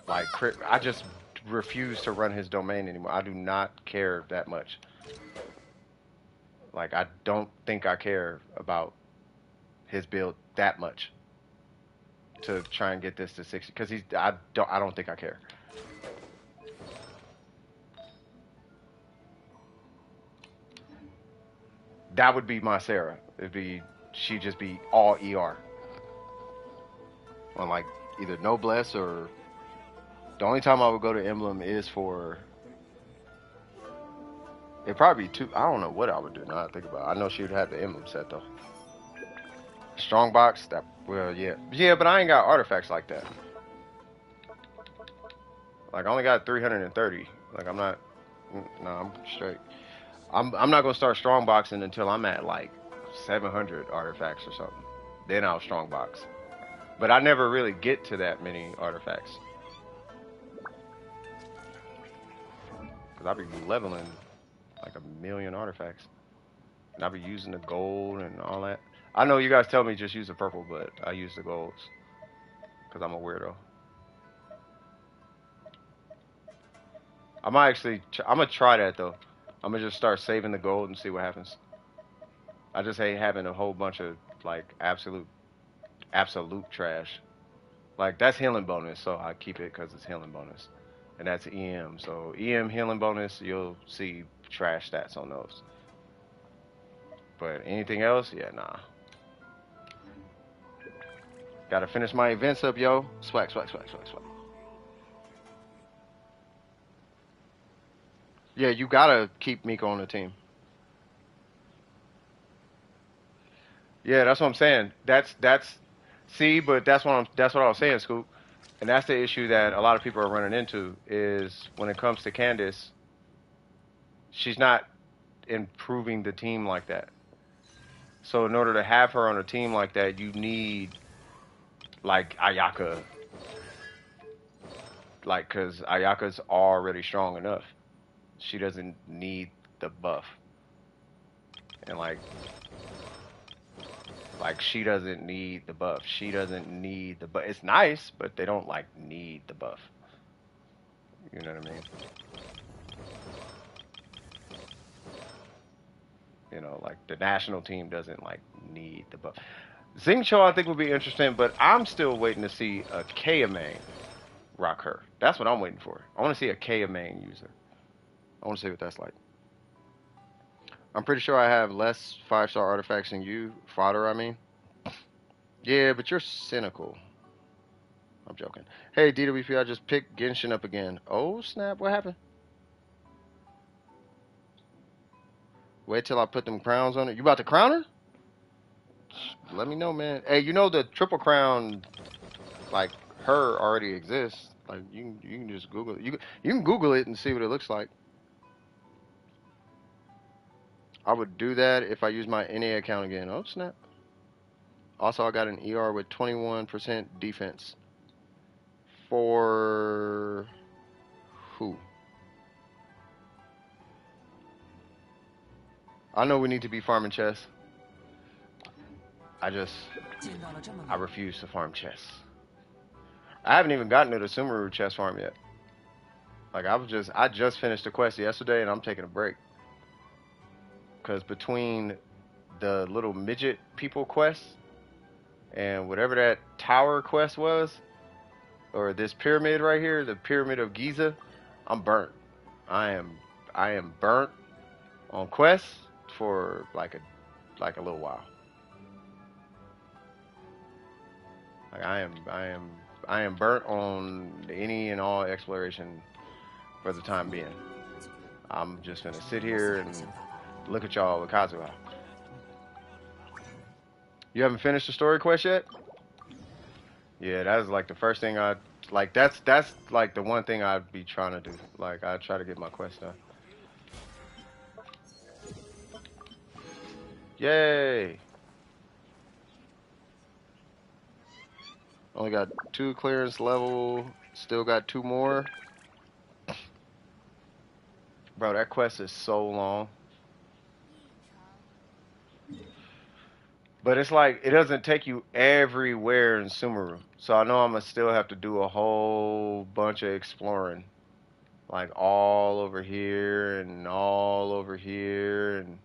like, crit. I just refuse to run his domain anymore. I do not care that much. Like, I don't think I care about his build that much to try and get this to 60 because I don't think I care. That would be my Sarah. She'd just be all ER on like either Noblesse or the only time I would go to Emblem is for it'd probably be two. I don't know what I would do now. I think about it. I know she would have the Emblem set though. Strongbox, yeah, but I ain't got artifacts like that. Like I only got 330. Like I'm not, no, I'm straight. I'm not gonna start strongboxing until I'm at like 700 artifacts or something. Then I'll strongbox. But I never really get to that many artifacts. Cause I'll be leveling like 1,000,000 artifacts, and I'll be using the gold and all that. I know you guys tell me just use the purple, but I use the golds because I'm a weirdo. I'm gonna try that though. I'm gonna just start saving the gold and see what happens. I just hate having a whole bunch of like absolute trash. Like that's healing bonus, so I keep it because it's healing bonus, and that's EM. So EM healing bonus, you'll see trash stats on those. But anything else, yeah, nah. Gotta finish my events up, yo. Swag, swag, swag, swag, swag. Yeah, you gotta keep Miko on the team. Yeah, that's what I'm saying. See, but that's what I was saying, Scoop. And that's the issue that a lot of people are running into is when it comes to Candace, she's not improving the team like that. So in order to have her on a team like that, you need like Ayaka, like because Ayaka's already strong enough. She doesn't need the buff, and like she doesn't need the buff. She doesn't need the buff. It's nice, but they don't like need the buff. You know what I mean? You know, like the national team doesn't like need the buff. Xingqiu I think would be interesting, but I'm still waiting to see a Kea main rock her. That's what I'm waiting for. I want to see a Kea main user. I want to see what that's like. I'm pretty sure I have less 5-star artifacts than you. Fodder, I mean. Yeah, but you're cynical. I'm joking. Hey, DWP, I just picked Genshin up again. Oh, snap. What happened? Wait till I put them crowns on it. You about to crown her? Let me know, man. Hey, you know the triple crown, like, her already exists. Like, you can just Google it. You can Google it and see what it looks like. I would do that if I use my NA account again. Oh, snap. Also, I got an ER with 21% defense. For who? I know we need to be farming chests. I refuse to farm chests. I haven't even gotten to the Sumeru chest farm yet. Like I just finished the quest yesterday and I'm taking a break. Cause between the little midget people quest and whatever that tower quest was, or this pyramid right here, the pyramid of Giza, I'm burnt. I am burnt on quests for like a little while. Like I am burnt on any and all exploration for the time being. I'm just gonna sit here and look at y'all with Kazuha. You haven't finished the story quest yet? Yeah, that is like the first thing I like. That's like the one thing I'd be trying to do. Like I try to get my quest done. Yay! Only got 2 clearance level. Still got 2 more. Bro, that quest is so long. But it's like, it doesn't take you everywhere in Sumeru. So I know I'm going to still have to do a whole bunch of exploring. Like all over here and all over here and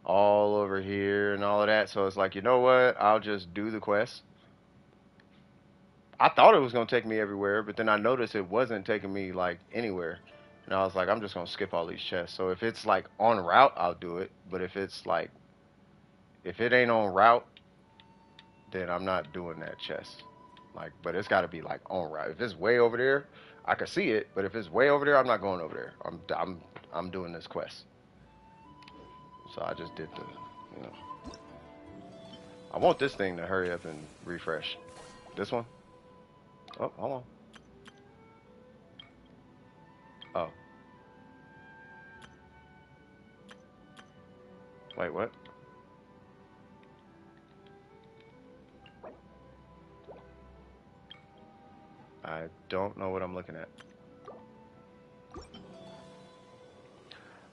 all over here and all of that. So it's like, you know what? I'll just do the quest. I thought it was going to take me everywhere, but then I noticed it wasn't taking me like anywhere. And I was like, I'm just going to skip all these chests. So if it's like on route, I'll do it. But if it's like, if it ain't on route, then I'm not doing that chest. Like, but it's got to be like on route. If it's way over there, I can see it. But if it's way over there, I'm not going over there. I'm doing this quest. So I just did the, you know. I want this thing to hurry up and refresh. This one? Oh, hold on. Oh. Wait, what? I don't know what I'm looking at.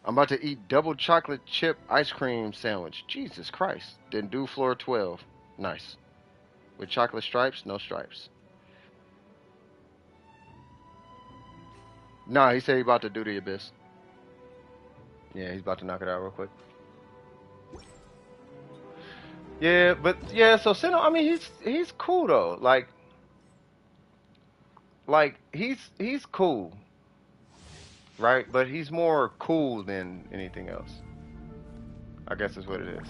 I'm about to eat double chocolate chip ice cream sandwich. Jesus Christ. Then do floor 12. Nice. With chocolate stripes, no stripes. Nah, he said he about to do the abyss. Yeah, he's about to knock it out real quick. Yeah, but yeah, so Sinnoh, I mean, he's cool though. Like he's cool, right? But he's more cool than anything else. I guess is what it is.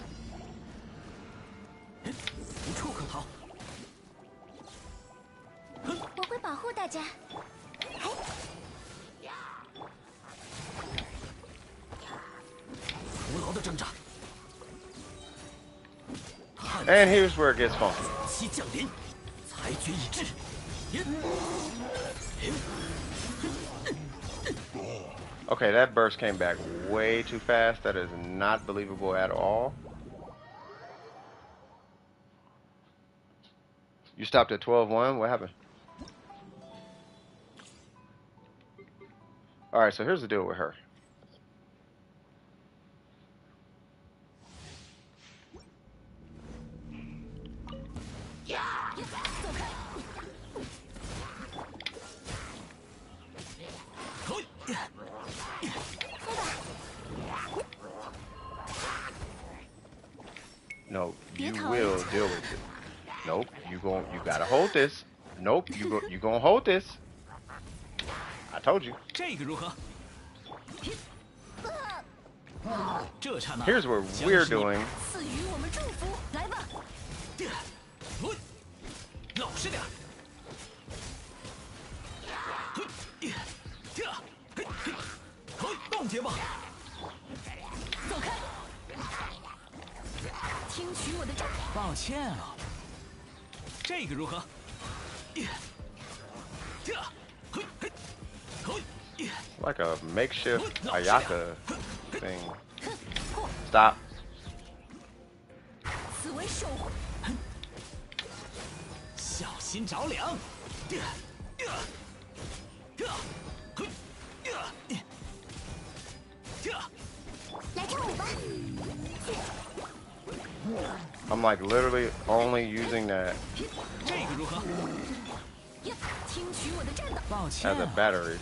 无处可逃。我会保护大家。徒劳的挣扎。 And here's where it gets funky. 其降临，裁决已至。Okay, that burst came back way too fast. That is not believable at all. You stopped at 12-1? What happened? Alright, so here's the deal with her. No, you will deal with it. Nope, you gotta hold this. Nope, you gonna hold this. I told you. 这个如何？这刹那， Here's what we're doing. 赐予我们祝福，来吧！老实点。冻结吧。走开！听取我的战。抱歉啊。这个如何？ Like a makeshift Ayaka thing. Stop. 此为守护。小心着凉。来跳舞吧。 I'm like literally only using that 这个如何？听取我的战斗。抱歉 as a battery.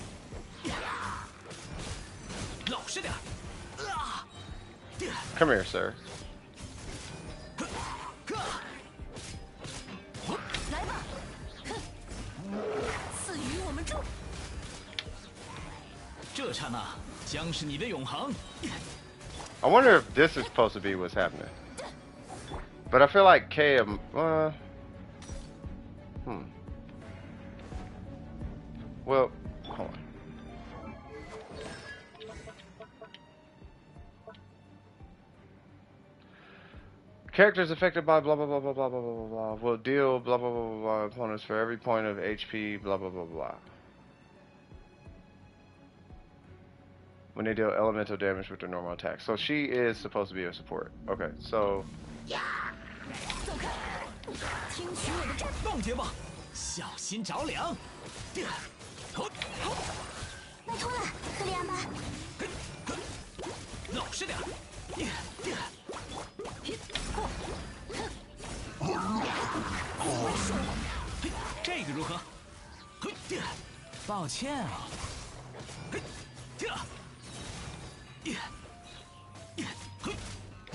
老实点。 Come here, sir. 来吧！赐予我们祝。这刹那将是你的永恒。 I wonder if this is supposed to be what's happening. But I feel like K. Well, hold on. Characters affected by blah blah blah blah blah blah blah blah will deal blah blah blah blah blah opponents for every point of HP blah blah blah blah. When they deal elemental damage with their normal attack. So she is supposed to be a support. Okay, so 走开！听取我的战。冻结吧。小心着凉。麦通了，克里亚妈。老实点。这个如何？抱歉啊。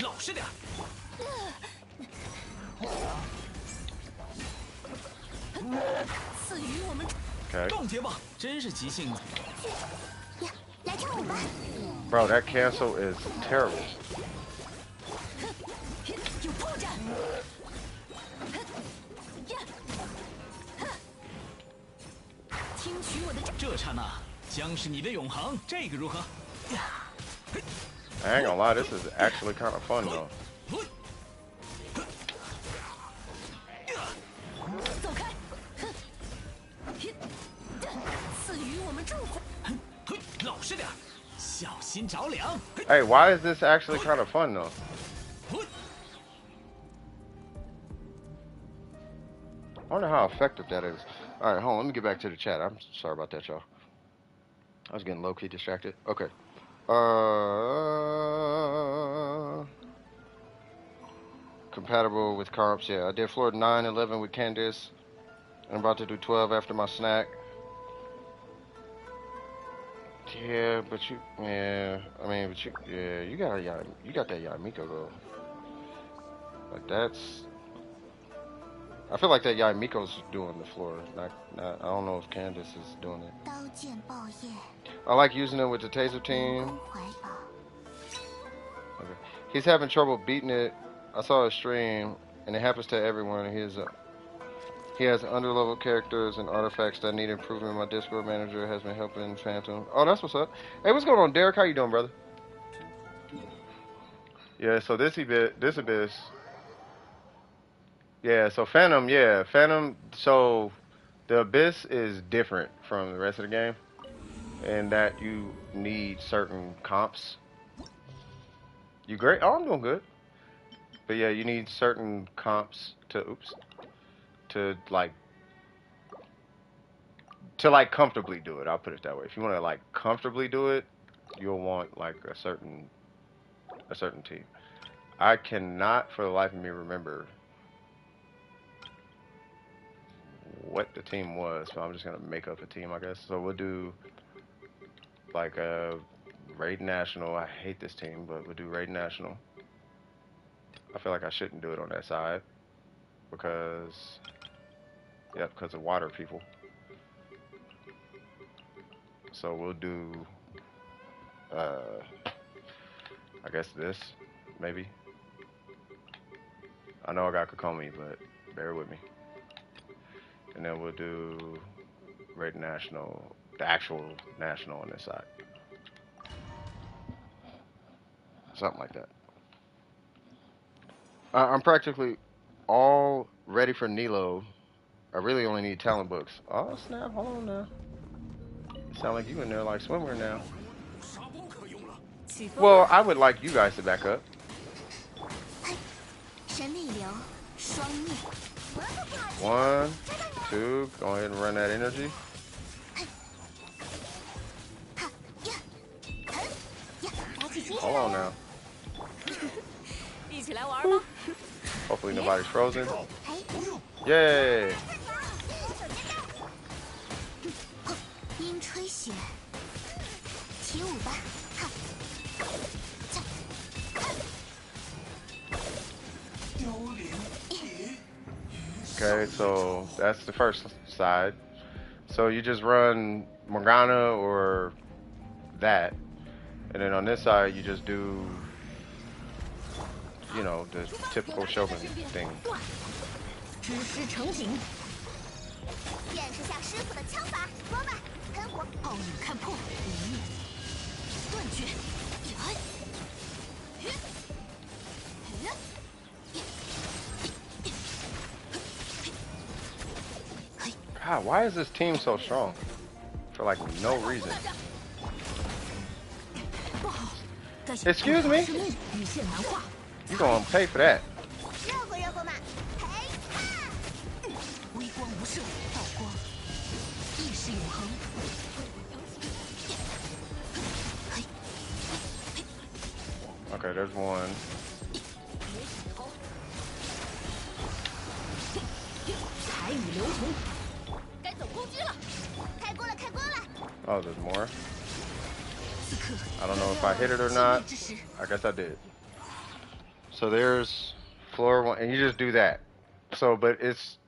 老实点。赐予我们 Okay. 重铁棒，真是急性子。呀，来跳舞吧。 Bro, that cancel is terrible. 有破绽。听取我的这刹那将是你的永恒。这个如何？ I ain't gonna lie, this is actually kind of fun though. 走开。赐予我们祝福。老实点，小心着凉。 Hey, why is this actually kind of fun though? I wonder how effective that is. Alright, hold on, let me get back to the chat. I'm sorry about that, y'all. I was getting low-key distracted. Okay. Compatible with comps, yeah. I did floor 9, 11 with Candace. I'm about to do 12 after my snack. Yeah, but you, yeah, I mean, but you, yeah, you got that Yamiko though. Like that's, I feel like that Yamiko's doing the floor. Not, I don't know if Candace is doing it. 刀剑爆焰， I like using it with the Taser 空 team. 怀抱。 Okay. He's having trouble beating it. I saw a stream, and it happens to everyone. He has underlevel characters and artifacts that need improvement. My Discord manager has been helping Phantom. Oh, that's what's up. Hey, what's going on, Derek? How you doing, brother? Yeah, so this Abyss. Yeah, so Phantom, yeah. Phantom, so the Abyss is different from the rest of the game in that you need certain comps. You great? Oh, I'm doing good. But yeah, you need certain comps to comfortably do it. I'll put it that way. If you want to like comfortably do it, you'll want like a certain team. I cannot for the life of me remember what the team was, so I'm just gonna make up a team, I guess. So we'll do like a Raid National. I hate this team, but we'll do Raid National. I feel like I shouldn't do it on that side because, yep, because of water people. So we'll do, I guess this, maybe. I know I got Kokomi, but bear with me. And then we'll do Raid National, the actual National on this side. Something like that. I'm practically all ready for Nilo. I really only need talent books. Oh snap, hold on now. Sound like you in there like swimwear now. Well, I would like you guys to back up. 神力流，双逆。 1, 2, go ahead and run that energy. Hold on now. 一起来玩吧。 Hopefully nobody's frozen. Yay! 冰吹雪，起舞吧！哈，恰，Okay, so that's the first side. So you just run Morgana or that. And then on this side, you just do, you know, the typical Shogun thing. 知识成景。见识下师傅的枪法，说吧，喷火，暴影看破，断绝，God, why is this team so strong? For like no reason. Excuse me? You gonna pay for that. 热乎热乎嘛，嘿哈！微光无射，是永恒。Okay, there's one. 彩雨流同，该走攻击了。开锅了，开锅了！ Oh, there's more. 此刻 I don't know if I hit it or 心 not. 力之时， I guess I did. So there's floor one, and you just do that. So, but it's,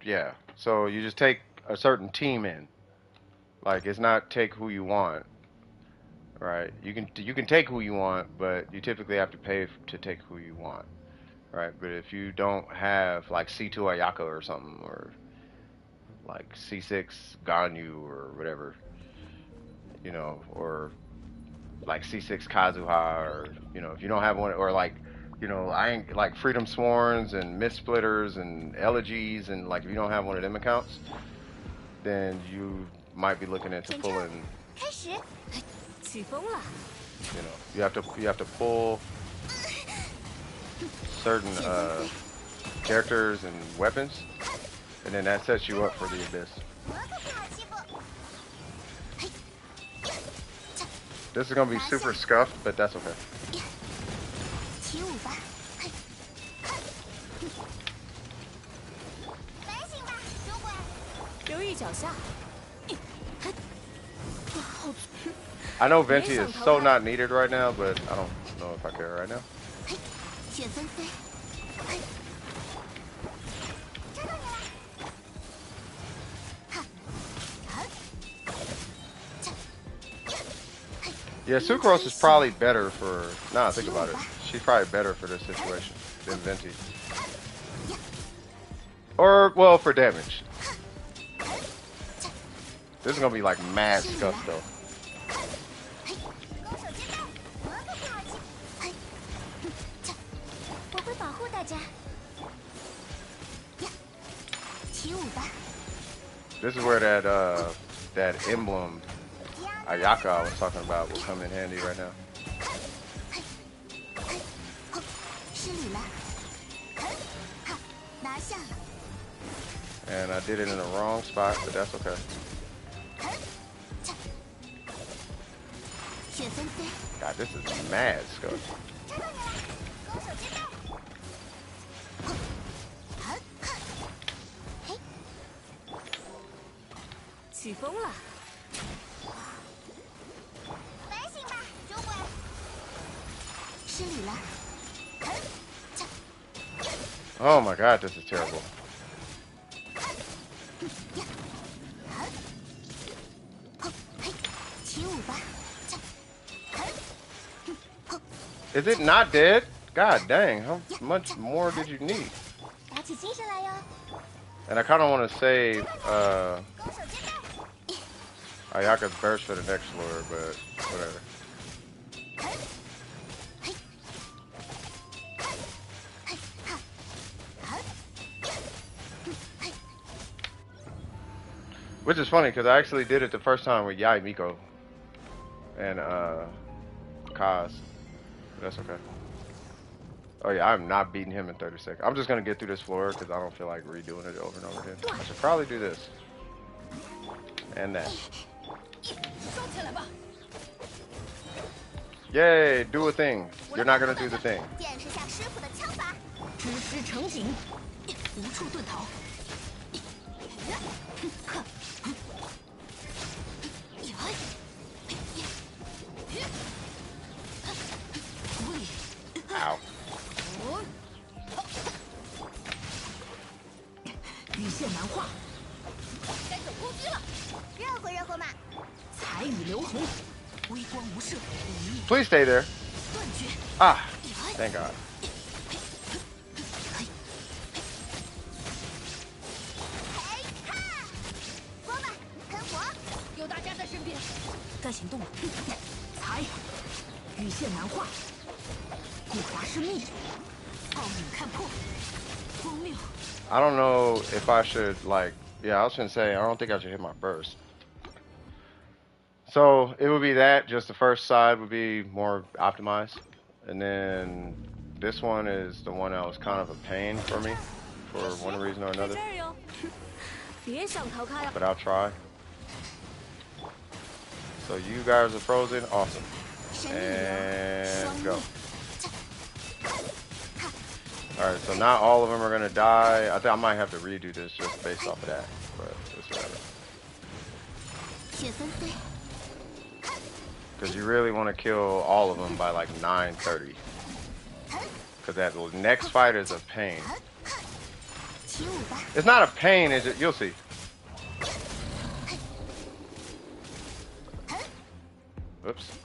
yeah. So you just take a certain team in. Like, it's not take who you want, right? You can take who you want, but you typically have to pay to take who you want, right? But if you don't have like C2 Ayaka or something, or like C6 Ganyu or whatever, you know, or like C6 Kazuha, or you know, if you don't have one, or like, you know, I ain't like Freedom Sworns and Myth Splitters and Elegies, and like if you don't have one of them accounts, then you might be looking into pulling. 开始，起风了。 You know, you have to pull certain characters and weapons, and then that sets you up for the abyss. 我可不好欺负。 This is gonna be super scuffed, but that's okay. 起舞吧。反省吧，主管。留意脚下。 I know Venti is so not needed right now, but I don't know if I care right now. 雪纷飞。抓到你了。哈。Yeah, Sucrose is probably better for. Nah, think about it. She's probably better for this situation than Venti. Or, well, for damage. This is gonna be like mad scuff though. 攻守兼备，我可不好欺负。我会保护大家。起舞吧。 This is where that emblem Ayaka I was talking about will come in handy right now. 失礼了。哈，拿下了。 And I did it in the wrong spot, but that's okay. 雪纷飞。 God, this is mad scuff. 抓到你了，攻守兼备。嘿，起风了。反省吧，主管。失礼了。 Oh my God, this is terrible. Is it not dead? God dang, how much more did you need? 打起精神来哟！ And I kind of want to save 攻守兼备。 Ayaka's burst for the next floor, but whatever. Which is funny because I actually did it the first time with Yai Miko and Kaz. But that's okay. Oh yeah, I'm not beating him in 30 seconds. I'm just gonna get through this floor because I don't feel like redoing it over and over again. I should probably do this and that. Yay, do a thing. You're not gonna do the thing. 见识下师傅的枪法。知识成景，无处遁逃。Ow. 羽线难画，该走攻击了。热乎热乎嘛。彩雨流红，微光无射，无意 Please stay there. 断绝。 Ah, thank God. 嘿哈！锅巴，喷火。有大家在身边，该行动了。彩，羽线难画，果然是密，暴影看破，荒谬。 I don't know if I should like. Yeah, I was gonna say I don't think I should hit my burst. So it would be that. Just the first side would be more optimized, and then this one is the one that was kind of a pain for me for one reason or another. but I'll try. So you guys are frozen, awesome. And go. Alright, so not all of them are gonna die. I think I might have to redo this just based off of that, but it's whatever. Because you really want to kill all of them by like 9:30. Because that next fight is a pain. It's not a pain, it's just, you'll see. Oops.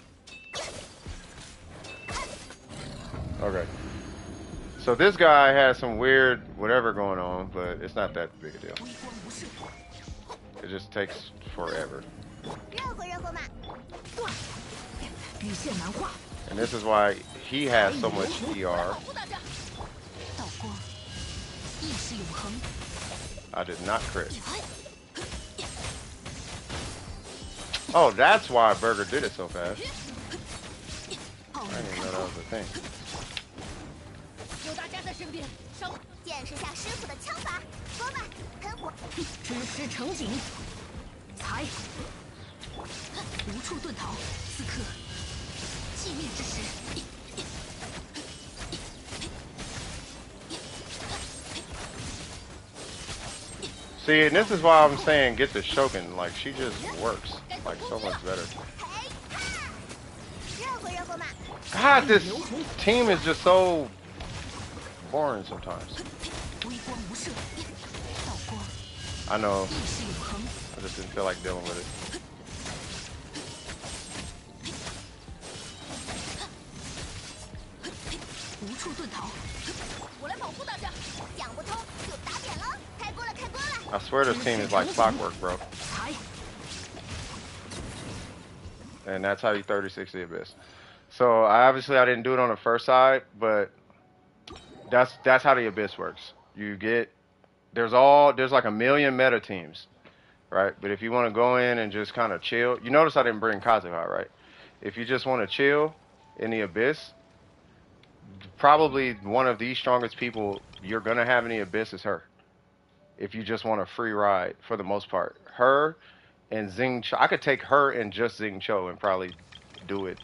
Okay. So this guy has some weird whatever going on, but it's not that big a deal. It just takes forever. And this is why he has so much ER. I did not crit. Oh, that's why Burger did it so fast. I didn't even know that was a thing. See, and this is why I'm saying get the Shogun. Like, she just works like so much better. God, this team is just so boring sometimes. I know. I just didn't feel like dealing with it. I swear this team is like clockwork, bro. And that's how you 30-60 the Abyss. So I didn't do it on the first side, but that's how the Abyss works. You get there's like a million meta teams, right? But if you want to go in and just kind of chill, you notice I didn't bring Kazuha, right? If you just want to chill in the Abyss, probably one of the strongest people you're gonna have in the Abyss is her. If you just want a free ride, for the most part, her and Xing Cho. I could take her and just Xing Cho and probably do it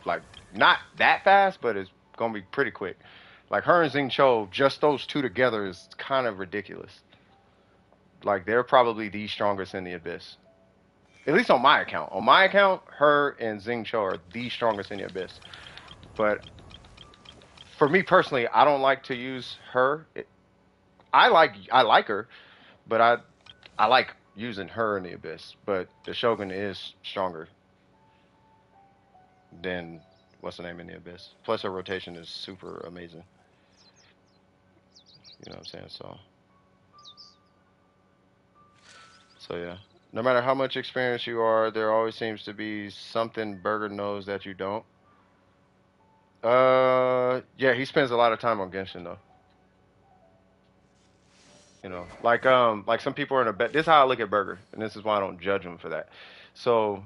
like not that fast, but it's gonna be pretty quick. Like her and Xing Cho, just those two together is kind of ridiculous. Like they're probably the strongest in the Abyss. At least on my account. On my account, her and Xing Cho are the strongest in the Abyss. But for me personally, I don't like to use her. I like her, but I like using her in the Abyss. But the Shogun is stronger than what's the name in the Abyss. Plus her rotation is super amazing. You know what I'm saying? So yeah. No matter how much experience you are, there always seems to be something Burger knows that you don't. Yeah, he spends a lot of time on Genshin though. You know, like some people are in a bet. This is how I look at Burger, and this is why I don't judge him for that. So,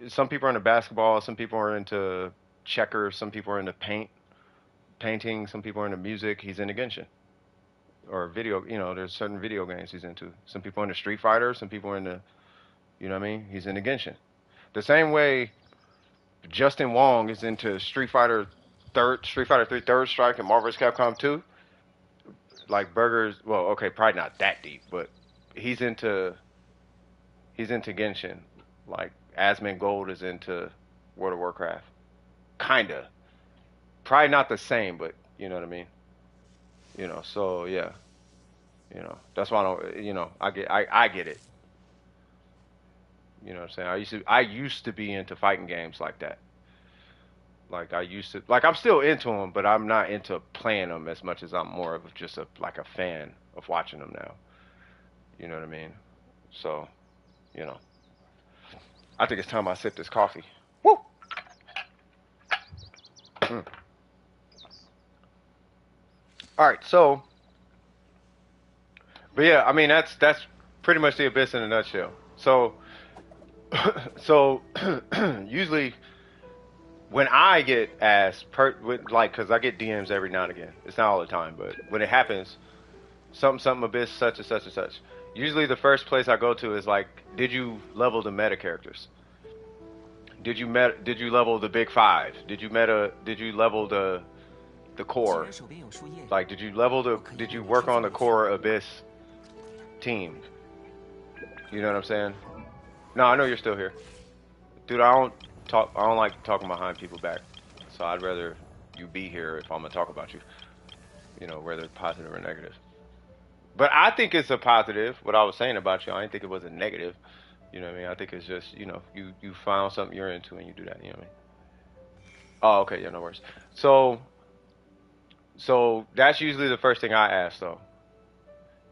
some people are into basketball, some people are into checkers, some people are into painting, some people are into music. He's into Genshin or video. You know, there's certain video games he's into. Some people are into Street Fighter, some people are into, you know what I mean? He's into Genshin. The same way Justin Wong is into Street Fighter 3 Third Strike and Marvel vs. Capcom 2. Like Burger's, well, okay, probably not that deep, but he's into Genshin. Like Asmongold is into World of Warcraft. Kinda. Probably not the same, but you know what I mean? You know, so yeah. You know, that's why I don't, you know, I get it. You know what I'm saying? I used to be into fighting games like that. Like I'm still into them, but I'm not into playing them as much as I'm more of just a fan of watching them now. You know what I mean? So, you know, I think it's time I sip this coffee. Woo! Mm. All right, so, but yeah, I mean that's pretty much the Abyss in a nutshell. So, usually. When I get asked, because I get DMs every now and again. It's not all the time, but when it happens, something something abyss such and such and such. Usually the first place I go to is like, did you level the meta characters? Did you level the big five? Did you level the core? Like did you work on the core abyss team? You know what I'm saying? No, I know you're still here. Dude, I don't like talking behind people back. So I'd rather you be here if I'm gonna talk about you. You know, whether positive or negative. But I think it's a positive, what I was saying about you. I didn't think it was a negative. You know what I mean? I think it's just, you know, you found something you're into and you do that, you know what I mean? Oh, okay, yeah, no worries. So that's usually the first thing I ask though.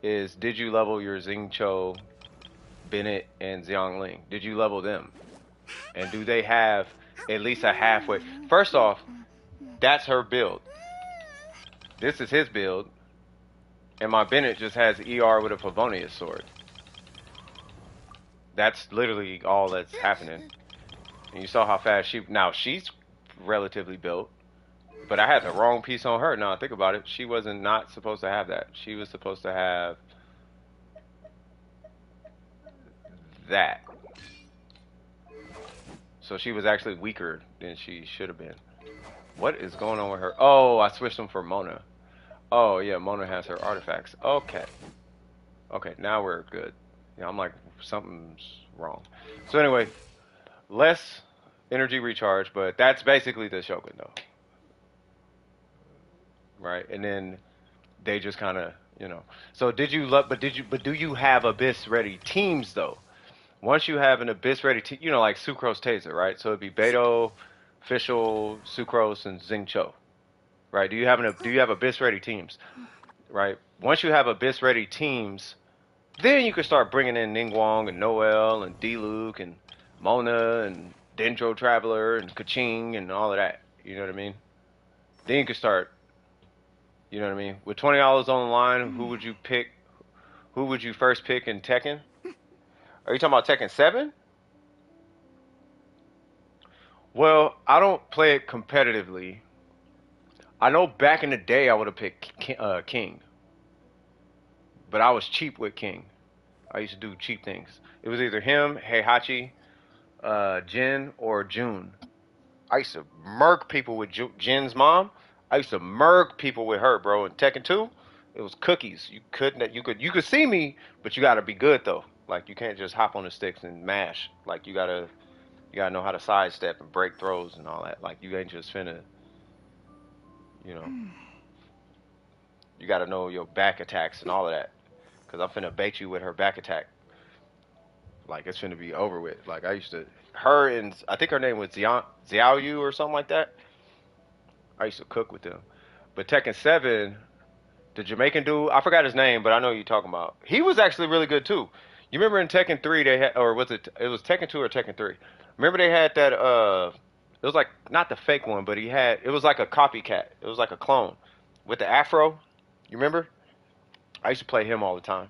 Is did you level your Xingqiu, Bennett, and Xiangling? Did you level them? And do they have at least a halfway? First off, that's her build. This is his build. And my Bennett just has ER with a Favonius sword. That's literally all that's happening. And you saw how fast she's relatively built. But I had the wrong piece on her. Now think about it. She wasn't not supposed to have that. She was supposed to have that. So she was actually weaker than she should have been. What is going on with her? Oh, I switched them for Mona. Oh, yeah, Mona has her artifacts. Okay. Okay, now we're good. Yeah, I'm like, something's wrong. So anyway, less energy recharge, but that's basically the Shogun, though. Right? And then they just kind of, you know. So do you have Abyss ready teams, though? Once you have an Abyss ready team, you know, like Sucrose Taser, right? So it'd be Beto, Fischl, Sucrose, and Xingqiu. Right? Do you have Abyss ready teams? Right? Once you have Abyss ready teams, then you can start bringing in Ningguang and Noel and D-Luke and Mona and Dendro Traveler and Kaching and all of that. You know what I mean? Then you can start, you know what I mean? With $20 on the line, who would you pick? Who would you first pick in Tekken? Are you talking about Tekken 7? Well, I don't play it competitively. I know back in the day I would have picked King. But I was cheap with King. I used to do cheap things. It was either him, Heihachi, Jin, or June. I used to murk people with Jin's mom. I used to murk people with her, bro. In Tekken 2, it was cookies. You could see me, but you gotta be good though. Like you can't just hop on the sticks and mash. Like you gotta know how to sidestep and break throws and all that. Like you ain't just finna, you know. You gotta know your back attacks and all of that. Cause I'm finna bait you with her back attack. Like it's finna be over with. Like I used to, her and I think her name was Xiao Yu or something like that. I used to cook with them. But Tekken 7, the Jamaican dude, I forgot his name, but I know who you're talking about. He was actually really good too. You remember in Tekken 3 they had, or was it was Tekken 2 or Tekken 3? Remember they had that it was like not the fake one, but it was like a copycat. It was like a clone with the afro. You remember? I used to play him all the time.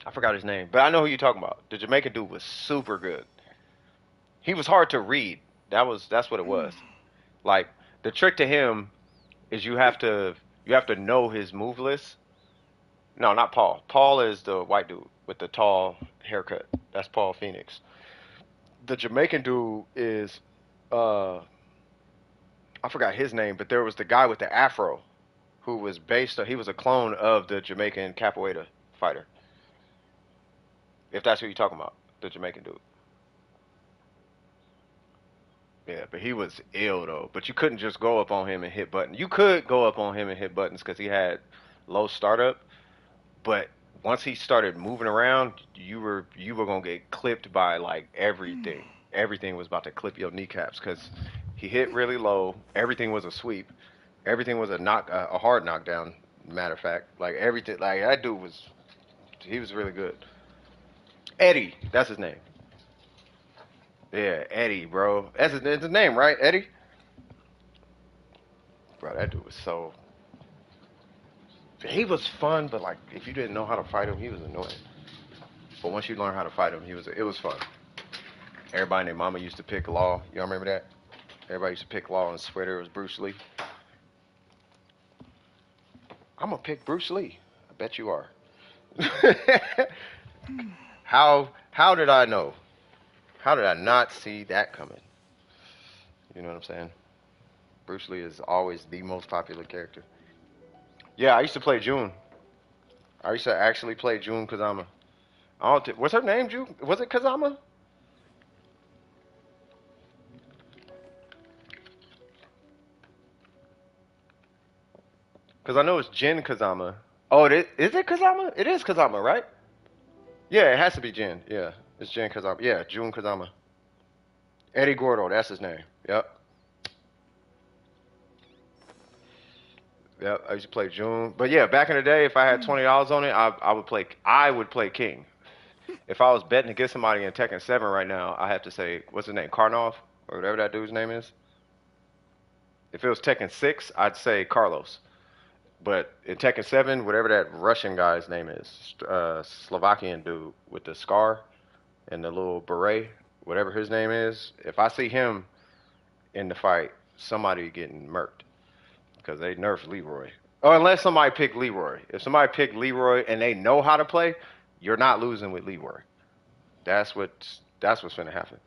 I forgot his name, but I know who you're talking about. The Jamaican dude was super good. He was hard to read. That's what it was. Like the trick to him is you have to know his move list. No, not Paul. Paul is the white dude with the tall haircut. That's Paul Phoenix. The Jamaican dude is I forgot his name, but there was the guy with the afro who was he was a clone of the Jamaican capoeira fighter. If that's who you're talking about, the Jamaican dude. Yeah, but he was ill though. But you couldn't just go up on him and hit buttons. You could go up on him and hit buttons because he had low startup. But once he started moving around, you were gonna get clipped by like everything. Everything was about to clip your kneecaps because he hit really low. Everything was a sweep. Everything was a hard knockdown. Matter of fact, like everything, like that dude he was really good. Eddie, that's his name. Yeah, Eddie, bro. That's his name, right? Eddie? Bro, that dude was so. He was fun, but like, if you didn't know how to fight him, he was annoying. But once you learn how to fight him, it was fun. Everybody and their mama used to pick Law. Y'all remember that? Everybody used to pick Law and swear it was Bruce Lee. I'm gonna pick Bruce Lee. Bet you are. How did I know? How did I not see that coming? You know what I'm saying? Bruce Lee is always the most popular character. Yeah, I used to play June. I used to actually play June Kazama. What's her name, June? Was it Kazama? Because I know it's Jin Kazama. Oh, is it Kazama? It is Kazama, right? Yeah, it has to be Jin. Yeah, it's Jin Kazama. Yeah, Jun Kazama. Eddie Gordo, that's his name. Yep. Yep, I used to play June. But yeah, back in the day, if I had $20 on it, I would play King. If I was betting against somebody in Tekken 7 right now, I have to say, what's his name? Karnov? Or whatever that dude's name is. If it was Tekken 6, I'd say Carlos. But in Tekken 7, whatever that Russian guy's name is, Slovakian dude with the scar and the little beret, whatever his name is, if I see him in the fight, somebody getting murked. Because they nerfed Leroy. Or unless somebody picked Leroy. If somebody picked Leroy and they know how to play, you're not losing with Leroy. That's what's finna happen.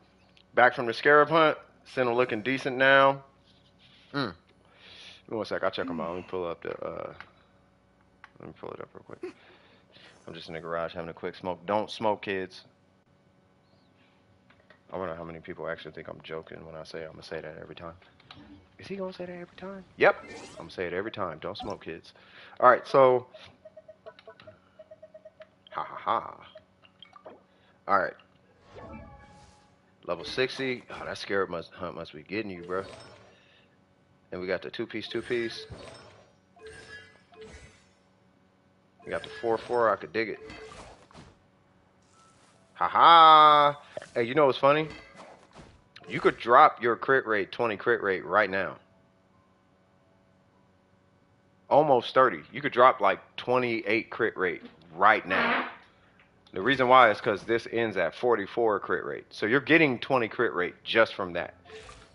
Back from the Scarab Hunt, Senna looking decent now. Give me 1 sec, I'll check them out. Let me pull it up real quick. I'm just in the garage having a quick smoke. Don't smoke, kids. I wonder how many people actually think I'm joking when I say I'm gonna say that every time. Is he gonna say that every time? Yep, I'm gonna say it every time. Don't smoke, kids. All right, so ha ha ha. All right, level 60. Oh, that Scarab Hunt must be getting you, bro. And we got the two-piece. We got the 4-4. I could dig it. Haha. Hey, you know what's funny? You could drop your crit rate, 20 crit rate right now. Almost 30. You could drop like 28 crit rate right now. The reason why is because this ends at 44 crit rate. So you're getting 20 crit rate just from that.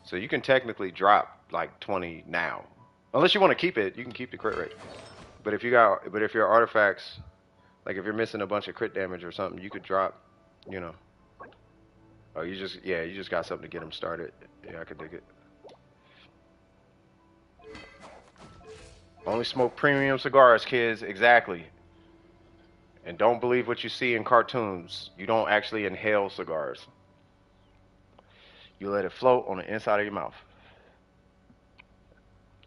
So you can technically drop like 20 now. Unless you want to keep it, you can keep the crit rate. But if your artifacts, like if you're missing a bunch of crit damage or something, you could drop, you know. Oh, you just got something to get them started. Yeah, I could dig it. Only smoke premium cigars, kids. Exactly. And don't believe what you see in cartoons. You don't actually inhale cigars. You let it float on the inside of your mouth.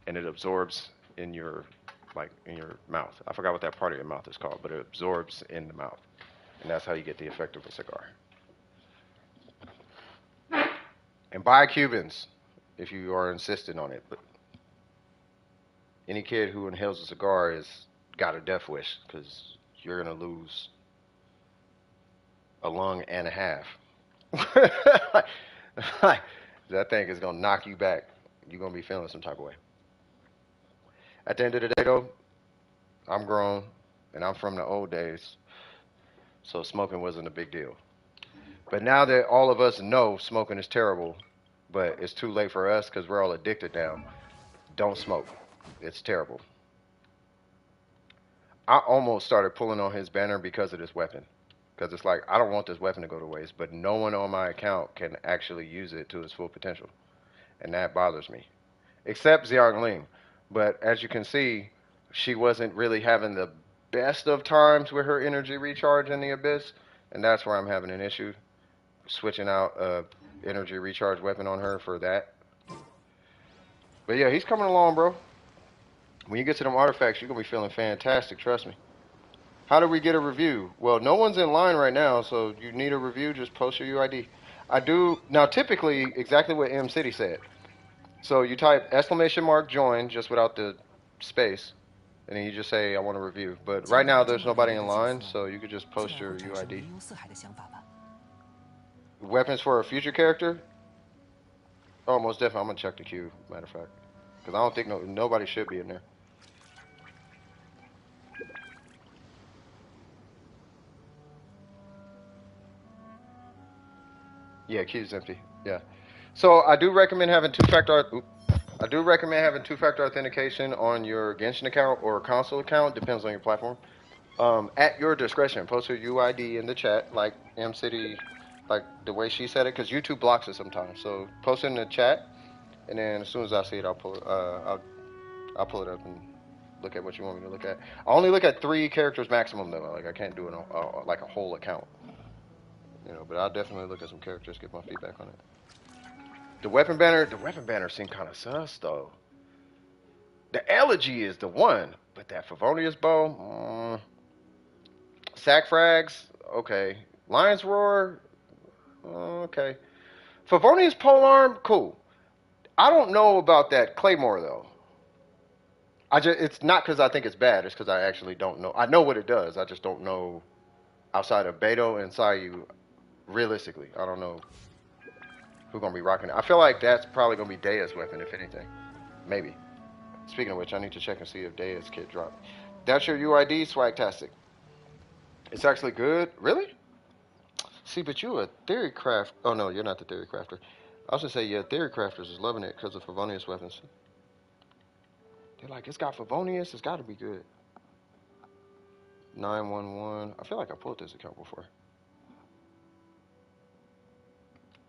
And it absorbs in your mouth. I forgot what that part of your mouth is called, but it absorbs in the mouth. And that's how you get the effect of a cigar. And buy Cubans if you are insistent on it. But any kid who inhales a cigar has got a death wish because you're going to lose a lung and a half. That thing is going to knock you back. You're going to be feeling some type of way. At the end of the day, though, I'm grown, and I'm from the old days, so smoking wasn't a big deal. But now that all of us know smoking is terrible, but it's too late for us because we're all addicted now, don't smoke. It's terrible. I almost started pulling on his banner because of this weapon. Because it's like, I don't want this weapon to go to waste, but no one on my account can actually use it to its full potential. And that bothers me. Except Xiang Ling. But as you can see, she wasn't really having the best of times with her energy recharge in the Abyss. And that's where I'm having an issue. Switching out a energy recharge weapon on her for that. But yeah, he's coming along, bro. When you get to them artifacts, you're going to be feeling fantastic, trust me. How do we get a review? Well, no one's in line right now, so you need a review, just post your UID. I do, now typically, exactly what M City said. So you type !join, just without the space, and then you just say, I want a review. But right now, there's nobody in line, so you could just post your UID. Weapons for a future character? Oh, most definitely, I'm going to check the queue, matter of fact. Because I don't think nobody should be in there. Yeah, queue's empty. Yeah. So I do recommend having two-factor authentication on your Genshin account or console account. Depends on your platform. At your discretion. Post your UID in the chat, like M City, like the way she said it, because YouTube blocks it sometimes. So post it in the chat, and then as soon as I see it, I'll pull it. I'll pull it up and look at what you want me to look at. I only look at 3 characters maximum though. Like I can't do it on like a whole account. You know, but I'll definitely look at some characters, get my feedback on it. The weapon banner seemed kind of sus though. The elegy is the one, but that Favonius bow, sack frags, okay. Lion's roar, okay. Favonius polearm, cool. I don't know about that claymore though. It's not because I think it's bad. It's because I actually don't know. I know what it does. I just don't know outside of Beto and Sayu. Realistically, I don't know who's gonna be rocking it. I feel like that's probably gonna be Dea's weapon, if anything. Maybe. Speaking of which, I need to check and see if Dea's kit dropped. That's your UID, Swagtastic. It's actually good. Really? See, but you a theory craft. Oh no, you're not the theory crafter. I was gonna say, yeah, theory crafters is loving it because of Favonius weapons. They're like, it's got Favonius, it's got to be good. 911. I feel like I pulled this account before.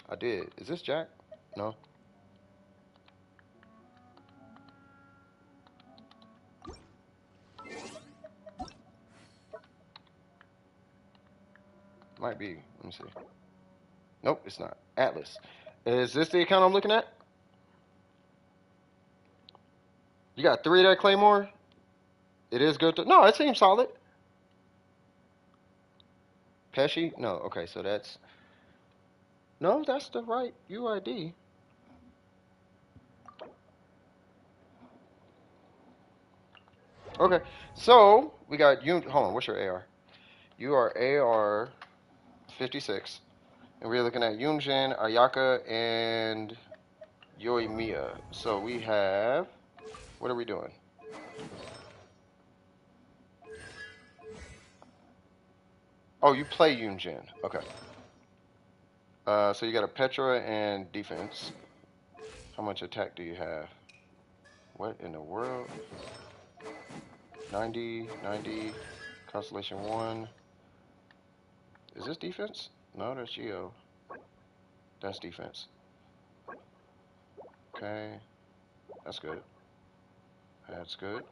I did. Is this Jack? No. Might be. Let me see. Nope, it's not. Atlas. Is this the account I'm looking at? You got 3 of that Claymore? It is good to... No, it seems solid. Pesci? No, okay, so that's... No, that's the right UID. Okay, so we got... Hold on, what's your AR? You are AR56. And we're looking at Yunjin, Ayaka, and Yoimiya. So we have... What are we doing? Oh, you play Yunjin. Okay. So you got a Petra and defense. How much attack do you have? What in the world? 90, 90, Constellation 1. Is this defense? No, that's Geo. That's defense. Okay. That's good. That's good.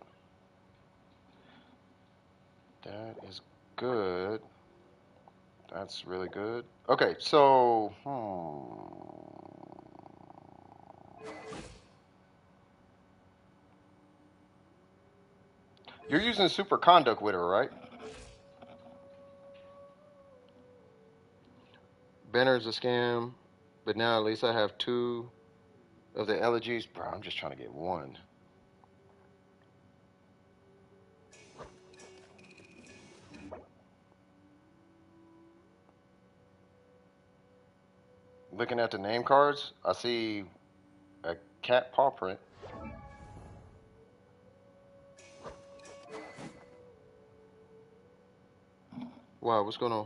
That is good. That's really good. Okay, so... You're using superconduct with her, right? Banner's a scam, but now at least I have 2 of the elegies. Bro, I'm just trying to get 1. Looking at the name cards, I see a cat paw print. Wow, what's going on?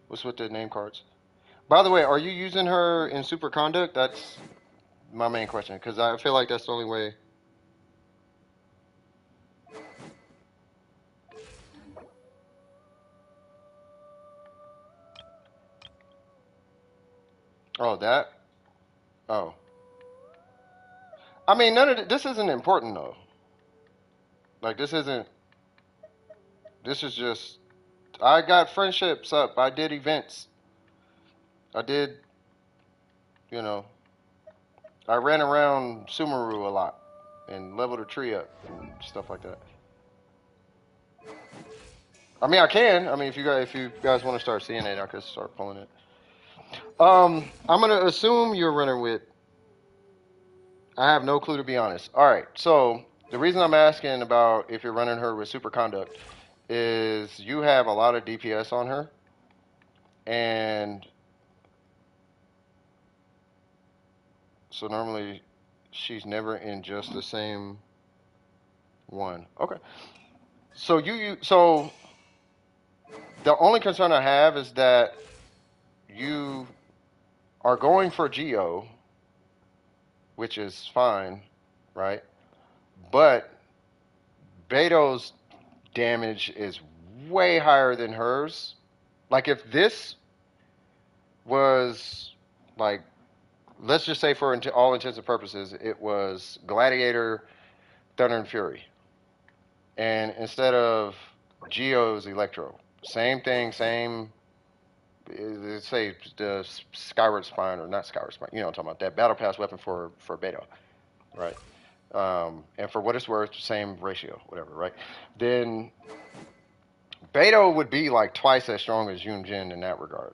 What's with the name cards? By the way, are you using her in superconduct? That's my main question, because I feel like that's the only way. Oh, that? Oh. I mean, none of this isn't important, though. Like, this isn't... This is just... I got friendships up. I did events. I did... You know... I ran around Sumeru a lot. And leveled a tree up. And stuff like that. I mean, I can. I mean, if you guys want to start seeing it, I could start pulling it. I'm gonna assume you're running with... I have no clue, to be honest. Alright, so the reason I'm asking about if you're running her with superconduct is you have a lot of DPS on her, and so normally she's never in just the same one. Okay. So so the only concern I have is that you are going for Geo, which is fine, right? but Beto's damage is way higher than hers. Like if this was like, let's just say for all intents and purposes, it was Gladiator, Thunder and Fury, and instead of Geo's Electro, same thing, same. Let's say the Skyward Spine, or not Skyward Spine. You know what I'm talking about? That Battle Pass weapon for Beto, right? And for what it's worth, same ratio, whatever, right? Then Beto would be like twice as strong as Yun Jin in that regard.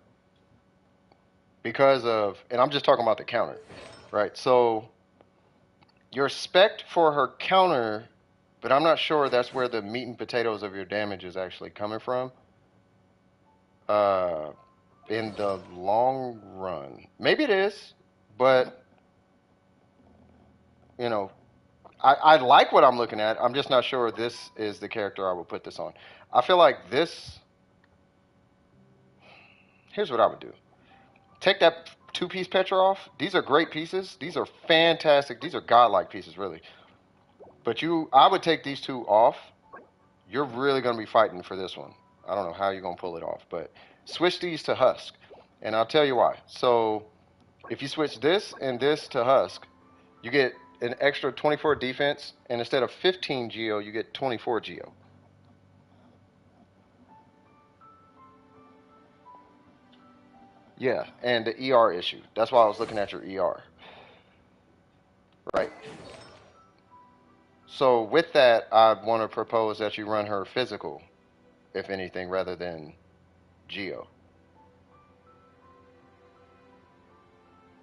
Because of, and I'm just talking about the counter, right? So your spec for her counter, but I'm not sure that's where the meat and potatoes of your damage is actually coming from. In the long run, maybe it is, but you know, I like what I'm looking at. I'm just not sure this is the character I would put this on. I feel like this. Here's what I would do: take that two-piece Petra off. These are great pieces. These are fantastic. These are godlike pieces, really. But I would take these two off. You're really going to be fighting for this one. I don't know how you're going to pull it off, but switch these to Husk, and I'll tell you why. So if you switch this and this to Husk, you get an extra 24 defense, and instead of 15 Geo, you get 24 Geo. Yeah, and the ER issue. That's why I was looking at your ER. Right. So with that, I want to propose that you run her physical, if anything, rather than Geo.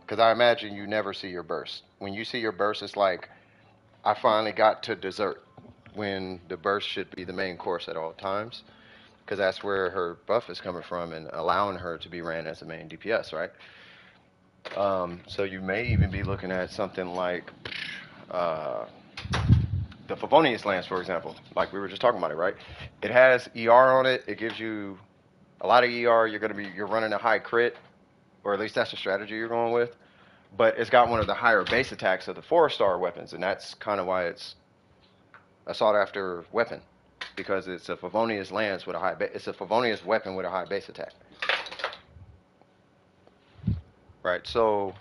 Because I imagine you never see your burst. When you see your burst, it's like, I finally got to dessert, when the burst should be the main course at all times. Because that's where her buff is coming from and allowing her to be ran as the main DPS, right? So you may even be looking at something like the Favonius Lance, for example. Like we were just talking about it, right? It has ER on it. It gives you a lot of ER. You're running a high crit, or at least that's the strategy you're going with. But it's got one of the higher base attacks of the 4-star weapons, and that's kind of why it's a sought after weapon, because it's a Favonius Lance with a high it's a Favonius weapon with a high base attack. Right. So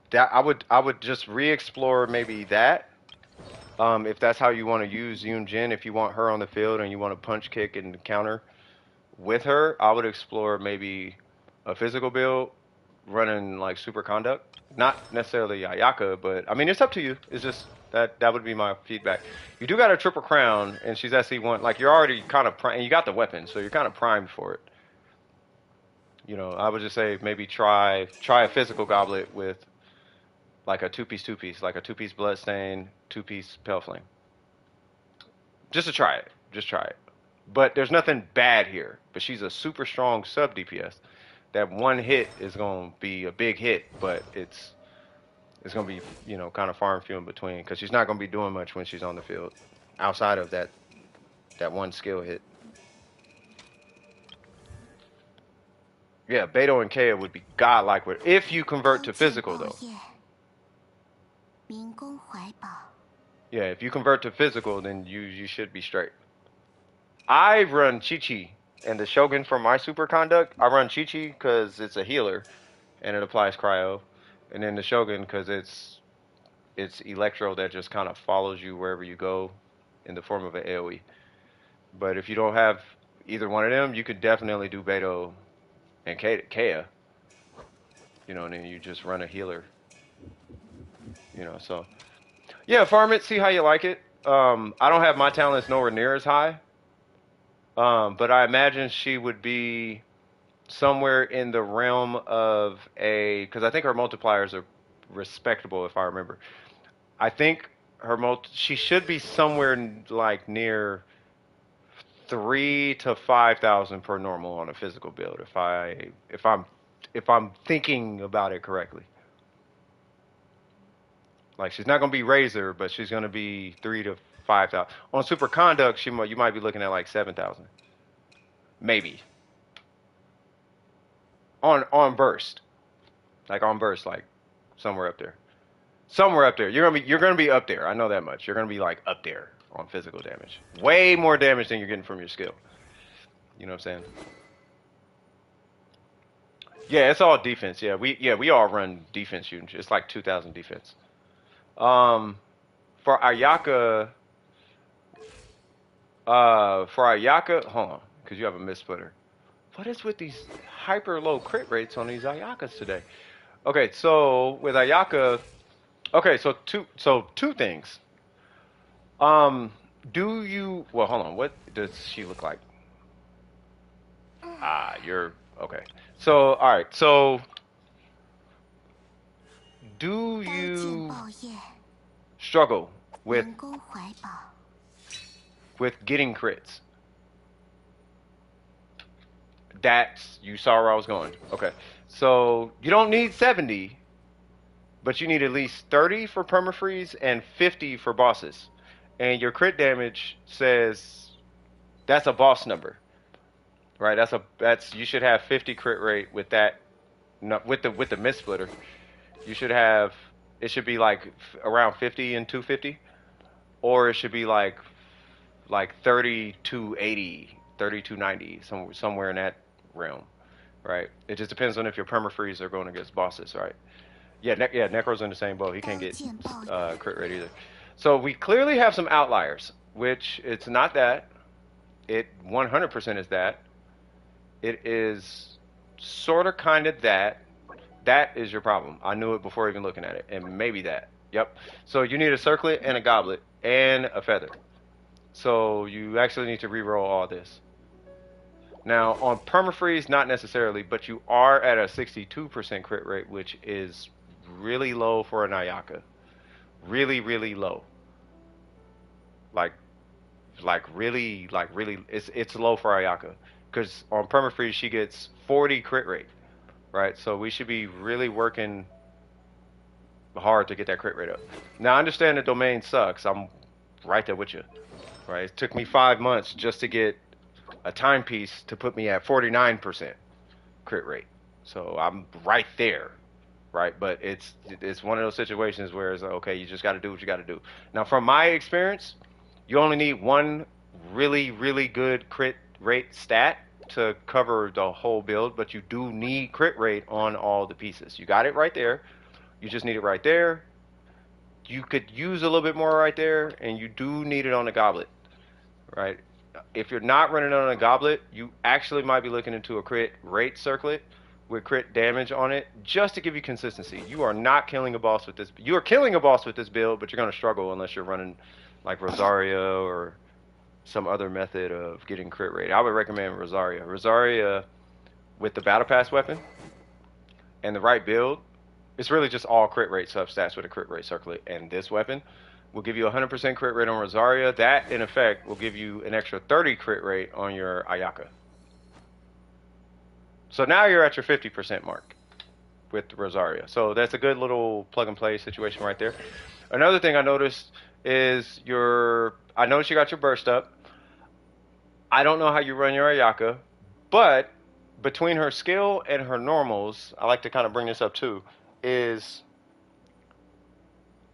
that I would just re-explore maybe that. If that's how you want to use Yoon Jin, if you want her on the field and you want to punch, kick, and counter with her, I would explore maybe a physical build running like super conduct. Not necessarily Ayaka, but I mean, it's up to you. It's just that would be my feedback. You do got a triple crown, and she's SC1. Like, you're already kind of and you got the weapon, so you're kind of primed for it. You know, I would just say maybe try a physical goblet with like a two-piece, like a two-piece Bloodstain, two-piece Pale Flame. Just to try it. Just try it. But there's nothing bad here. But she's a super strong sub DPS. That one hit is going to be a big hit, but it's going to be, you know, kind of far and few in between, because she's not going to be doing much when she's on the field outside of that one skill hit. Yeah, Beto and Kea would be godlike with, if you convert to physical, though. Yeah, if you convert to physical, then you should be straight. I run Chi-Chi and the Shogun for my super conduct. I run Chi-Chi because it's a healer and it applies cryo. And then the Shogun because it's Electro that just kind of follows you wherever you go in the form of an AoE. But if you don't have either one of them, you could definitely do Beto and Kea. You know, and then you just run a healer. You know, so yeah, farm it, see how you like it. I don't have my talents nowhere near as high. But I imagine she would be somewhere in the realm of because I think her multipliers are respectable, if I remember. I think she should be somewhere like near 3,000 to 5,000 per normal on a physical build, if I'm thinking about it correctly. Like, she's not gonna be Razor, but she's gonna be 3,000 to 5,000. On super conduct, you might be looking at like 7,000, maybe. On burst, like somewhere up there. Somewhere up there. You're gonna be up there. I know that much. You're gonna be like up there on physical damage. Way more damage than you're getting from your skill. You know what I'm saying? Yeah, it's all defense. We all run defense units. It's like 2,000 defense. For Ayaka, hold on, because you have a missplitter. What is with these hyper low crit rates on these Ayakas today? Okay, so with Ayaka, okay, so two things. Do you? Well, hold on. What does she look like? You're okay. So, all right. So, do you struggle with getting crits? That's, you saw where I was going. Okay. So, you don't need 70, but you need at least 30 for permafreeze and 50 for bosses. And your crit damage says that's a boss number. Right? You should have 50 crit rate with that, with the missplitter. You should have, it should be like around 50 and 250, or it should be like 30 to 80, 30 to 90, somewhere in that realm, right? It just depends on if your permafreeze are going against bosses, right? Yeah, Necro's in the same boat. He can't get crit rate either. So we clearly have some outliers, which it's not that. It 100% is that. It is sort of kind of that. That is your problem. I knew it before even looking at it. And maybe that. Yep. So you need a circlet and a goblet and a feather. So you actually need to reroll all this. Now, on permafreeze, not necessarily, but you are at a 62% crit rate, which is really low for an Ayaka. Really, really low. Like really, it's low for Ayaka. Because on permafreeze, she gets 40 crit rate. Right? So we should be really working hard to get that crit rate up. Now, I understand the domain sucks. I'm right there with you. Right? It took me 5 months just to get a timepiece to put me at 49% crit rate. So I'm right there. Right? But it's one of those situations where it's like, okay, you just got to do what you got to do. Now, from my experience, you only need one really, really good crit rate stat to cover the whole build, but you do need crit rate on all the pieces. You got it right there. You just need it right there. You could use a little bit more right there, and you do need it on the goblet, right? If you're not running on a goblet, you actually might be looking into a crit rate circlet with crit damage on it, just to give you consistency. You are not killing a boss with this. You are killing a boss with this build, but you're going to struggle unless you're running like Rosaria or some other method of getting crit rate. I would recommend Rosaria. Rosaria with the Battle Pass weapon and the right build, it's really just all crit rate substats with a crit rate circlet. And this weapon will give you 100% crit rate on Rosaria. That, in effect, will give you an extra 30 crit rate on your Ayaka. So now you're at your 50% mark with Rosaria. So that's a good little plug-and-play situation right there. Another thing I noticed is I noticed you got your burst up. I don't know how you run your Ayaka, but between her skill and her normals, I like to kind of bring this up too, is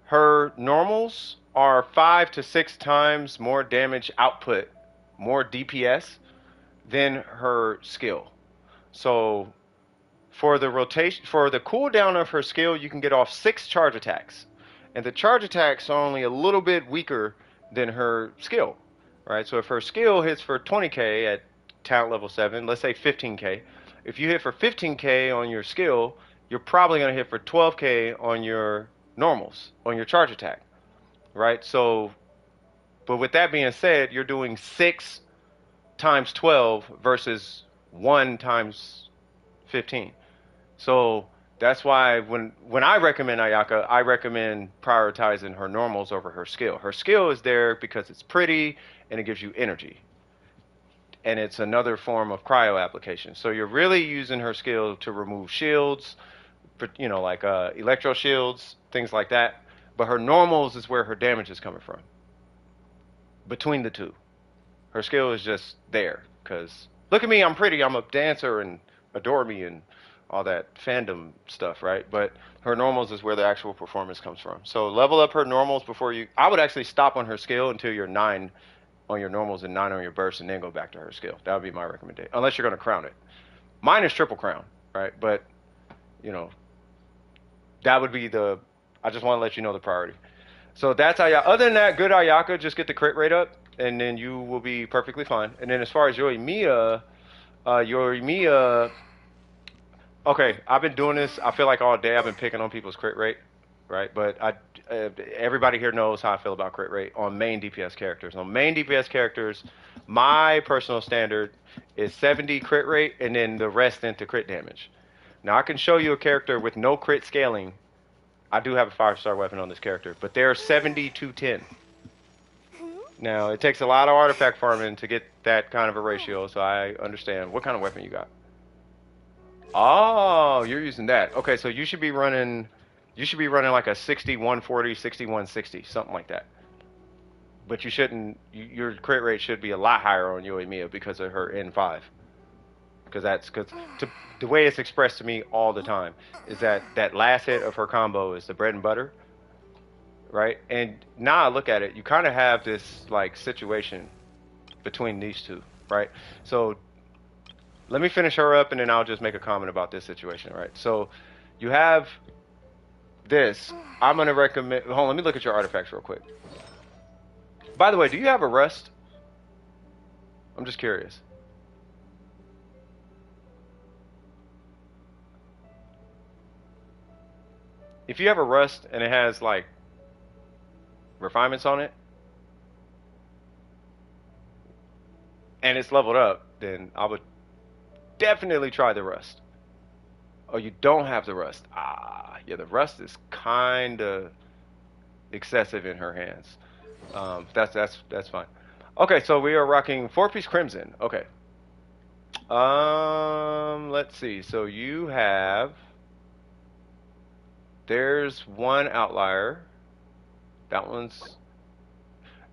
her normals are 5 to 6 times more damage output, more DPS than her skill. So for the cooldown of her skill, you can get off 6 charge attacks. And the charge attacks are only a little bit weaker than her skill. Right? So if her skill hits for 20k at talent level 7, let's say 15k. If you hit for 15k on your skill, you're probably going to hit for 12k on your normals, on your charge attack. Right? So, but with that being said, you're doing 6 times 12 versus 1 times 15. So that's why when I recommend Ayaka, I recommend prioritizing her normals over her skill. Her skill is there because it's pretty and it gives you energy. And it's another form of cryo application. So you're really using her skill to remove shields, like electro shields, things like that. But her normals is where her damage is coming from. Between the two. Her skill is just there. Because look at me, I'm pretty, I'm a dancer, and adore me, and all that fandom stuff, right? But her normals is where the actual performance comes from. So level up her normals before you. I would actually stop on her skill until you're 9 on your normals and 9 on your burst, and then go back to her skill. That would be my recommendation, unless you're going to crown it. Mine is triple crown, right? But you know, that would be the. I just want to let you know the priority. So that's Ayaka. Other than that, good Ayaka, just get the crit rate up, and then you will be perfectly fine. And then as far as Yoimiya, okay, I've been doing this. I feel like all day I've been picking on people's crit rate, right? But everybody here knows how I feel about crit rate on main DPS characters. On main DPS characters, my personal standard is 70 crit rate, and then the rest into crit damage. Now I can show you a character with no crit scaling. I do have a 5-star weapon on this character, but they're 70 to 10. Now, it takes a lot of artifact farming to get that kind of a ratio, so I understand. What kind of weapon you got? Oh, you're using that. Okay, so you should be running like a 60-140, 60-160, something like that. But you shouldn't, your crit rate should be a lot higher on Yoimiya because of her N5. Because the way it's expressed to me all the time is that last hit of her combo is the bread and butter, right? And now I look at it, you kind of have this like situation between these two, right? So let me finish her up, and then I'll just make a comment about this situation, right? So you have this. I'm gonna recommend. Hold on, let me look at your artifacts real quick. By the way, do you have a rust? I'm just curious. If you have a rust and it has like refinements on it and it's leveled up, then I would definitely try the rust. Oh, you don't have the rust. Ah, yeah, the rust is kind of excessive in her hands. That's fine. Okay, so we are rocking 4-piece crimson. Okay. Let's see. So you have. There's one outlier. That one's.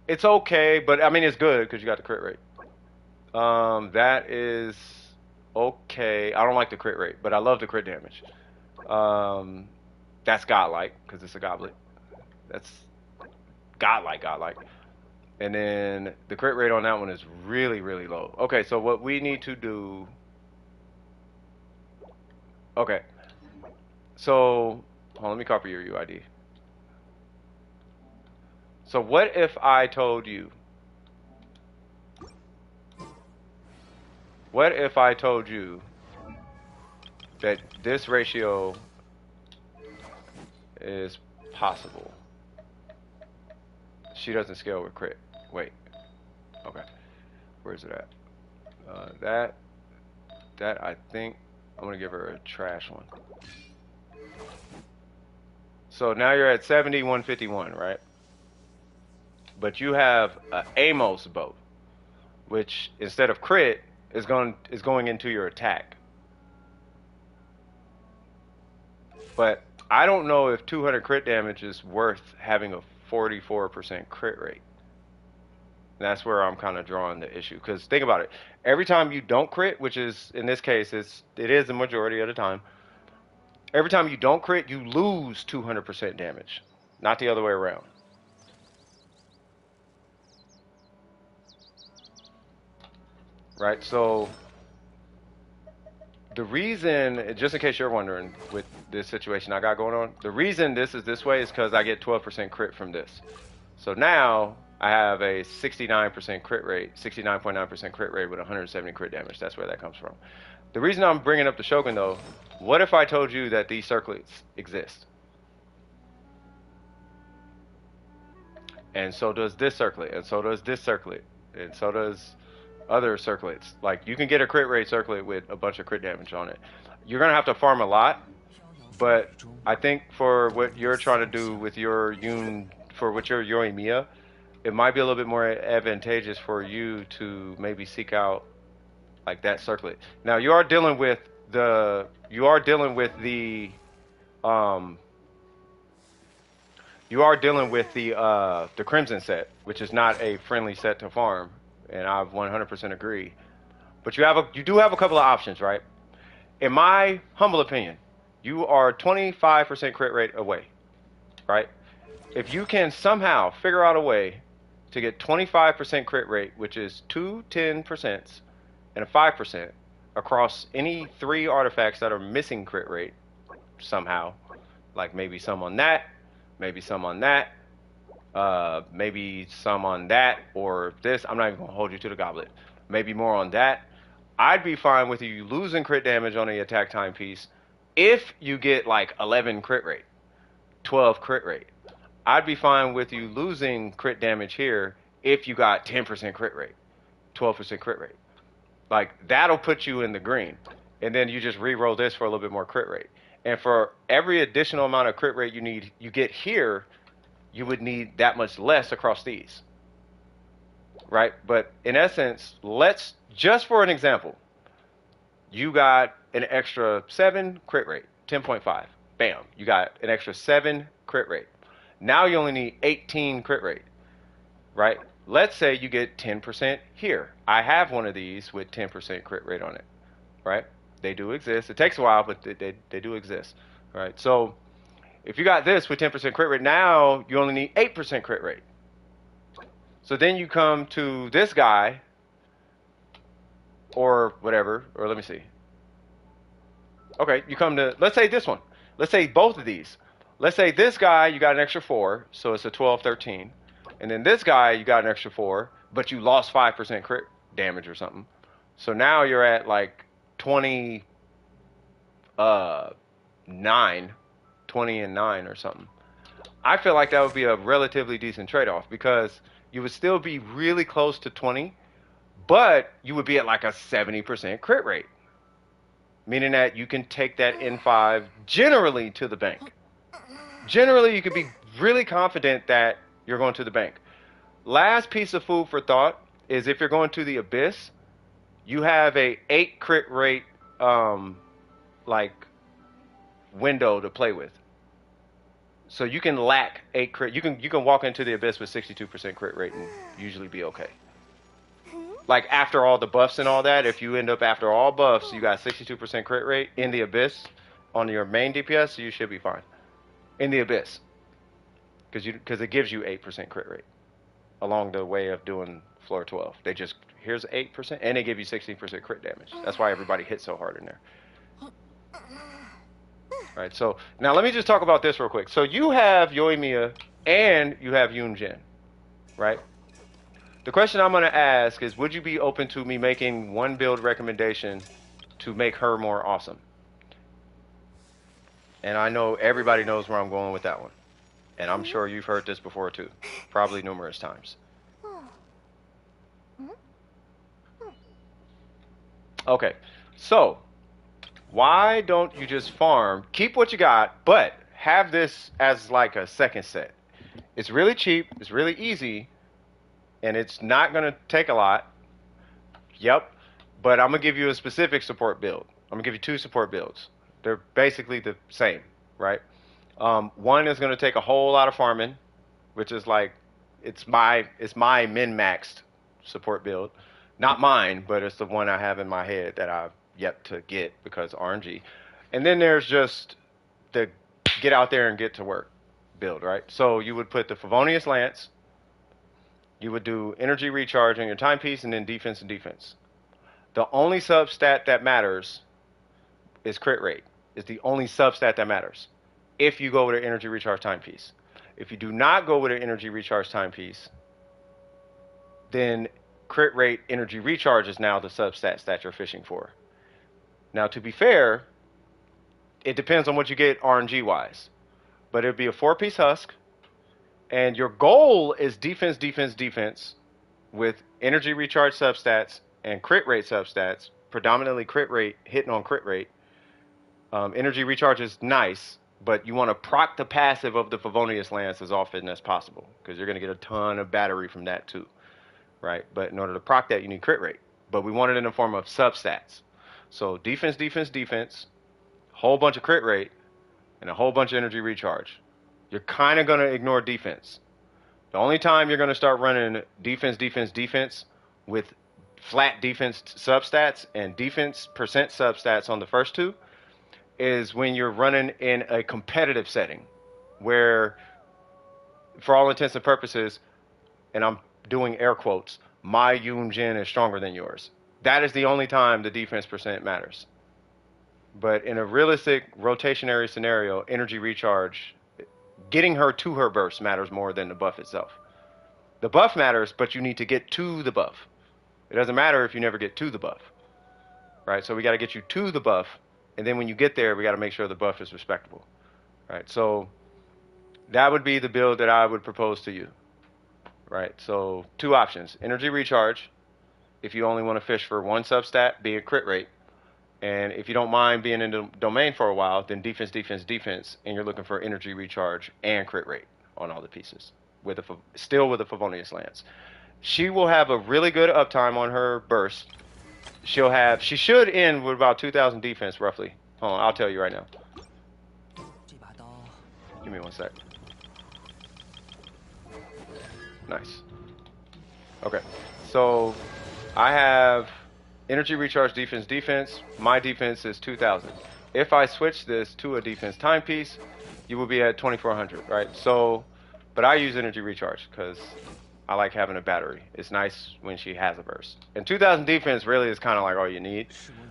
It's okay, but I mean it's good because you got the crit rate. That is okay. I don't like the crit rate, but I love the crit damage. That's godlike because it's a goblet. That's godlike. And then the crit rate on that one is really, really low. Okay, so what we need to do. Okay. So, hold on, let me copy your UID. So what if I told you? What if I told you that this ratio is possible? She doesn't scale with crit. Wait. Okay. Where's it at? That I think I'm gonna give her a trash one. So now you're at 70, 151, right? But you have a Amos bow, which instead of crit is going into your attack. But I don't know if 200 crit damage is worth having a 44% crit rate. That's where I'm kind of drawing the issue. Because think about it. Every time you don't crit, which is, in this case, it is the majority of the time. Every time you don't crit, you lose 200% damage. Not the other way around. Right? So, the reason, just in case you're wondering, with this situation I got going on, the reason this is this way is because I get 12% crit from this. So now, I have a 69% crit rate, 69.9% crit rate with 170 crit damage. That's where that comes from. The reason I'm bringing up the Shogun, though, what if I told you that these circlets exist? And so does this circlet, and so does this circlet, and so does other circlets. Like, you can get a crit rate circlet with a bunch of crit damage on it. You're going to have to farm a lot, but I think for what you're trying to do with your Yoimiya, it might be a little bit more advantageous for you to maybe seek out like that circlet. Now you are dealing with the Crimson set, which is not a friendly set to farm, and I 100% agree. But you do have a couple of options, right? in my humble opinion, you are 25% crit rate away, right? If you can somehow figure out a way to get 25% crit rate, which is two 10% and a 5% across any 3 artifacts that are missing crit rate somehow, like maybe some on that, maybe some on that, maybe some on that, or this. I'm not even going to hold you to the goblet. Maybe more on that. I'd be fine with you losing crit damage on the attack timepiece if you get like 11 crit rate, 12 crit rate. I'd be fine with you losing crit damage here if you got 10% crit rate, 12% crit rate. Like, that'll put you in the green. And then you just re-roll this for a little bit more crit rate. And for every additional amount of crit rate you get here, you would need that much less across these. Right? But in essence, let's, just for an example, you got an extra 7 crit rate, 10.5. Bam. You got an extra 7 crit rate. Now you only need 18 crit rate, right? Let's say you get 10% here. I have one of these with 10% crit rate on it, right? They do exist. It takes a while, but they do exist, right? So if you got this with 10% crit rate, now you only need 8% crit rate. So then you come to this guy, or whatever, or let me see. Okay, you come to, let's say this one. Let's say both of these. Let's say this guy, you got an extra 4, so it's a 12, 13. And then this guy, you got an extra 4, but you lost 5% crit damage or something. So now you're at like 20 and 9 or something. I feel like that would be a relatively decent trade-off because you would still be really close to 20, but you would be at like a 70% crit rate. Meaning that you can take that N5 generally to the bank. Generally, you could be really confident that you're going to the bank. Last piece of food for thought is if you're going to the Abyss, you have a 8 crit rate like window to play with. So you can lack 8 crit. You can walk into the Abyss with 62% crit rate and usually be okay. Like after all the buffs and all that, if you end up after all buffs, you got 62% crit rate in the Abyss on your main DPS, so you should be fine. In the Abyss, because it gives you 8% crit rate along the way of doing floor 12. They just, here's 8%, and they give you 16% crit damage. That's why everybody hits so hard in there. All right, so now let me just talk about this real quick. So you have Yoimiya and you have Yunjin, right? The question I'm going to ask is, would you be open to me making one build recommendation to make her more awesome? And I know everybody knows where I'm going with that one. And I'm sure you've heard this before too. Probably numerous times. Okay, so why don't you just farm, keep what you got, but have this as like a second set. It's really cheap, it's really easy, and it's not going to take a lot. Yep, but I'm going to give you a specific support build. I'm going to give you 2 support builds. They're basically the same, right? One is going to take a whole lot of farming, which is like, it's my min-maxed support build. Not mine, but it's the one I have in my head that I've yet to get because RNG. And then there's just the get out there and get to work build, right? So you would put the Favonius Lance, you would do energy recharge on your timepiece, and then defense and defense. The only substat that matters is crit rate. It's the only substat that matters if you go with an energy recharge timepiece. If you do not go with an energy recharge timepiece, then crit rate energy recharge is now the substats that you're fishing for. Now, to be fair, it depends on what you get RNG wise, but it'd be a 4-piece husk, and your goal is defense, defense, defense with energy recharge substats and crit rate substats, predominantly crit rate, hitting on crit rate. Energy recharge is nice, but you want to proc the passive of the Favonius Lance as often as possible because you're going to get a ton of battery from that too, right? But in order to proc that, you need crit rate. But we want it in the form of substats. So defense, defense, defense, whole bunch of crit rate, and a whole bunch of energy recharge. You're kind of going to ignore defense. The only time you're going to start running defense, defense, defense with flat defense substats and defense percent substats on the first two is when you're running in a competitive setting where, for all intents and purposes, and I'm doing air quotes, my Yoon Jin is stronger than yours. That is the only time the defense percent matters. But in a realistic rotationary scenario, energy recharge, getting her to her burst matters more than the buff itself. The buff matters, but you need to get to the buff. It doesn't matter if you never get to the buff, right? So we got to get you to the buff, and then when you get there, we got to make sure the buff is respectable, right? So that would be the build that I would propose to you, right? So 2 options: energy recharge, if you only want to fish for 1 substat, being crit rate, and if you don't mind being in the domain for a while, then defense, defense, defense, and you're looking for energy recharge and crit rate on all the pieces, with still with a Favonius Lance. She will have a really good uptime on her burst. She should end with about 2,000 defense roughly. Hold on, I'll tell you right now. Give me 1 sec. Nice. Okay, so I have energy recharge, defense, defense. My defense is 2,000. If I switch this to a defense timepiece, you will be at 2,400, right? So, but I use energy recharge because I like having a battery. It's nice when she has a burst. And 2,000 defense really is kind of like all you need,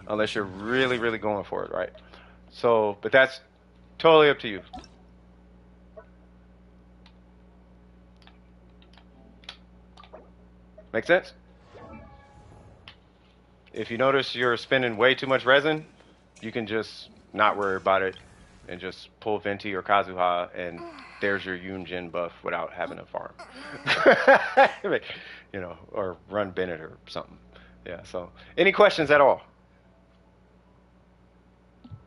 unless you're really, really going for it, right? So, but that's totally up to you. Make sense? If you notice you're spending way too much resin, you can just not worry about it and just pull Venti or Kazuha, and there's your Yoon buff without having a farm. You know, or run Bennett or something. Yeah, so any questions at all?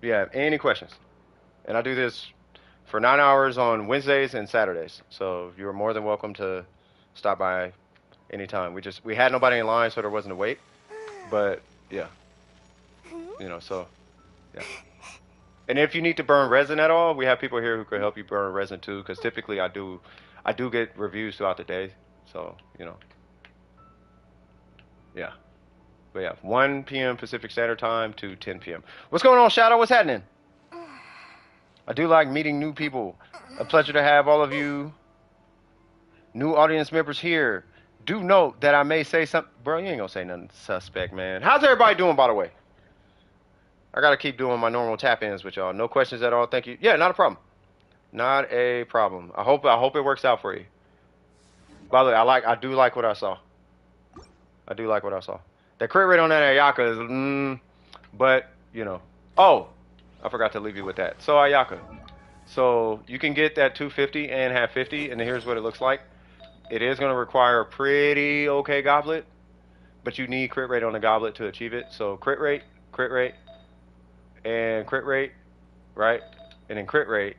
Yeah, any questions? And I do this for 9 hours on Wednesdays and Saturdays. So you're more than welcome to stop by anytime. We had nobody in line, so there wasn't a wait. But yeah, you know, so yeah. And if you need to burn resin at all, we have people here who could help you burn resin too. Because typically I do get reviews throughout the day. So you know, yeah. But yeah, 1 p.m. Pacific Standard Time to 10 p.m. What's going on, Shadow? What's happening? I do like meeting new people. A pleasure to have all of you new audience members here. Do note that I may say something. Bro, you ain't gonna say nothing suspect, man. How's everybody doing, by the way? I gotta keep doing my normal tap-ins with y'all. No questions at all. Thank you. Yeah, not a problem. Not a problem. I hope it works out for you. By the way, I do like what I saw. I do like what I saw. The crit rate on that Ayaka is, but you know. Oh, I forgot to leave you with that. So Ayaka. So you can get that 250 and have 50, and here's what it looks like. It is going to require a pretty okay goblet, but you need crit rate on the goblet to achieve it. So crit rate, and crit rate, right? And then crit rate,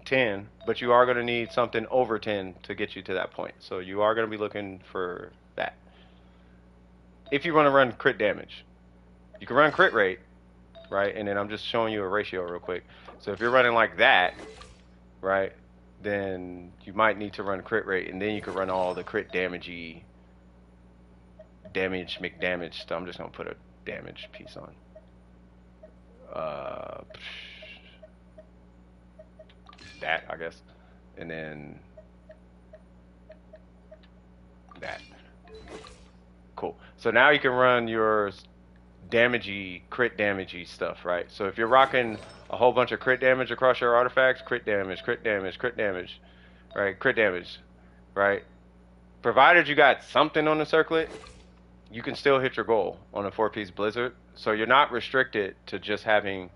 10, but you are going to need something over 10 to get you to that point. So you are going to be looking for that. If you want to run crit damage, you can run crit rate, right? And then I'm just showing you a ratio real quick. So if you're running like that, right, then you might need to run crit rate, and then you can run all the crit damage-y, McDamage stuff. I'm just going to put a damage piece on. That, I guess. And then that. Cool. So now you can run your damagey, crit damagey stuff, right? So if you're rocking a whole bunch of crit damage across your artifacts, crit damage, right? Crit damage, right? Provided you got something on the circlet, you can still hit your goal on a 4-piece blizzard. So you're not restricted to just having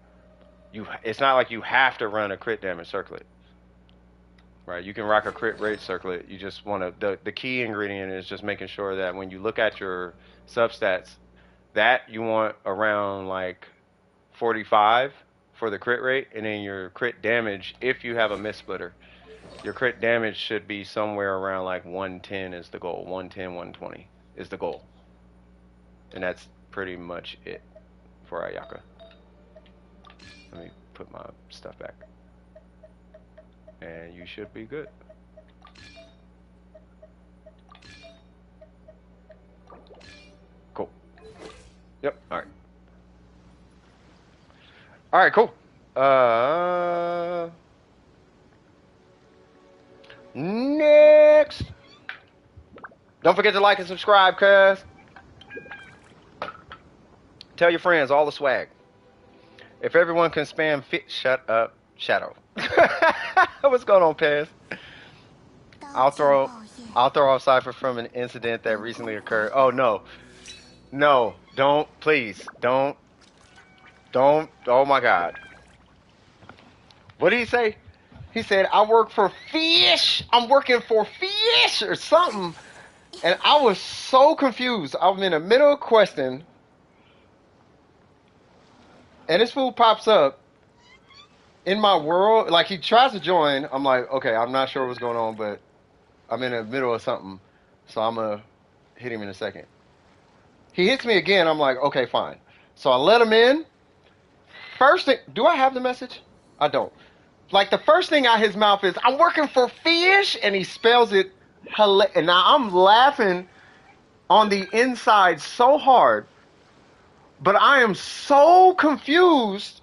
it's not like you have to run a crit damage circlet, right? You can rock a crit rate circlet. You just want to the key ingredient is just making sure that when you look at your substats, that you want around like 45 for the crit rate, and then your crit damage, if you have a miss splitter, your crit damage should be somewhere around like 110 is the goal. 110, 120 is the goal. And that's pretty much it for Ayaka. Let me put my stuff back. And you should be good. Cool. Yep. All right. All right. Cool. Next. Don't forget to like and subscribe, cuz. Tell your friends all the swag. If everyone can spam shut up, Shadow. What's going on, Pez? I'll throw off Cypher from an incident that recently occurred. Oh no. No, don't, please. Don't. Oh my god. What did he say? He said, I work for fish. I'm working for fish or something. And I was so confused. I'm in the middle of questing. And this fool pops up in my world. Like, he tries to join. I'm like, okay, I'm not sure what's going on, but I'm in the middle of something. So I'm going to hit him in a second. He hits me again. I'm like, okay, fine. So I let him in. First thing, do I have the message? I don't. Like, the first thing out his mouth is, I'm working for fish. And he spells it. And now I'm laughing on the inside so hard. But I am so confused.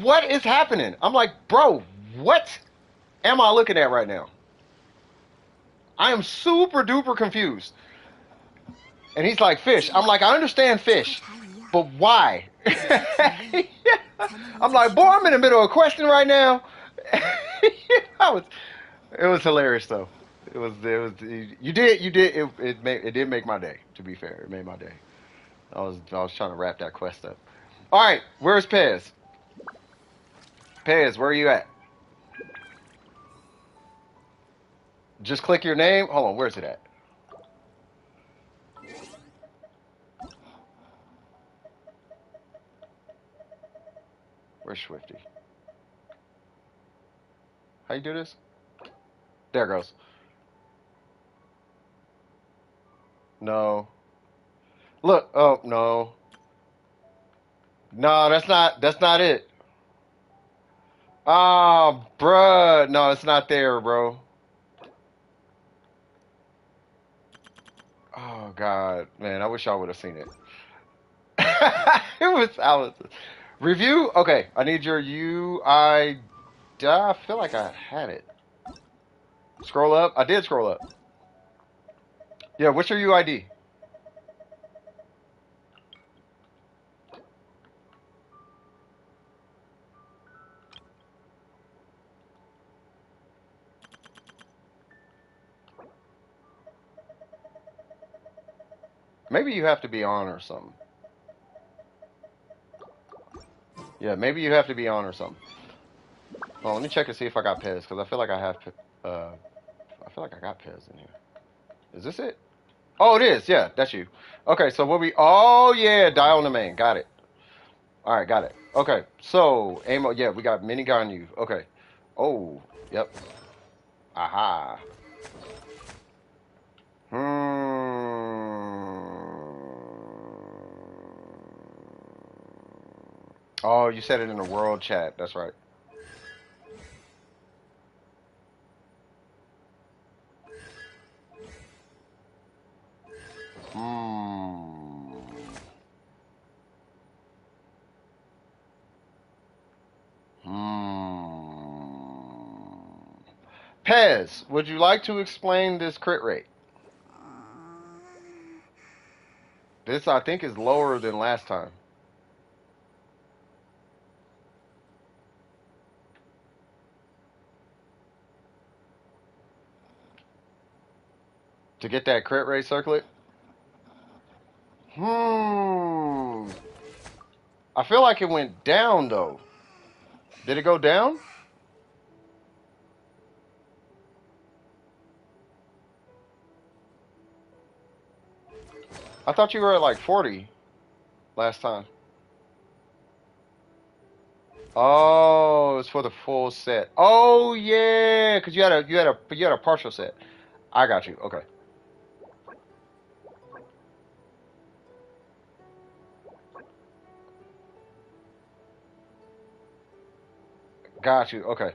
What is happening? I'm like, bro, what am I looking at right now? I am super duper confused. And he's like, fish. I'm like, I understand fish, but why? I'm like, boy, I'm in the middle of a question right now. It was hilarious though. You did. It did make my day. To be fair, it made my day. I was trying to wrap that quest up. All right, where's Pez? Pez, where are you at? Just click your name. Hold on, where's it at? Where's Swifty? How you do this? There it goes. No. Look. Oh no. No, that's not it. Oh, bruh. No, it's not there, bro. Oh God, man, I wish I would have seen it. I was review. Okay, I need your UI. I feel like I had it. Scroll up. I did scroll up. Yeah, what's your UID? Maybe you have to be on or something. Yeah, maybe you have to be on or something. Oh, let me check and see if I got Pez, because I feel like I have. I feel like I got Pez in here. Is this it? Oh, it is. Yeah, that's you. Okay, so what we? Oh yeah, dial on the main. Got it. All right, got it. Okay, so aim. Yeah, we got minigun you. Okay. Oh, yep. Aha. Oh, you said it in the world chat. That's right. Pez, would you like to explain this crit rate? This, I think, is lower than last time. To get that crit rate circlet? I feel like it went down, though. Did it go down? I thought you were at like 40 last time. Oh, it's for the full set. Oh yeah, because you had a partial set. I got you. Okay. Got you. Okay.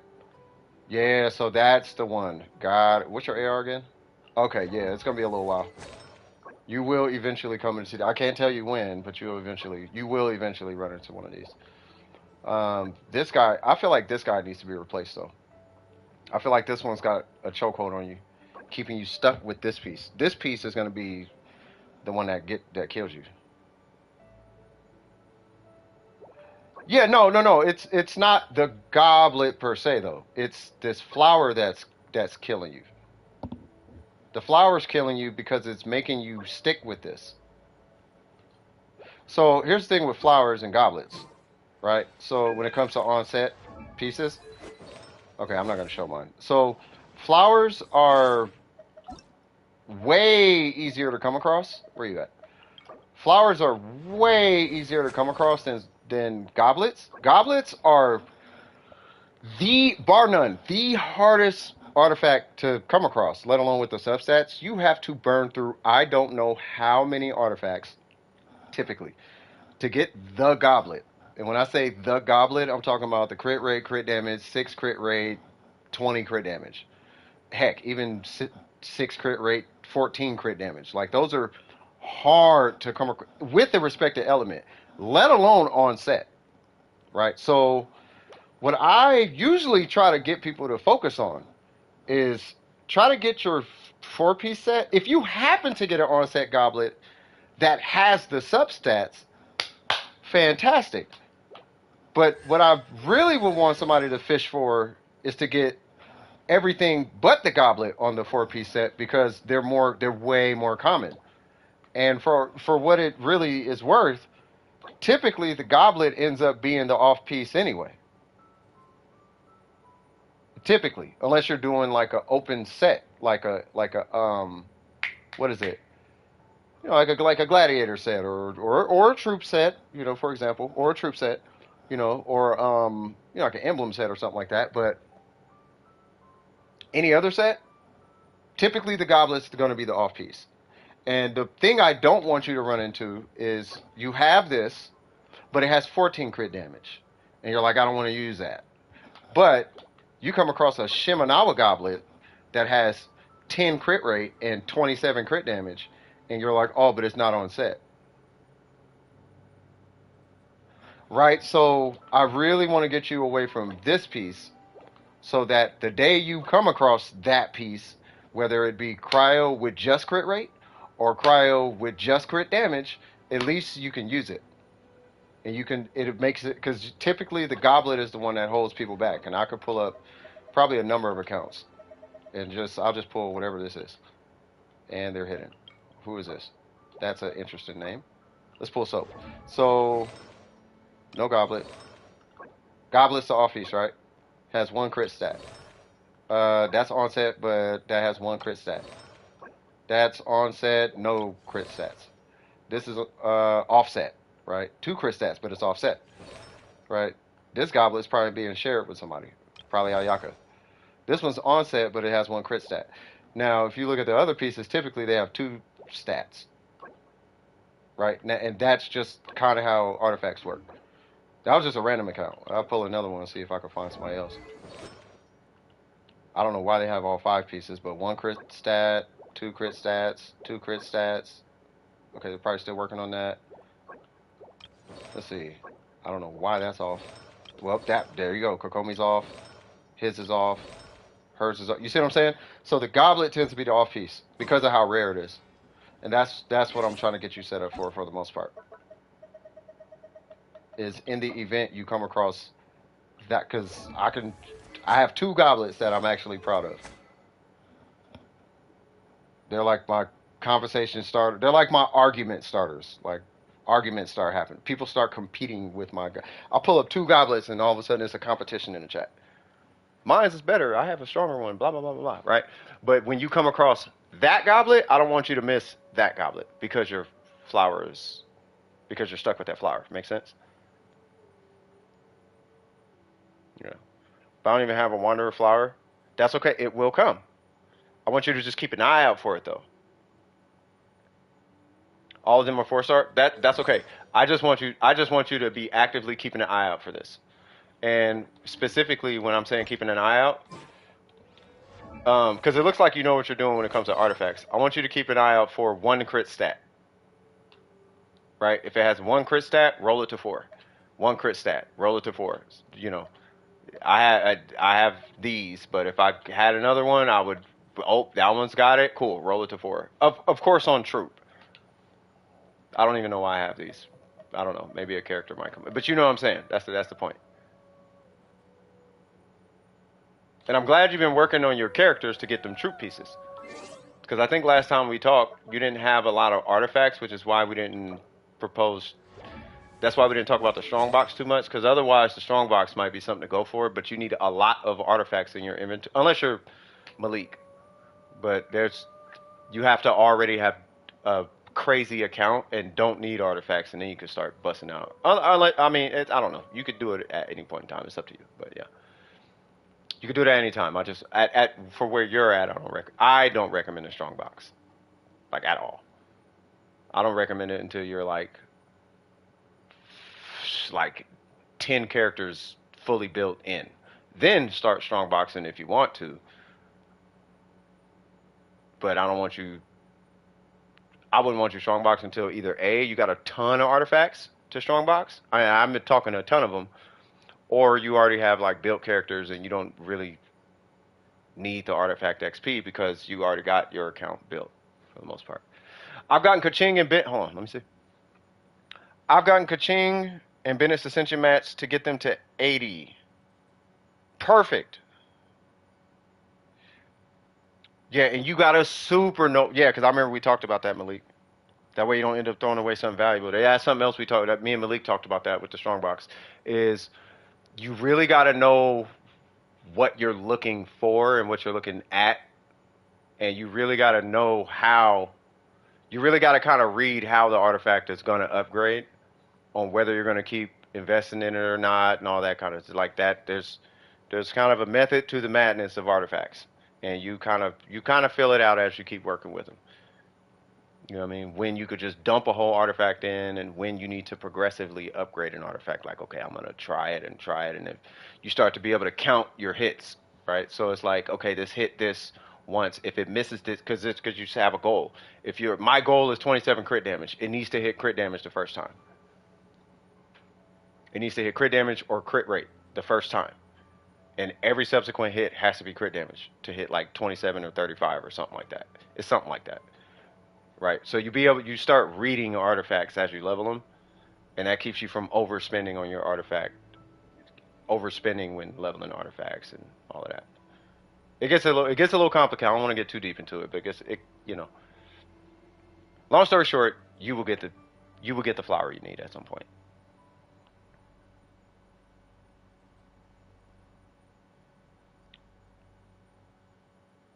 Yeah, so that's the one. Got it. What's your AR again? Okay, yeah, it's gonna be a little while. You will eventually come into. I can't tell you when, but you will eventually run into one of these. This guy, I feel like this guy needs to be replaced though. I feel like this one's got a chokehold on you, keeping you stuck with this piece. This piece is going to be the one that kills you. Yeah, no. It's not the goblet per se though. It's this flower that's killing you. The flower's killing you because it's making you stick with this. So here's the thing with flowers and goblets, right? So when it comes to onset pieces, okay, I'm not going to show mine. So flowers are way easier to come across. Where you at? Flowers are way easier to come across than goblets. Goblets are bar none, the hardest artifact to come across, let alone with the substats. You have to burn through I don't know how many artifacts typically to get the goblet. And when I say the goblet, I'm talking about the crit rate, crit damage, 6 crit rate, 20 crit damage. Heck, even 6 crit rate, 14 crit damage. Like, those are hard to come across with the respective element, let alone on set, right? So what I usually try to get people to focus on is try to get your 4-piece set. If you happen to get an on-set goblet that has the substats, fantastic. But what I really would want somebody to fish for is to get everything but the goblet on the 4-piece set, because they're way more common. And for what it really is worth, typically the goblet ends up being the off piece anyway. Typically, unless you're doing like an open set, like a what is it? You know, like a gladiator set or a troop set, you know, for example, or a troop set, you know, or you know, like an emblem set or something like that. But any other set, typically the goblet's going to be the off piece. And the thing I don't want you to run into is you have this, but it has 14 crit damage, and you're like, I don't want to use that. But you come across a Shimenawa goblet that has 10 crit rate and 27 crit damage, and you're like, oh, but it's not on set. Right? So I really want to get you away from this piece so that the day you come across that piece, whether it be cryo with just crit rate or cryo with just crit damage, at least you can use it. And it makes it, because typically the goblet is the one that holds people back. And I could pull up probably a number of accounts. And I'll just pull whatever this is. And they're hidden. Who is this? That's an interesting name. Let's pull soap. So, no goblet. Goblet's the off piece, right? Has 1 crit stat. That's onset, but that has 1 crit stat. That's onset, no crit stats. This is offset, right? 2 crit stats, but it's offset, right? This goblet's probably being shared with somebody, probably Ayaka. This one's onset, but it has 1 crit stat. Now, if you look at the other pieces, typically they have 2 stats, right? And that's just kind of how artifacts work. That was just a random account. I'll pull another one and see if I can find somebody else. I don't know why they have all 5 pieces, but 1 crit stat, 2 crit stats, 2 crit stats. Okay, they're probably still working on that. Let's see. I don't know why that's off. Well, there you go. Kokomi's off. His is off. Hers is off. You see what I'm saying? So the goblet tends to be the off piece because of how rare it is. And that's what I'm trying to get you set up for the most part. Is in the event you come across that, because I have 2 goblets that I'm actually proud of. They're like my conversation starter. They're like my argument starters. Like, arguments start happening. People start competing with my. I'll pull up 2 goblets, and all of a sudden it's a competition in the chat. Mine's is better. I have a stronger one. Blah blah blah blah blah. Right? But when you come across that goblet, I don't want you to miss that goblet because you're stuck with that flower. Make sense? Yeah. If I don't even have a wanderer flower, that's okay. It will come. I want you to just keep an eye out for it, though. All of them are 4-star. That's okay. I just want you to be actively keeping an eye out for this. And specifically, when I'm saying keeping an eye out, Because it looks like you know what you're doing when it comes to artifacts. I want you to keep an eye out for 1 crit stat. Right? If it has 1 crit stat, roll it to 4. 1 crit stat, roll it to 4. You know, I have these, but if I had another one, I would. Oh, that one's got it. Cool. Roll it to 4. Of course on troop. I don't even know why I have these. I don't know. Maybe a character might come. But you know what I'm saying. That's the point. And I'm glad you've been working on your characters to get them troop pieces. Because I think last time we talked, you didn't have a lot of artifacts, which is why we didn't propose. That's why we didn't talk about the strongbox too much. Because otherwise, the strongbox might be something to go for. But you need a lot of artifacts in your inventory, unless you're Malik. But you have to already have a crazy account and don't need artifacts, and then you can start busting out. I mean, I don't know. You could do it at any point in time. It's up to you. But yeah. You can do it at any time. I just for where you're at, I don't recommend a strong box, like at all. I don't recommend it until you're like 10 characters fully built in. Then start strong boxing if you want to. But I wouldn't want you strong box until either A, you got a ton of artifacts to strong box. I'm talking a ton of them. Or you already have like built characters and you don't really need the artifact XP because you already got your account built for the most part. I've gotten Kaching and Hold on, let me see. I've gotten Kaching and Bennett's Ascension Mats to get them to 80. Perfect. Yeah, and you got a super note. Yeah, because I remember we talked about that, Malik. That way you don't end up throwing away something valuable. That's something else we talked about. Me and Malik talked about that with the strongbox. Is you really got to know what you're looking for and what you're looking at, and you really got to know how. You really got to kind of read how the artifact is going to upgrade, on whether you're going to keep investing in it or not, and all that kind of like that. There's kind of a method to the madness of artifacts, and you kind of fill it out as you keep working with them. You know what I mean? When you could just dump a whole artifact in, and when you need to progressively upgrade an artifact. Like, okay, I'm going to try it, and then you start to be able to count your hits, right? So it's like, okay, this hit this once. If it misses this, because you have a goal. My goal is 27 crit damage. It needs to hit crit damage the first time. It needs to hit crit damage or crit rate the first time. And every subsequent hit has to be crit damage to hit like 27 or 35 or something like that. It's something like that. Right, so you start reading artifacts as you level them, and that keeps you from overspending on your artifact, overspending when leveling artifacts and all of that. It gets a little complicated. I don't want to get too deep into it, but long story short, you will get the flower you need at some point.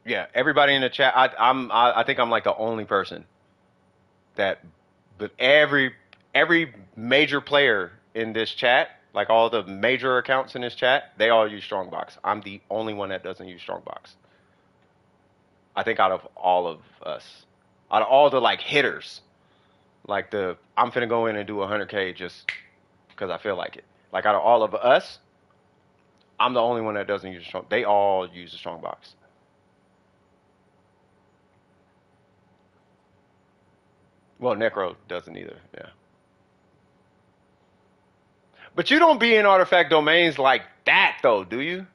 Yeah, everybody in the chat. I think I'm like the only person but every major player in this chat, like all the major accounts in this chat, they all use Strongbox. I'm the only one that doesn't use Strongbox. I think out of all of us, out of all the like hitters, like I'm finna go in and do 100K just because I feel like it. Like out of all of us, I'm the only one that doesn't use Strong. They all use the Strongbox. Well, Necro doesn't either, yeah. But you don't be in artifact domains like that, though, do you?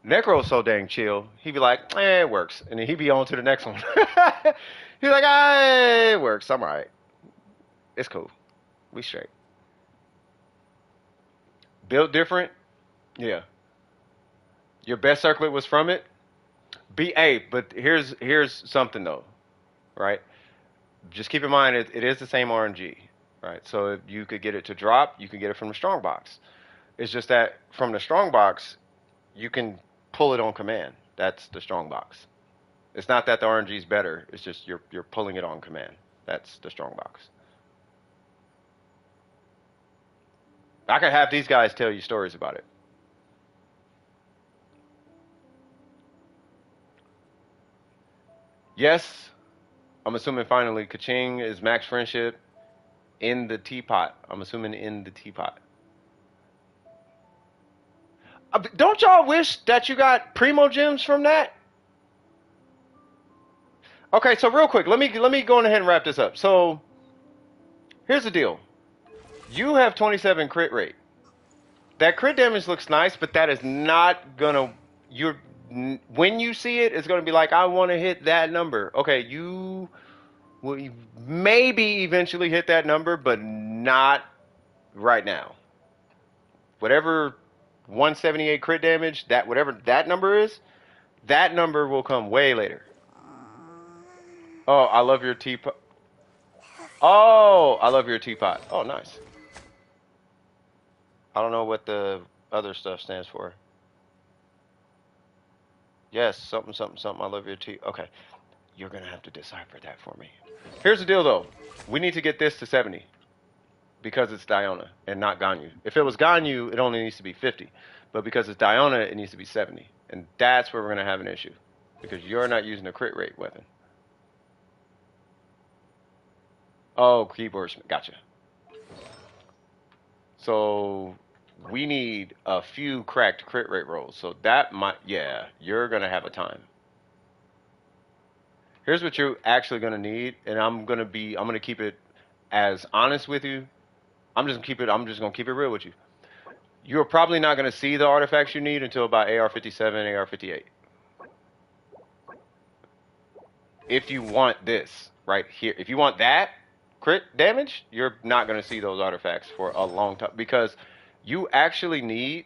Necro's so dang chill. He be like, it works. And then he be on to the next one. He's like, it works. I'm all right. It's cool. We straight. Built different? Yeah. Your best circlet was from it? But here's something, though. Right? Just keep in mind it is the same RNG, right? So if you could get it to drop, you can get it from the strong box. It's just that from the strong box, you can pull it on command. That's the strong box. It's not that the RNG is better. It's just you're pulling it on command. That's the strong box. I could have these guys tell you stories about it. Yes. I'm assuming finally Kaching is max friendship in the teapot. I'm assuming in the teapot. Don't y'all wish that you got primo gems from that? Okay, so real quick, let me go on ahead and wrap this up. So here's the deal. You have 27 crit rate. That crit damage looks nice, but that is not gonna when you see it, it's gonna be like, I want to hit that number. Okay, you will maybe eventually hit that number, but not right now. Whatever 178 crit damage, that whatever that number is, that number will come way later. Oh, I love your teapot. Oh, I love your teapot. Oh, nice. I don't know what the other stuff stands for. Yes, something, something, something. I love your tea. Okay, you're gonna have to decipher that for me. Here's the deal, though. We need to get this to 70 because it's Diona and not Ganyu. If it was Ganyu, it only needs to be 50, but because it's Diona, it needs to be 70, and that's where we're gonna have an issue because you're not using a crit rate weapon. Oh, keyboard. Gotcha. So we need a few cracked crit rate rolls. So that might, yeah, you're gonna have a time. Here's what you're actually gonna need, and I'm gonna keep it as honest with you. I'm just gonna keep it real with you. You're probably not gonna see the artifacts you need until about AR57, AR58. If you want this right here, if you want that crit damage, you're not gonna see those artifacts for a long time because you actually need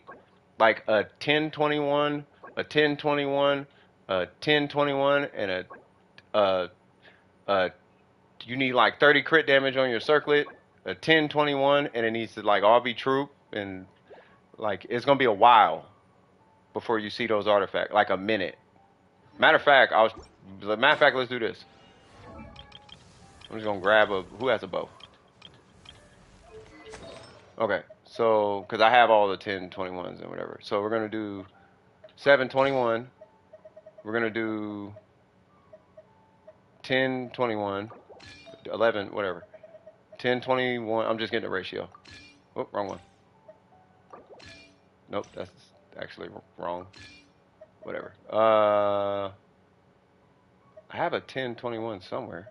like a 1021, a 1021, a 1021, and you need like 30 crit damage on your circlet, a 1021, and it needs to like all be troop, and like it's gonna be a while before you see those artifacts, like a minute. Matter of fact, let's do this. I'm just gonna grab who has a bow? Okay, so because I have all the 1021s and whatever, so we're gonna do 721. We're gonna do 1021, 11, whatever. 1021. I'm just getting a ratio. Oh, wrong one. Nope, that's actually wrong. Whatever. I have a 1021 somewhere.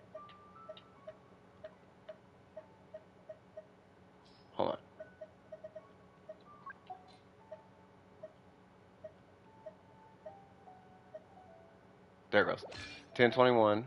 Hold on. There it goes. 1021.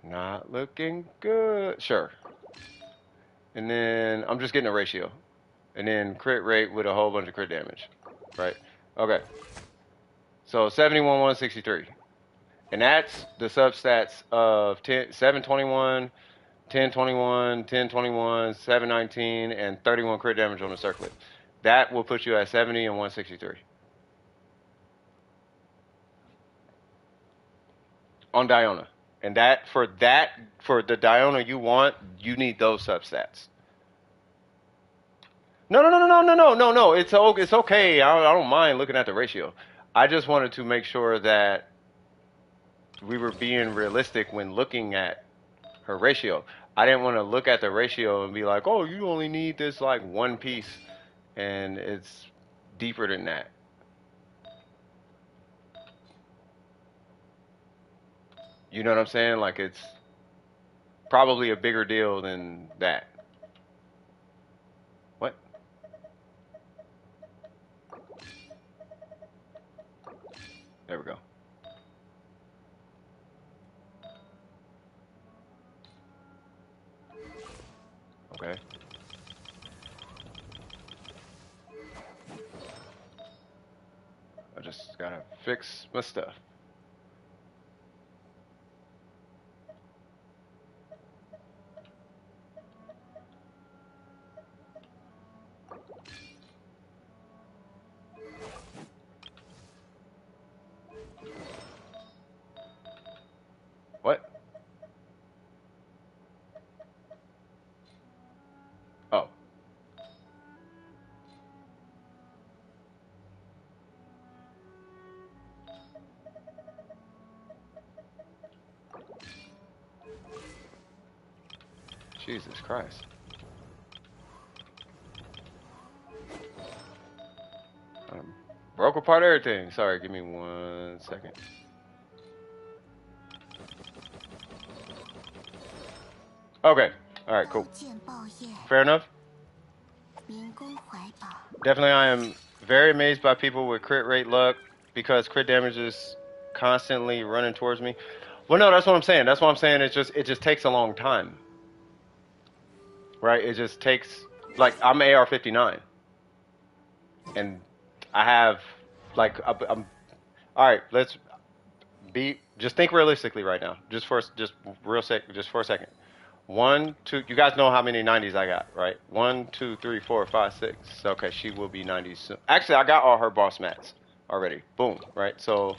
Not looking good. Sure. And then I'm just getting a ratio. And then crit rate with a whole bunch of crit damage. Right? Okay. So 71, 163. And that's the substats of 721, 1021, 1021, 719, and 31 crit damage on the circlet. That will put you at 70 and 163. On Diona. And for the Diona you want, you need those substats. No. It's okay. I don't mind looking at the ratio. I just wanted to make sure that we were being realistic when looking at her ratio. I didn't want to look at the ratio and be like, oh, you only need this like one piece, and it's deeper than that. You know what I'm saying? Like it's probably a bigger deal than that. What? There we go. Okay. I just gotta fix my stuff. Jesus Christ. Broke apart everything. Sorry, give me 1 second. Okay. Alright, cool. Fair enough. Definitely, I am very amazed by people with crit rate luck because crit damage is constantly running towards me. Well, no, that's what I'm saying. That's what I'm saying. It just takes a long time, right? It just takes like I'm AR59, and I have like I'm all right. Let's be just think realistically right now, just for a second. One, two. You guys know how many 90s I got, right? 1, 2, 3, 4, 5, 6. Okay, she will be 90s soon. Actually, I got all her boss mats already. Boom, right? So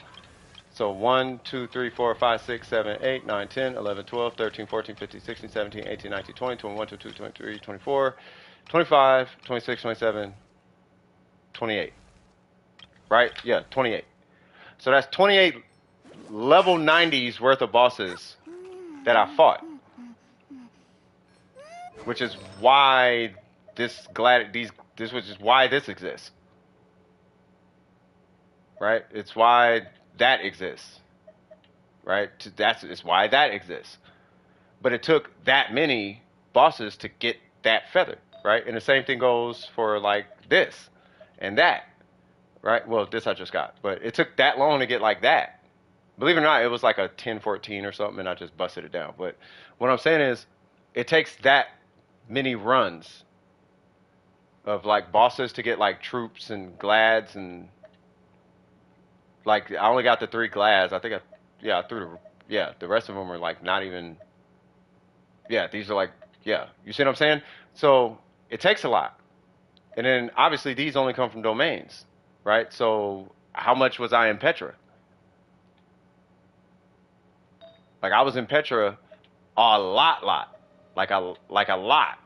1, 2, 3, 4, 5, 6, 7, 8, 9, 10, 11, 12, 13, 14, 15, 16, 17, 18, 19, 20, 21, 22, 23, 24, 25, 26, 27, 28. Right? Yeah, 28. So that's 28 level 90s worth of bosses that I fought. Which is why this exists. Right? It's why that exists. Right? It's why that exists. But it took that many bosses to get that feather, right? And the same thing goes for like this and that. Right? Well, this I just got. But it took that long to get like that. Believe it or not, it was like a 10-14 or something and I just busted it down. But what I'm saying is it takes that many runs of like bosses to get like troops and glads and like I only got the 3 glads. I think I threw the rest of them are like not even these are like you see what I'm saying? So it takes a lot. And then obviously these only come from domains, right? So how much was I in Petra? Like I was in Petra a lot. Like a lot.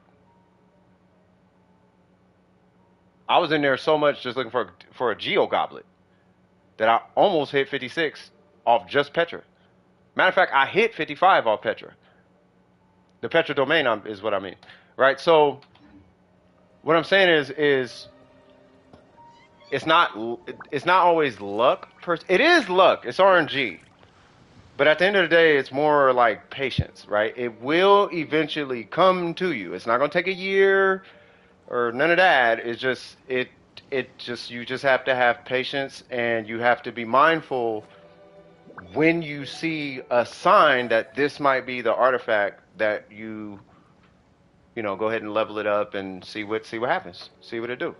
I was in there so much just looking for a Geo Goblet that I almost hit 56 off just Petra. Matter of fact, I hit 55 off Petra. The Petra domain is what I mean, right? So what I'm saying is it's not always luck. It is luck. It's RNG. But at the end of the day, it's more like patience, right? It will eventually come to you. It's not going to take a year or none of that. It's just you just have to have patience and you have to be mindful when you see a sign that this might be the artifact that you go ahead and level it up and see what happens, see what it do,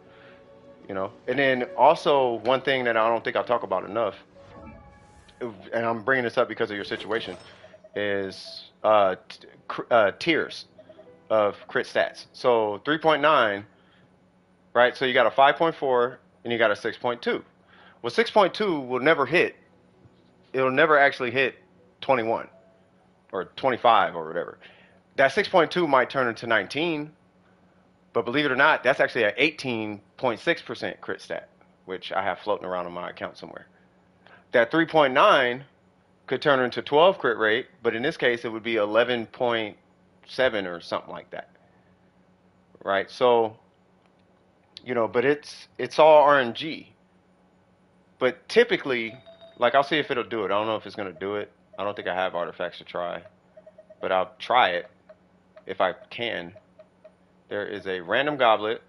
And then also one thing that I don't think I talk about enough, and I'm bringing this up because of your situation, is tiers of crit stats. So 3.9, right? So you got a 5.4 and you got a 6.2. Well, 6.2 will never hit. It'll never actually hit 21 or 25 or whatever. That 6.2 might turn into 19, but believe it or not, that's actually an 18.6% crit stat, which I have floating around on my account somewhere. That 3.9 could turn into 12 crit rate, but in this case, it would be 11.7 or something like that. Right? So, but it's all RNG. But typically, like I'll see if it'll do it. I don't know if it's going to do it. I don't think I have artifacts to try, but I'll try it if I can. There is a random goblet,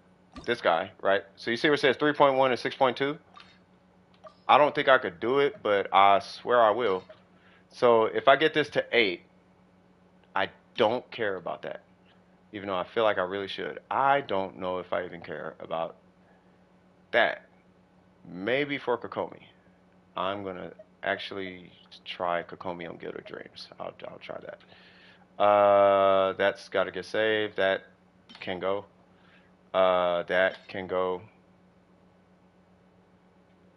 this guy, right? So you see where it says 3.1 and 6.2? I don't think I could do it, but I swear I will. So if I get this to 8, I don't care about that, even though I feel like I really should. I don't know if I even care about that. Maybe for Kokomi. I'm going to actually try Kokomi on Guild of Dreams. I'll try that. That's got to get saved. That can go. That can go.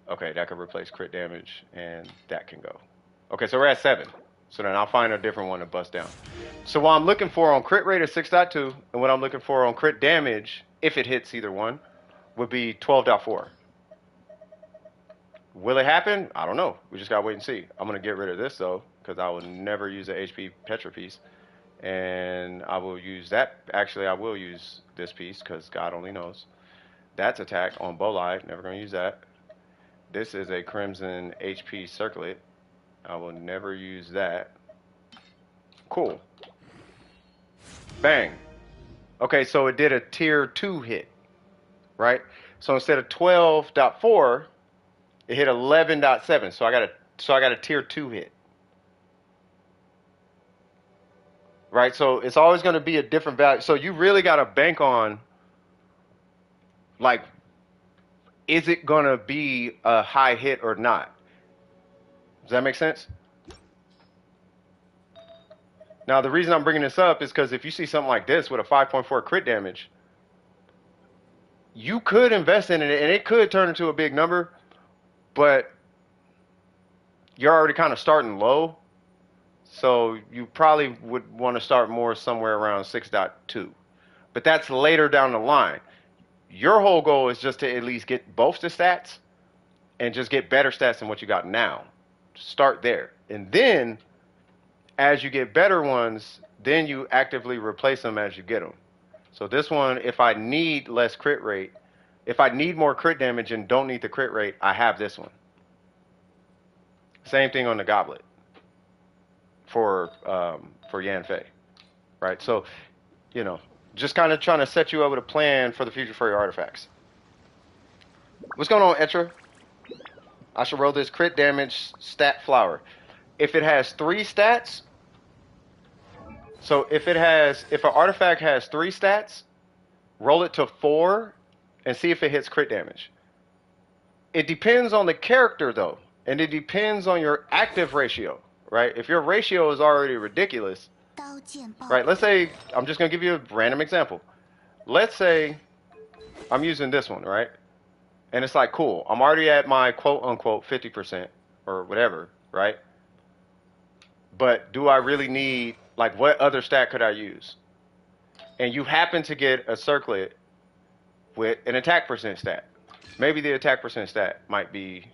Okay, that can replace crit damage, and that can go. Okay, so we're at 7. So then I'll find a different one to bust down. So what I'm looking for on crit rate is 6.2, and what I'm looking for on crit damage, if it hits either one, would be 12.4. Will it happen? I don't know. We just gotta wait and see. I'm gonna get rid of this though, because I will never use an HP Petra piece. And I will use that. Actually, I will use this piece because God only knows. That's attack on Bolide. Never going to use that. This is a Crimson HP Circlet. I will never use that. Cool. Bang. Okay, so it did a tier 2 hit, right? So instead of 12.4, it hit 11.7. So I got a tier 2 hit. Right? So it's always going to be a different value. So you really got to bank on, like, is it going to be a high hit or not? Does that make sense? Now, the reason I'm bringing this up is because if you see something like this with a 5.4 crit damage, you could invest in it and it could turn into a big number, but you're already kind of starting low. So you probably would want to start more somewhere around 6.2. But that's later down the line. Your whole goal is just to at least get both the stats and just get better stats than what you got now. Start there. And then, as you get better ones, then you actively replace them as you get them. So this one, if I need less crit rate, if I need more crit damage and don't need the crit rate, I have this one. Same thing on the goblet for Yanfei, right? So, you know, just kind of trying to set you up with a plan for the future for your artifacts. What's going on, Etra? I should roll this crit damage stat flower. If it has 3 stats, so if an artifact has 3 stats, roll it to 4 and see if it hits crit damage. It depends on the character though, and it depends on your active ratio, right? If your ratio is already ridiculous, right? Let's say, I'm just going to give you a random example. Let's say I'm using this one, right? And it's like, cool, I'm already at my quote unquote 50% or whatever, right? But do I really need, like, what other stat could I use? And you happen to get a circlet with an attack percent stat. Maybe the attack percent stat might be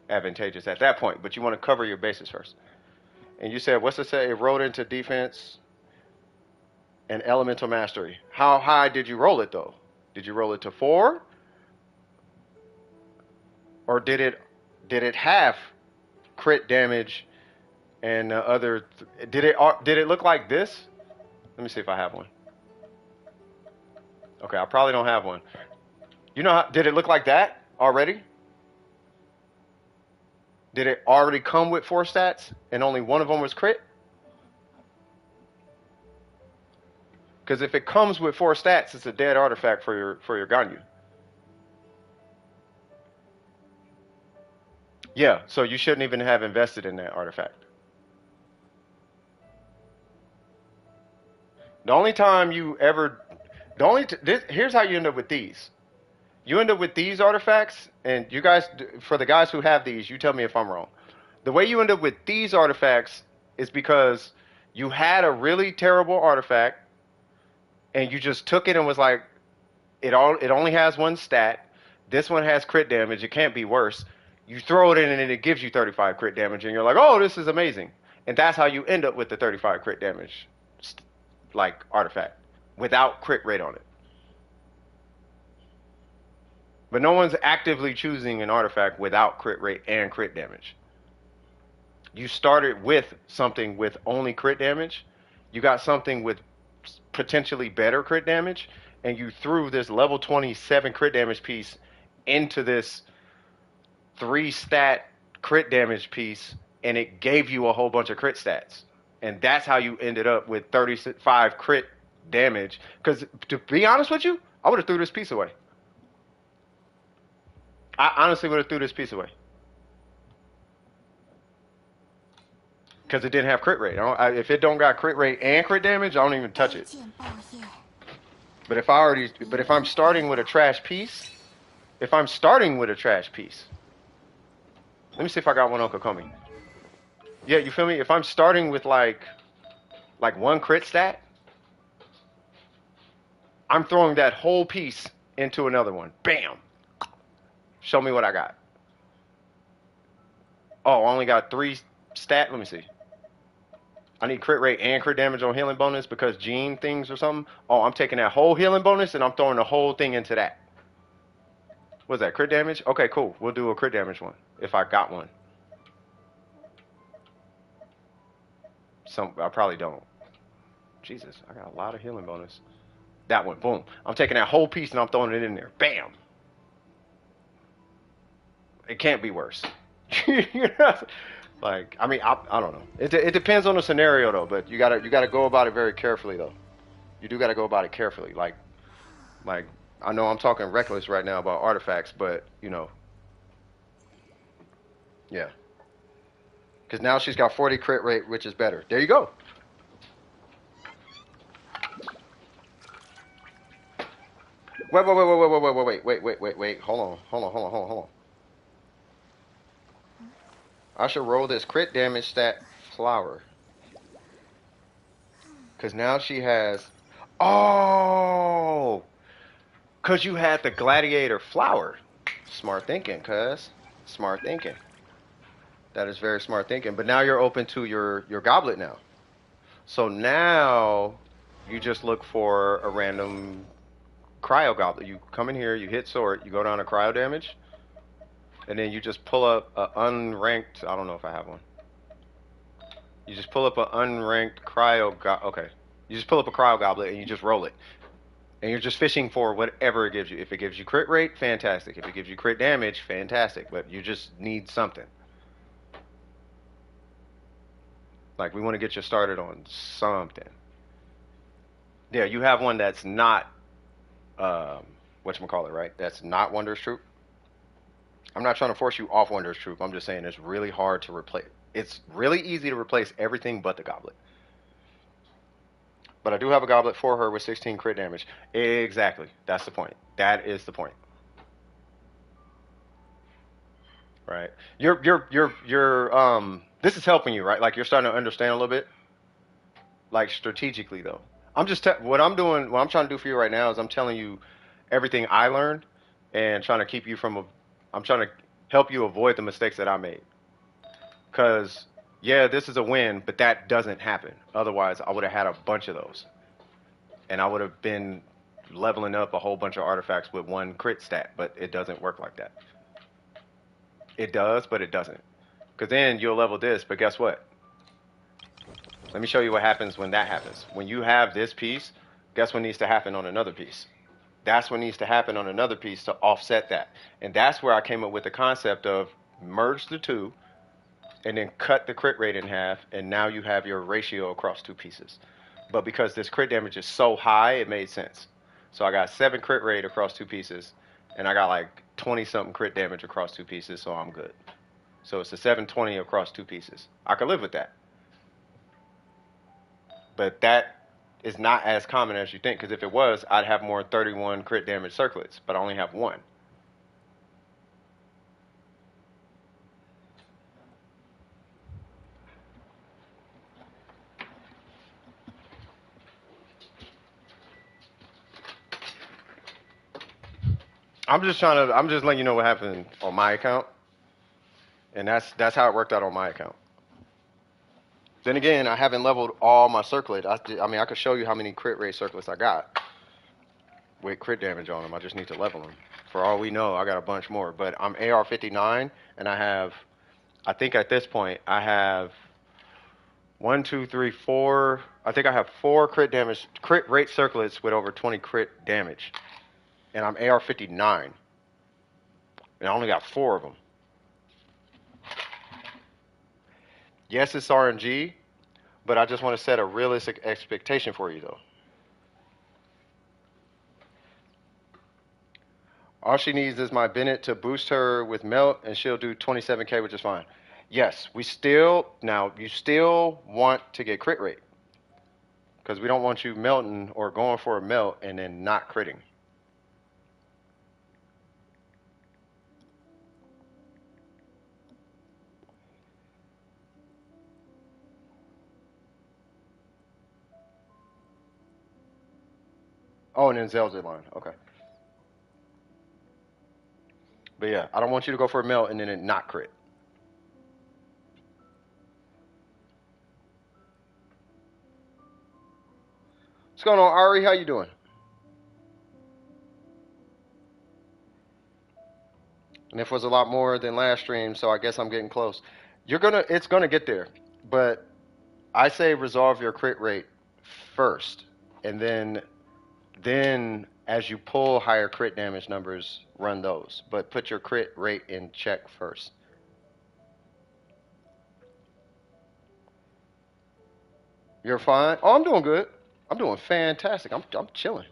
advantageous at that point, but you want to cover your bases first. And you said, what's it say? It rolled into defense and elemental mastery. How high did you roll it though? Did you roll it to 4? Or did it have crit damage and other? Did it look like this? Let me see if I have one. Okay, I probably don't have one. You know, did it look like that already? Did it already come with 4 stats and only one of them was crit? Because if it comes with 4 stats, it's a dead artifact for your Ganyu. Yeah, so you shouldn't even have invested in that artifact. The only time you ever, here's how you end up with these. You end up with these artifacts, and you guys, for the guys who have these, you tell me if I'm wrong. The way you end up with these artifacts is because you had a really terrible artifact, and you just took it and was like, it only has 1 stat. This one has crit damage. It can't be worse. You throw it in and it gives you 35 crit damage, and you're like, oh, this is amazing. And that's how you end up with the 35 crit damage, like, artifact, without crit rate on it. But no one's actively choosing an artifact without crit rate and crit damage. You started with something with only crit damage. You got something with potentially better crit damage, and you threw this level 27 crit damage piece into this 3 stat crit damage piece, and it gave you a whole bunch of crit stats. And that's how you ended up with 35 crit damage. Because to be honest with you, I would have threw this piece away. I honestly would have threw this piece away. Because it didn't have crit rate. If it don't got crit rate and crit damage, I don't even touch it. But if I'm starting with a trash piece, let me see if I got one on Kokomi. Yeah, you feel me? If I'm starting with like 1 crit stat, I'm throwing that whole piece into another one. Bam! Show me what I got. Oh, I only got 3 stat. Let me see. I need crit rate and crit damage on healing bonus because gene things or something. Oh, I'm taking that whole healing bonus and I'm throwing the whole thing into that. What's that, crit damage? Okay, cool. We'll do a crit damage one if I got one. I probably don't. Jesus, I got a lot of healing bonus. That one, boom. I'm taking that whole piece and I'm throwing it in there. Bam. It can't be worse. Like, I mean, I don't know. It depends on the scenario though, but you gotta go about it very carefully though. You do gotta go about it carefully. Like I know I'm talking reckless right now about artifacts, but you know, yeah. Because now she's got 40 crit rate, which is better. There you go. Wait. Hold on. I should roll this crit damage stat flower. Because now she has... Oh! Because you had the gladiator flower. Smart thinking, cuz. Smart thinking. That is very smart thinking. But now you're open to your goblet now. So now you just look for a random cryo goblet. You come in here, you hit sort, you go down to cryo damage, and then you just pull up a unranked, I don't know if I have one. You just pull up an unranked cryo okay. You just pull up a cryo goblet and you just roll it. And you're just fishing for whatever it gives you. If it gives you crit rate, fantastic. If it gives you crit damage, fantastic. But you just need something. Like, we want to get you started on something. Yeah, you have one that's not, whatchamacallit, right? That's not Wondrous Troop. I'm not trying to force you off Wondrous Troop. I'm just saying it's really hard to replace. It's really easy to replace everything but the goblet. But I do have a goblet for her with 16 crit damage. Exactly. That's the point. That is the point. Right. This is helping you, right? Like, you're starting to understand a little bit. Like, strategically, though. What I'm trying to do for you right now is I'm telling you everything I learned and trying to keep you from I'm trying to help you avoid the mistakes that I made. Because, yeah, this is a win, but that doesn't happen. Otherwise, I would have had a bunch of those. And I would have been leveling up a whole bunch of artifacts with one crit stat, but it doesn't work like that. It does, but it doesn't. Because then you'll level this, but guess what? Let me show you what happens when that happens. When you have this piece, guess what needs to happen on another piece? That's what needs to happen on another piece to offset that. And that's where I came up with the concept of merge the two and then cut the crit rate in half, and now you have your ratio across two pieces. But because this crit damage is so high, it made sense. So I got 7 crit rate across two pieces, and I got like 20-something crit damage across two pieces, so I'm good. So it's a 720 across two pieces. I could live with that. But that is not as common as you think, because if it was, I'd have more 31 crit damage circlets, but I only have 1. I'm just letting you know what happened on my account. And that's how it worked out on my account. Then again, I haven't leveled all my circlet. I mean, I could show you how many crit rate circlets I got with crit damage on them. I just need to level them. For all we know, I got a bunch more. But I'm AR59, and I think at this point, I have 1, 2, 3, 4. I think I have 4 crit rate circlets with over 20 crit damage. And I'm AR59. And I only got 4 of them. Yes, it's RNG, but I just want to set a realistic expectation for you, though. All she needs is my Bennett to boost her with melt, and she'll do 27k, which is fine. Yes, you still want to get crit rate. Because we don't want you melting or going for a melt and then not critting. Oh, and then Zell's line. Okay. But yeah, I don't want you to go for a melt and then it not crit. What's going on, Ari? How you doing? And it was a lot more than last stream, so I guess I'm getting close. It's gonna get there, but I say resolve your crit rate first, and then as you pull higher crit damage numbers, run those. But put your crit rate in check first. You're fine. Oh, I'm doing good. I'm doing fantastic. I'm chilling.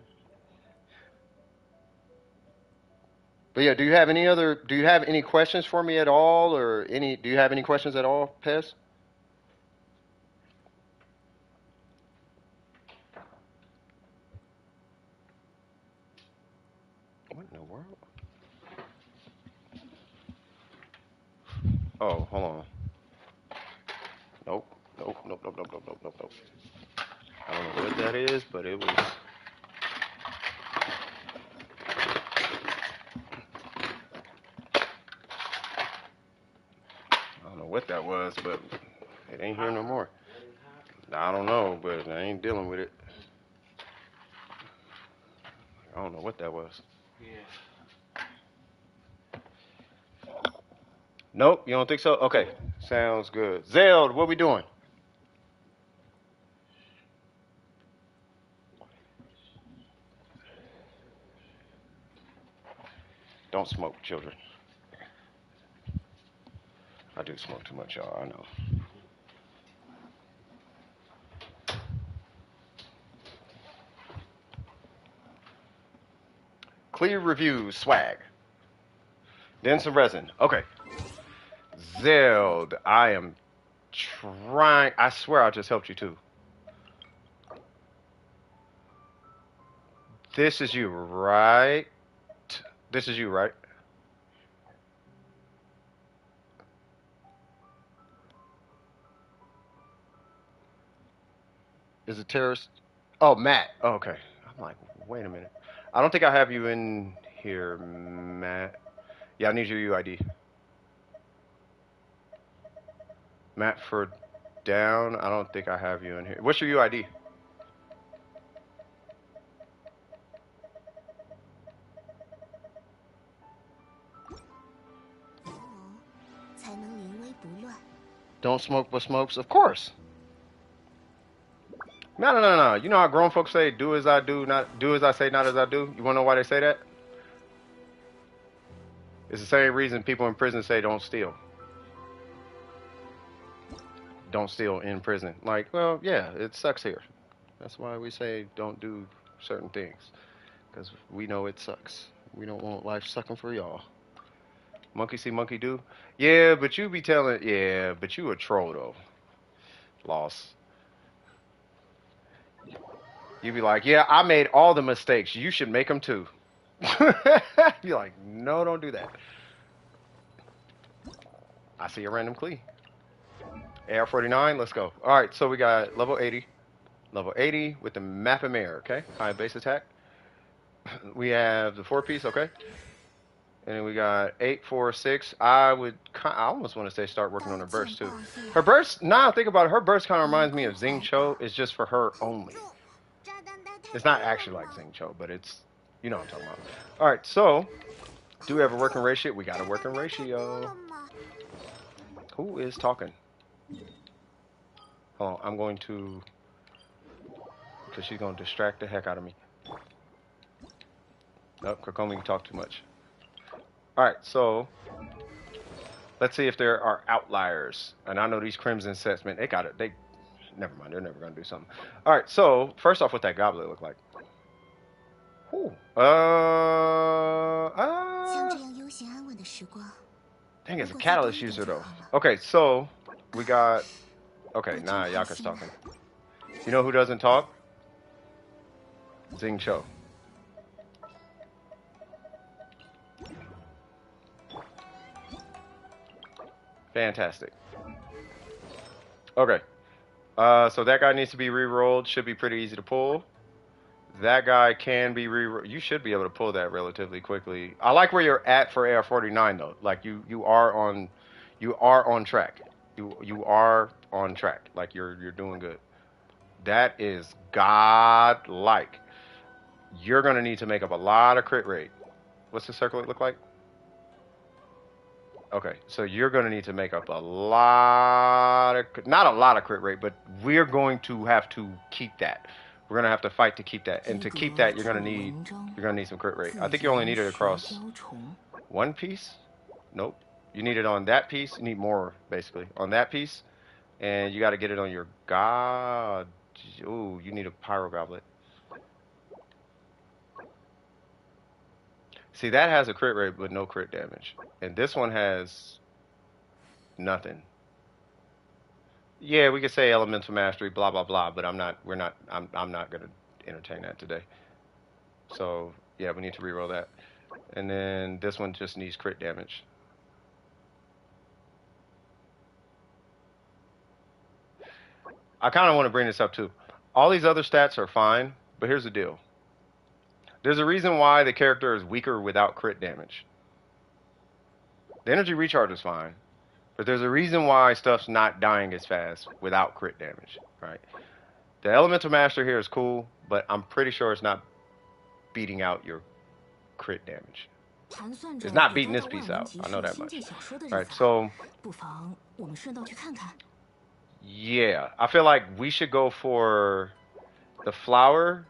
But yeah, do you have any questions for me at all, or do you have any questions at all, Pez? What in the world? Oh, hold on. Nope. Nope. I don't know what that is, but it was. I don't know what that was, but it ain't here no more. I don't know, but I ain't dealing with it. I don't know what that was. Yeah. Nope, you don't think so? Okay, sounds good. Zeld, what we doing? Don't smoke, children. I do smoke too much, y'all, I know. Clear reviews, swag. Then some resin. Okay. Zeld, I am trying. I swear I just helped you too. This is you, right? This is you, right? Is it terrorist? Oh, Matt. Oh, okay. I'm like, wait a minute. I don't think I have you in here, Matt. Yeah, I need your UID. Matt for down. I don't think I have you in here. What's your UID? Don't smoke but smokes? Of course. No. You know how grown folks say, do as I do, not do as I say, not as I do? You want to know why they say that? It's the same reason people in prison say don't steal. Don't steal in prison. Like, well, yeah, it sucks here. That's why we say don't do certain things. Because we know it sucks. We don't want life sucking for y'all. Monkey see, monkey do? Yeah, but you be telling, yeah, but you a troll though. Loss. You be like, yeah, I made all the mistakes. You should make them too. You're like, no, don't do that. I see a random Clee. AR59, let's go. All right, so we got level 80. Level 80 with the map and mirror, okay? High base attack. We have the 4-piece, okay? And then we got 8, 4, 6. I almost want to say start working on her burst too. Her burst, now I think about it, her burst kind of reminds me of Xing Cho. It's just for her only. It's not actually like Xing Cho, but it's, you know what I'm talking about. All right, so do we have a working ratio? We got a working ratio. Who is talking? Hold on, I'm going to, because she's going to distract the heck out of me. Nope, Krakomi can talk too much. All right, so let's see if there are outliers. And I know these Crimson sets, man, they got it. Never mind, they're never going to do something. All right, so first off, what that goblet look like? Ooh. Dang, it's a catalyst user though. Okay, so we got. Okay, nah, Yaka's talking. You know who doesn't talk? Xing Cho. Fantastic. Okay. So that guy needs to be re-rolled. Should be pretty easy to pull. That guy can be re-rolled. You should be able to pull that relatively quickly. I like where you're at for AR49 though. Like you are on track. You are on track. Like you're doing good. That is godlike. You're gonna need to make up a lot of crit rate. What's the circlet look like? Okay, so you're gonna need to make up a lot of, not a lot of crit rate, but we're going to have to keep that. We're gonna have to fight to keep that, and to keep that, you're gonna need some crit rate. I think you only need it across one piece. Nope, you need it on that piece. You need more, basically, on that piece, and you got to get it on your god. Ooh, you need a pyro goblet. See, that has a crit rate but no crit damage, and this one has nothing. Yeah, we could say elemental mastery, blah blah blah, but I'm not gonna entertain that today. So yeah, we need to reroll that, and then this one just needs crit damage. I kind of want to bring this up too. All these other stats are fine, but here's the deal. There's a reason why the character is weaker without crit damage. The energy recharge is fine, but there's a reason why stuff's not dying as fast without crit damage, right? The elemental master here is cool, but I'm pretty sure it's not beating out your crit damage. It's not beating this piece out. I know that much. Right, so yeah, I feel like we should go for the flower.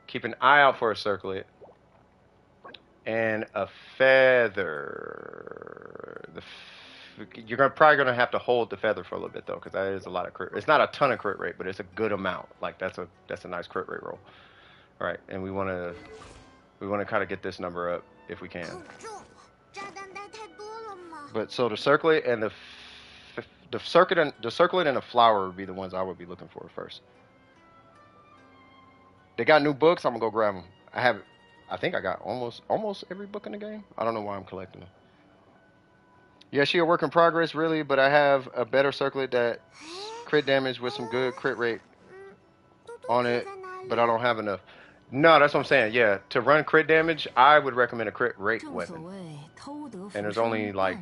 Keep an eye out for a circlet and a feather. You're probably gonna have to hold the feather for a little bit though, because that is a lot of crit. It's not a ton of crit rate, but it's a good amount. Like that's a nice crit rate roll. All right, and we wanna kind of get this number up if we can. But so the circlet and the circlet and the flower would be the ones I would be looking for first. They got new books. I'm gonna go grab them. I think I got almost every book in the game. I don't know why I'm collecting them. Yeah, she a work in progress, really, but I have a better circlet that crit damage with some good crit rate on it, but I don't have enough. No, that's what I'm saying. Yeah, to run crit damage, I would recommend a crit rate weapon. And there's only like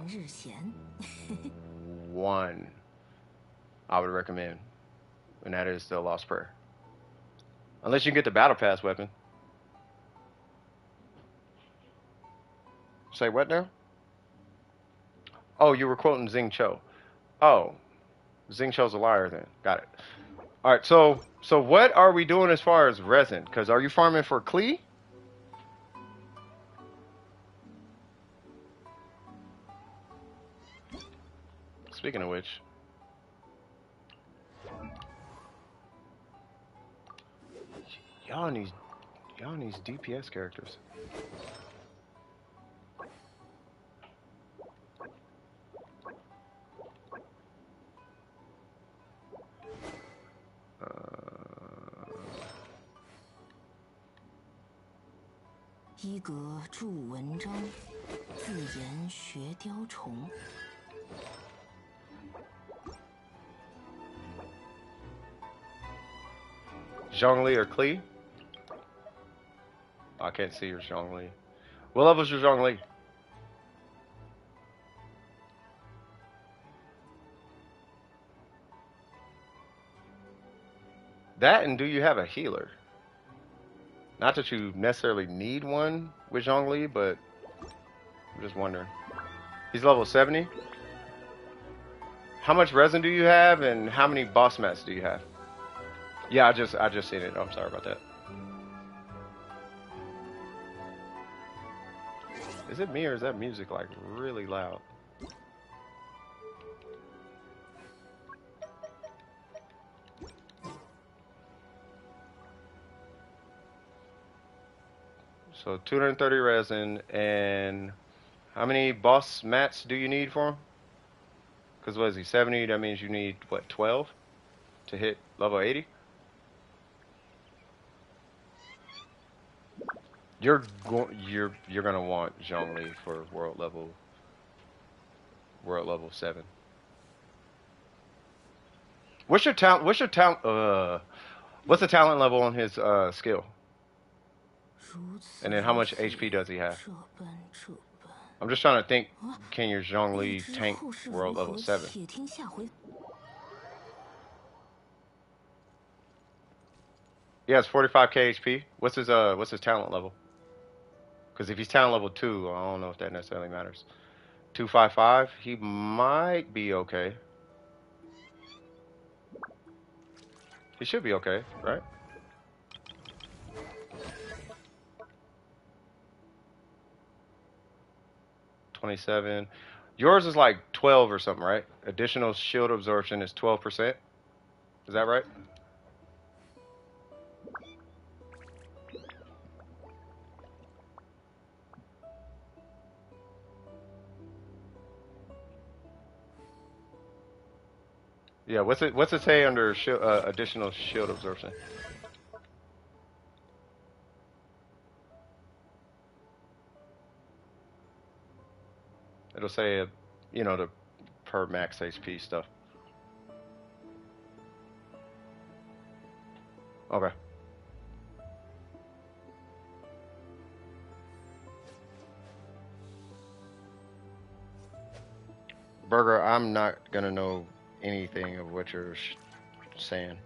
one I would recommend, and that is the Lost Prayer. Unless you get the Battle Pass weapon. Say what now? Oh, you were quoting Xing Cho. Oh, Xing Cho's a liar then. Got it. All right, so what are we doing as far as resin? Because are you farming for Klee? Speaking of which, y'all need DPS characters. Zhongli or Klee? I can't see your Zhongli. What level is your Zhongli? That, and do you have a healer? Not that you necessarily need one with Zhongli, but I'm just wondering. He's level 70. How much resin do you have, and how many boss mats do you have? Yeah, I just seen it. Oh, I'm sorry about that. Is it me or is that music like really loud? So 230 resin, and how many boss mats do you need for him? Because what is he, 70? That means you need what, 12 to hit level 80? You're gonna want Zhongli for world level 7. What's the talent level on his skill? And then how much HP does he have? I'm just trying to think, can your Zhongli tank world level 7? He has 45k HP. What's his talent level? Because if he's talent level 2, I don't know if that necessarily matters. 255, he might be okay. He should be okay, right? $27. Yours is like 12 or something, right? Additional shield absorption is 12%. Is that right? Yeah, what's it say under additional shield absorption? It'll say, you know, the per max HP stuff. Okay. Burger, I'm not gonna know anything of what you're saying.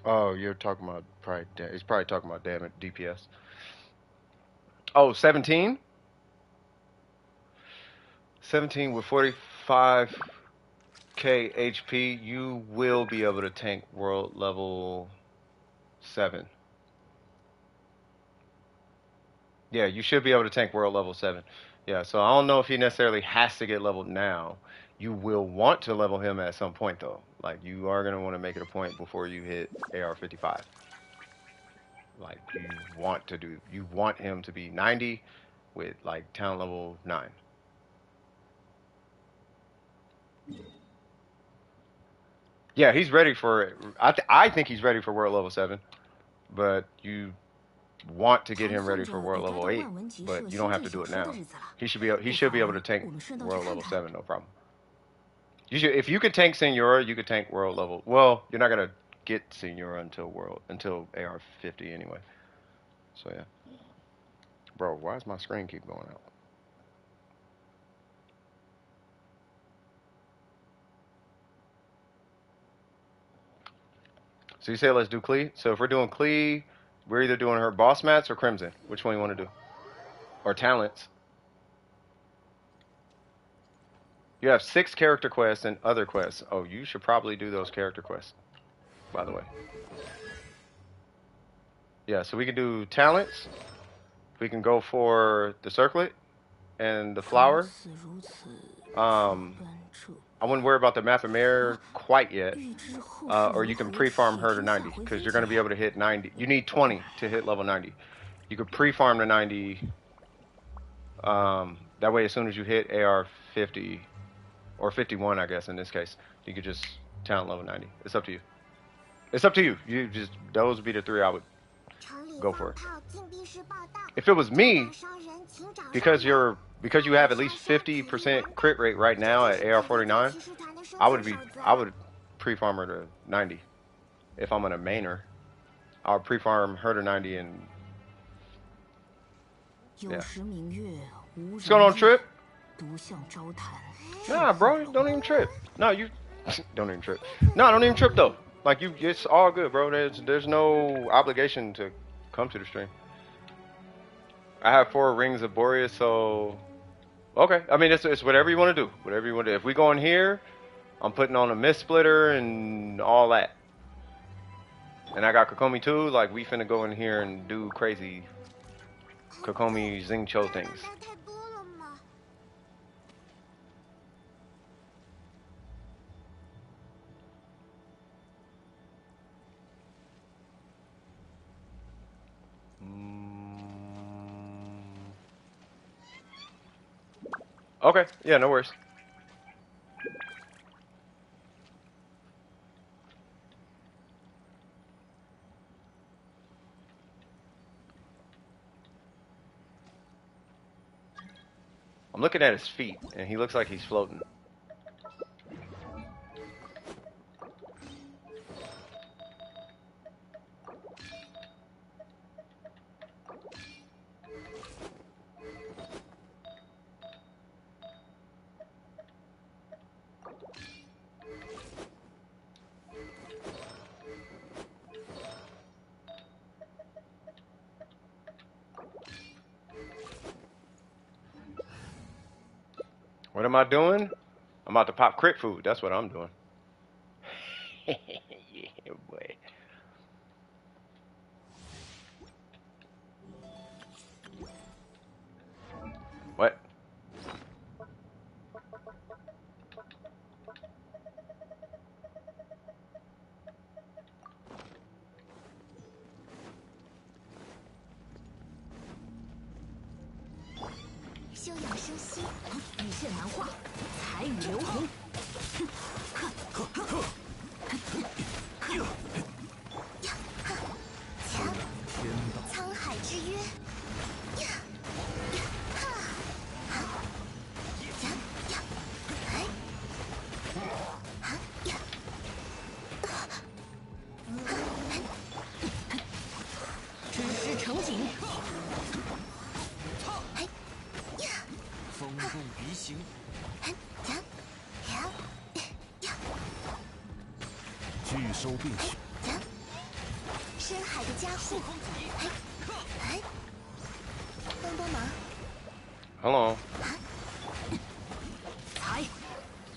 Oh, you're talking about probably. He's probably talking about damage DPS. Oh, 17? 17 with 45k HP. You will be able to tank world level 7. Yeah, you should be able to tank world level 7. Yeah, so I don't know if he necessarily has to get leveled now. You will want to level him at some point, though. Like, you are going to want to make it a point before you hit AR55. Like, you want him to be 90 with, like, talent level 9. Yeah, he's ready for it. I think he's ready for world level 7, but you want to get him ready for world level 8, but you don't have to do it now. He should be able to tank world level 7, no problem. You should, if you could tank Senora, you could tank world level. Well, you're not gonna get Senora until AR50 anyway. So yeah. Bro, why does my screen keep going out? So you say let's do Klee. So if we're doing Klee, we're either doing her boss mats or Crimson. Which one you want to do? Or talents. You have 6 character quests and other quests. Oh, you should probably do those character quests, by the way. Yeah, so we can do talents. We can go for the circlet and the flower. I wouldn't worry about the map of mirror quite yet. Or you can pre-farm her to 90, because you're going to be able to hit 90. You need 20 to hit level 90. You could pre-farm to 90. That way, as soon as you hit AR50, or 51, I guess, in this case, you could just talent level 90. It's up to you. It's up to you. Those would be the 3 I would go for. If it was me, because you have at least 50% crit rate right now at AR49, I would pre-farm her to 90. If I'm gonna main her, I would pre-farm her to 90 and yeah. What's going on, Trip? Nah, bro, don't even trip. No, you don't even trip. No, don't even trip though. Like it's all good, bro. There's no obligation to come to the stream. I have 4 rings of Boreas, so okay. I mean, it's whatever you want to do. Whatever you want to do. If we go in here, I'm putting on a mist splitter and all that. And I got Kokomi too. Like, we finna go in here and do crazy Kokomi Xingqiu things. Okay, yeah, no worries. I'm looking at his feet, and he looks like he's floating. What am I doing? I'm about to pop crit food. That's what I'm doing. Yeah, boy. What? Hold on.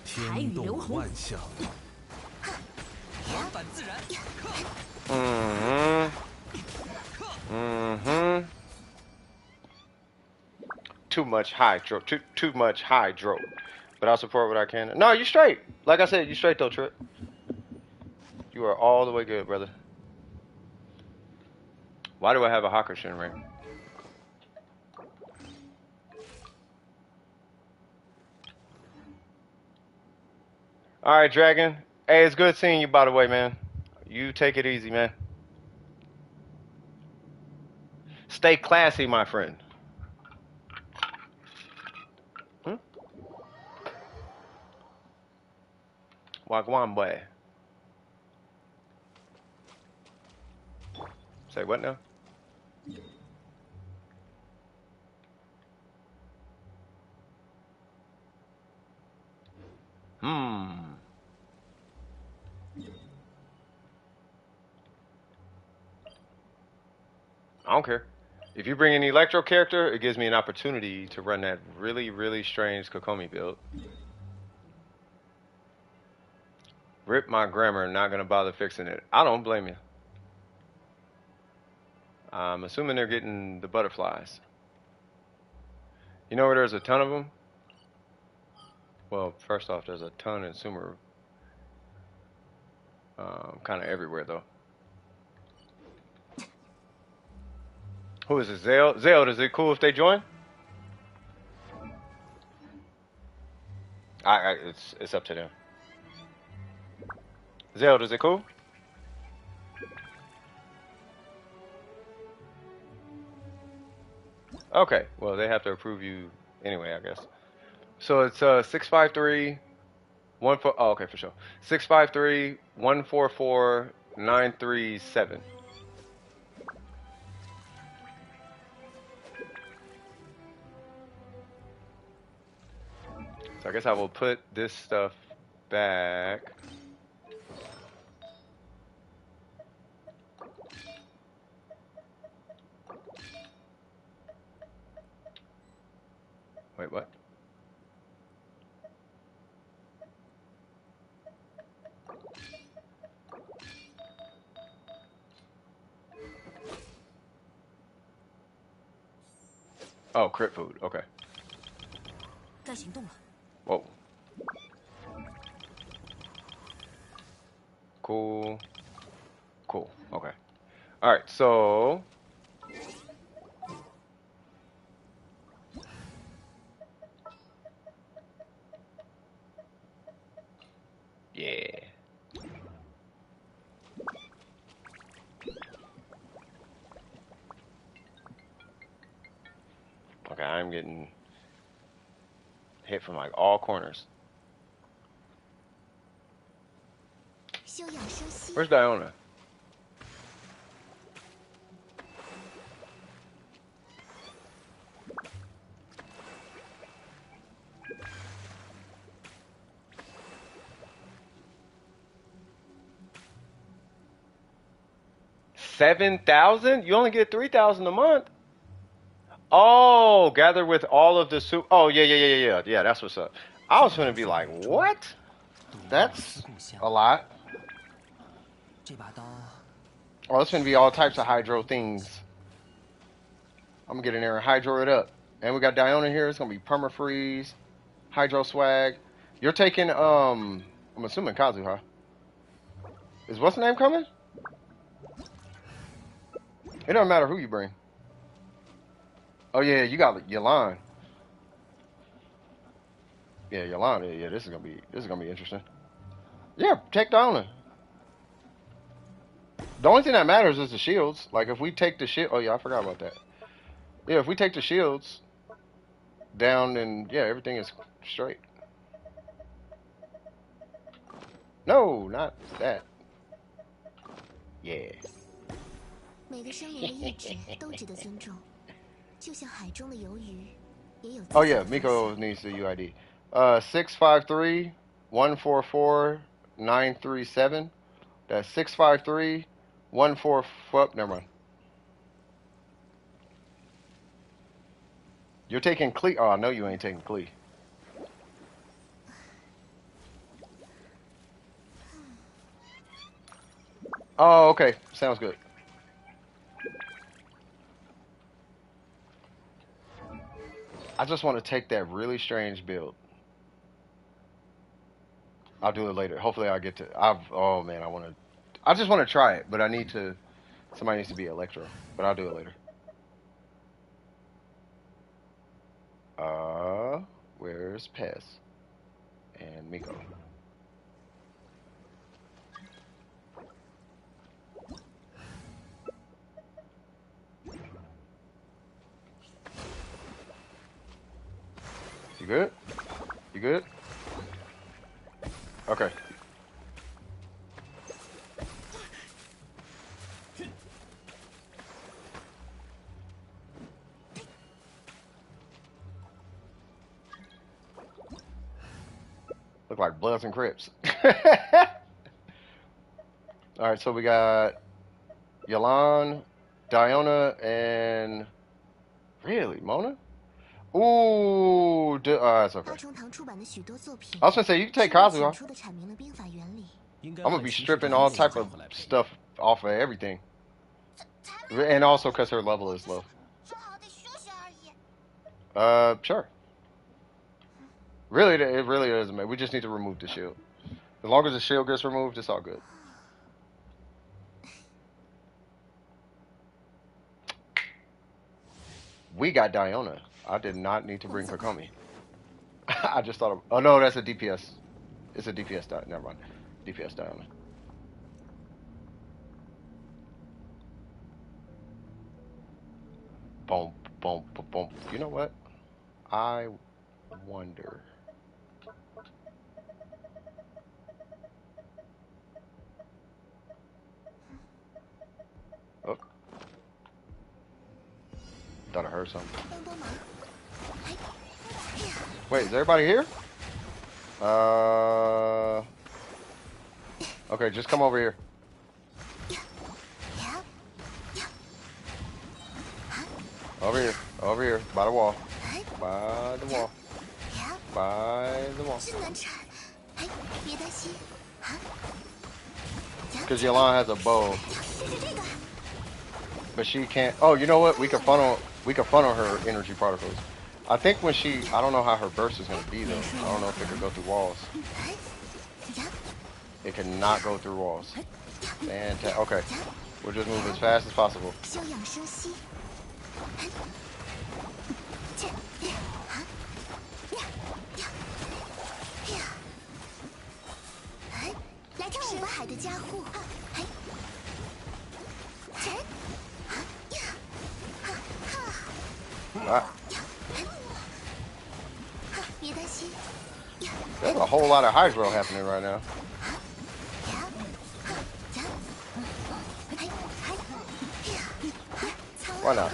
天动万象，往返自然。Too much hydro. Too much hydro. But I'll support what I can. No, you straight. Like I said, you straight though, Trip. You are all the way good, brother. Why do I have a Hakushin ring? Alright, Dragon. Hey, it's good seeing you, by the way, man. You take it easy, man. Stay classy, my friend. Wagwan boy. Say what now? I don't care. If you bring an Electro character, it gives me an opportunity to run that really, really strange Kokomi build. Rip my grammar, not gonna bother fixing it. I don't blame you. I'm assuming they're getting the butterflies. You know where there's a ton of them? Well, first off, there's a ton in Sumeru. Kind of everywhere, though. Who is it, Zale? Zale, is it cool if they join? It's up to them. Zale, is it cool? Okay, well, they have to approve you anyway, I guess. So it's 653 14. Oh, okay, for sure. 653 144 937. So I guess I will put this stuff back. Wait, what? Oh, crit food. Okay. 该行动了。 Whoa. Cool. Cool. Okay. All right. So. Yeah. Okay, I'm getting hit from like all corners. Where's Diona? $7,000? You only get 3,000 a month. Oh, gather with all of the soup. Oh, yeah. That's what's up. I was gonna be like, what? That's a lot. Oh, it's gonna be all types of hydro things. I'm gonna get in there and hydro it up. And we got Diona here. It's gonna be permafreeze, hydro swag. You're taking I'm assuming Kazu, huh? Is what's the name coming? It doesn't matter who you bring. Oh yeah, you got Yalan. Yeah, Yalan. Yeah, this is gonna be interesting. Yeah, take Diona. The only thing that matters is the shields. Like if we take the shield, oh yeah, I forgot about that. Yeah, if we take the shields down, then yeah, everything is straight. No, not that. Yeah. 每个生灵的意志都值得尊重，就像海中的鱿鱼，也有。Oh yeah, Miko needs the UID. 653-144-937. That's 653-144. Never mind. You're taking Klee. Oh, I know you ain't taking Klee. Oh, okay. Sounds good. I just want to take that really strange build. I'll do it later. Hopefully I'll get to... oh, man, I just want to try it, but I need to... Somebody needs to be Electro, but I'll do it later. Where's Pez? And Miko. You good? You good? Okay. Look like Bloods and Crips. Alright, so we got Yalan, Diona, and... Really? Mona? Ooh, that's okay. I was gonna say, you can take Kazu off. I'm gonna be stripping all type of stuff off of everything. And also because her level is low. Sure. Really, it really doesn't matter. We just need to remove the shield. As long as the shield gets removed, it's all good. We got Diona. I did not need to bring Kokomi. I just thought of... Oh, no, that's a DPS. It's a DPS Diona. Never mind. DPS Diona. Boom, boom, boom, boom. You know what? I wonder... Oh. Thought I heard something. Wait, is everybody here? Okay, just come over here. Over here, by the wall. By the wall. By the wall. Because Yalan has a bow. But she can't... Oh, you know what? We could funnel her energy particles. I think when she... I don't know how her burst is going to be, though. I don't know if it could go through walls. It cannot go through walls. Fantastic. Okay. We'll just move as fast as possible. There's a whole lot of hydro happening right now. Why not?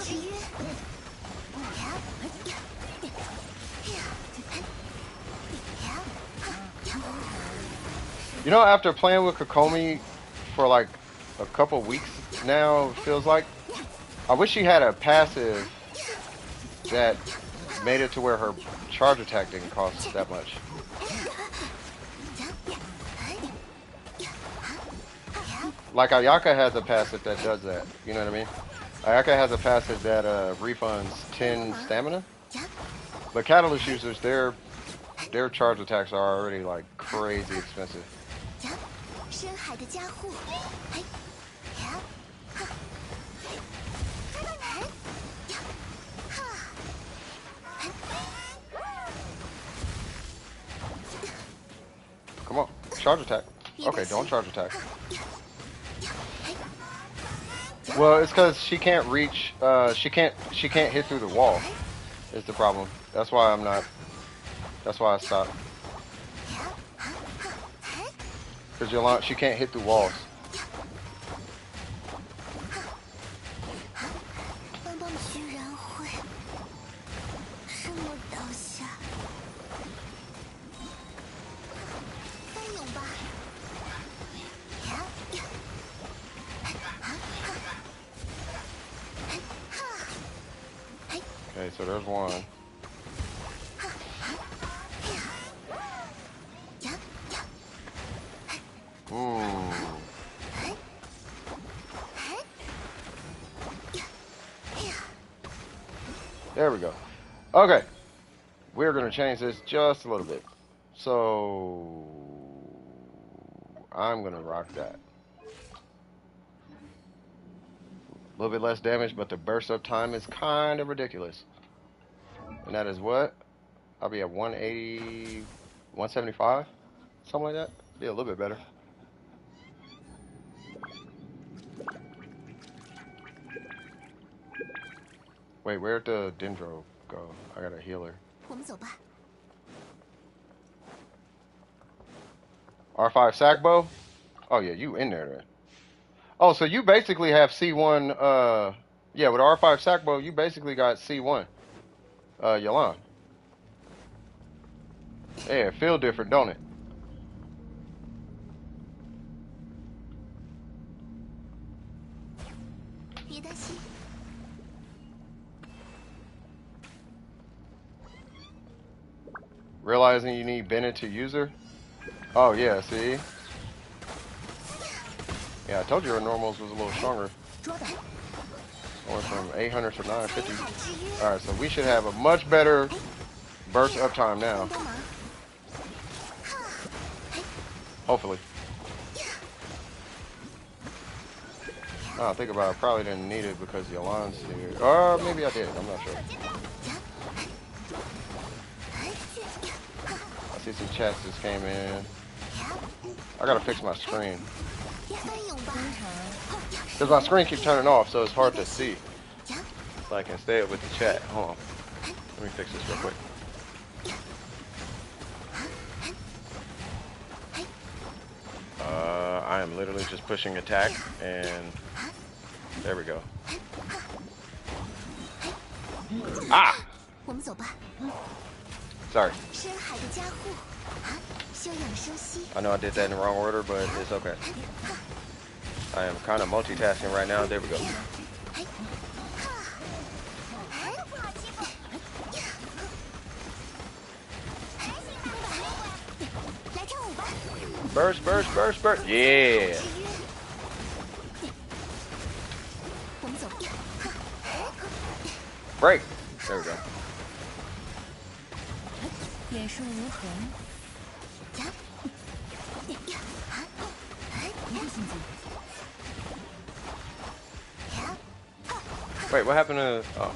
You know, after playing with Kokomi for like a couple weeks now, it feels like, I wish she had a passive that made it to where her charge attack didn't cost that much. Like Ayaka has a passive that does that. You know what I mean? Ayaka has a passive that refunds 10 stamina. But Catalyst users, their charge attacks are already like crazy expensive. Come on, charge attack. Okay, don't charge attack. Well, it's because she can't reach. She can't hit through the wall. Is the problem? That's why I'm not. That's why I stopped. Because she can't hit through walls. Okay, so there's one. There we go. Okay. We're going to change this just a little bit. So I'm going to rock that. A little bit less damage, but the burst up time is kind of ridiculous. And that is what? I'll be at 180, 175? Something like that? Be a little bit better. Wait, where'd the Dendro go? I got a healer. R5 Sackbow? Oh yeah, you in there then. Oh, so you basically have C1, yeah, with R5 Sackbow, you basically got C1, Yalan. Yeah, it feel different, don't it? Realizing you need Bennett to use her? Oh yeah, see? Yeah, I told you her normals was a little stronger. Going from 800 to 950. Alright, so we should have a much better burst uptime now. Hopefully. I think about it, I probably didn't need it because Yolan's here. Or maybe I did, I'm not sure. I see some chats just came in. I gotta fix my screen. Because my screen keeps turning off, so it's hard to see. So I can stay up with the chat. Hold on. Let me fix this real quick. I am literally just pushing attack, and there we go. Ah! Sorry. I know I did that in the wrong order, but it's okay. I am kind of multitasking right now. There we go. Burst, burst, burst, burst. Yeah. Break. There we go. Wait, what happened to... Oh.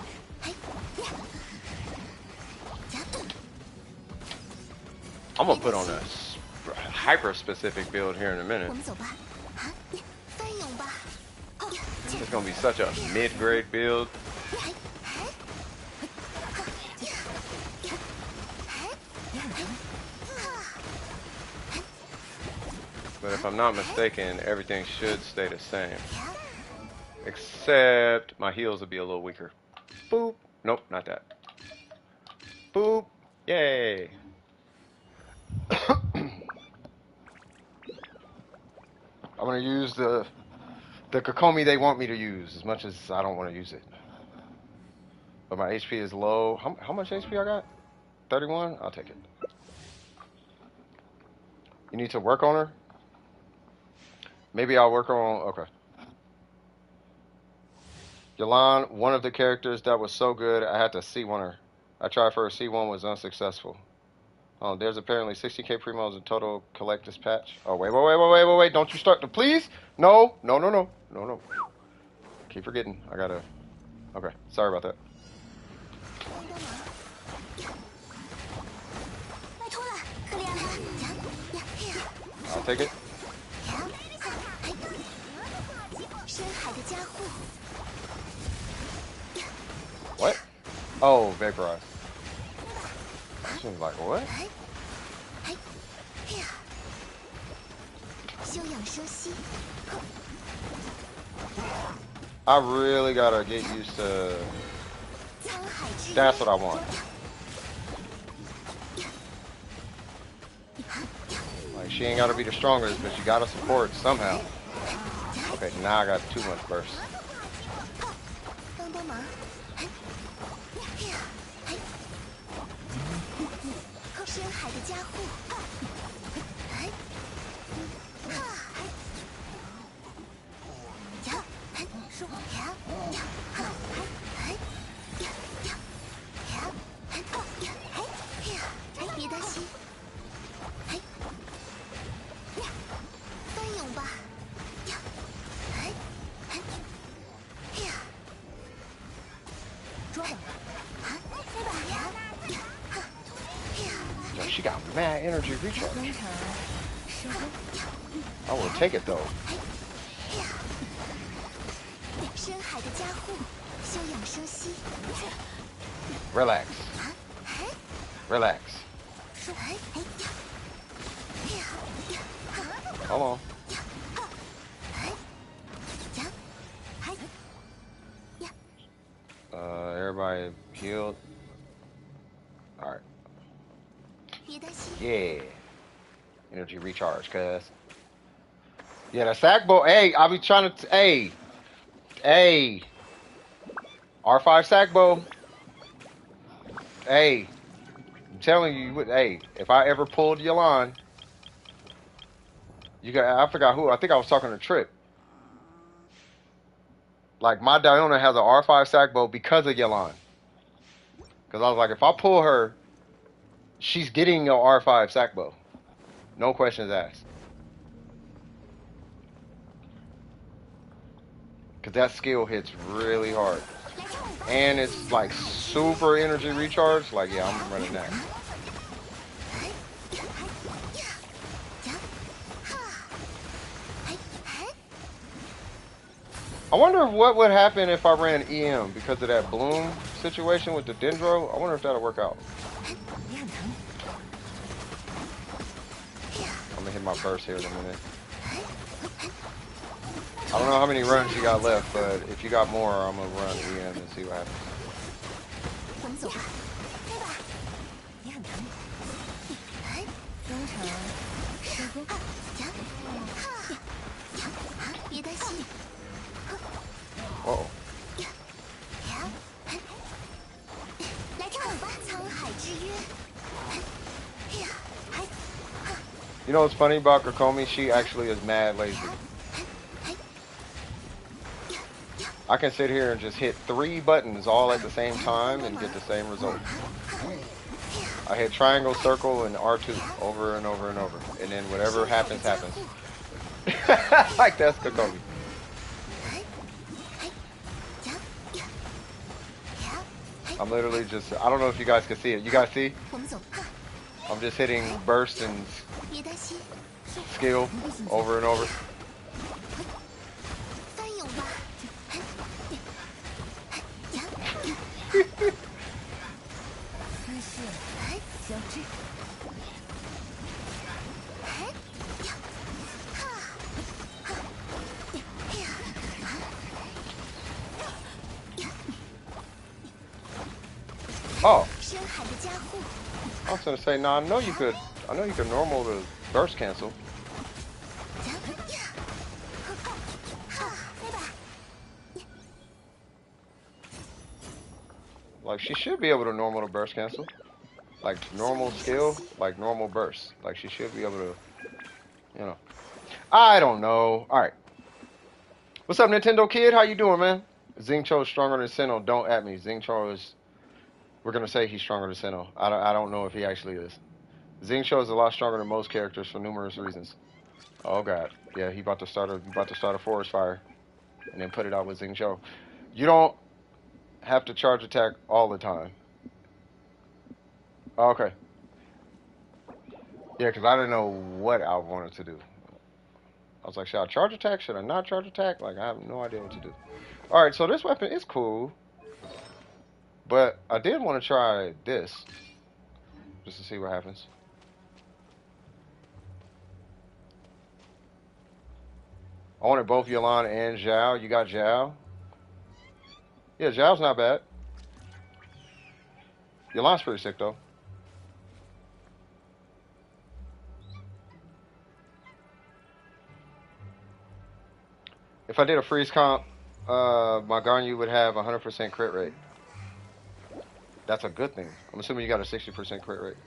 I'm gonna put on a hyper-specific build here in a minute. It's gonna be such a mid-grade build. But if I'm not mistaken, everything should stay the same. Except my heals will be a little weaker. Boop. Nope, not that. Boop. Yay. I'm gonna use the Kokomi they want me to use, as much as I don't want to use it. But my HP is low. How much HP I got? 31? I'll take it. You need to work on her? Maybe I'll work on... Okay. Yalan, one of the characters that was so good, I had to C1 her. I tried for a C1, was unsuccessful. Oh, there's apparently 60k premos in total. Collect this patch. Oh, wait. Don't you start to... Please? No. Keep forgetting. I gotta... Okay, sorry about that. I'll take it. What? Oh, vaporize. She was like, what? I really gotta get used to... That's what I want. Like, she ain't gotta be the strongest, but she gotta support somehow. Okay, now I got too much burst. She got mad energy recharge. I will take it though. Relax. Relax. Hold on. Everybody healed. Alright. Yeah. Energy recharge, cuz. Yeah, the sack bow. Hey, I'll be trying to. Hey. R5 sack bow. Hey. I'm telling you, hey, if I ever pulled Yalan, you got. I forgot who. I think I was talking to Trip. Like, my Diona has an R5 sack bow because of Yalan. Because I was like, if I pull her, she's getting your R5 sack bow. No questions asked. Because that skill hits really hard. And it's like super energy recharge. Like, yeah, I'm running that. I wonder what would happen if I ran EM because of that bloom situation with the Dendro. I wonder if that'll work out. I'm gonna hit my burst here in a minute. I don't know how many runs you got left, but if you got more, I'm gonna run EM and see what happens. Uh-oh. You know what's funny about Kokomi? She actually is mad lazy. I can sit here and just hit 3 buttons all at the same time and get the same result. I hit triangle, circle, and R2 over and over and over. And then whatever happens, happens. Like, that's Kokomi. I'm literally just, I don't know if you guys can see it. You guys see? I'm just hitting burst and skill over and over. Oh. I was gonna say, nah, I know you could normal the burst cancel. Like, she should be able to normal to burst cancel. Like, normal skill, like normal burst. Like, she should be able to, you know. I don't know. All right. What's up, Nintendo Kid? How you doing, man? Xingqiu is stronger than Sinnoh. Don't at me. Xingqiu is... We're going to say he's stronger than Sinnoh. I don't know if he actually is. Xingqiu is a lot stronger than most characters for numerous reasons. Oh, God. Yeah, he about to start a forest fire. And then put it out with Xingqiu. You don't have to charge attack all the time. Oh, okay. Yeah, because I didn't know what I wanted to do. I was like, should I charge attack? Should I not charge attack? Like, I have no idea what to do. Alright, so this weapon is cool. But I did want to try this. Just to see what happens. I wanted both Yelan and Zhao. You got Zhao? Yeah, Zhao's not bad. Yelan's pretty sick, though. If I did a freeze comp, my Ganyu would have 100% crit rate. That's a good thing. I'm assuming you got a 60% crit rate.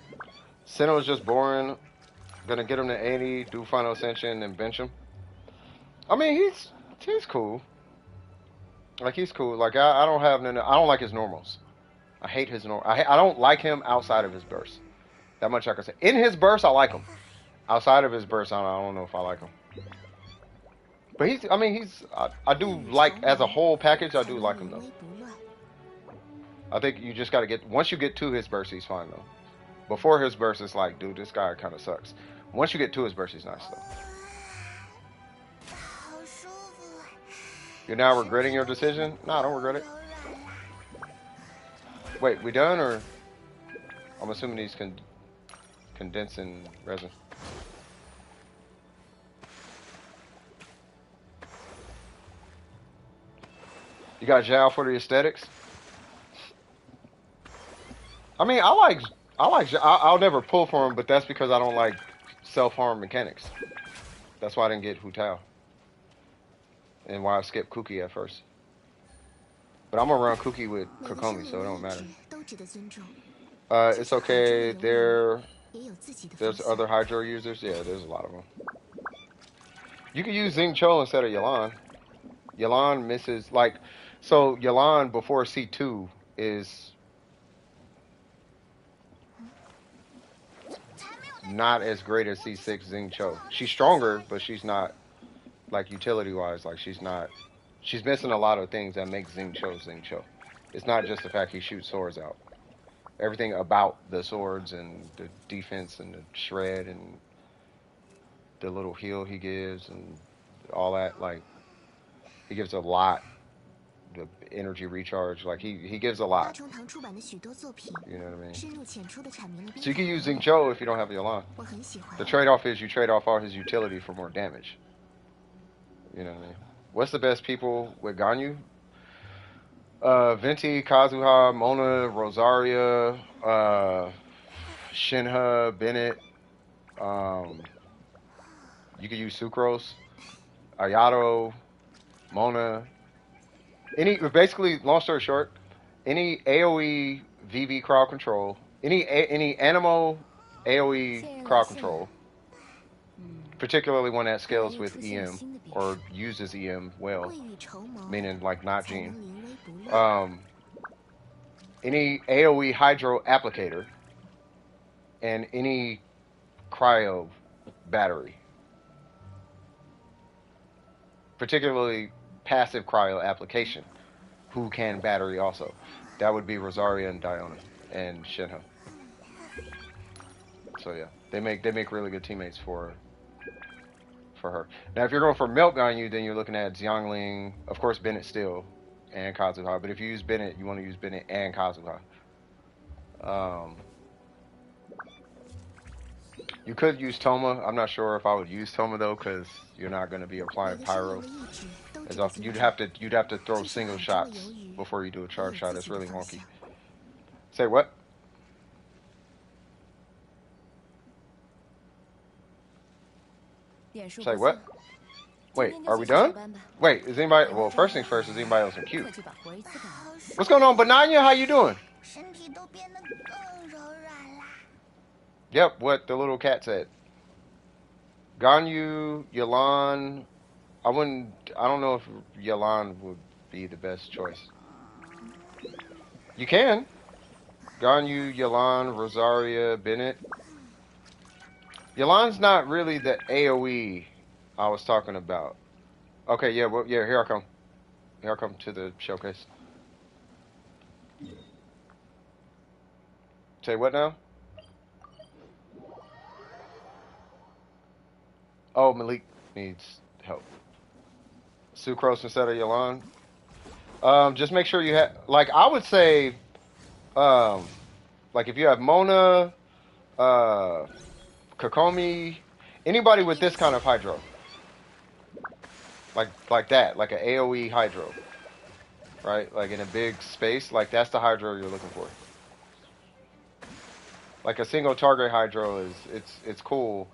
Sinnoh is just boring. Gonna get him to 80, do Final Ascension, and bench him. I mean, he's cool. Like, he's cool. Like, I don't have none. I don't like his normals. I hate his normal. I don't like him outside of his burst. That much I can say. In his burst, I like him. Outside of his burst, I don't know if I like him. But I do like, as a whole package, I do like him, though. I think you just got to get, once you get to his burst, he's fine, though. Before his burst, it's like, dude, this guy kind of sucks. Once you get to his burst, he's nice, though. You're now regretting your decision? No, I don't regret it. Wait, we done, or? I'm assuming he's condensing resin. You got Zhao for the aesthetics? I mean, I'll never pull for him, but that's because I don't like self-harm mechanics. That's why I didn't get Hu Tao. And why I skipped Kuki at first. But I'm gonna run Kuki with Kokomi, so it don't matter. It's okay, there's other Hydro users? Yeah, there's a lot of them. You can use Xingqiu instead of Yelan. Yelan misses, like, so Yelan before C2 is not as great as C6 Xingqiu. She's stronger, but she's not, like, utility-wise, like, she's missing a lot of things that make Xingqiu Xingqiu. It's not just the fact he shoots swords out. Everything about the swords and the defense and the shred and the little heal he gives and all that, like, he gives a lot. The energy recharge, like, he gives a lot. You know what I mean? So you can use Xingqiu if you don't have Yelan. The trade-off is you trade off all his utility for more damage. You know what I mean? What's the best people with Ganyu? Venti, Kazuha, Mona, Rosaria, Shinha, Bennett. You can use Sucrose, Ayato, Mona. Basically, long story short, any AoE VV crowd control, any Anemo AoE crowd control, particularly one that scales with EM or uses EM well, meaning like not Gene. Any AoE Hydro applicator, and any cryo battery, particularly passive cryo application, who can battery also. That would be Rosaria and Diona and Shinha. So yeah, they make really good teammates for her. Now if you're going for Melt Ganyu, then you're looking at Xiangling, of course Bennett still, and Kazuha. But if you use Bennett, you want to use Bennett and Kazuha. You could use Toma. I'm not sure if I would use Toma though, because you're not going to be applying pyro as often. You'd have to throw single shots before you do a charge shot. It's really wonky. Say what? Say what? Wait, are we done? Wait, is anybody? Well, first things first, is anybody else in queue? What's going on, Bananya? How you doing? 身体都变得更柔软啦。 Yep, what the little cat said. Ganyu, Yalan. I don't know if Yalan would be the best choice. You can. Ganyu, Yalan, Rosaria, Bennett. Yalan's not really the AoE I was talking about. Okay, yeah, well, yeah, here I come. Here I come to the showcase. Say what now? Oh, Malik needs help. Sucrose instead of Yalan. Just make sure you have, like, I would say, like if you have Mona, Kokomi, anybody with this kind of hydro, like that, like an AOE hydro, right? Like in a big space, like that's the hydro you're looking for. Like a single target hydro is it's cool,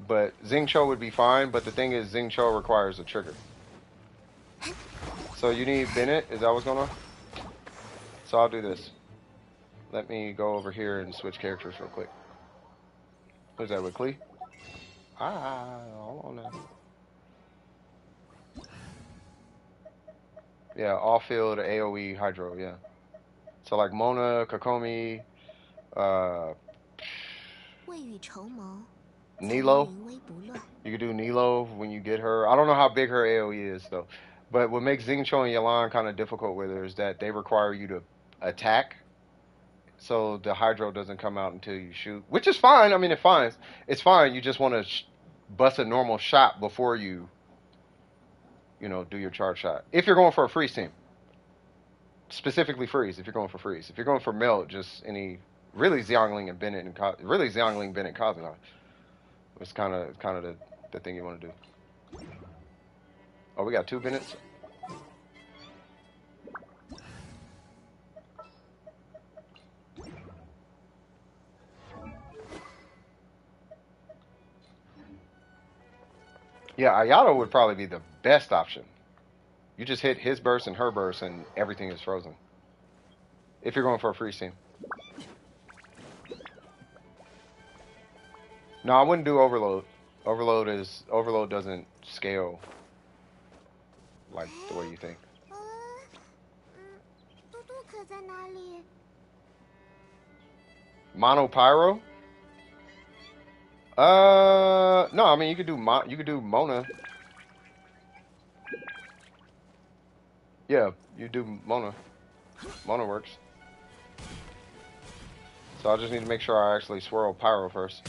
but Xingqiu would be fine. But the thing is, Xingqiu requires a trigger. So you need Bennett. Is that what's going on? So I'll do this. Let me go over here and switch characters real quick. Who's that with Klee? Hold on now. Yeah, off-field AoE hydro, yeah. So like Mona, Kokomi, Nilo. You could do Nilo when you get her. I don't know how big her AoE is though. But what makes Xingqiu and Yalan kind of difficult with her is that they require you to attack. So the hydro doesn't come out until you shoot, which is fine. I mean, it's fine. You just want to bust a normal shot before you do your charge shot. If you're going for a freeze team, specifically freeze. If you're going for freeze, if you're going for melt, just any really Xiangling and Bennett and really Xiangling, Bennett, Kazuma. It's kind of the thing you want to do. Oh, we got 2 Bennetts. Yeah, Ayato would probably be the best option. You just hit his burst and her burst and everything is frozen. If you're going for a freeze team. No, I wouldn't do Overload. Overload doesn't scale like the way you think. Mono Pyro? No, I mean you could do Mona. Yeah, you do Mona. Mona works. So I just need to make sure I actually swirl Pyro first.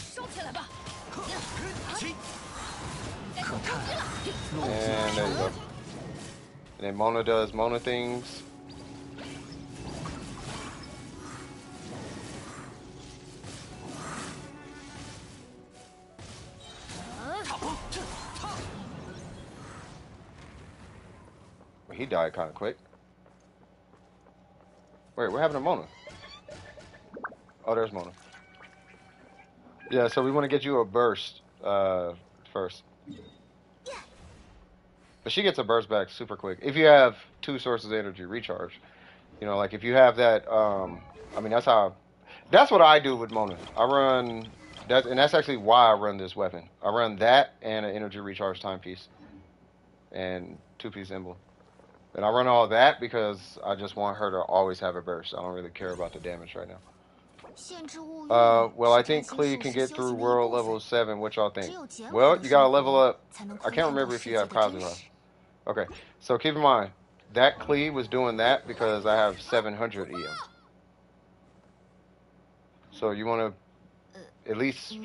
And there you go. And then Mona does Mona things. He died kind of quick. Wait, we're having a Mona. Oh, there's Mona. Yeah, so we want to get you a burst first. But she gets a burst back super quick. If you have 2 sources of energy recharge. Like if you have that, I mean, that's what I do with Mona. I run, and that's actually why I run this weapon. I run that and an energy recharge timepiece. And 2-piece emblem. And I run all that because I just want her to always have a burst. I don't really care about the damage right now. Well, I think Klee can get through world level 7. What y'all think? Well, you gotta level up. I can't remember if you have Kazuma. Okay, so keep in mind, that Klee was doing that because I have 700 EM. So you want to at least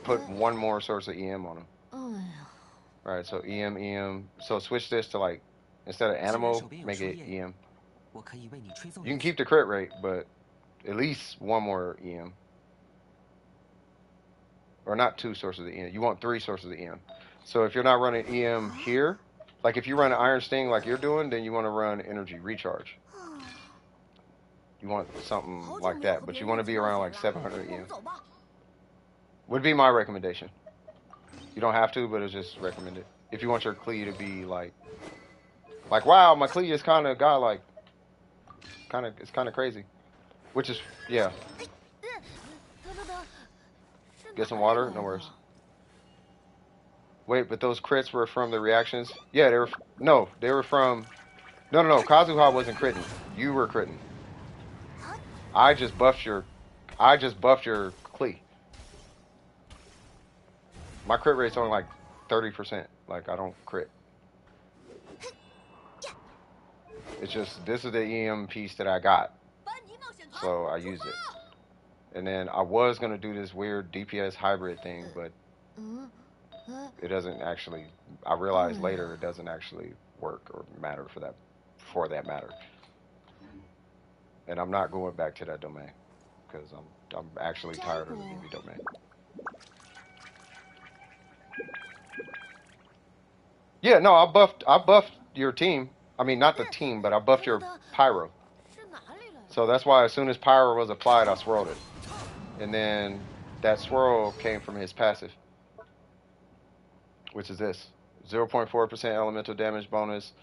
put 1 more source of EM on him. Alright, so EM. So switch this to like, instead of Animo, make it EM. You can keep the crit rate, but at least 1 more EM. Or not 2 sources of EM. You want 3 sources of EM. So if you're not running EM here, like if you run an Iron Sting like you're doing, then you want to run Energy Recharge. You want something like that, but you want to be around like 700 EM. Would be my recommendation. You don't have to, but it's just recommended. If you want your Klee to be like wow, my Klee is kind of godlike. It's kind of crazy. Which is, yeah. Get some water? No worries. Wait, but those crits were from the reactions? Yeah, they were, no, they were from, no, Kazuha wasn't critting. You were critting. I just buffed your Klee. My crit rate's only like 30%. Like, I don't crit. It's just, this is the EM piece that I got. So I use it. And then I was going to do this weird DPS hybrid thing, but it doesn't actually, I realized later it doesn't actually work or matter for that matter. And I'm not going back to that domain because I'm actually tired of the BB domain. Yeah, no, I buffed your team. I mean, not the team, but I buffed your pyro. So that's why as soon as pyro was applied, I swirled it. And then that swirl came from his passive, which is this. 0.4% elemental damage bonus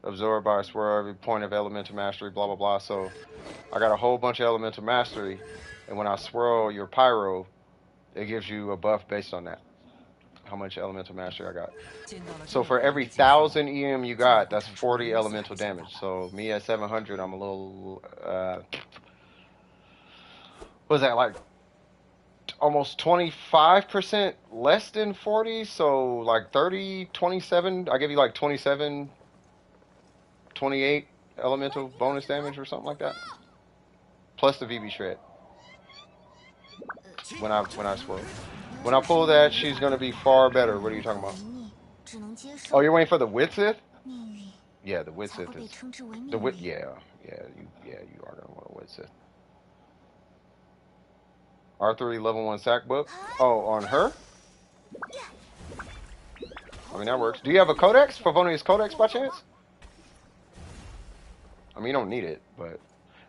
absorbed by a swirl every point of elemental mastery, blah, blah, blah. So I got a whole bunch of elemental mastery. And when I swirl your pyro, it gives you a buff based on that. How much elemental mastery I got. So for every 1,000 EM you got, that's 40 elemental damage. So me at 700, I'm a little, what was that, like almost 25% less than 40? So like 30, 27, I give you like 27, 28 elemental bonus damage or something like that. Plus the VB shred. When I swirl. When I pull that, she's going to be far better. What are you talking about? Oh, you're waiting for the Wit Sith? Yeah, the Wit Sith is... The Wit... Yeah, you are going to want a Wit Sith. R3 level 1 sack book. Oh, on her? I mean, that works. Do you have a codex? Favonius codex by chance? I mean, you don't need it, but...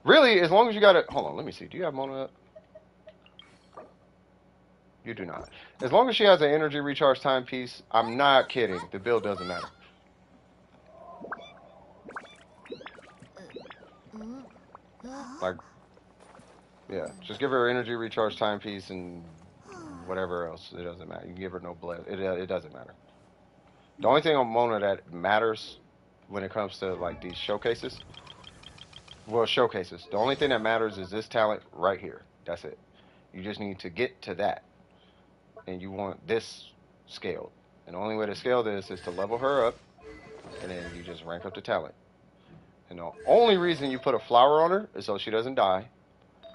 Really, as long as you got it... Hold on, let me see. Do you have Mona... You do not. As long as she has an energy recharge timepiece, I'm not kidding. The build doesn't matter. Like, yeah, just give her an energy recharge timepiece and whatever else. It doesn't matter. You can give her no bless. It doesn't matter. The only thing on Mona that matters when it comes to like these showcases, well, showcases. The only thing that matters is this talent right here. That's it. You just need to get to that. And you want this scaled. And the only way to scale this is to level her up, and then you just rank up the talent. And the only reason you put a flower on her is so she doesn't die.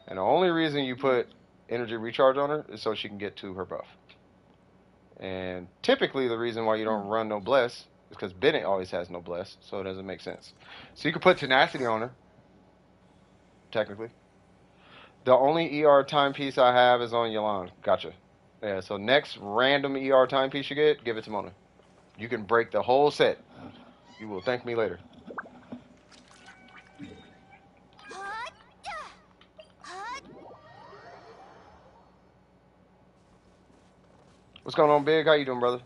And the only reason you put energy recharge on her is so she can get to her buff. And typically the reason why you don't run no bless is because Bennett always has no bless, so it doesn't make sense. So you can put tenacity on her, technically. The only ER timepiece I have is on Yelan. Gotcha. Yeah, so next random ER timepiece you get, give it to Mona. You can break the whole set. You will thank me later. What's going on, Big? How you doing, brother?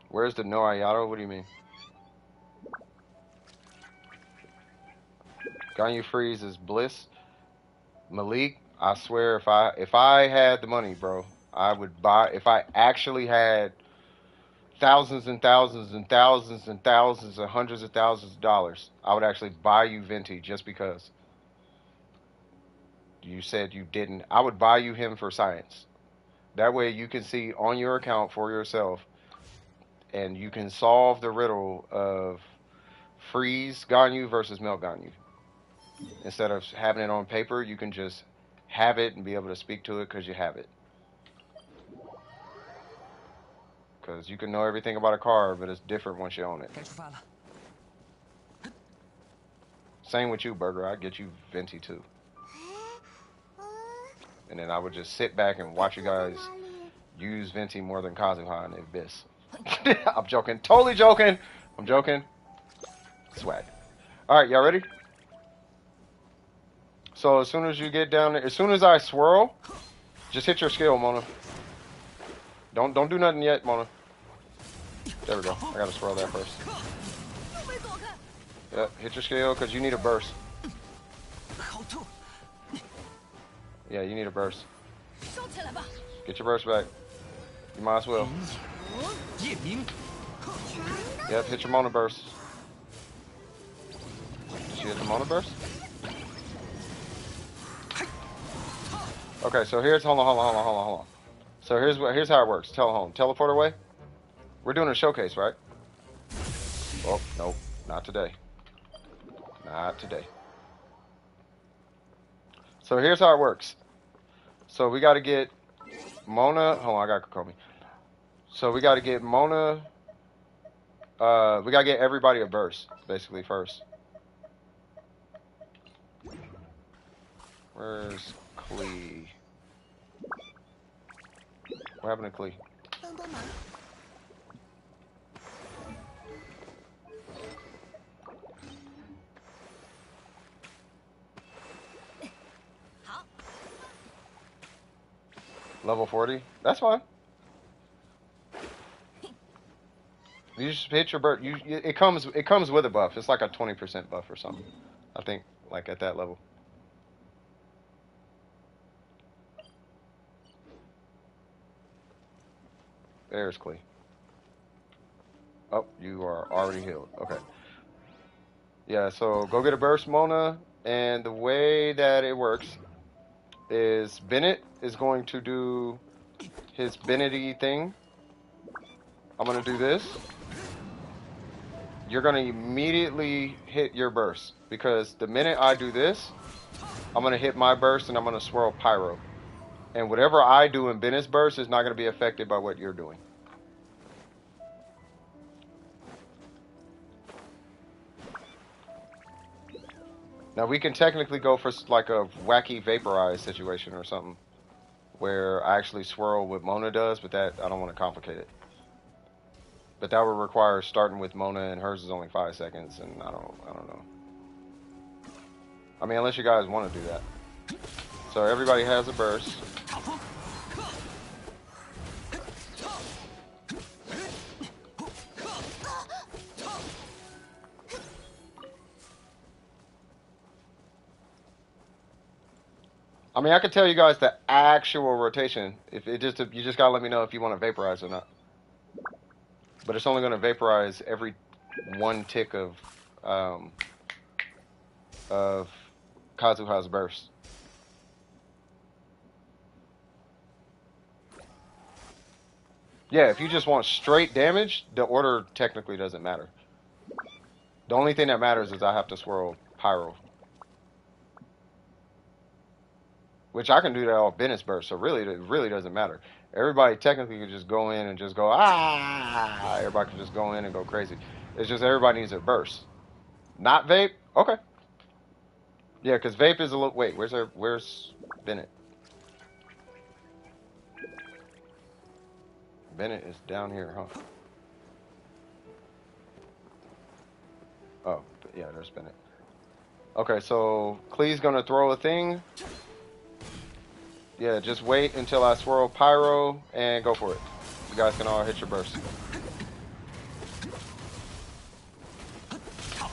Where's the no Ayato? What do you mean? Ganyu Freeze is bliss. Malik, I swear if I had the money, bro, I would buy. If I actually had thousands and thousands and thousands and thousands and hundreds of thousands of dollars, I would actually buy you Venti just because. You said you didn't. I would buy you him for science. That way you can see on your account for yourself, and you can solve the riddle of freeze Ganyu versus melt Ganyu. Instead of having it on paper, you can just have it and be able to speak to it because you have it. Because you can know everything about a car, but it's different once you own it. Same with you, Burger. I'd get you Venti too. And then I would just sit back and watch you guys use Venti more than Kazuha and Abyss. I'm joking. Totally joking. I'm joking. Swag. Alright, y'all ready? So as soon as you get down there, as soon as I swirl, just hit your skill, Mona. Don't do nothing yet, Mona. There we go. I gotta swirl that first. Yep, hit your skill because you need a burst. 好痛！ Yeah, you need a burst. 收起来吧。 Get your burst back. You might as well. 夜明， Yep, hit your Mona burst. Did she hit the Mona burst? Okay, so here's hold on. So here's how it works. Teleport away. We're doing a showcase, right? Oh, nope, not today. Not today. So here's how it works. So we got to get Mona. Hold on, I got Kokomi. So we got to get Mona. We got to get everybody a burst, basically, first. Where's Klee? What happened to Klee? 帮帮忙。 Level 40? That's fine. You just hit your burst. It comes with a buff. It's like a 20% buff or something. I think like at that level. There's Klee. Oh, you are already healed. Okay. Yeah, so go get a burst, Mona, and the way that it works is Bennett is going to do his Bennett-y thing. I'm going to do this. You're going to immediately hit your burst because the minute I do this, I'm going to hit my burst and I'm going to swirl Pyro. And whatever I do in Bennett's burst is not going to be affected by what you're doing. Now we can technically go for like a wacky vaporize situation or something where I actually swirl what Mona does, but that I don't want to complicate it. But that would require starting with Mona, and hers is only 5 seconds, and I don't know. I mean, unless you guys want to do that. So everybody has a burst. I mean, I can tell you guys the actual rotation. If it just you just gotta let me know if you want to vaporize or not. But it's only gonna vaporize every 1 tick of Kazuha's burst. Yeah, if you just want straight damage, the order technically doesn't matter. The only thing that matters is I have to swirl Pyro. Which I can do that off Bennett's burst, so really, it really doesn't matter. Everybody technically could just go in and just go, ah! Everybody can just go in and go crazy. It's just everybody needs a burst. Not vape? Okay. Yeah, because vape is a little... Wait, where's Bennett? Bennett is down here, huh? Oh, yeah, there's Bennett. Okay, so Klee's gonna throw a thing. Yeah, just wait until I swirl Pyro and go for it. You guys can all hit your burst.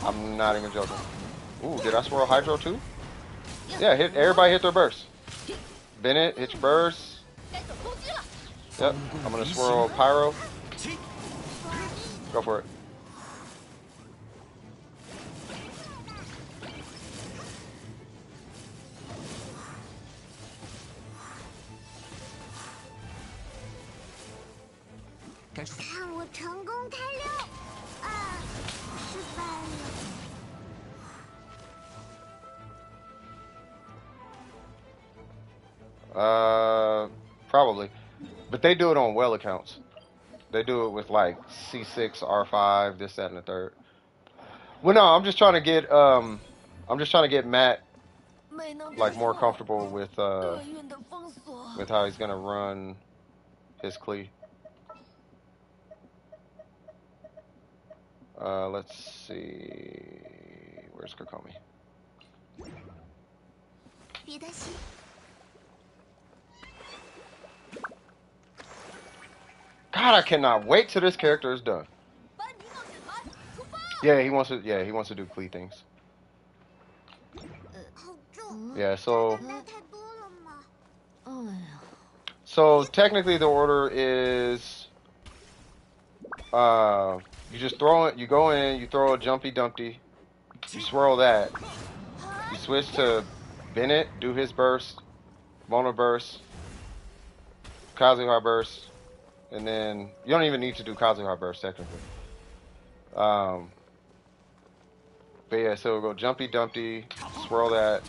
I'm not even joking. Ooh, did I swirl Hydro too? Yeah, everybody hit their burst. Bennett, hit your burst. Yep, I'm gonna swirl Pyro. Go for it.该出发。看我成功开溜！啊，失败了。 Probably. But they do it on well accounts. They do it with like C6, R5, this, that, and the third. Well, no, I'm just trying to get Matt like more comfortable with how he's gonna run his Klee. Let's see. Where's Kokomi? 别担心， God, I cannot wait till this character is done. Yeah, he wants to. Yeah, he wants to do Klee things. Yeah, so technically the order is you just throw it. You go in, you throw a Jumpy Dumpty, you swirl that, you switch to Bennett, do his burst, Mona burst, Kazuha burst, and then you don't even need to do Kazuha burst technically. But yeah, so we'll go Jumpy Dumpty, swirl that,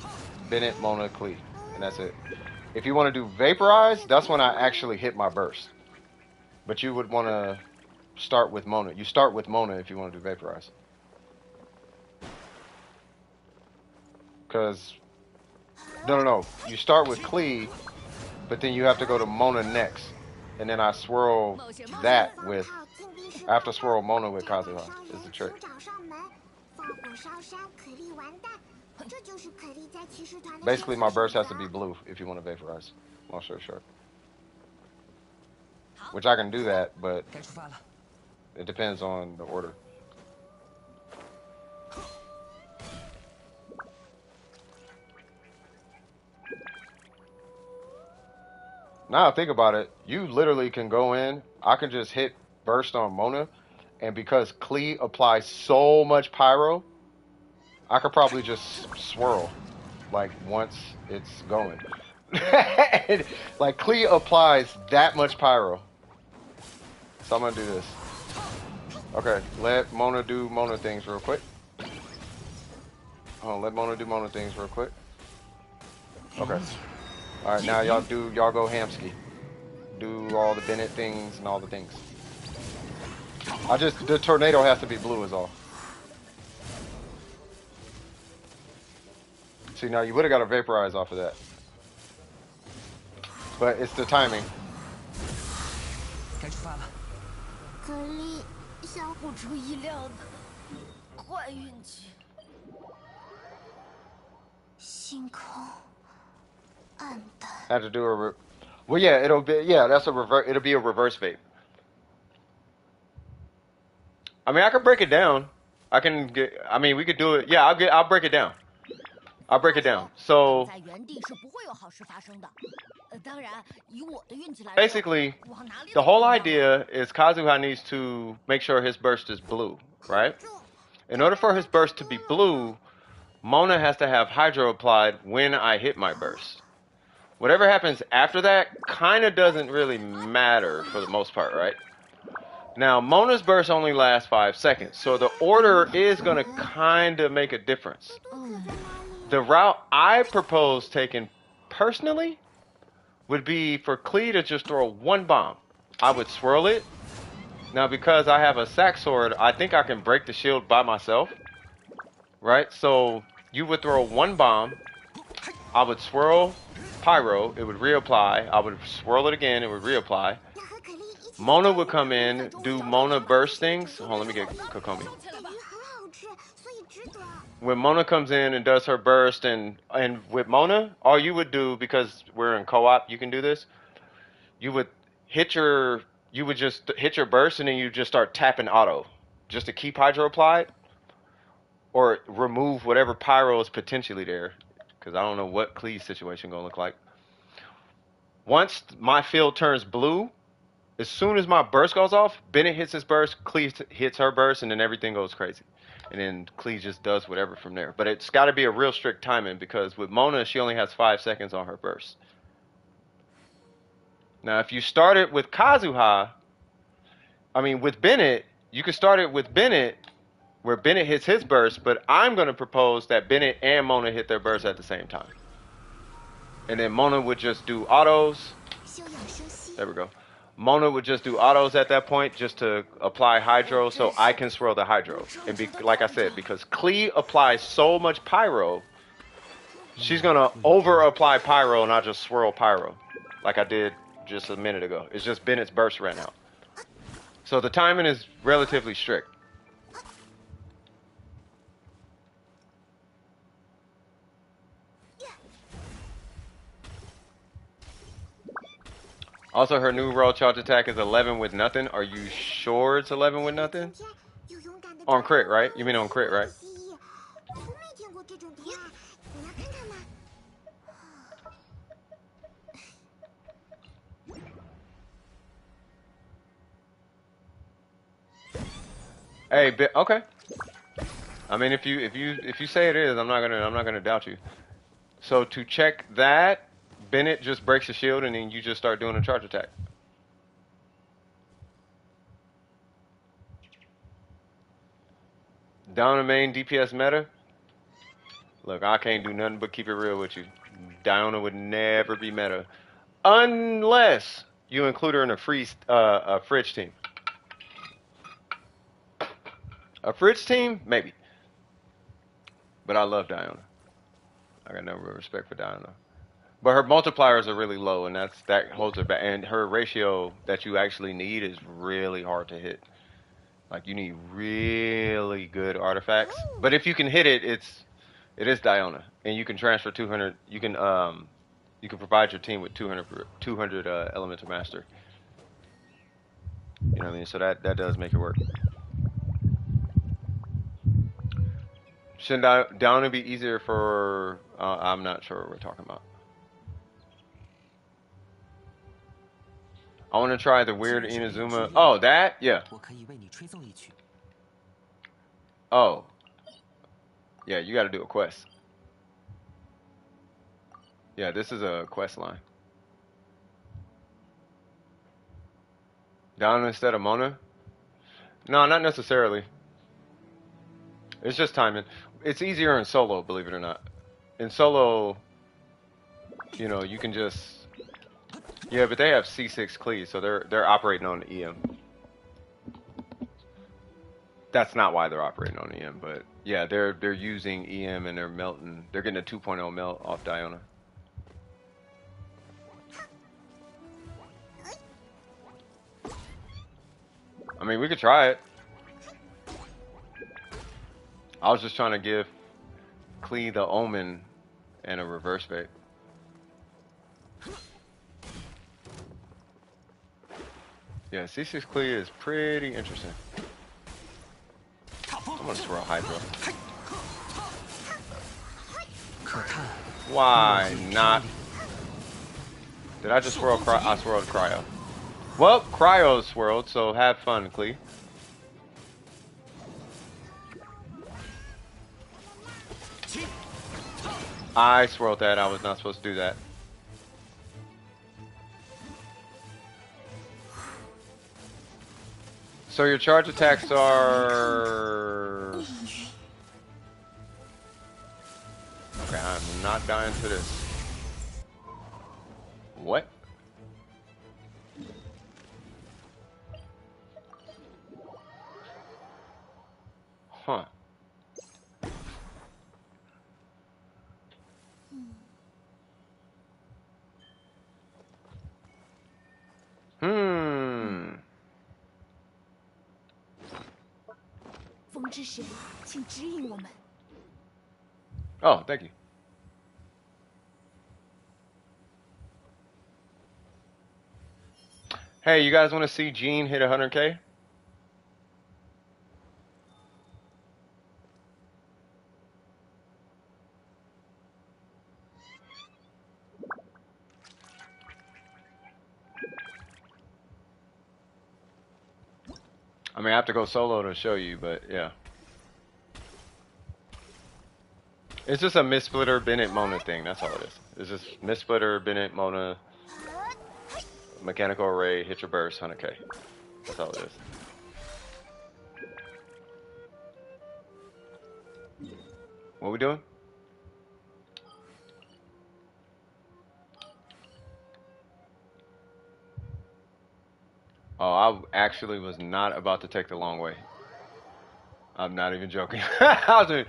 Bennett, Mona, Klee, and that's it. If you want to do Vaporize, that's when I actually hit my burst. But you would want to start with Mona. You start with Mona if you want to do Vaporize. Because, no. You start with Klee, but then you have to go to Mona next. And then I swirl that with, I have to swirl Mona with Kazuha, is the trick. Basically, my burst has to be blue if you want to Vaporize. Long story short. Which I can do that, but it depends on the order. Now I think about it, you literally can go in, I can just hit burst on Mona, and because Klee applies so much pyro, I could probably just swirl, like, once it's going. Like, Klee applies that much pyro. So I'm gonna do this. Okay, let Mona do Mona things real quick. Let Mona do Mona things real quick. Okay. Alright, now y'all go Hamsky. Do all the Bennett things and all the things. The tornado has to be blue is all. See, now you would have got a Vaporize off of that. But it's the timing. 该出发了。可莉，不出意料的坏运气。星空暗淡。 Have to do a well, yeah, it'll be a reverse vape. I mean, I could break it down. We could do it. Yeah, I'll break it down. I'll break it down. So basically, the whole idea is Kazuha needs to make sure his burst is blue, right? In order for his burst to be blue, Mona has to have Hydro applied when I hit my burst. Whatever happens after that kind of doesn't really matter for the most part, right? Now, Mona's burst only lasts 5 seconds, so the order is going to kind of make a difference. The route I propose taking personally would be for Klee to just throw one bomb. I would swirl it. Now, because I have a sack sword, I think I can break the shield by myself. Right? So, you would throw one bomb. I would swirl pyro. It would reapply. I would swirl it again. It would reapply. Mona would come in, do Mona burst things. Hold on, let me get Kokomi. When Mona comes in and does her burst, and with Mona, all you would do, because we're in co-op, you can do this. You would just hit your burst, and then you just start tapping auto, just to keep Hydro applied, or remove whatever pyro is potentially there, because I don't know what Klee's situation gonna look like. Once my field turns blue, as soon as my burst goes off, Bennett hits his burst, Klee hits her burst, and then everything goes crazy. And then Klee just does whatever from there. But it's got to be a real strict timing, because with Mona, she only has 5 seconds on her burst. Now, if you start it with Kazuha, with Bennett, you can start it with Bennett, where Bennett hits his burst, but I'm going to propose that Bennett and Mona hit their burst at the same time. And then Mona would just do autos. There we go. Mona would just do autos at that point just to apply Hydro, so I can swirl the Hydro. And like I said, because Klee applies so much pyro, she's going to over-apply pyro and I'll just swirl pyro like I did just a minute ago. It's just Bennett's burst ran out. So the timing is relatively strict. Also, her new roll charge attack is 11 with nothing. Are you sure it's 11 with nothing? On crit, right? You mean on crit, right? Hey, okay. I mean, if you say it is, I'm not gonna doubt you. So to check that, Bennett just breaks the shield and then you just start doing a charge attack. Down the main DPS meta. Look, I can't do nothing but keep it real with you. Diona would never be meta unless you include her in a fridge team. A fridge team, maybe. But I love Diona. I got no real respect for Diona. But her multipliers are really low, and that holds her back. And her ratio that you actually need is really hard to hit. Like, you need really good artifacts. But if you can hit it, it is Diona, and you can transfer 200. You can provide your team with 200 Elemental Master. You know what I mean? So that does make it work. Shouldn't Diona be easier for? I'm not sure what we're talking about. I want to try the weird Inazuma. Oh, that? Yeah. Oh. Yeah, you got to do a quest. Yeah, this is a quest line. Down instead of Mona? No, not necessarily. It's just timing. It's easier in solo, believe it or not. In solo, you know, you can just... Yeah, but they have C6 cleave, so they're operating on EM. That's not why they're operating on EM, but yeah, they're using EM and they're melting. They're getting a 2.0 melt off Diona. I mean, we could try it. I was just trying to give Klee the Omen and a reverse bait. Yeah, C6 Klee is pretty interesting. I'm gonna swirl Hydra. Why not? Did I just swirl I swirled Cryo. Well, Cryo swirled, so have fun, Klee. I swirled that. I was not supposed to do that. So your charge attacks are... Okay, I'm not dying to this. What? Huh. Hmm. 风之神，请指引我们。 Oh, thank you. Hey, you guys want to see Gene hit 100K? I mean, I have to go solo to show you, but yeah. It's just a Mistsplitter Bennett Mona thing. That's all it is. It's just Mistsplitter Bennett Mona, mechanical array, hit your burst, 100K. That's all it is. What we doing? Oh, I actually was not about to take the long way. I'm not even joking. I was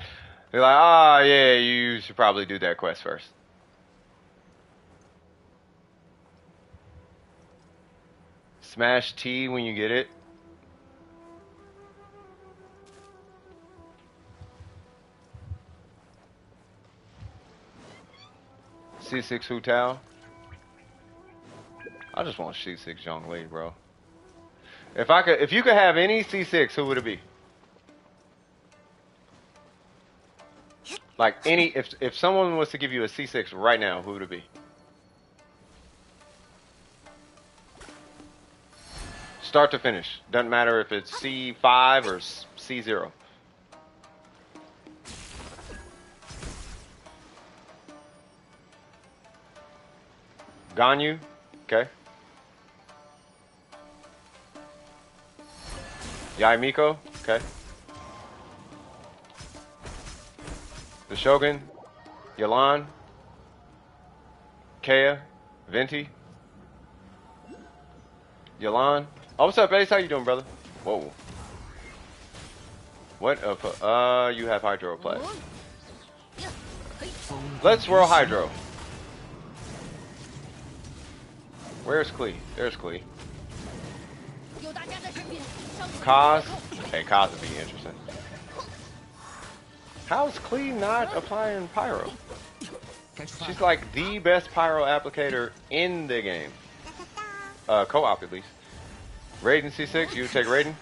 they're like, oh yeah, you should probably do that quest first. Smash T when you get it. C6 Hu Tao. I just want C6 Zhongli, bro. If you could have any C6, who would it be? Like any, if someone was to give you a C6 right now, who would it be? Start to finish. Doesn't matter if it's C5 or C0. Ganyu, okay. Yaimiko, okay. The Shogun, Yalan, Kea, Venti, Yalan. Oh, what's up, Ace? How you doing, brother? Whoa. What? You have Hydro Plus. Let's roll Hydro. Where's Klee? There's Klee. Kaz. Hey, Kaz would be interesting. How's Klee not applying Pyro? She's like the best Pyro applicator in the game. Co-op at least. Raiden C6, you take Raiden?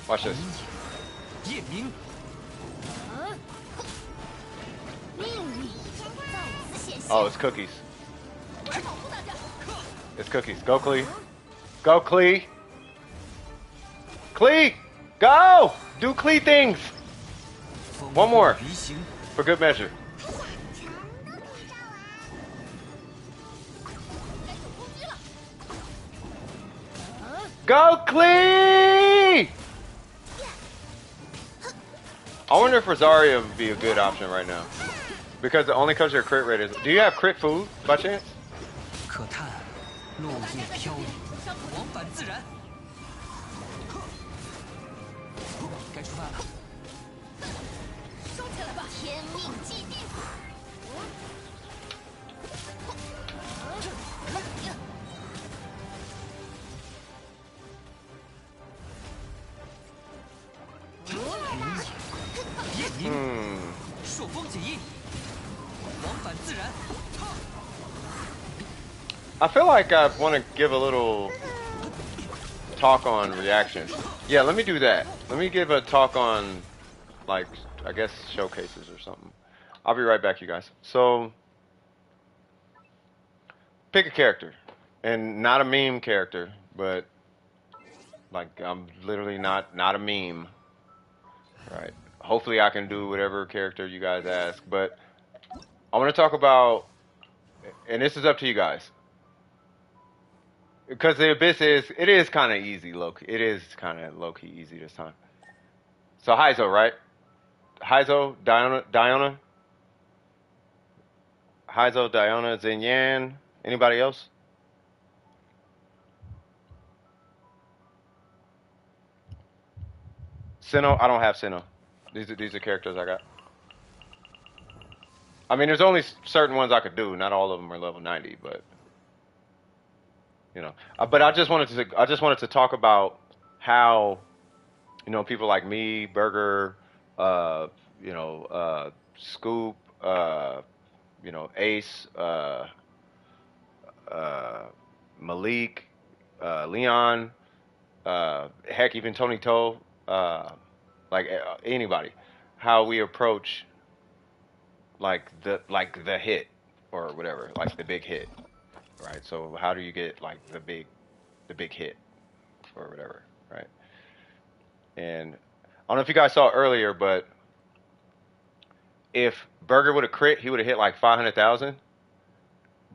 Watch this. Oh, it's cookies. It's cookies. Go, Klee. Go, Klee. Klee! Go! Do Klee things! One more. For good measure. Go, Klee! I wonder if Rosario would be a good option right now. Because it only comes to your crit rate is. Do you have crit food by chance? I feel like I want to give a little talk on reactions. Yeah, let me do that. Let me give a talk on, like, I guess showcases or something. I'll be right back, you guys. So, pick a character. And not a meme character, but, like, I'm literally not a meme. Right. Hopefully I can do whatever character you guys ask, but I want to talk about, and this is up to you guys. Because the Abyss is kind of easy, low-key. It is kind of low-key easy this time. So Heizo, right? Heizo, Diona. Heizo, Diona, Xinyan. Anybody else? Sinnoh, I don't have Sinnoh. These are characters I got. I mean, there's only certain ones I could do. Not all of them are level 90, but you know. But I just wanted to talk about how, you know, people like me, Burger, Scoop, you know, Ace, Malik, Leon, heck, even Tony Toe, like anybody, how we approach like the hit or whatever, like the big hit, right? So how do you get like the big hit or whatever, right? And I don't know if you guys saw earlier, but if Burger would have crit, he would have hit like 500,000.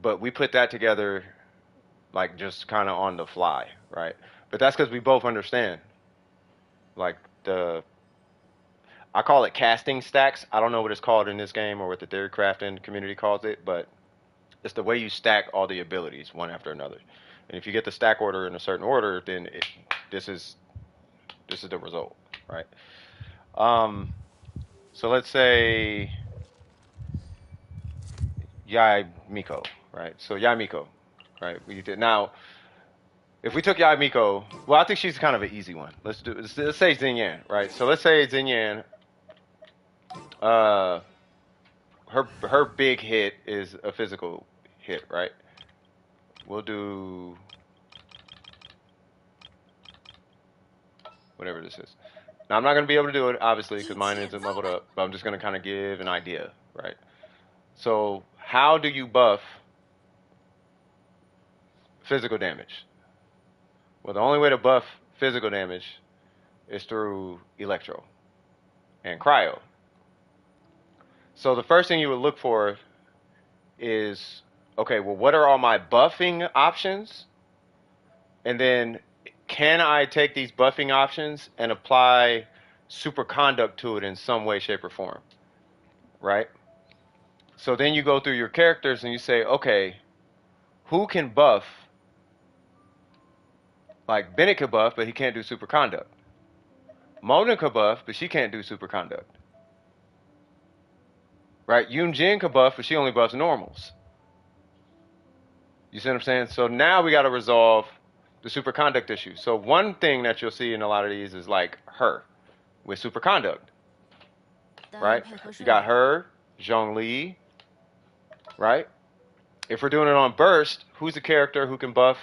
But we put that together like just kind of on the fly, right? But that's because we both understand. Like I call it casting stacks. I don't know what it's called in this game or what the theory crafting community calls it, but it's the way you stack all the abilities one after another. And if you get the stack order in a certain order, then this is the result, right? So let's say Yaimiko, right? So Yaimiko, right? We did now. If we took Yaimiko, well, I think she's kind of an easy one. Let's say Xinyan, right? So let's say Xinyan. Her big hit is a physical hit, right? we'll do whatever this is. Now, I'm not going to be able to do it, obviously, because mine isn't leveled up, but I'm just going to kind of give an idea, right? So, how do you buff physical damage? Well, the only way to buff physical damage is through electro and cryo. So, the first thing you would look for is, okay, well, what are all my buffing options? And then, can I take these buffing options and apply superconduct to it in some way, shape, or form? Right? So then you go through your characters and you say, okay, who can buff? Like Bennett could buff, but he can't do superconduct. Mona could buff, but she can't do superconduct. Right? Yoon Jin could buff, but she only buffs normals. You see what I'm saying? So now we got to resolve the superconduct issue. So one thing that you'll see in a lot of these is like her with superconduct. Right? You got her, Zhongli, right? If we're doing it on burst, who's the character who can buff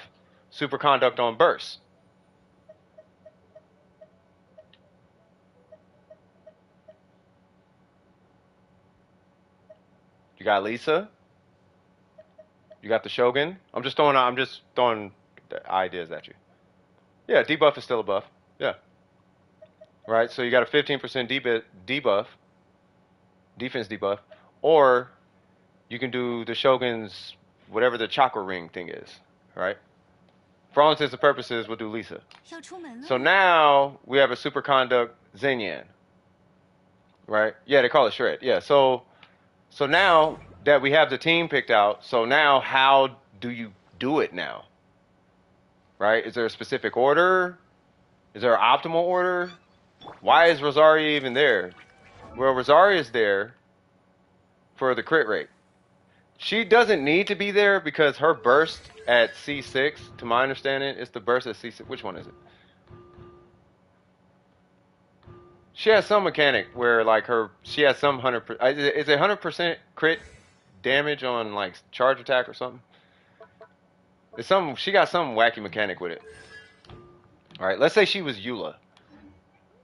superconduct on burst? You got Lisa. You got the Shogun. I'm just throwing the ideas at you. Yeah, debuff is still a buff. Yeah. Right? So you got a 15% debuff, defense debuff, or you can do the Shogun's whatever the chakra ring thing is, right? For all intents and purposes, we'll do Lisa. So now we have a superconduct Zenyan, right? Yeah, they call it Shred. Yeah, so now that we have the team picked out, so now how do you do it now? Right? Is there a specific order? Is there an optimal order? Why is Rosaria even there? Well, Rosaria is there for the crit rate. She doesn't need to be there because her burst at C6, to my understanding, is the burst at C6. Which one is it? She has some mechanic where like she has some 100%. Is it 100% crit damage on like charge attack or something? It's some. She got some wacky mechanic with it. All right. Let's say she was Eula.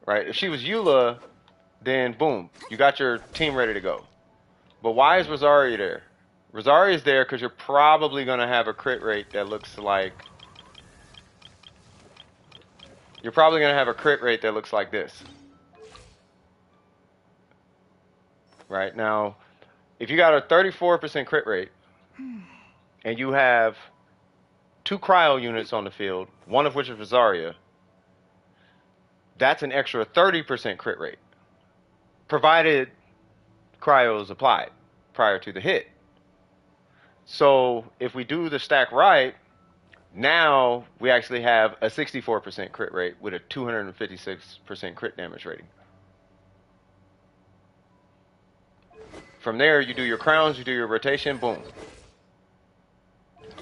Right. If she was Eula, then boom, you got your team ready to go. But why is Rosaria there? Rosaria is there because you're probably gonna have a crit rate that looks like. You're probably gonna have a crit rate that looks like this. Right now, if you got a 34% crit rate, and you have 2 cryo units on the field, one of which is Rosaria, that's an extra 30% crit rate, provided cryo is applied prior to the hit. So if we do the stack right, now we actually have a 64% crit rate with a 256% crit damage rating. From there, you do your crowns, you do your rotation, boom.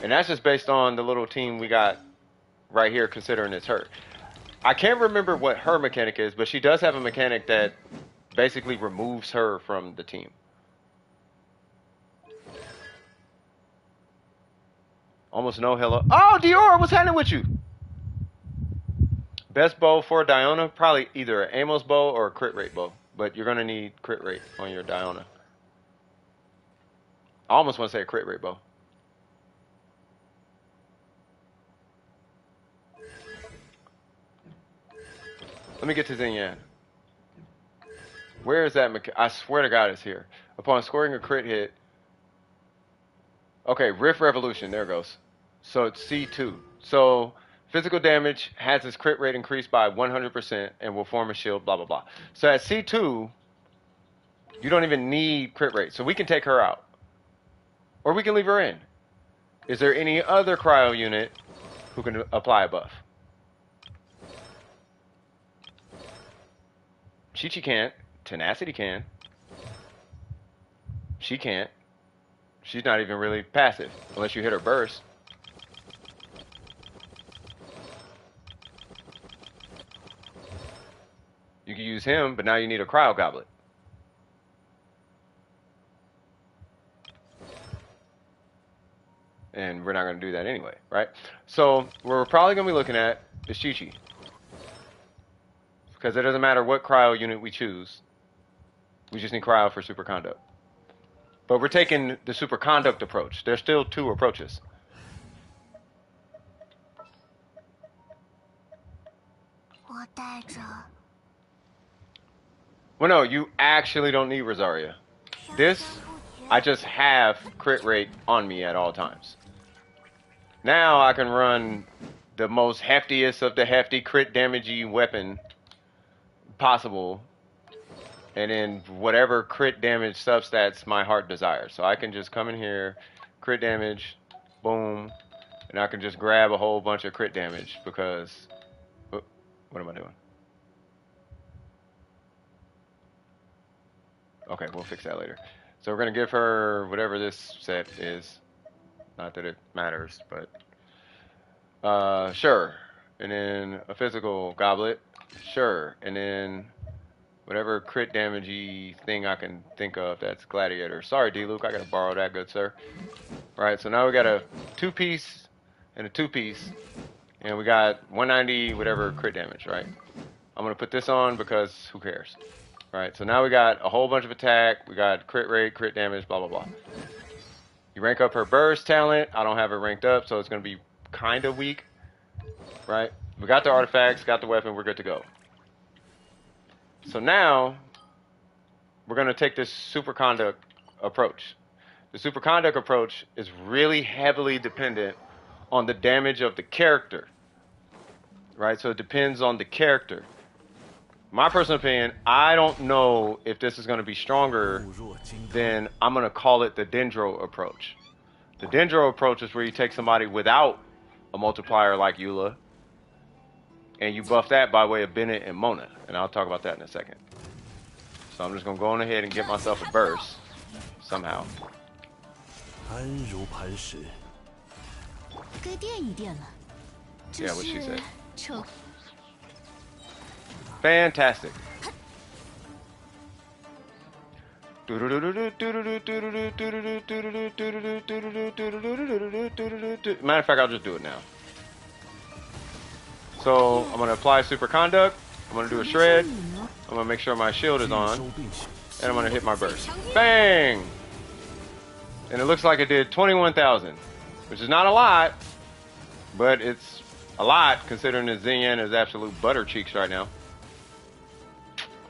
And that's just based on the little team we got right here, considering it's her. I can't remember what her mechanic is, but she does have a mechanic that basically removes her from the team. Almost no hello. Oh, Dior, what's happening with you? Best bow for Diona, probably either an Amos bow or a crit rate bow. But you're going to need crit rate on your Diona. I almost want to say a crit rate bow. Let me get to Zinyan. Where is that? I swear to God it's here. Upon scoring a crit hit. Okay, Rift Revolution. There it goes. So it's C2. So physical damage has its crit rate increased by 100% and will form a shield, blah, blah, blah. So at C2, you don't even need crit rate. So we can take her out. Or we can leave her in. Is there any other cryo unit who can apply a buff? Chi-Chi can't. Tenacity can. She can't. She's not even really passive, unless you hit her burst. You can use him, but now you need a cryo goblet. and we're not going to do that anyway, right? So what we're probably going to be looking at is Chi-Chi. Because it doesn't matter what cryo unit we choose. We just need cryo for superconduct. But we're taking the superconduct approach. There's still two approaches. Well, no, you actually don't need Rosaria. This, I just have crit rate on me at all times. Now I can run the most heftiest of the hefty crit damagey weapon possible, and then whatever crit damage substats my heart desires. So I can just come in here, crit damage, boom, and I can just grab a whole bunch of crit damage because, what am I doing? Okay, we'll fix that later. So we're gonna give her whatever this set is. Not that it matters, but sure. And then a physical goblet, sure. And then whatever crit damagey thing I can think of that's gladiator. Sorry, D-Luke, I gotta borrow that, good sir. Right, so now we got a 2-piece and a 2-piece, and we got 190 whatever crit damage, right? I'm gonna put this on because who cares? Right, so now we got a whole bunch of attack, we got crit rate, crit damage, blah, blah, blah. You rank up her burst talent. I don't have it ranked up, so it's going to be kind of weak. Right, we got the artifacts, got the weapon, we're good to go. So now, we're going to take this superconduct approach. The superconduct approach is really heavily dependent on the damage of the character. Right, so it depends on the character. My personal opinion, I don't know if this is going to be stronger than, I'm going to call it the Dendro approach. The Dendro approach is where you take somebody without a multiplier like Eula, and you buff that by way of Bennett and Mona. And I'll talk about that in a second. So I'm just going to go on ahead and get myself a burst, somehow. Yeah, what she said. Fantastic. Matter of fact, I'll just do it now. So I'm gonna apply superconduct. I'm gonna do a shred. I'm gonna make sure my shield is on, and I'm gonna hit my burst. Bang! And it looks like it did 21,000, which is not a lot, but it's a lot considering that Xinyan is absolute butter cheeks right now.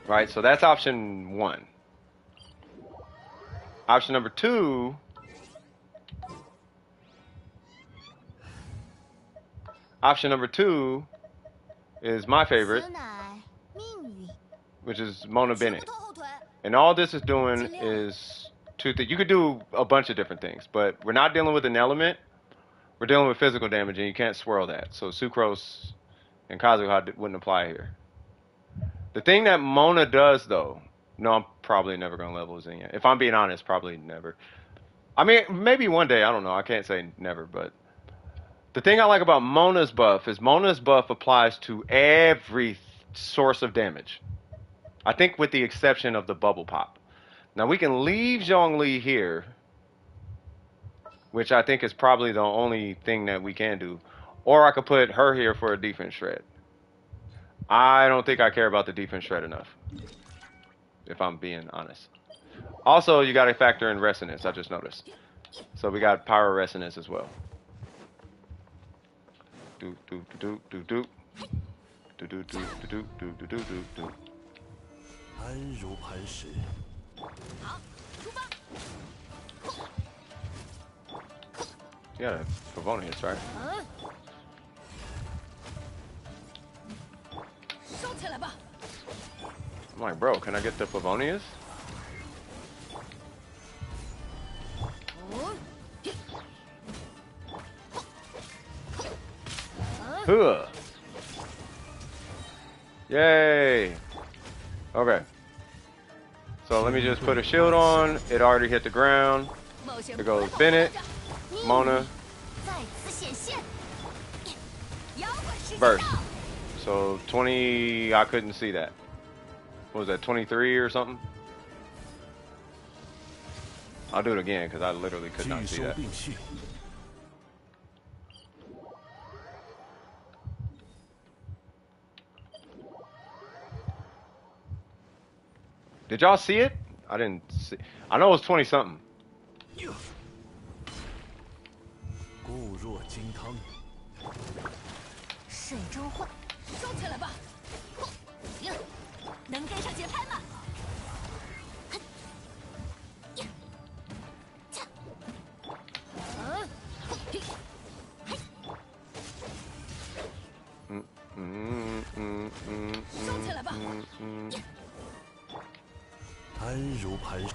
Right, so that's option 1. Option number 2 is my favorite, which is Mona Bennett. And all this is doing is two things. You could do a bunch of different things, but we're not dealing with an element. We're dealing with physical damage, and you can't swirl that. So Sucrose and Kazuha wouldn't apply here. The thing that Mona does, though, no, I'm probably never going to level Xenia. If I'm being honest, probably never. I mean, maybe one day, I don't know. I can't say never, but the thing I like about Mona's buff is Mona's buff applies to every source of damage. I think with the exception of the bubble pop. Now, we can leave Zhongli here, which I think is probably the only thing that we can do. Or I could put her here for a defense shred. I don't think I care about the defense shred enough, if I'm being honest. Also, you got to factor in resonance, I just noticed. So we got pyro resonance as well. Do do do do do do do do do do do do do do. Yeah, Favonius, right? I'm like, bro, can I get the Favonius? Huh. Yay! Okay. So let me just put a shield on. It already hit the ground. Here goes Bennett, Mona, burst. So 20, I couldn't see that. What was that, 23 or something? I'll do it again because I literally could not see that. Did y'all see it? I didn't see. I know it was 20 something. 固若金汤。水中幻，收起来吧。能跟上节拍吗？收起来吧。安如磐石。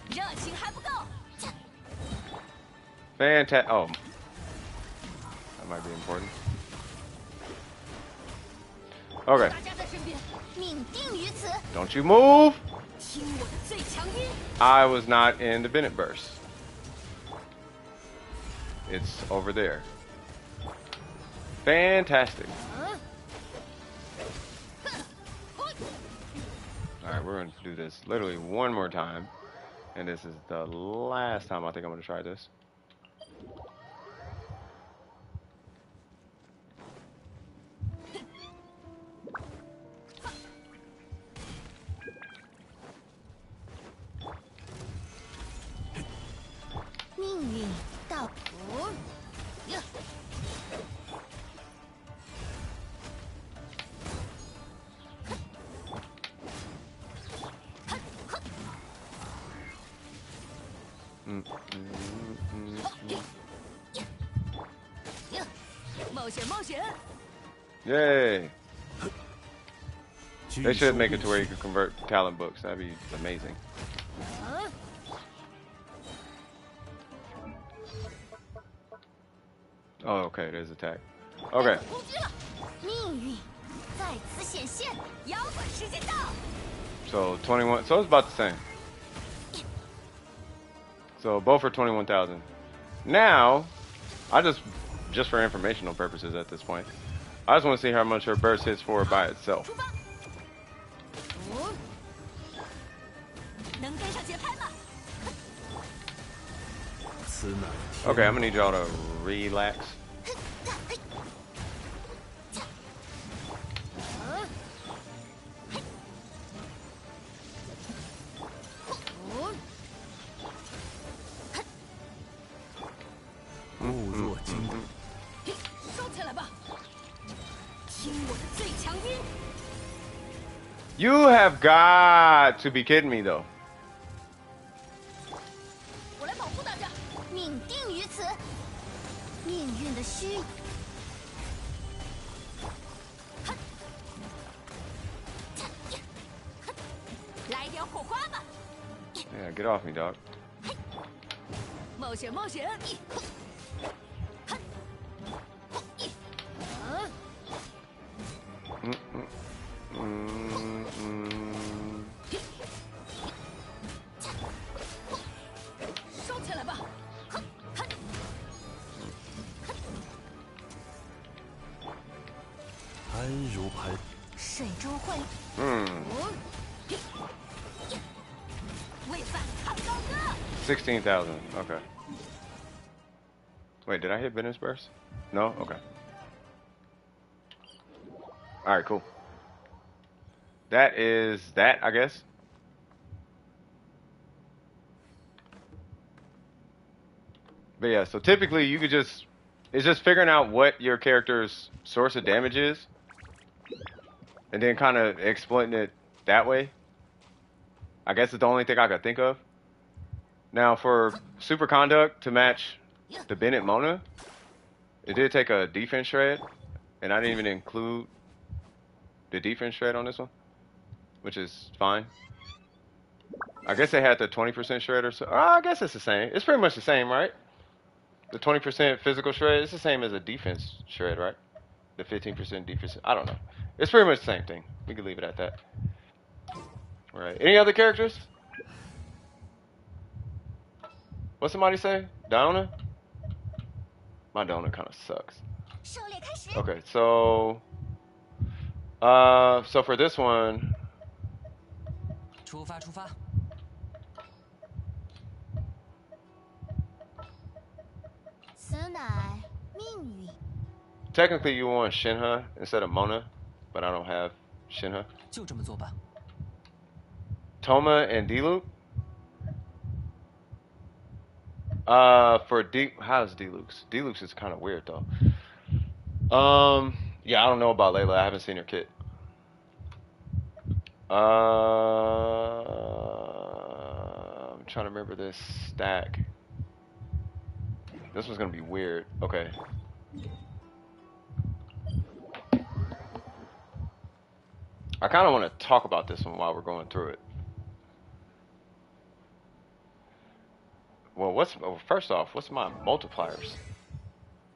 热情还不够。 Fantastic. Oh, that might be important. Okay. 大家在身边，命定于此。 Don't you move. 听我的最强音。 I was not in the Bennett burst. It's over there. Fantastic. Alright, we're going to do this literally one more time. And this is the last time I think I'm going to try this. Yay! They should make it to where you can convert talent books. That'd be amazing. Oh, okay, there's attack. Okay. So 21. So it's about the same. So both are 21,000. Now, just for informational purposes at this point, I just want to see how much her burst hits for by itself. Okay, I'm gonna need y'all to relax. You have got to be kidding me, though. Yeah, get off me, dog. Hmm. 16,000. Okay. Wait, did I hit Business Burst? No? Okay. Alright, cool. That is that, I guess. But yeah, so typically you could just... It's just figuring out what your character's source of damage is. And then kind of exploiting it that way. I guess it's the only thing I could think of. Now, for Super Conduct to match the Bennett Mona, it did take a defense shred, and I didn't even include the defense shred on this one, which is fine. I guess they had the 20% shred or so. I guess it's the same. It's pretty much the same, right? The 20% physical shred is the same as a defense shred, right? The 15% defense. I don't know. It's pretty much the same thing. We can leave it at that. All right. Any other characters? What somebody say? Donna? My Donna kind of sucks. Okay, so so for this one, technically you want Shinha instead of Mona, but I don't have Shinha. Toma and D-Loop? For how's D-Luke's? D-Luke's is kind of weird though. Yeah, I don't know about Layla. I haven't seen her kit. I'm trying to remember this stack. This one's gonna be weird. Okay. I kind of want to talk about this one while we're going through it. Well, first off, what's my multipliers?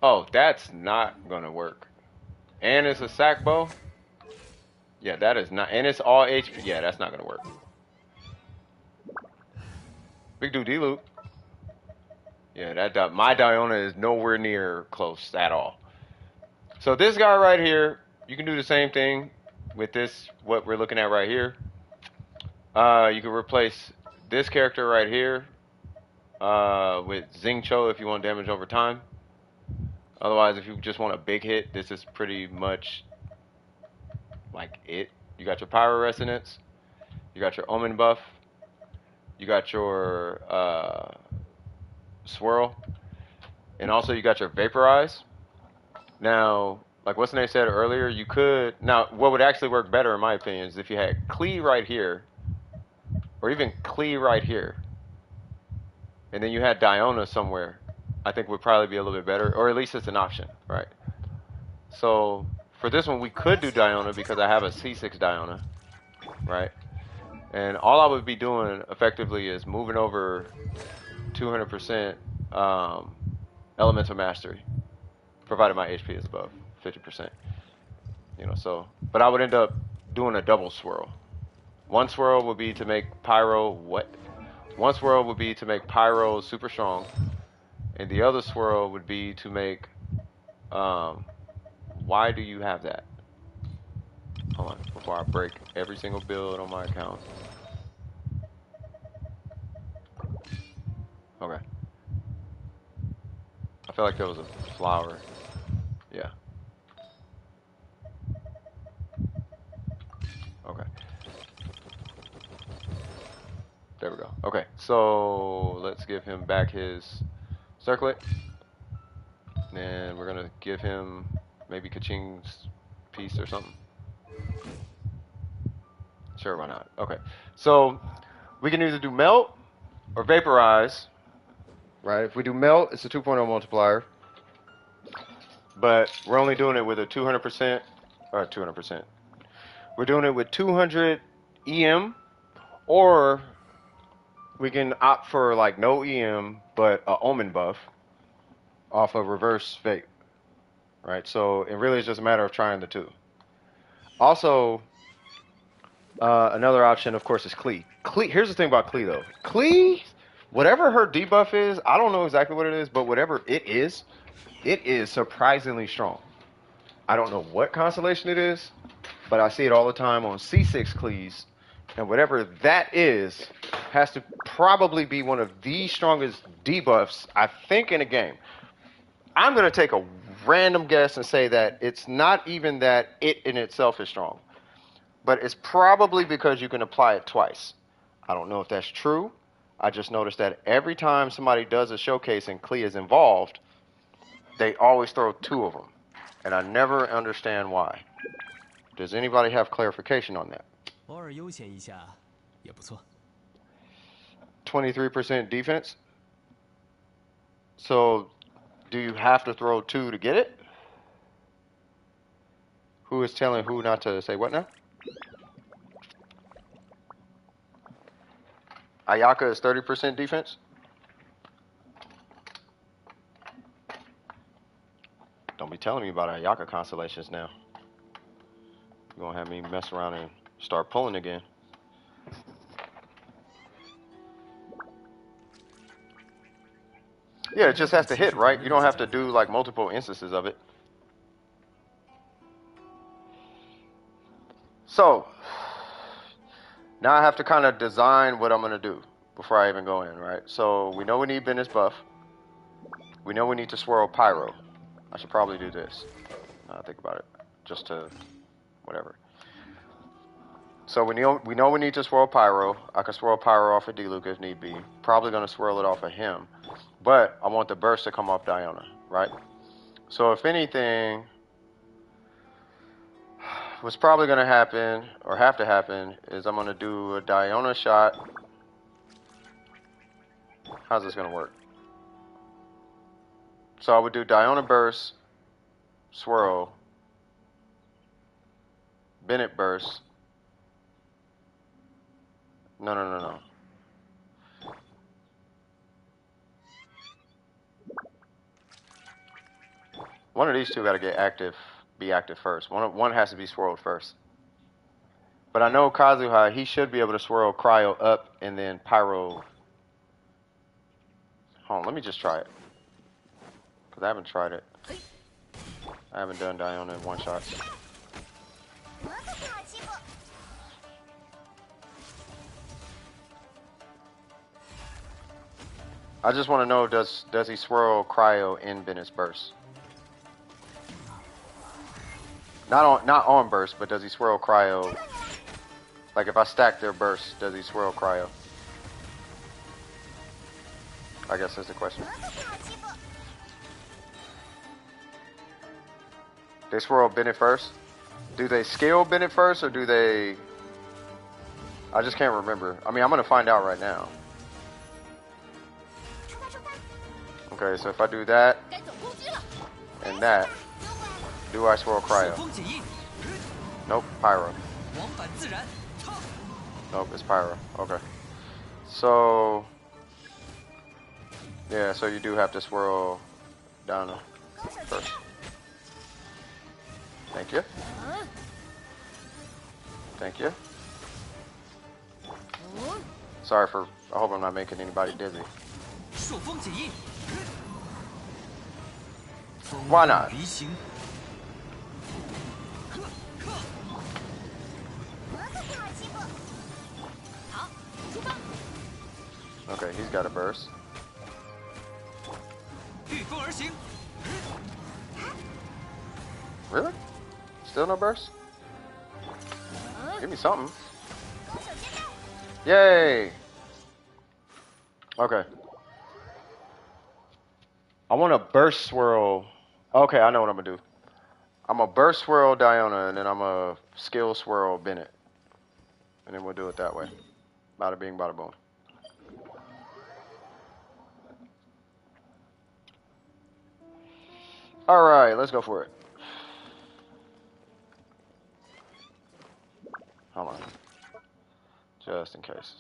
Oh, that's not gonna work. And it's a sack bow. Yeah, that is not, and it's all HP. Yeah, that's not gonna work. Big dude D-Loop. Yeah, my Diona is nowhere near close at all. So this guy right here, you can do the same thing with this, what we're looking at right here. You can replace this character right here with Xing Cho if you want damage over time. Otherwise, if you just want a big hit, this is pretty much like it. You got your Pyro Resonance, you got your Omen buff, you got your Swirl, and also you got your Vaporize. Now, like what's the name said earlier, you could, now what would actually work better in my opinion is if you had Klee right here, or even Klee right here, and then you had Diona somewhere, I think would probably be a little bit better, or at least it's an option, right? So for this one, we could do Diona because I have a C6 Diona, right? And all I would be doing effectively is moving over 200% Elemental Mastery, provided my HP is above 50%. You know, so, but I would end up doing a double swirl. One swirl would be to make Pyro One swirl would be to make Pyro super strong, and the other swirl would be to make, why do you have that? Hold on, before I break every single build on my account. Okay. I feel like there was a flower. Yeah. Okay. There we go. Okay, so let's give him back his circlet. And we're gonna give him maybe Kaching's piece or something. Sure, why not? Okay, so we can either do melt or vaporize, right? If we do melt, it's a 2.0 multiplier, but we're only doing it with a 200%, or 200%. We're doing it with 200 EM, or we can opt for like no EM, but a Omen buff off of reverse vape, right? So it really is just a matter of trying the two. Also, another option, of course, is Klee. Here's the thing about Klee, though. Klee, whatever her debuff is, I don't know exactly what it is, but whatever it is surprisingly strong. I don't know what constellation it is, but I see it all the time on C6 Klees, and whatever that is has to probably be one of the strongest debuffs, I think, in a game. I'm going to take a random guess and say that it's not even that it in itself is strong, but it's probably because you can apply it twice. I don't know if that's true. I just noticed that every time somebody does a showcase and Klee is involved, they always throw two of them, and I never understand why. Does anybody have clarification on that? 偶尔悠闲一下也不错。 23% defense. So, do you have to throw two to get it? Who is telling who not to say what now? Ayaka is 30% defense. Don't be telling me about Ayaka constellations now. You're gonna have me mess around and start pulling again. Yeah, it just has to hit, right? You don't have to do like multiple instances of it. So, now I have to kind of design what I'm going to do before I even go in, right? So, we know we need Bennett's buff. We know we need to swirl Pyro. I should probably do this. Now I think about it. Just to, whatever. So we know we need to swirl Pyro. I can swirl Pyro off of D-Luke if need be. Probably gonna swirl it off of him. But I want the burst to come off Diona, right? So if anything, what's probably gonna happen, or have to happen, is I'm gonna do a Diona shot. How's this gonna work? So I would do Diona burst, swirl, Bennett burst. No. One of these two got to get active, be active first. One has to be swirled first. But I know Kazuha, he should be able to swirl Cryo up and then Pyro. Hold on, let me just try it. Because I haven't tried it. I haven't done Diona in one shot. I just want to know, does he swirl Cryo in Bennett's burst? Not on burst, but does he swirl Cryo? Like if I stack their burst, does he swirl Cryo? I guess that's the question. They swirl Bennett first? Do they scale Bennett first, or do they... I just can't remember. I mean, I'm going to find out right now. Okay, so if I do that, and that, do I swirl Cryo? Nope, Pyro. Nope, it's Pyro. Okay. So... yeah, so you do have to swirl Donna first. Thank you. Thank you. Sorry for... I hope I'm not making anybody dizzy. Why not? Okay, he's got a burst. Really? Still no burst? Give me something. Yay! Okay. I want to burst swirl. Okay, I know what I'm gonna do. I'm gonna burst swirl Diona, and then I'm gonna skill swirl Bennett. And then we'll do it that way. Bada bing, bada boom. Alright, let's go for it. Hold on. Just in case.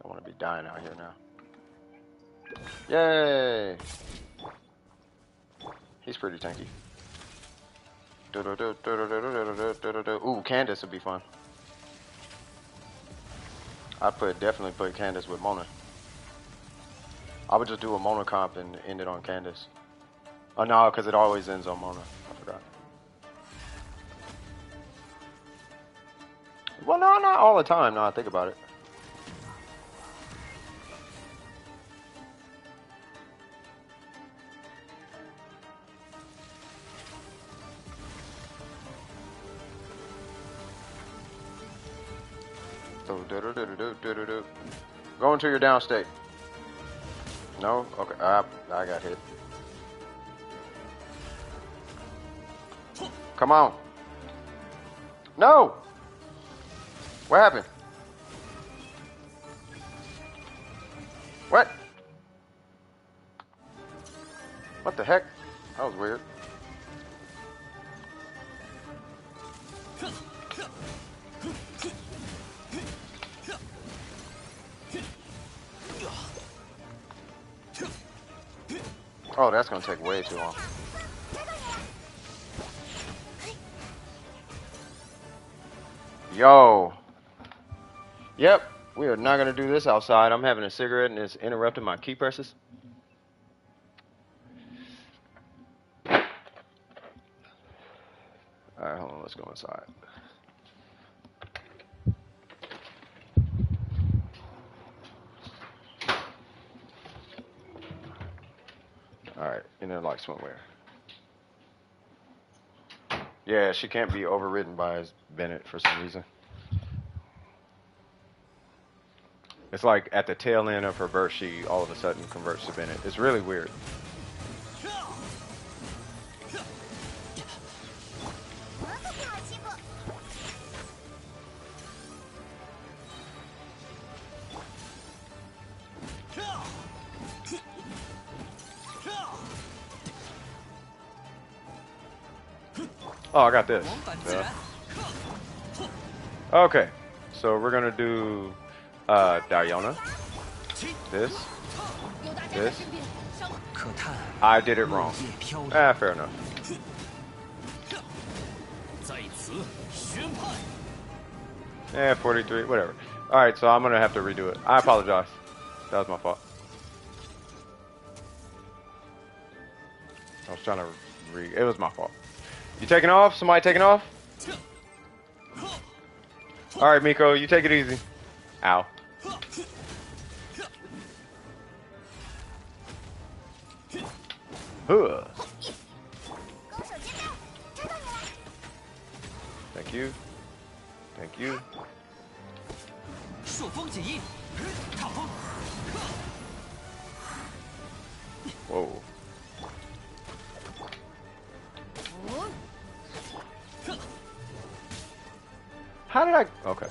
I want to be dying out here now. Yay! He's pretty tanky. Ooh, Candace would be fun. I'd definitely put Candace with Mona. I would just do a Mona comp and end it on Candace. Oh no, because it always ends on Mona. I forgot. Well, no, not all the time. Now I think about it. Go into your down state. No? Okay. I got hit. Come on. No! What happened? What? What the heck? That was weird. Oh, that's gonna take way too long. Yo. Yep, we are not gonna do this outside. I'm having a cigarette and it's interrupting my key presses. Alright, hold on, let's go inside. Alright, inner like swimwear. Yeah, she can't be overridden by Bennett for some reason. It's like at the tail end of her burst, she all of a sudden converts to Bennett. It's really weird. Oh, I got this. Yeah. Okay, so we're gonna do Diona. This. I did it wrong. Ah, fair enough. Eh, 43, whatever. Alright, so I'm gonna have to redo it. I apologize. That was my fault. I was trying to it was my fault. You taking off? Somebody taking off? Alright, Miko, you take it easy. Ow. Huh. Thank you. Thank you. Whoa. How did I? Okay.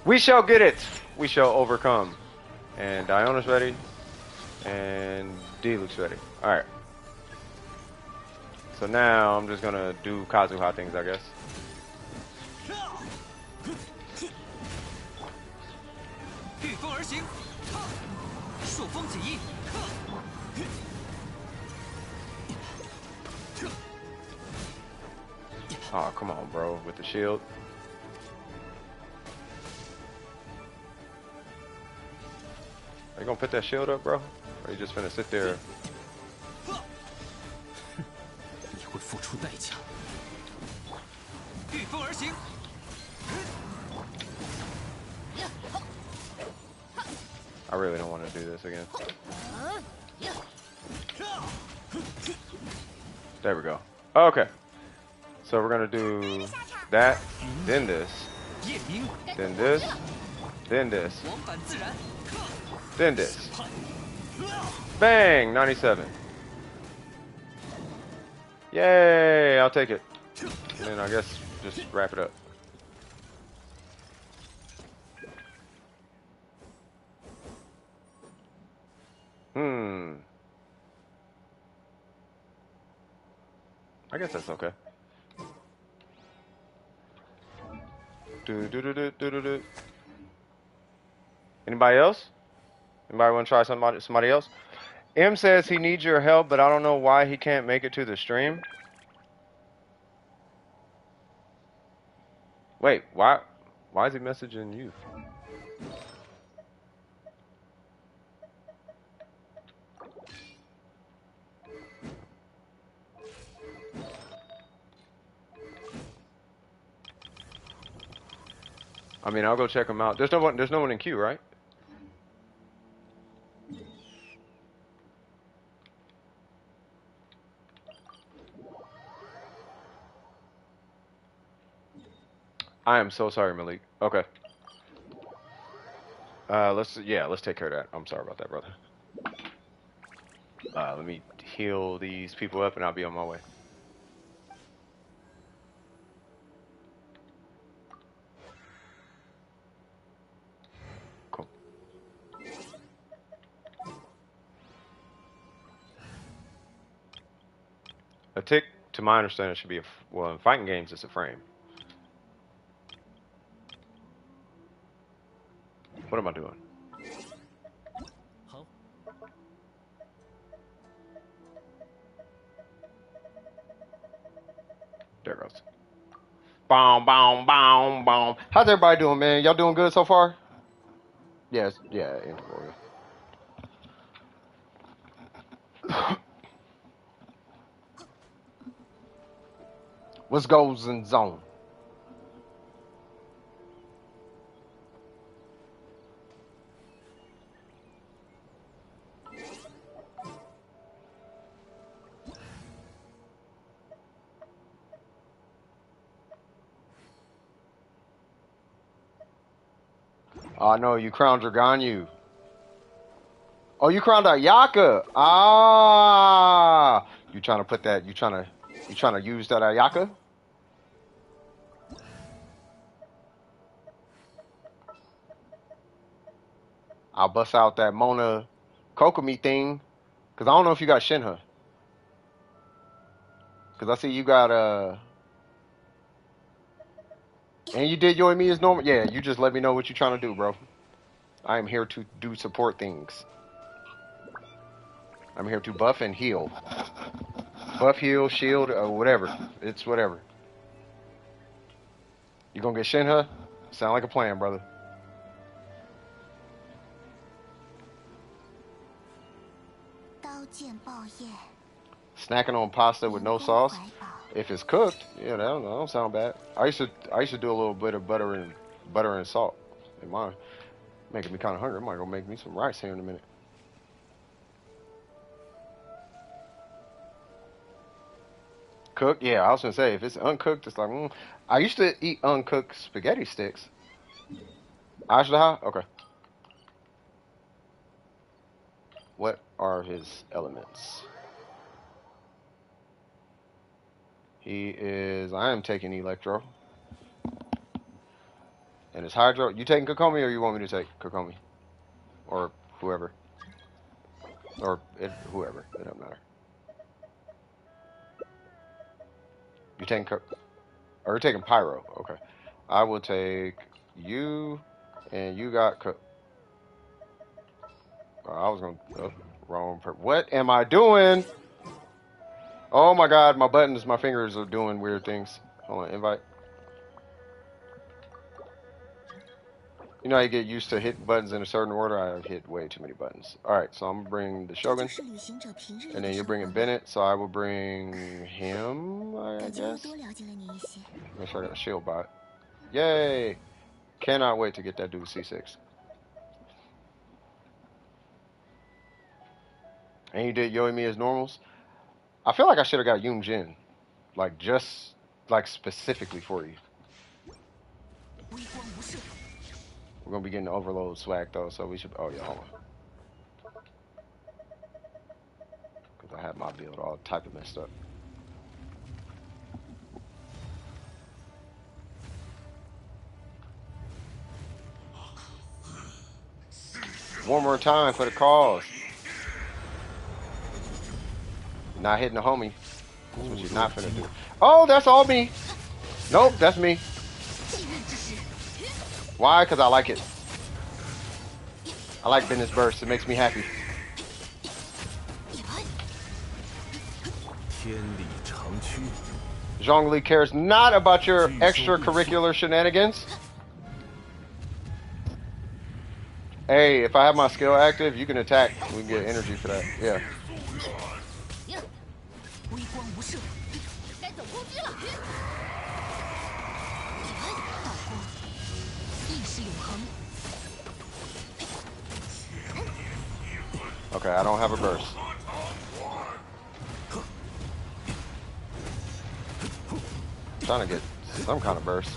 We shall get it. We shall overcome. And Diona's ready. And D looks ready. Alright. So now I'm just gonna do Kazuha things, I guess. Oh, come on, bro, with the shield. Are you gonna put that shield up, bro? Or are you just gonna sit there? I really don't want to do this again. There we go. Okay. So we're gonna do that, then this, then this, then this, then this. Bang! 97. Yay! I'll take it. And then I guess just wrap it up. I guess that's okay. Anybody else? Anybody want to try somebody else? M says he needs your help, but I don't know why he can't make it to the stream. Wait, why is he messaging you? I mean, I'll go check him out. There's no one in queue, right? I am so sorry, Malik. Okay. Let's take care of that. I'm sorry about that, brother. Let me heal these people up and I'll be on my way. Cool. A tick, to my understanding, should be well, in fighting games, it's a frame. What am I doing? There it goes. Boom, boom, boom, boom. How's everybody doing, man? Y'all doing good so far? Yes, yeah, interval. What's goes in zone? Oh no, you crowned Dragonyu. Oh, you crowned Ayaka. Ah, you trying to put that? You trying to use that Ayaka? I'll bust out that Mona Kokomi thing, cause I don't know if you got Shinha. Cause I see you got and you did your me as normal. Yeah, you just let me know what you're trying to do, bro. I am here to do support things. I'm here to buff and heal. Buff, heal, shield, whatever. It's whatever. You gonna get Shinha? Sound like a plan, brother. Snacking on pasta with no sauce. If it's cooked, yeah, that don't sound bad. I used to do a little bit of butter and salt in mine. Making me kind of hungry. I might go make me some rice here in a minute. Cooked? Yeah, I was gonna say if it's uncooked, it's like I used to eat uncooked spaghetti sticks. Ashdaha? Okay. What are his elements? He is. I am taking Electro. And it's Hydro. You taking Kokomi or you want me to take Kokomi? Or whoever. Or whoever. It doesn't matter. You taking or you're taking Pyro. Okay. I will take you and you got I was gonna wrong. What am I doing? Oh my god, my buttons, my fingers are doing weird things. Hold on, invite. You know how you get used to hitting buttons in a certain order? I hit way too many buttons. Alright, so I'm gonna bring the Shogun. And then you're bringing Bennett, so I will bring him, I guess. Make sure I got a shield bot. Yay! Cannot wait to get that dude C6. And you did Yoimi as normals? I feel like I should have got Yoon Jin. Like, just, like, specifically for you. We're gonna be getting overload swag, though, so we should... Oh, yeah, hold on. Because I had my build all type of messed up. One more time for the cause. Not hitting the homie. That's what you're not finna do. Oh, that's all me. Nope, that's me. Why? Because I like it. I like Bennett's burst. It makes me happy. Zhongli cares not about your extracurricular shenanigans. Hey, if I have my skill active, you can attack. We can get energy for that. Yeah. Okay, I don't have a burst. I'm trying to get some kind of burst.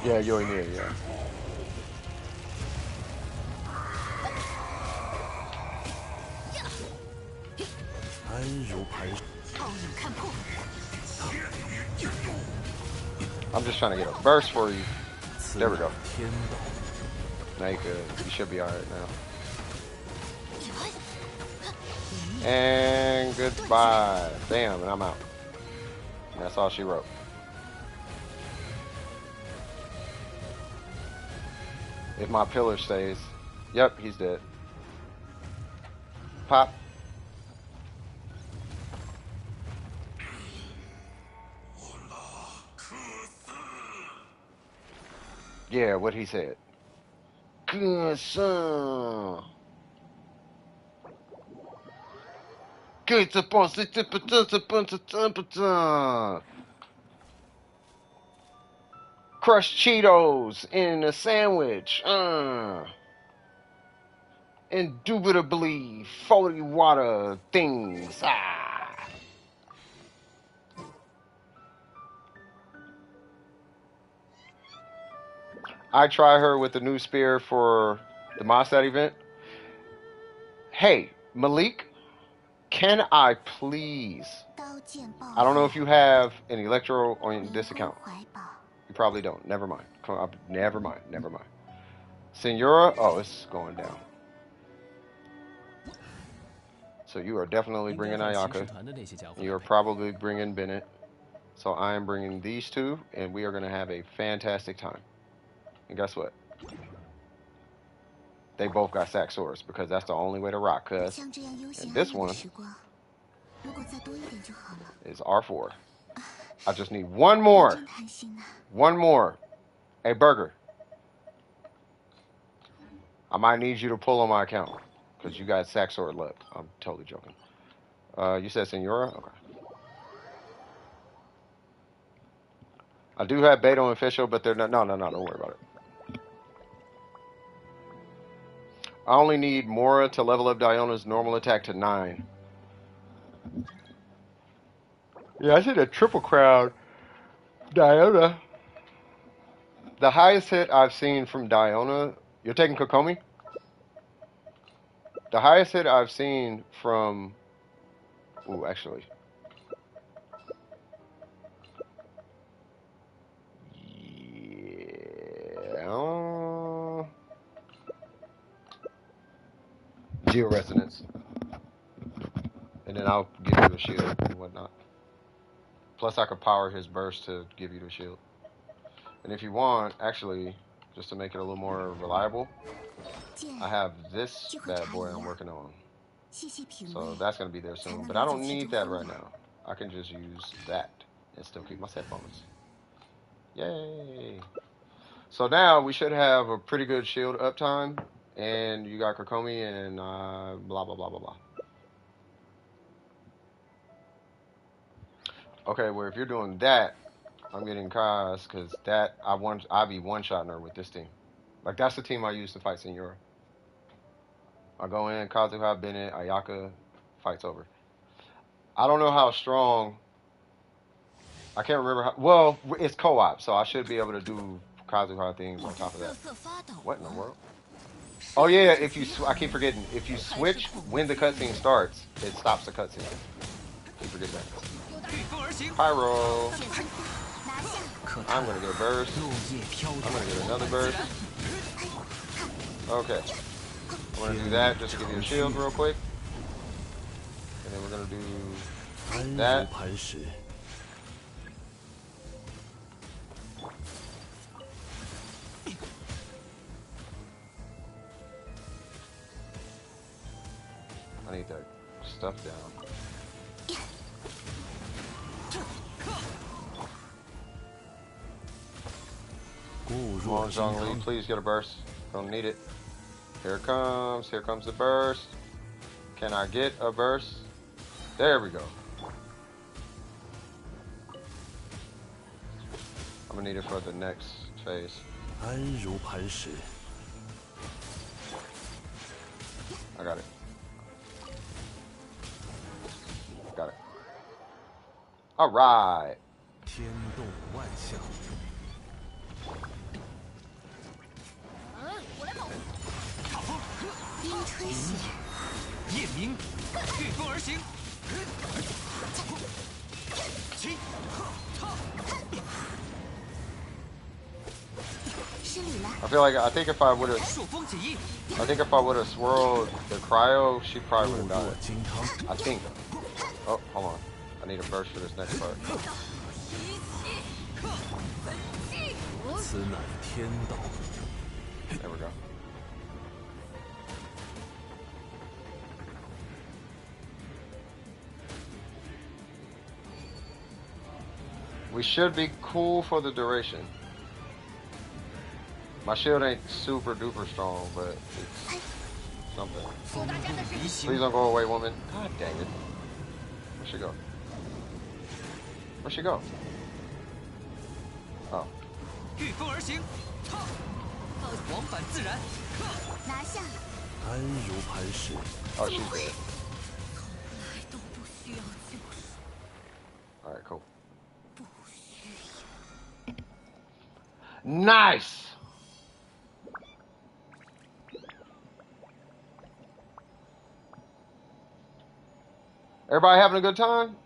Yeah, you're near, yeah. I'm just trying to get a burst for you. There we go. Now you could. You should be alright now. And goodbye. Damn, and I'm out. And that's all she wrote. If my pillar stays. Yep, he's dead. Pop. Yeah, what he said. Good son. Crushed Cheetos in a sandwich. Indubitably 40 water things. I try her with the new spear for the Mossad event. Hey, Malik, can I please? I don't know if you have an Electro on this account. You probably don't. Never mind. Never mind. Never mind. Senora, oh, it's going down. So you are definitely bringing Ayaka. You are probably bringing Bennett. So I am bringing these two, and we are going to have a fantastic time. And guess what? They both got Saxorus because that's the only way to rock, cuz. And this one is R4. I just need one more. One more. Hey, Burger. I might need you to pull on my account because you got Saxor left. I'm totally joking. You said Senora? Okay. I do have Beto and Fischl, but they're not. No, don't worry about it. I only need Mora to level up Diona's normal attack to 9. Yeah, I said a triple crown. Diona. The highest hit I've seen from Diona. You're taking Kokomi? The highest hit I've seen from. Ooh, actually. Yeah. Geo Resonance. And then I'll give you the shield and whatnot. Plus, I could power his burst to give you the shield. And if you want, actually, just to make it a little more reliable, I have this bad boy I'm working on. So that's going to be there soon. But I don't need that right now. I can just use that and still keep my set bonus. Yay! So now we should have a pretty good shield uptime. And you got Kokomi and blah, blah, blah, blah, blah. Okay, well, if you're doing that, I'm getting Kaz because that I be one-shotting her with this team. Like, that's the team I use to fight Senora. I go in, Kazuha, Bennett, Ayaka, fight's over. I don't know how strong. I can't remember how. Well, it's co-op, so I should be able to do Kazuha things on top of that. What in the world? Oh yeah, if you I keep forgetting. If you switch when the cutscene starts, it stops the cutscene. Keep forgetting that. Pyro. I'm gonna get a burst. I'm gonna get another burst. Okay. I'm gonna do that just to give you a shield real quick. And then we're gonna do that. I need that stuff down. Come on, Zhongli, please get a burst. Don't need it. Here it comes. Here comes the burst. Can I get a burst? There we go. I'm gonna need it for the next phase. I got it. Got it. All right. I think if I would have swirled the cryo, she probably would have died. I think. Oh, hold on. I need a burst for this next part. There we go. We should be cool for the duration. My shield ain't super duper strong, but it's something. Please don't go away, woman. God dang it. Where'd she go? Where'd she go? Oh. Oh, she's dead. Alright, cool. Nice! Everybody having a good time?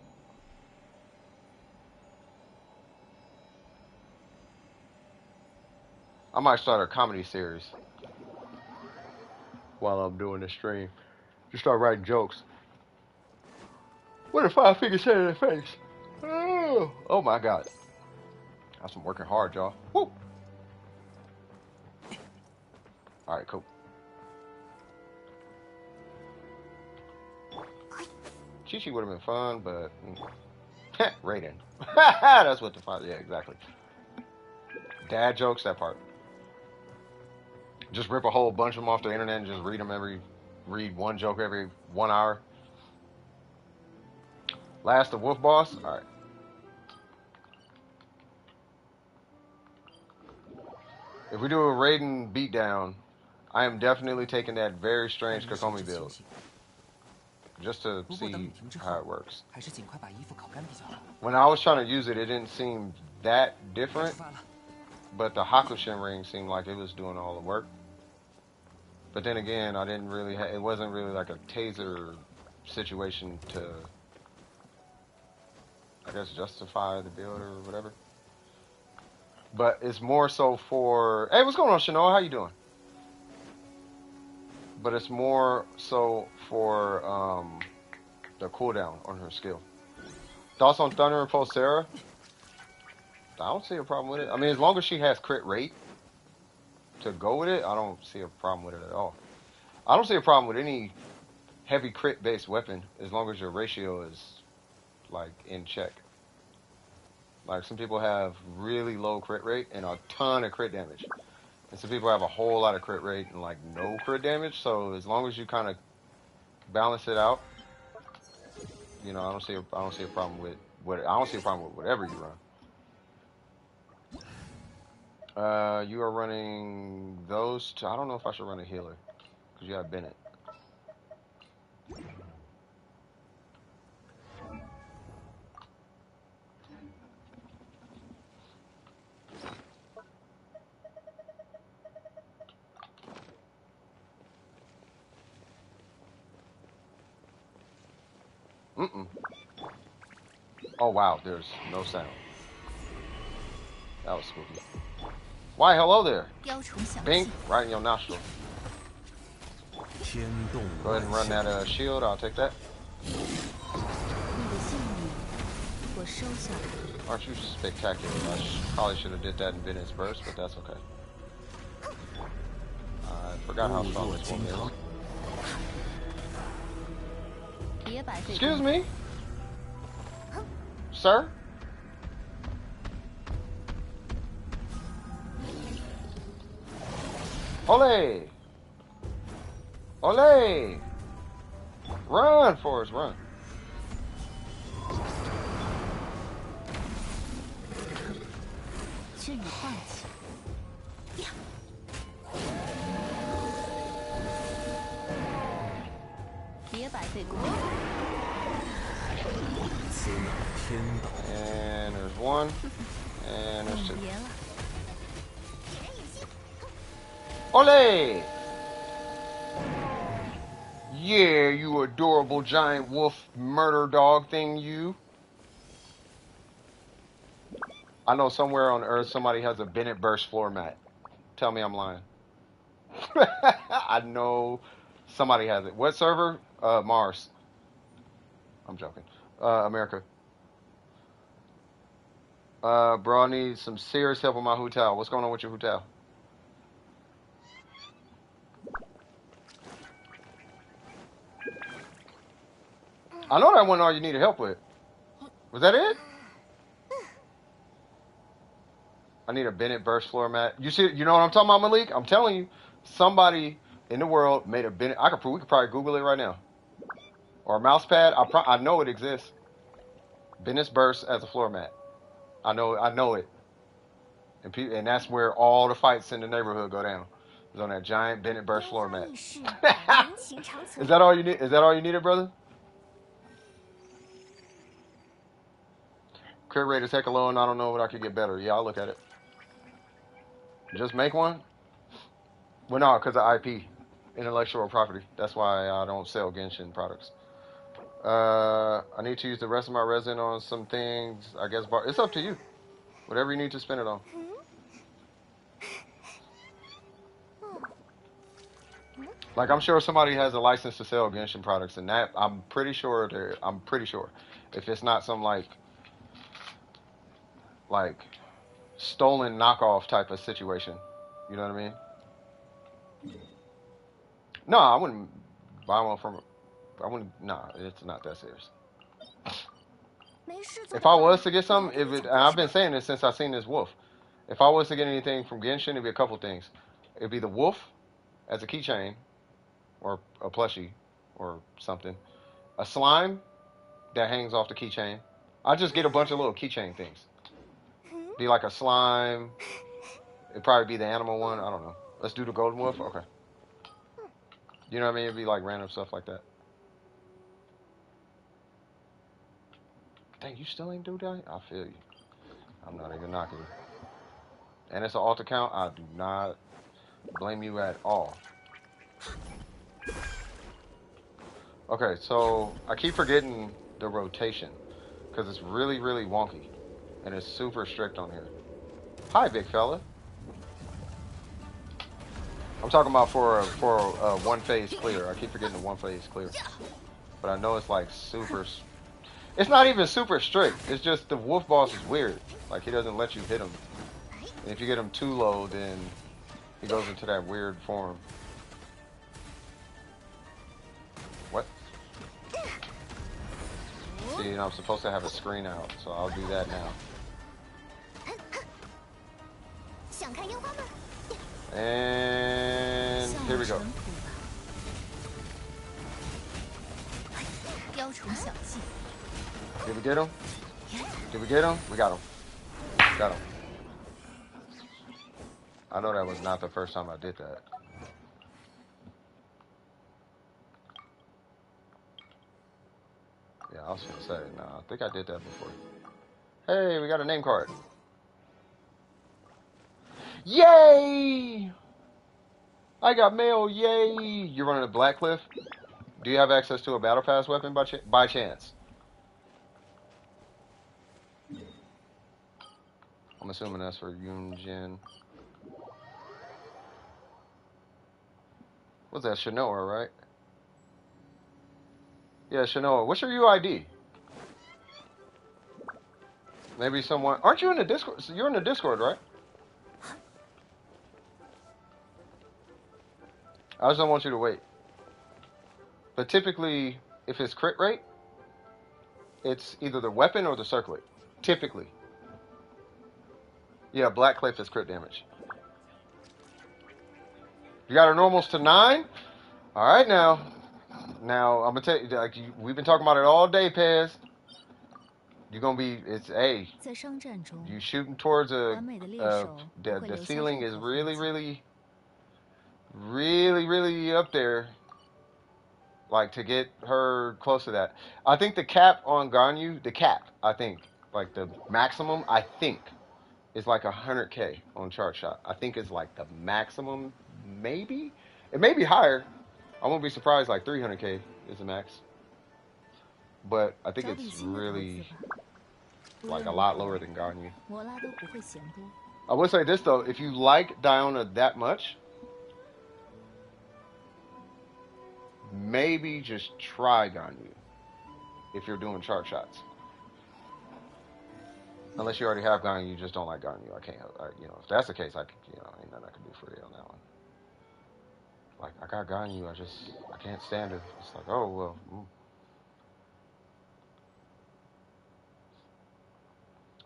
I might start a comedy series while I'm doing this stream. Just start writing jokes. What if 5 fingers hit in the face? Oh my god. That's some working hard, y'all. Woo! Alright, cool. Chi-Chi would have been fun, but Raiden. That's what the fun. Yeah, exactly. Dad jokes, that part. Just rip a whole bunch of them off the internet and just read one joke every 1 hour. Last the Wolf Boss? Alright. If we do a Raiden beatdown, I am definitely taking that very strange Kokomi build. Just to see how it works. When I was trying to use it, it didn't seem that different. But the Hakushin ring seemed like it was doing all the work. But then again, I didn't really it wasn't really like a taser situation to, I guess, justify the build or whatever. But it's more so for, hey, what's going on, Shanoa? How you doing? But it's more so for the cooldown on her skill. Thoughts on Thunder and Pulsera? I don't see a problem with it. I mean, as long as she has crit rate to go with it, I don't see a problem with it at all. I don't see a problem with any heavy crit based weapon as long as your ratio is like in check. Like some people have really low crit rate and a ton of crit damage. And some people have a whole lot of crit rate and like no crit damage. So as long as you kind of balance it out, you know, I don't see a problem with whatever you run. You are running those two. I don't know if I should run a healer because you have Bennett. Oh wow, there's no sound. That was spooky. Why, hello there. Bing, right in your nostril. Go ahead and run that shield, I'll take that. Aren't you spectacular? I probably should have did that in Bennett's burst, but that's okay. I forgot how strong this one is. Excuse me? Sir? Ole! Ole! Run, Forrest, run. And there's one, and there's two. Ole! Yeah, you adorable giant wolf murder dog thing, you. I know somewhere on Earth somebody has a Bennett burst floor mat. Tell me I'm lying. I know somebody has it. What server? Mars. I'm joking. America. Bro, I need some serious help with my hotel. What's going on with your hotel? I know that wasn't all you needed help with. Was that it? I need a Bennett burst floor mat. You see, you know what I'm talking about, Malik? I'm telling you, somebody in the world made a Bennett. We could probably Google it right now. Or a mouse pad. I know it exists. Bennett's burst as a floor mat. I know it. And that's where all the fights in the neighborhood go down. It's on that giant Bennett burst floor mat. Is that all you need? Is that all you needed, brother? Crit rate is heck alone. I don't know what I could get better. Yeah, I'll look at it. Just make one? Well, no, because of IP. Intellectual property. That's why I don't sell Genshin products. I need to use the rest of my resin on some things. I guess it's up to you. Whatever you need to spend it on. Like, I'm sure somebody has a license to sell Genshin products, and that I'm pretty sure if it's not some like stolen knockoff type of situation, you know what I mean? No, I wouldn't buy one from. I wouldn't. Nah, it's not that serious. If I was to get some, and I've been saying this since I seen this wolf. If I was to get anything from Genshin, it'd be a couple things. It'd be the wolf as a keychain, or a plushie, or something. A slime that hangs off the keychain. I'll just get a bunch of little keychain things. Be like a slime. It'd probably be the animal one. I don't know. Let's do the golden wolf. Okay. You know what I mean? It'd be like random stuff like that. Dang, you still ain't do that? I feel you. I'm not even knocking you. And it's an alt account. I do not blame you at all. Okay, so I keep forgetting the rotation because it's really, really wonky, and it's super strict on here. Hi, big fella. I'm talking about for a one phase clear. I keep forgetting the one phase clear, but I know it's like super. It's not even super strict. It's just the wolf boss is weird. Like, he doesn't let you hit him, and if you get him too low, then he goes into that weird form. What? See, I'm supposed to have a screen out, so I'll do that now. And here we go. Did we get him? Did we get him? We got him. Got him. I know that was not the first time I did that. Yeah, I was gonna say, no, I think I did that before. Hey, we got a name card. Yay! I got mail, yay! You're running a Black Cliff? Do you have access to a Battle Pass weapon by chance? I'm assuming that's for Yunjin. What's that, Shinoa, right? Yeah, Shinoa. What's your UID? Maybe someone... Aren't you in the Discord? You're in the Discord, right? I just don't want you to wait. But typically, if it's crit rate, it's either the weapon or the circlet. Typically. Yeah, Black Cliff is crit damage. You got our normals to 9? Alright now. Now, I'm going to tell you, like, we've been talking about it all day, Pez. You're going to be, it's A. You shooting towards the ceiling is really up there. Like, to get her close to that. I think the cap on Ganyu, I think, like the maximum, I think, is like 100K on Chart Shot. I think it's like the maximum, maybe? It may be higher. I won't be surprised, like 300K is the max. But I think it's really, like, a lot lower than Ganyu. I will say this, though. If you like Diona that much, maybe just try Ganyu if you're doing chart shots. Unless you already have Ganyu, you just don't like Ganyu. I can't, you know, if that's the case, ain't nothing I can do for you on that one. Like, I got Ganyu, I can't stand it. It's like, oh, well.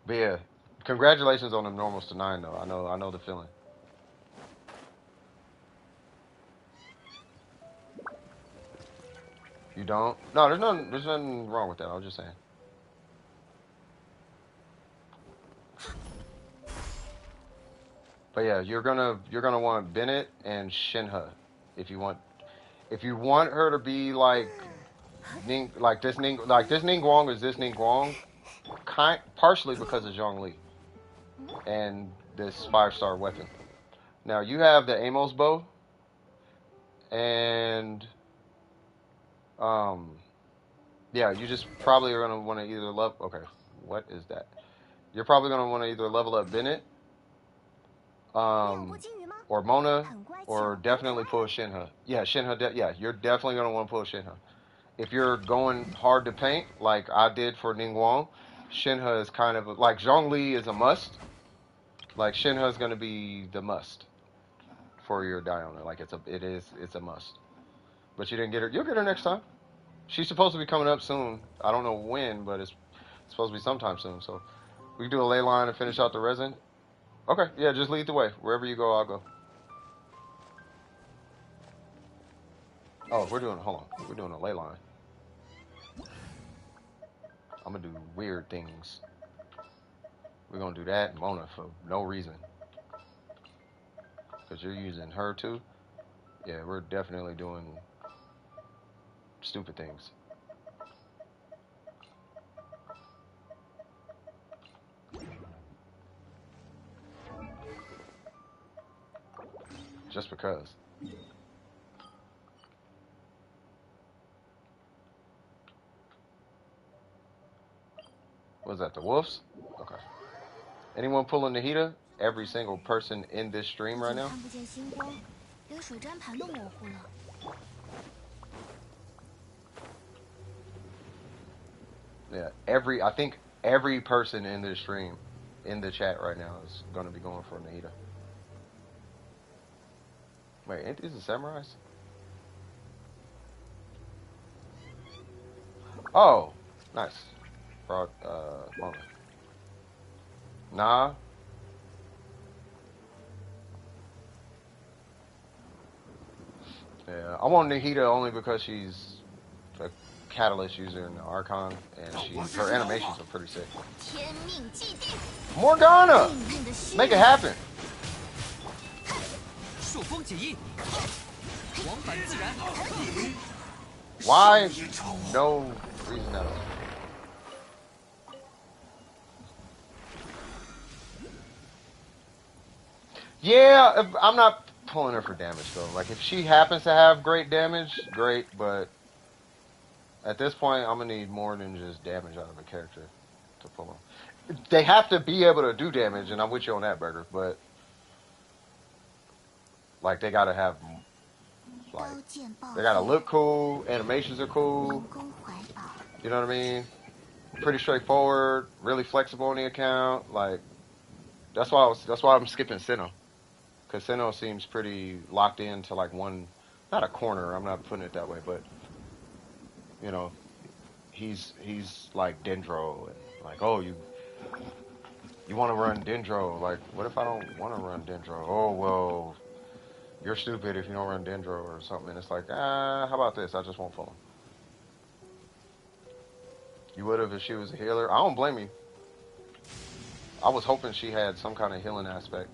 But yeah, congratulations on them normals to 9, though. I know the feeling. You don't? No, there's nothing wrong with that. I was just saying. But yeah, you're gonna want Bennett and Shinha if you want her to be like this Ningguang is this Ningguang, partially because of Zhongli and this 5-star weapon. Now you have the Amos bow and Yeah, you just probably are gonna want to either level. Okay, what is that? You're probably gonna want to either level up Bennett, 没有过金鱼吗？ or Mona, 很乖巧， or 很可 definitely 爱。 pull Shinha. Yeah, Shinha. Yeah, you're definitely gonna want to pull Shinha. If you're going hard to paint, like I did for Ningguang, Shinha is kind of like Zhongli is a must. Like Shinha is gonna be the must for your Diona. Like it's a must. But you didn't get her. You'll get her next time. She's supposed to be coming up soon. I don't know when, but it's supposed to be sometime soon. So we can do a ley line and finish out the resin. Okay, yeah, just lead the way. Wherever you go, I'll go. Oh, hold on. We're doing a ley line. I'm gonna do weird things. We're gonna do that, Mona, for no reason. Because you're using her too. Yeah, we're definitely doing stupid things. Just because. What is that, the wolves? Okay. Anyone pulling the heater? Every single person in this stream right now? 看不见星光，连水粘盘都模糊了。 Yeah, I think every person in this stream, in the chat right now, is going to be going for Nahida. Wait, ain't these the samurais? Oh, nice. Brought, Mona. Nah. Yeah, I want Nahida only because she's a catalyst user in the Archon, and her animations are pretty sick. 天命既定， Morgana! 命运的吸 Make it 引。 happen! 朔风解印，往返自然。 Why? No reason at all. Yeah, I'm not pulling her for damage though. Like if she happens to have great damage, great, but at this point I'm gonna need more than just damage out of a character to pull them. They have to be able to do damage, and I'm with you on that, Burger, but like they gotta have 刀 like 剑爆 they gotta 裂， look cool, animations are cool, 龙宫怀抱， you know what I mean? Pretty straightforward, really flexible on the account, like that's why I'm skipping Sinnoh. Because Sinnoh seems pretty locked into like one, not a corner, I'm not putting it that way, but you know, he's like Dendro, and like, oh, you want to run Dendro, like what if I don't want to run Dendro? Oh well, you're stupid if you don't run Dendro or something. And it's like, how about this? I just won't pull him. You would have if she was a healer. I don't blame you. I was hoping she had some kind of healing aspect.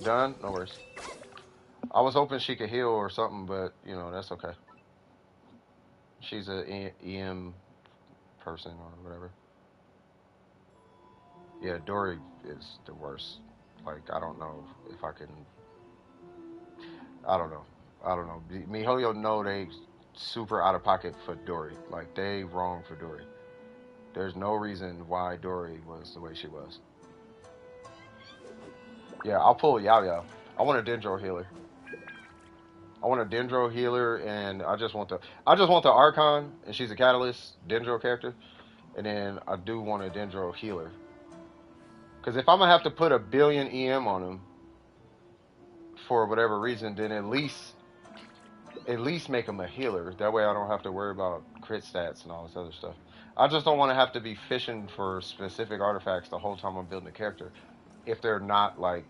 Done? No worries. I was hoping she could heal or something, but, you know, that's okay. She's a EM person or whatever. Yeah, Dory is the worst. Like, I don't know if I can... I don't know. MiHoYo know they super out of pocket for Dory. Like, they wrong for Dory. There's no reason why Dory was the way she was. Yeah, I'll pull Yao Yao. I want a Dendro healer. And I just want the Archon, and she's a catalyst Dendro character, and then I do want a Dendro healer. Because if I'm gonna have to put a billion EM on him for whatever reason, then at least make him a healer. That way I don't have to worry about crit stats and all this other stuff. I just don't want to have to be fishing for specific artifacts the whole time I'm building a character if they're not like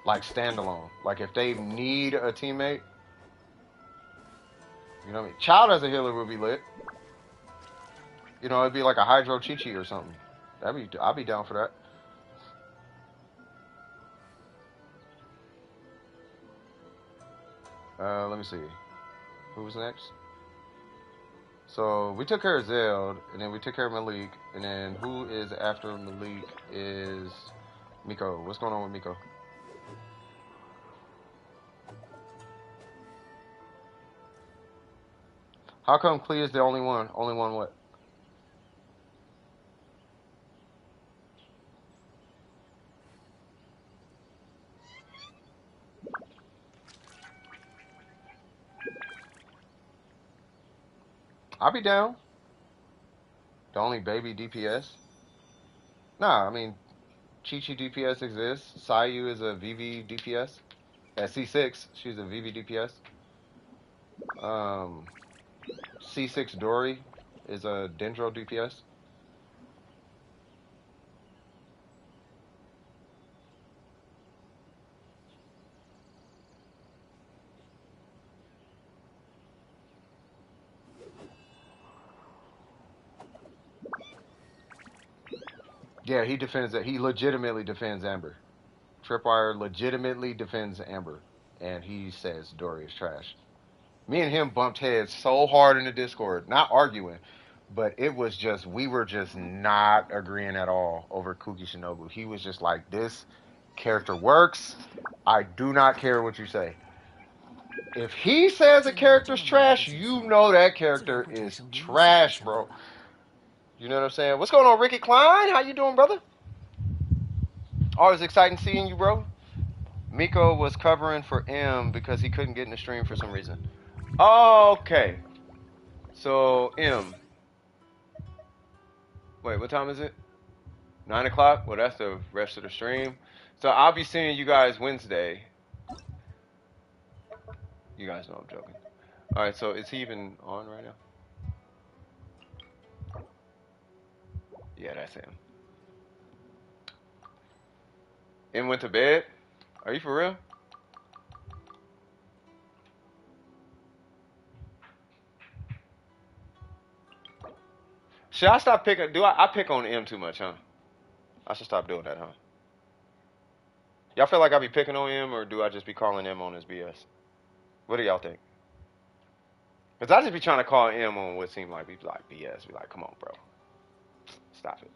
standalone. Like if they need a teammate, you know what I mean? Child as a healer would be lit. You know, it'd be like a Hydro Chi-Chi or something. I'd be down for that. Let me see. Who was next? So we took care of Zeld, and then we took care of Malik, and then who is after Malik is Miko. What's going on with Miko? How come Clea is the only one? Only one what? I'll be down. The only baby DPS? Nah, I mean, Chi-Chi DPS exists. Sayu is a VV DPS. At C6, she's a VV DPS. C6 Dory is a Dendro DPS. Yeah, he defends it. He legitimately defends Amber. Tripwire legitimately defends Amber. And he says Dory is trash. Me and him bumped heads so hard in the Discord. Not arguing, but it was just, we were just not agreeing at all over Kuki Shinobu. He was just like, this character works. I do not care what you say. If he says a character's trash, you know that character is trash, bro. You know what I'm saying? What's going on, Ricky Klein? How you doing, brother? Always exciting seeing you, bro. Miko was covering for M because he couldn't get in the stream for some reason. Okay. So, M. Wait, what time is it? 9 o'clock? Well, that's the rest of the stream. So, I'll be seeing you guys Wednesday. You guys know I'm joking. Alright, so is he even on right now? Yeah, that's him. M went to bed? Are you for real? Should I stop picking? I pick on M too much, huh? I should stop doing that, huh? Y'all feel like I be picking on M, or do I just be calling M on his BS? What do y'all think? Because I just be trying to call M on what seemed like be like BS. Be like, come on, bro. Stop it.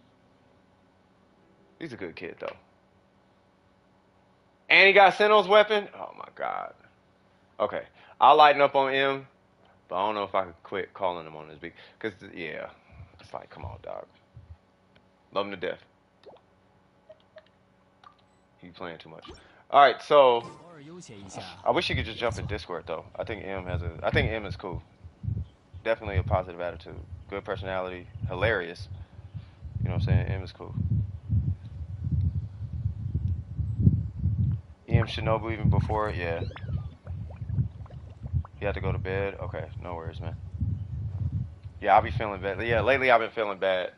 He's a good kid, though. And he got Senno's weapon? Oh, my God. Okay. I'll lighten up on M, but I don't know if I could quit calling him on his BS. Because, yeah. It's like, come on, dog. Love him to death. He playing too much. All right, so I wish you could just jump in Discord though. I think M is cool. Definitely a positive attitude, good personality, hilarious. You know what I'm saying? M is cool. M Shinobu even before, yeah. He had to go to bed. Okay, no worries, man. Yeah, I'll be feeling bad. Yeah, lately I've been feeling bad.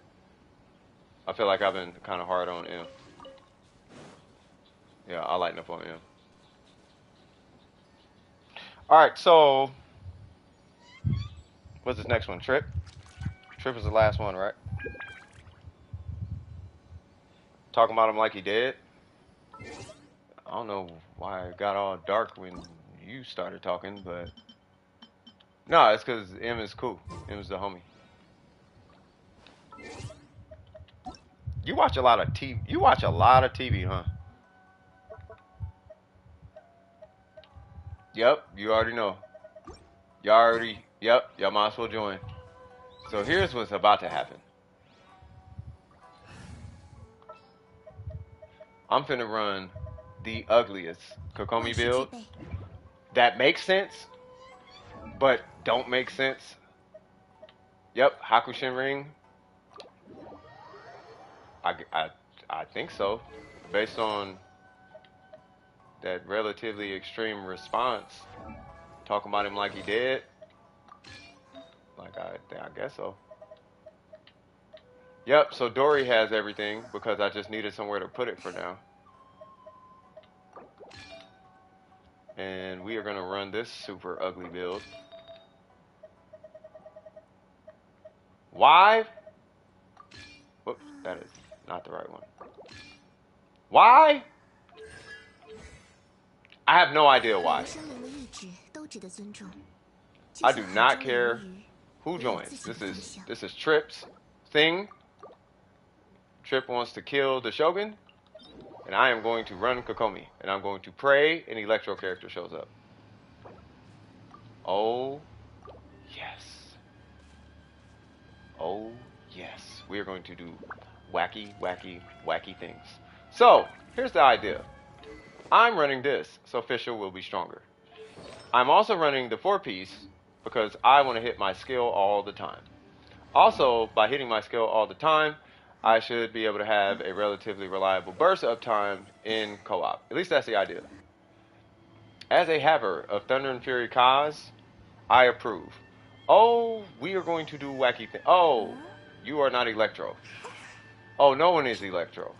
I feel like I've been kind of hard on M. Yeah, I'll lighten up on M. Alright, so what's this next one? Trip? Trip is the last one, right? Talking about him like he dead? I don't know why it got all dark when you started talking, but no, it's because M is cool. M is the homie. You watch a lot of TV. You watch a lot of TV, huh? Yep, you already know. Yep, y'all might as well join. So here's what's about to happen. I'm finna run the ugliest Kokomi build that makes sense, but don't make sense. Yep, Hakushin ring. I think so, based on that relatively extreme response, talking about him like he dead. Like I guess so. Yep. So Dory has everything because I just needed somewhere to put it for now. And we are gonna run this super ugly build. Why? Whoops, that is not the right one. Why? I have no idea why. I do not care who joins. This is Trip's thing. Trip wants to kill the Shogun, and I am going to run Kokomi, and I'm going to pray an Electro character shows up. Oh, yes. Oh, yes. We are going to do wacky, wacky, wacky things. So, here's the idea. I'm running this, so Fisher will be stronger. I'm also running the 4-piece because I want to hit my skill all the time. Also, by hitting my skill all the time, I should be able to have a relatively reliable burst uptime in co-op. At least that's the idea. As a haver of Thunder and Fury Kaz, I approve. Oh, we are going to do wacky things. Oh, you are not Electro. Oh, no one is Electro.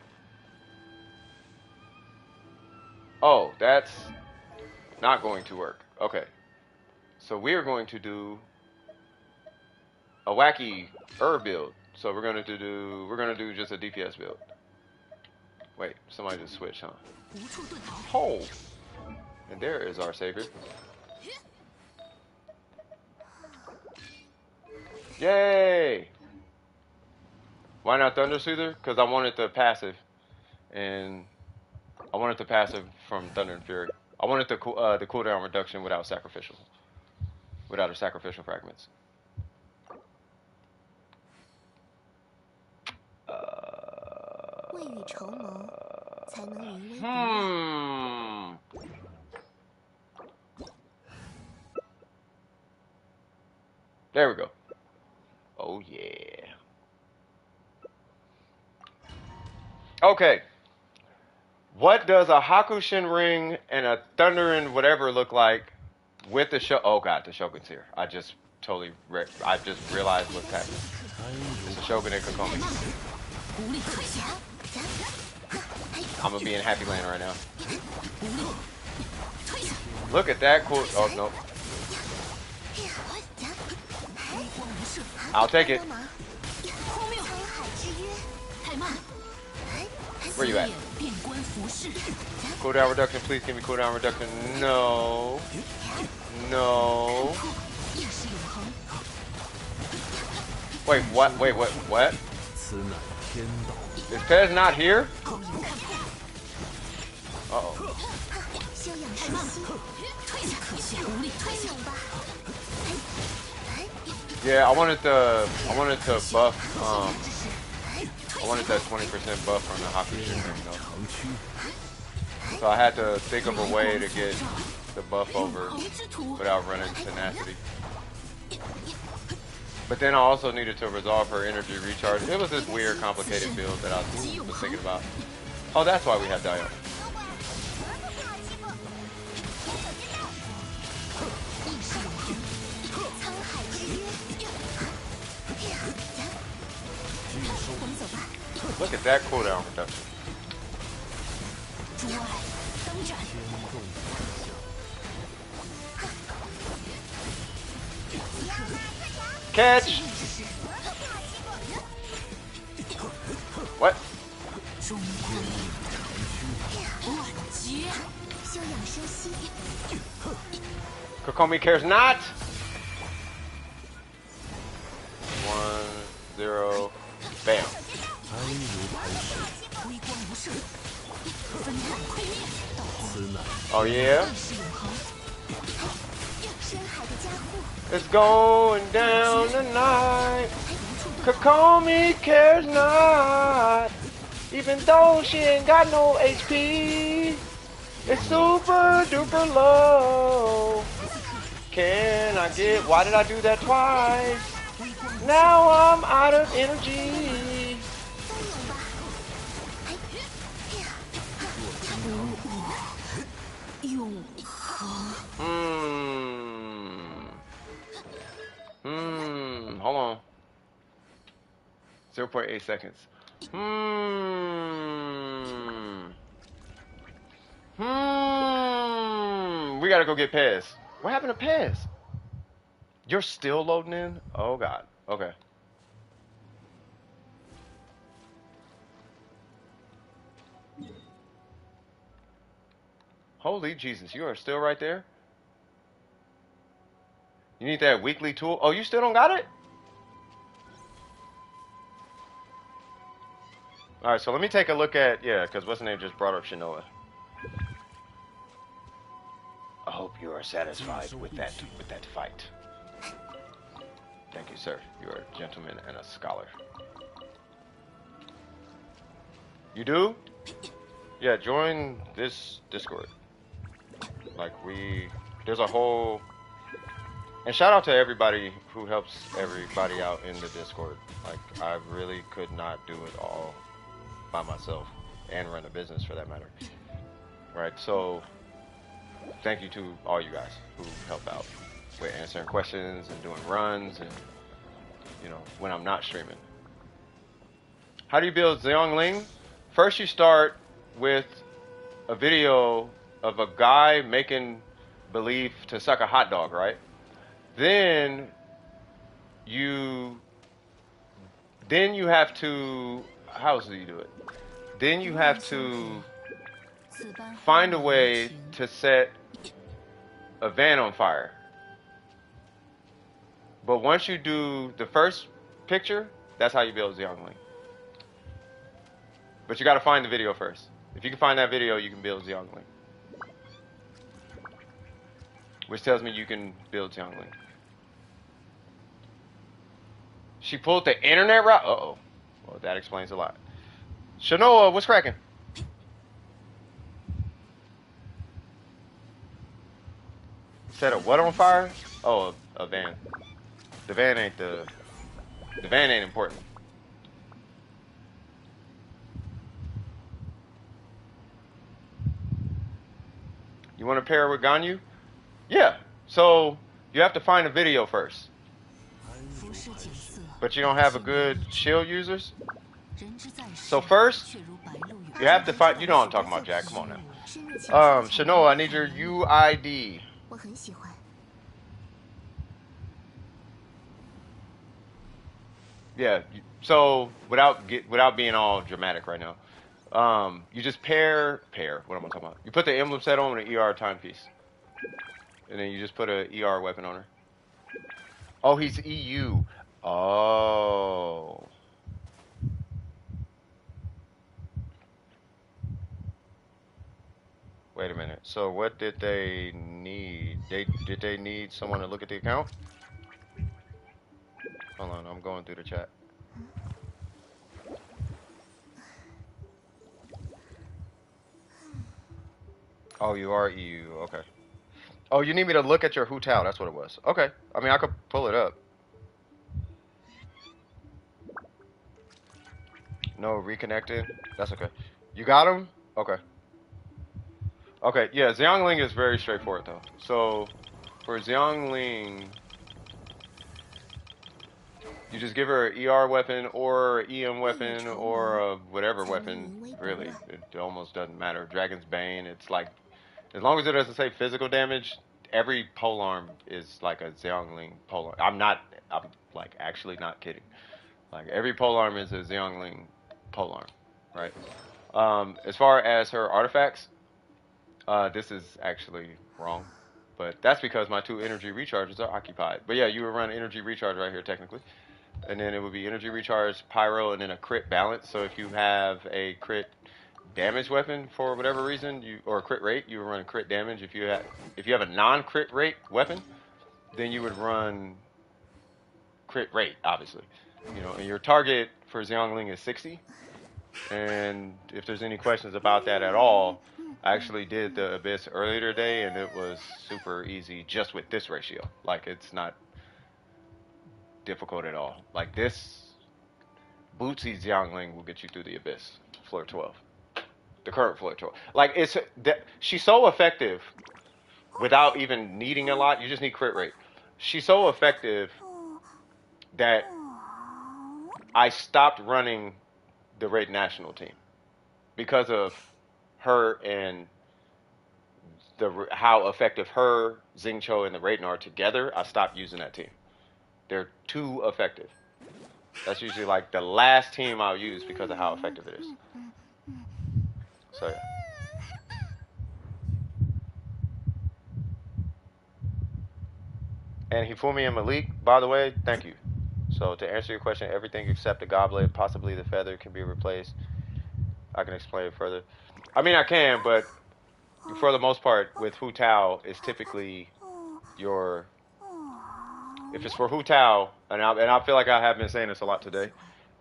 Oh, that's not going to work. Okay. So we are going to do a wacky build. So we're gonna do just a DPS build. Wait, somebody just switched, huh? Oh, and there is our savior. Yay! Why not Thunder Soother? Because I wanted the passive, and I wanted the passive from Thunder and Fury. I wanted the cooldown reduction without a sacrificial fragments. There we go. Oh yeah. Okay. What does a Hakushin ring and a Thundering whatever look like with the show? Oh god, the Shogun's here. I just realized what's happening. It's a Shogun and Kokomi. I'm gonna be in Happy Land right now. Look at that cool. Oh no. I'll take it. Where you at? Cooldown reduction, please give me cooldown reduction. No. No. Wait, what? Wait, what? Is Pez not here? Uh-oh. Yeah, I wanted to buff, I wanted that 20% buff on the Hakushin ring, though. So I had to think of a way to get the buff over without running tenacity. But then I also needed to resolve her energy recharge. It was this weird, complicated build that I was thinking about. Oh, that's why we have Diana. Look at that cooldown reduction. Catch! What? Kokomi cares not! 1, 0, bam. Oh yeah? It's going down tonight. Kokomi cares not. Even though she ain't got no HP. It's super duper low. Can I get... Why did I do that twice? Now I'm out of energy. Hold on. 0.8 seconds. We gotta go get Pez. What happened to Pez? You're still loading in? Oh god. Okay. Holy Jesus, you are still right there? You need that weekly tool? Oh, you still don't got it? Alright, so let me take a look at, yeah, because what's the name just brought up Shinoa. I hope you are satisfied with that fight. Thank Thank you, sir. You are a gentleman and a scholar. You do? Yeah, join this Discord. Like, there's a whole... And shout out to everybody who helps everybody out in the Discord. Like, I really could not do it all by myself and run a business for that matter. Right, so thank you to all you guys who help out with answering questions and doing runs and, you know, when I'm not streaming. How do you build Xiangling? First you start with a video of a guy making believe to suck a hot dog, right? Then you have to, how else do you do it? Then you have to find a way to set a van on fire. But once you do the first picture, that's how you build Xiangling. But you gotta find the video first. If you can find that video, you can build Xiangling. Which tells me you can build Xiangling. She pulled the internet route? Uh-oh. Well, that explains a lot. Shanoa, what's cracking? Set a what on fire? Oh, a van. The van ain't important. You want to pair with Ganyu? Yeah. So you have to find a video first. But you don't have a good shield users? So first, you have to find... You know what I'm talking about, Jack. Come on now. Shanoa, I need your UID. Yeah, so without being all dramatic right now, you just pair, what am I talking about? You put the emblem set on with an ER timepiece. And then you just put an ER weapon on her. Oh, he's EU. Oh. Wait a minute. So what did they need? Did they need someone to look at the account? Hold on, I'm going through the chat. Oh, you are EU. Okay. Oh, you need me to look at your Hu Tao. That's what it was. Okay. I mean, I could pull it up. No, reconnected. That's okay. You got him? Okay. Okay, yeah, Xiangling is very straightforward, though. So, for Xiangling, you just give her an ER weapon or an EM weapon or a whatever weapon, really. It almost doesn't matter. Dragon's Bane, it's like, as long as it doesn't say physical damage, every polearm is like a Xiangling polearm. I'm like actually not kidding. Like every polearm is a Xiangling polearm, right? As far as her artifacts, this is actually wrong, but that's because my 2 energy recharges are occupied. But yeah, you would run energy recharge right here technically, and then it would be energy recharge, pyro, and then a crit balance. So if you have a crit damage weapon for whatever reason, or a crit rate, you would run crit damage. If you have a non-crit rate weapon, then you would run crit rate, obviously. You know, and your target for Xiangling is 60. And if there's any questions about that at all, I actually did the Abyss earlier today, and it was super easy just with this ratio. Like, it's not difficult at all. Like, this Bootsy Xiangling will get you through the Abyss, floor 12. The current floor 12. Like, she's so effective without even needing a lot. You just need crit rate. She's so effective that I stopped running the Raid National team because of her and how effective her, Xingqiu, and the Raiden are together. I stopped using that team. They're too effective. That's usually like the last team I'll use because of how effective it is. So yeah. And Hifumi and Malik, by the way, thank you. So to answer your question, everything except the goblet, possibly the feather, can be replaced. I can explain it further. I mean, I can, but for the most part, with Hu Tao, it's typically your if it's for Hu Tao, and I feel like I have been saying this a lot today,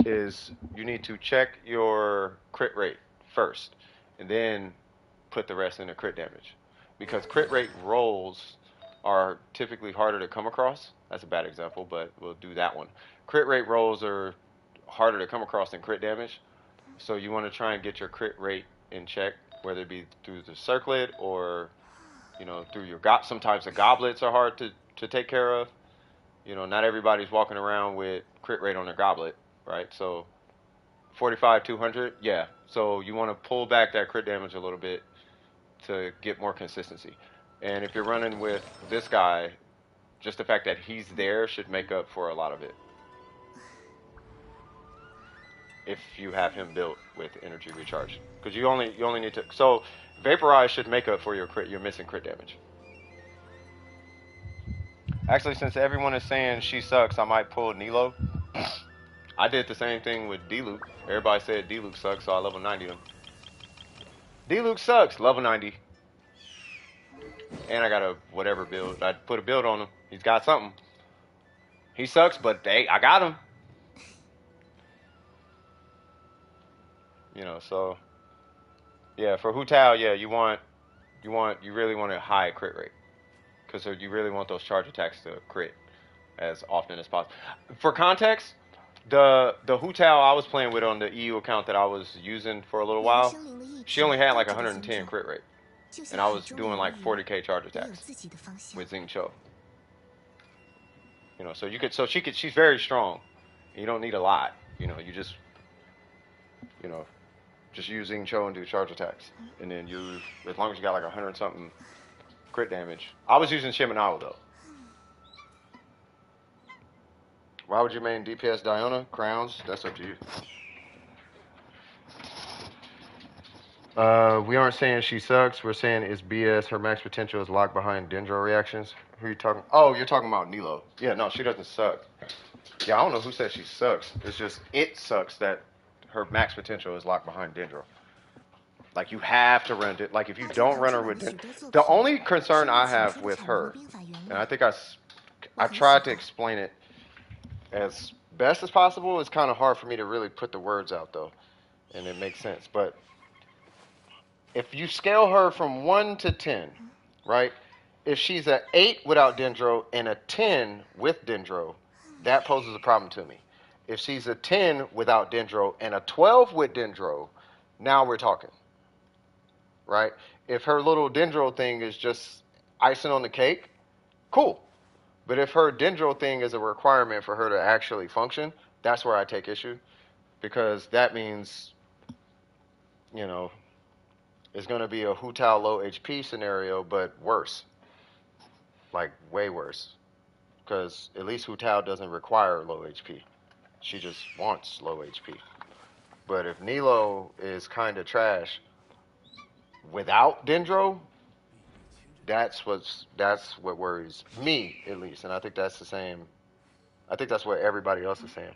is you need to check your crit rate first, and then put the rest into crit damage, because crit rate rolls are typically harder to come across. That's a bad example, but we'll do that one. Crit rate rolls are harder to come across than crit damage, so you want to try and get your crit rate in check, whether it be through the circlet or through your sometimes the goblets are hard to take care of. Not everybody's walking around with crit rate on their goblet, right? So 45, 200, yeah. So you want to pull back that crit damage a little bit to get more consistency. And if you're running with this guy, just the fact that he's there should make up for a lot of it. If you have him built with energy recharge, because you only need to. So vaporize should make up for your missing crit damage. Actually, since everyone is saying she sucks, I might pull Nilo. I did the same thing with D-Luke. Everybody said D-Luke sucks, so I level 90 him. D-Luke sucks, level 90. And I got a whatever build. I put a build on him. He's got something. He sucks, but I got him. So yeah, for Hu Tao, yeah, you really want a high crit rate, because you really want those charge attacks to crit as often as possible. For context, the Hu Tao I was playing with on the EU account that I was using for a little while, she only had like 110 crit rate, and I was doing like 40k charge attacks with Xing Cho. She's very strong. You don't need a lot. You just use Xing Cho and do charge attacks, and then as long as you got like 100 something crit damage. I was using Shiminawa though. Why would you main DPS Diona? Crowns? That's up to you. We aren't saying she sucks. We're saying it's BS. Her max potential is locked behind Dendro reactions. Who are you talking? Oh, you're talking about Nilo. Yeah, no, she doesn't suck. Yeah, I don't know who said she sucks. It's just it sucks that her max potential is locked behind Dendro. Like, you have to run it. Like, if you don't run her with Dendro, the only concern I have with her, and I think I tried to explain it as best as possible. It's kind of hard for me to really put the words out though, and it makes sense. But if you scale her from 1 to 10, right? If she's an 8 without Dendro and a 10 with Dendro, that poses a problem to me. If she's a 10 without Dendro and a 12 with Dendro, now we're talking, right? If her little Dendro thing is just icing on the cake, cool. But if her Dendro thing is a requirement for her to actually function, that's where I take issue, because that means, it's going to be a Hu Tao low HP scenario, but worse. Like, way worse. Because at least Hu Tao doesn't require low HP. She just wants low HP. But if Nilo is kind of trash without Dendro, that's what worries me, at least. And I think that's the same. I think that's what everybody else is saying.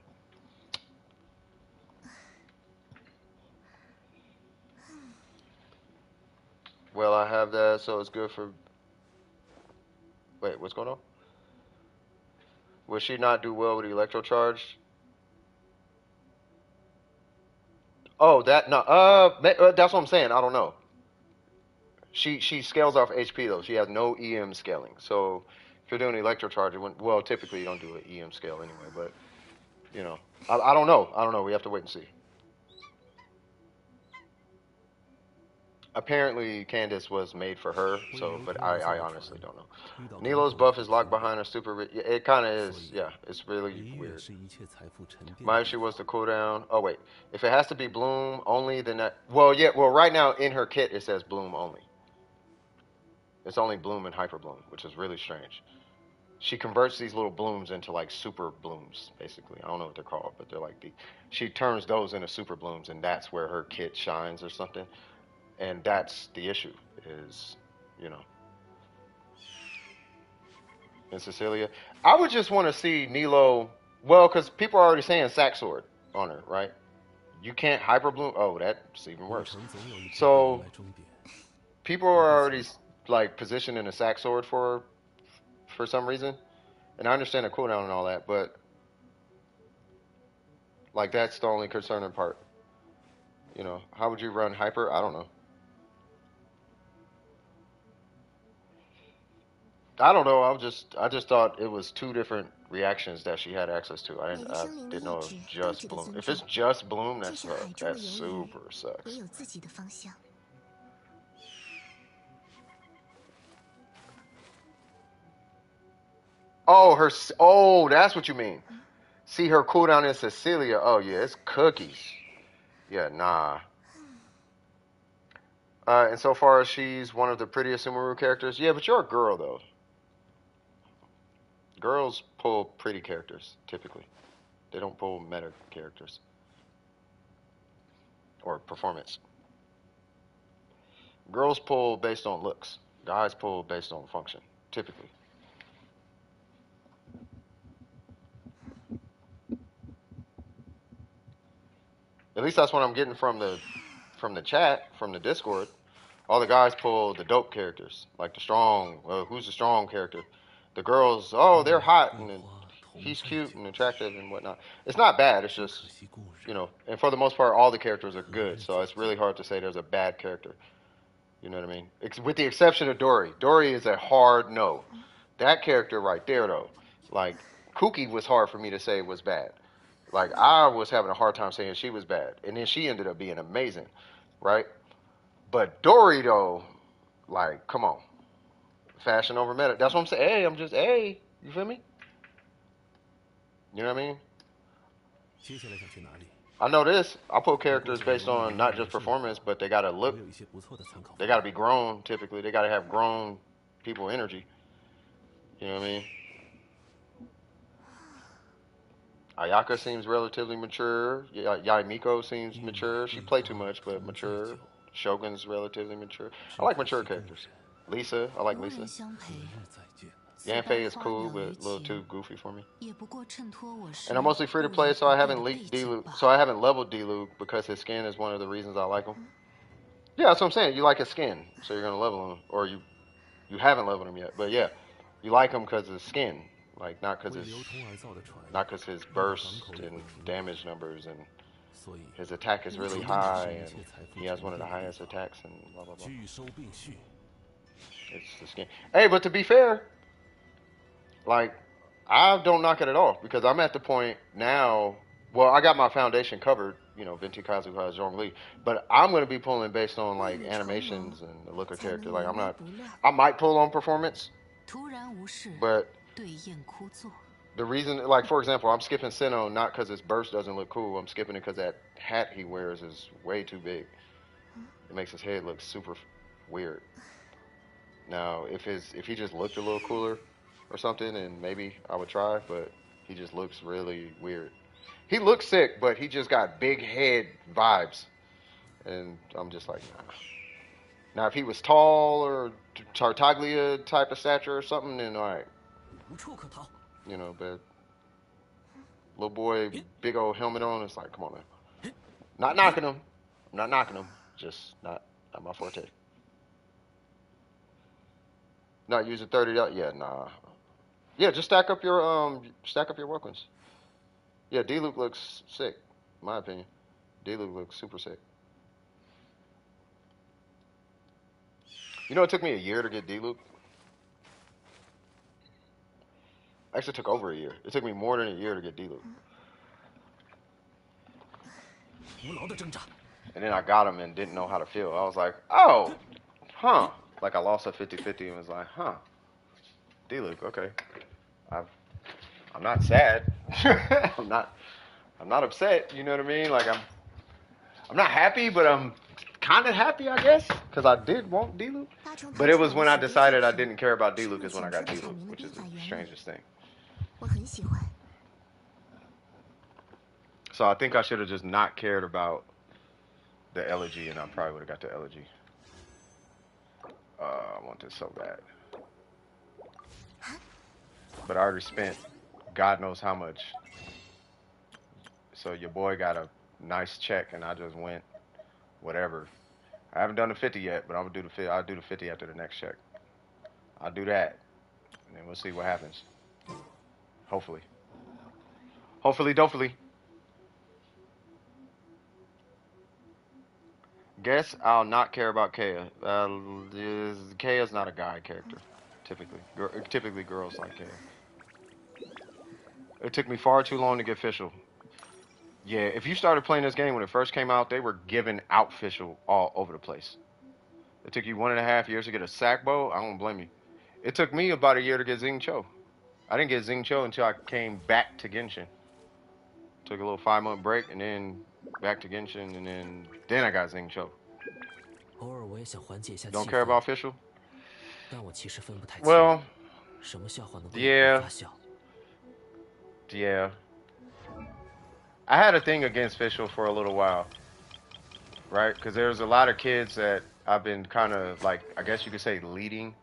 Well, I have that, so it's good for... Wait, what's going on? Will she not do well with Electrocharge? Oh, that's what I'm saying. I don't know. She scales off HP though. She has no EM scaling. So if you're doing Electrocharge, well, typically you don't do an EM scale anyway. But I don't know. I don't know. We have to wait and see. Apparently, Candace was made for her. But I honestly don't know. Nilo's buff is locked behind her super. It kind of is. Yeah, it's really weird. My issue was the cooldown. Oh wait, if it has to be Bloom only, then that. Well, yeah. Well, right now in her kit it says Bloom only. It's only Bloom and Hyper Bloom, which is really strange. She converts these little blooms into like super blooms, basically. I don't know what they're called, but they're like she turns those into super blooms, and that's where her kit shines or something. And that's the issue, is, And Cecilia, I would just want to see Nilo. Well, because people are already saying Sack Sword on her, right? You can't Hyper Bloom. Oh, that's even worse. So people are already like positioning a Sack Sword for some reason, And I understand the cooldown and all that, but like that's the only concerning part. You know, how would you run hyper? I don't know. I don't know. I just thought it was two different reactions that she had access to. I didn't know it was just bloom. If it's just bloom, that super sucks. Oh, oh, that's what you mean. See her cooldown in Cecilia. Oh yeah, it's cookies. Yeah, nah. And so far as she's one of the prettiest Sumeru characters, yeah, but you're a girl though. Girls pull pretty characters typically. They don't pull meta characters or performance. Girls pull based on looks. Guys pull based on function, typically. At least that's what I'm getting from the chat, from the Discord. All the guys pull the dope characters, like the strong. Who's the strong character? The girls, oh, they're hot and he's cute and attractive and whatnot. It's not bad. It's just, you know, and for the most part, all the characters are good. So it's really hard to say there's a bad character. You know what I mean? With the exception of Dory. Dory is a hard no. That character right there, though, like Kooky was hard for me to say was bad. Like I was having a hard time saying she was bad, and then she ended up being amazing, right? But Dory though, like, come on, fashion over meta. That's what I'm saying. Hey, I'm just hey, you feel me? You know what I mean? I know this. I put characters based on not just performance, but they gotta look. They gotta be grown. Typically, they gotta have grown people energy. You know what I mean? Ayaka seems relatively mature. Yaimiko seems mature. She played too much, but mature. Shogun's relatively mature. I like mature characters. Lisa, I like Lisa. Yanfei is cool, but a little too goofy for me. And I'm mostly free to play, so I haven't leaked D-Luke. So I haven't leveled D-Luke because his skin is one of the reasons I like him. Yeah, that's what I'm saying. You like his skin, so you're gonna level him, or you haven't leveled him yet. But yeah, you like him because of his skin, like not because his burst and damage numbers and his attack is really high and he has one of the highest attacks and blah blah blah. It's the skin. Hey, but to be fair, like I don't knock it at all because I'm at the point now. Well, I got my foundation covered, you know, Venti Kazuha, Zhongli, but I'm going to be pulling based on like animations and the look of character. Like I might pull on performance, but the reason, like for example, I'm skipping Sinnoh not because his burst doesn't look cool. I'm skipping it because that hat he wears is way too big. It makes his head look super weird. Now, if he just looked a little cooler or something, and maybe I would try, but he just looks really weird. He looks sick, but he just got big head vibes, and I'm just like, nah. Now, if he was tall or Tartaglia type of stature or something, then all right. You know, but little boy, big old helmet on, it's like, come on now. Not knocking him. I'm not knocking him. Just not my forte. Not using 30. Yeah, nah. Yeah, just stack up your work ones. Yeah, D-Luke looks sick, in my opinion. D-Luke looks super sick. You know, it took me a year to get D-Luke. Actually, it took over a year. It took me more than a year to get D-Luke. And then I got him and didn't know how to feel. I was like, oh, huh. Like I lost a 50-50 and was like, huh. D-Luke, okay. I'm not sad. I'm not upset. You know what I mean? Like I'm not happy, but I'm kind of happy, I guess, because I did want D-Luke. But it was when I decided I didn't care about D-Luke is when I got D-Luke, which is the strangest thing. So I think I should have just not cared about the elegy, and I probably would have got the elegy. I want this so bad. But I already spent God knows how much. So your boy got a nice check, and I just went whatever. I haven't done the 50 yet, but I'm gonna do the 50. I'll do the 50 after the next check. I'll do that, and then we'll see what happens. Hopefully. Hopefully. Guess I'll not care about Kaya. Kaya's not a guy character, typically. Typically, girls like Kaya. It took me far too long to get Fischl. Yeah, if you started playing this game when it first came out, they were giving out Fischl all over the place. It took you 1.5 years to get a sack bow. I don't blame you. It took me about a year to get Xing Cho. I didn't get Xing Cho until I came back to Genshin. Took a little 5-month break and then back to Genshin and then I got Xing Cho. Don't care about Fischl? Well, yeah. Yeah. I had a thing against Fischl for a little while. Right? Because there's a lot of kids that I've been kind of like, I guess you could say, leading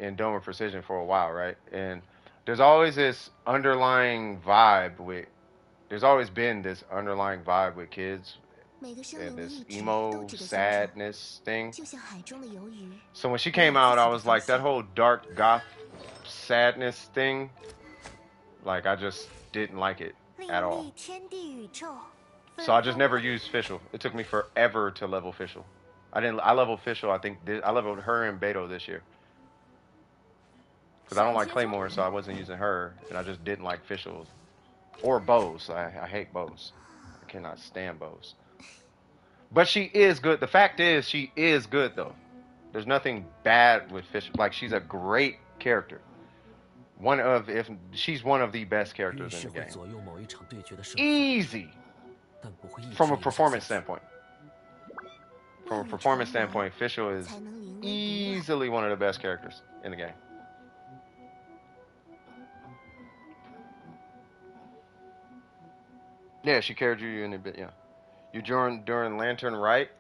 in Dome Precision for a while, right? And there's always this underlying vibe with, there's always been this underlying vibe with kids and this emo sadness thing. So when she came out, I was like, that whole dark goth sadness thing, like I just didn't like it at all. So I just never used Fischl. It took me forever to level Fischl. I leveled Fischl, I think, I leveled her and Beto this year. Because I don't like Claymore, so I wasn't using her, and I just didn't like Fischl. Or bows. I hate bows. I cannot stand bows. But she is good. The fact is, she is good, though. There's nothing bad with Fischl. Like, she's a great character. She's one of the best characters in the game. Easy! From a performance standpoint. From a performance standpoint, Fischl is easily one of the best characters in the game. Yeah, she carried you in a bit, yeah. You during Lantern Right?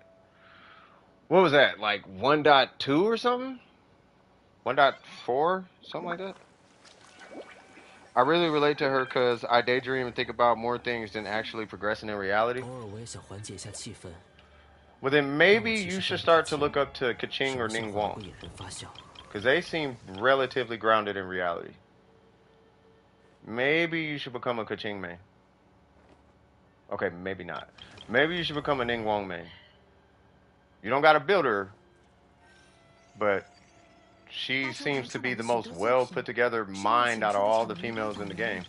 What was that, like 1.2 or something? 1.4? Something like that? I really relate to her because I daydream and think about more things than actually progressing in reality. Well, then maybe you should start to look up to Kaching or Ning Wong. Because they seem relatively grounded in reality. Maybe you should become a Kaching main. Okay, maybe not. Maybe you should become a Ning Wong main. You don't gotta build her, but she seems to be the most well put together mind out of all the females in the game.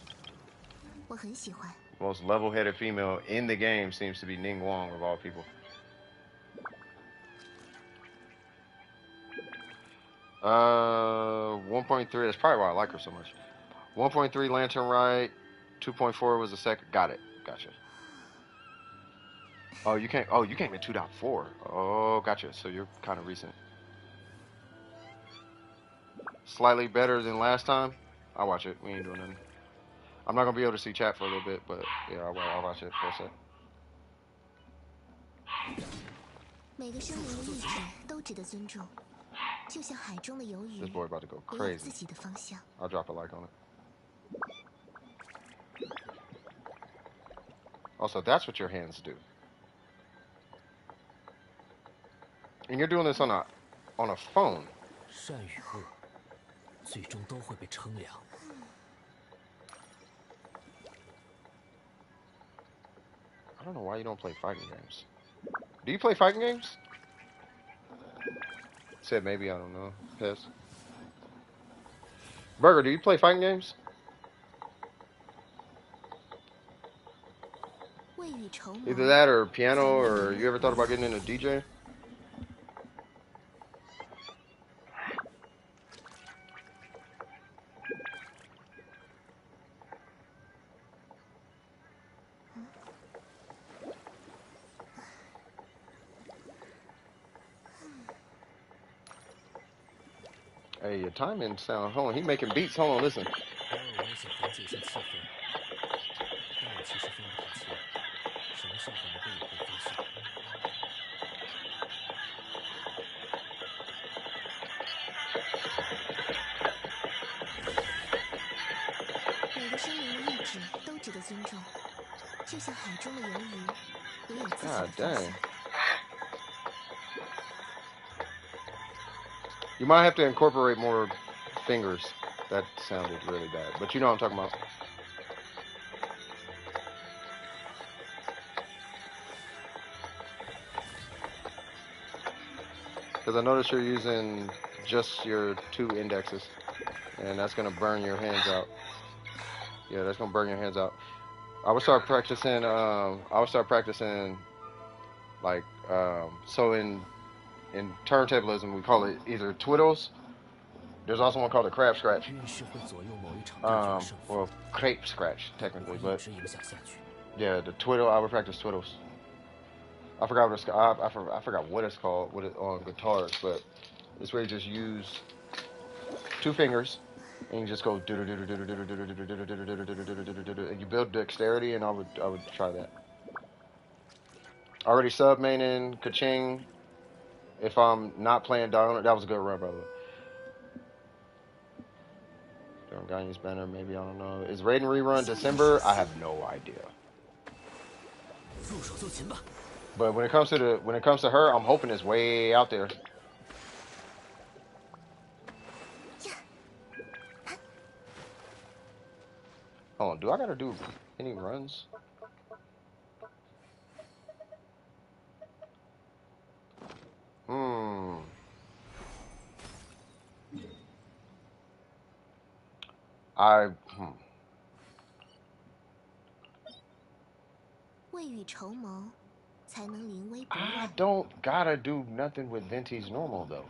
Most level-headed female in the game seems to be Ning Wong of all people. 1.3, that's probably why I like her so much. 1.3 Lantern Right, 2.4 was the second. Got it. Gotcha. Oh, you came in 2.4. Oh, gotcha. So you're kind of recent. Slightly better than last time. I'll watch it. We ain't doing nothing. I'm not gonna be able to see chat for a little bit, but yeah, I'll watch it for a sec. This boy about to go crazy. I'll drop a like on it. Also, that's what your hands do. And you're doing this on a phone. I don't know why you don't play fighting games. Do you play fighting games? Said maybe, I don't know. Piss. Burger, do you play fighting games? Either that or piano, or you ever thought about getting into DJ? Hey, your timing sound. Hold on, he making beats. Hold on, listen. God dang. You might have to incorporate more fingers. That sounded really bad. But you know what I'm talking about. Because I noticed you're using just your 2 indexes. And that's going to burn your hands out. Yeah, that's going to burn your hands out. I would start practicing, like, so in turntablism, we call it either twiddles. There's also one called a crab scratch. 运势会左右某一场对决的胜负。 Well, crepe scratch, technically, 如果一 but 直影响下去， yeah, the twiddle, I would practice twiddles. I forgot what it's called. I forgot what it's called on guitars, but it's where you just use 2 fingers and you just go and you build dexterity, and I would try that. Already sub maining Kaching. If I'm not playing Diana, that was a good run, by the way. Gaine's banner, maybe, I don't know. Is Raiden rerun December? I have no idea. 入手就擒吧。 But when it comes to her, I'm hoping it's way out there. Hold on, do I gotta do any runs? I 未雨绸缪，才能临危不 I 乱。 don't gotta do nothing with Venti's normal though.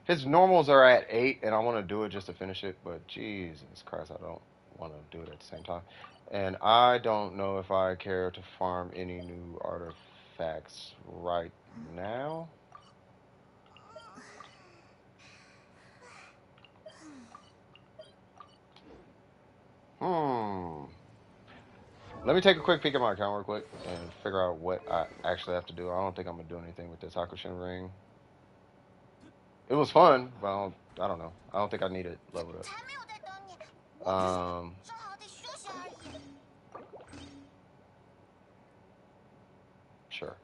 His normals are at 8, and I want to do it just to finish it. But Jesus Christ, I don't want to do it at the same time. And I don't know if I care to farm any new artifacts right now. Let me take a quick peek at my account real quick and figure out what I actually have to do. I don't think I'm gonna do anything with this Hakushin ring. It was fun, but I don't know. I don't think I need it leveled up. 才没有在等你，我只是正好得休息而已。 Sure.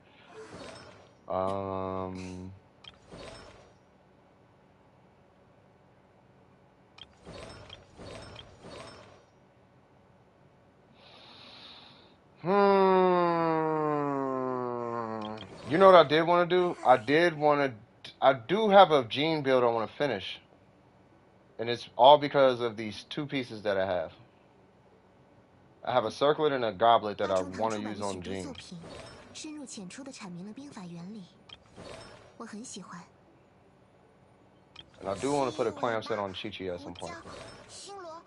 You know what I did want to do? I do have a gene build I want to finish. And it's all because of these 2 pieces that I have. I have a circlet and a goblet that I want to use on Gene. 深入浅出地阐明了兵法原理，我很喜欢。 And I do want to put a clam set on Chi-Chi at some point. 星罗，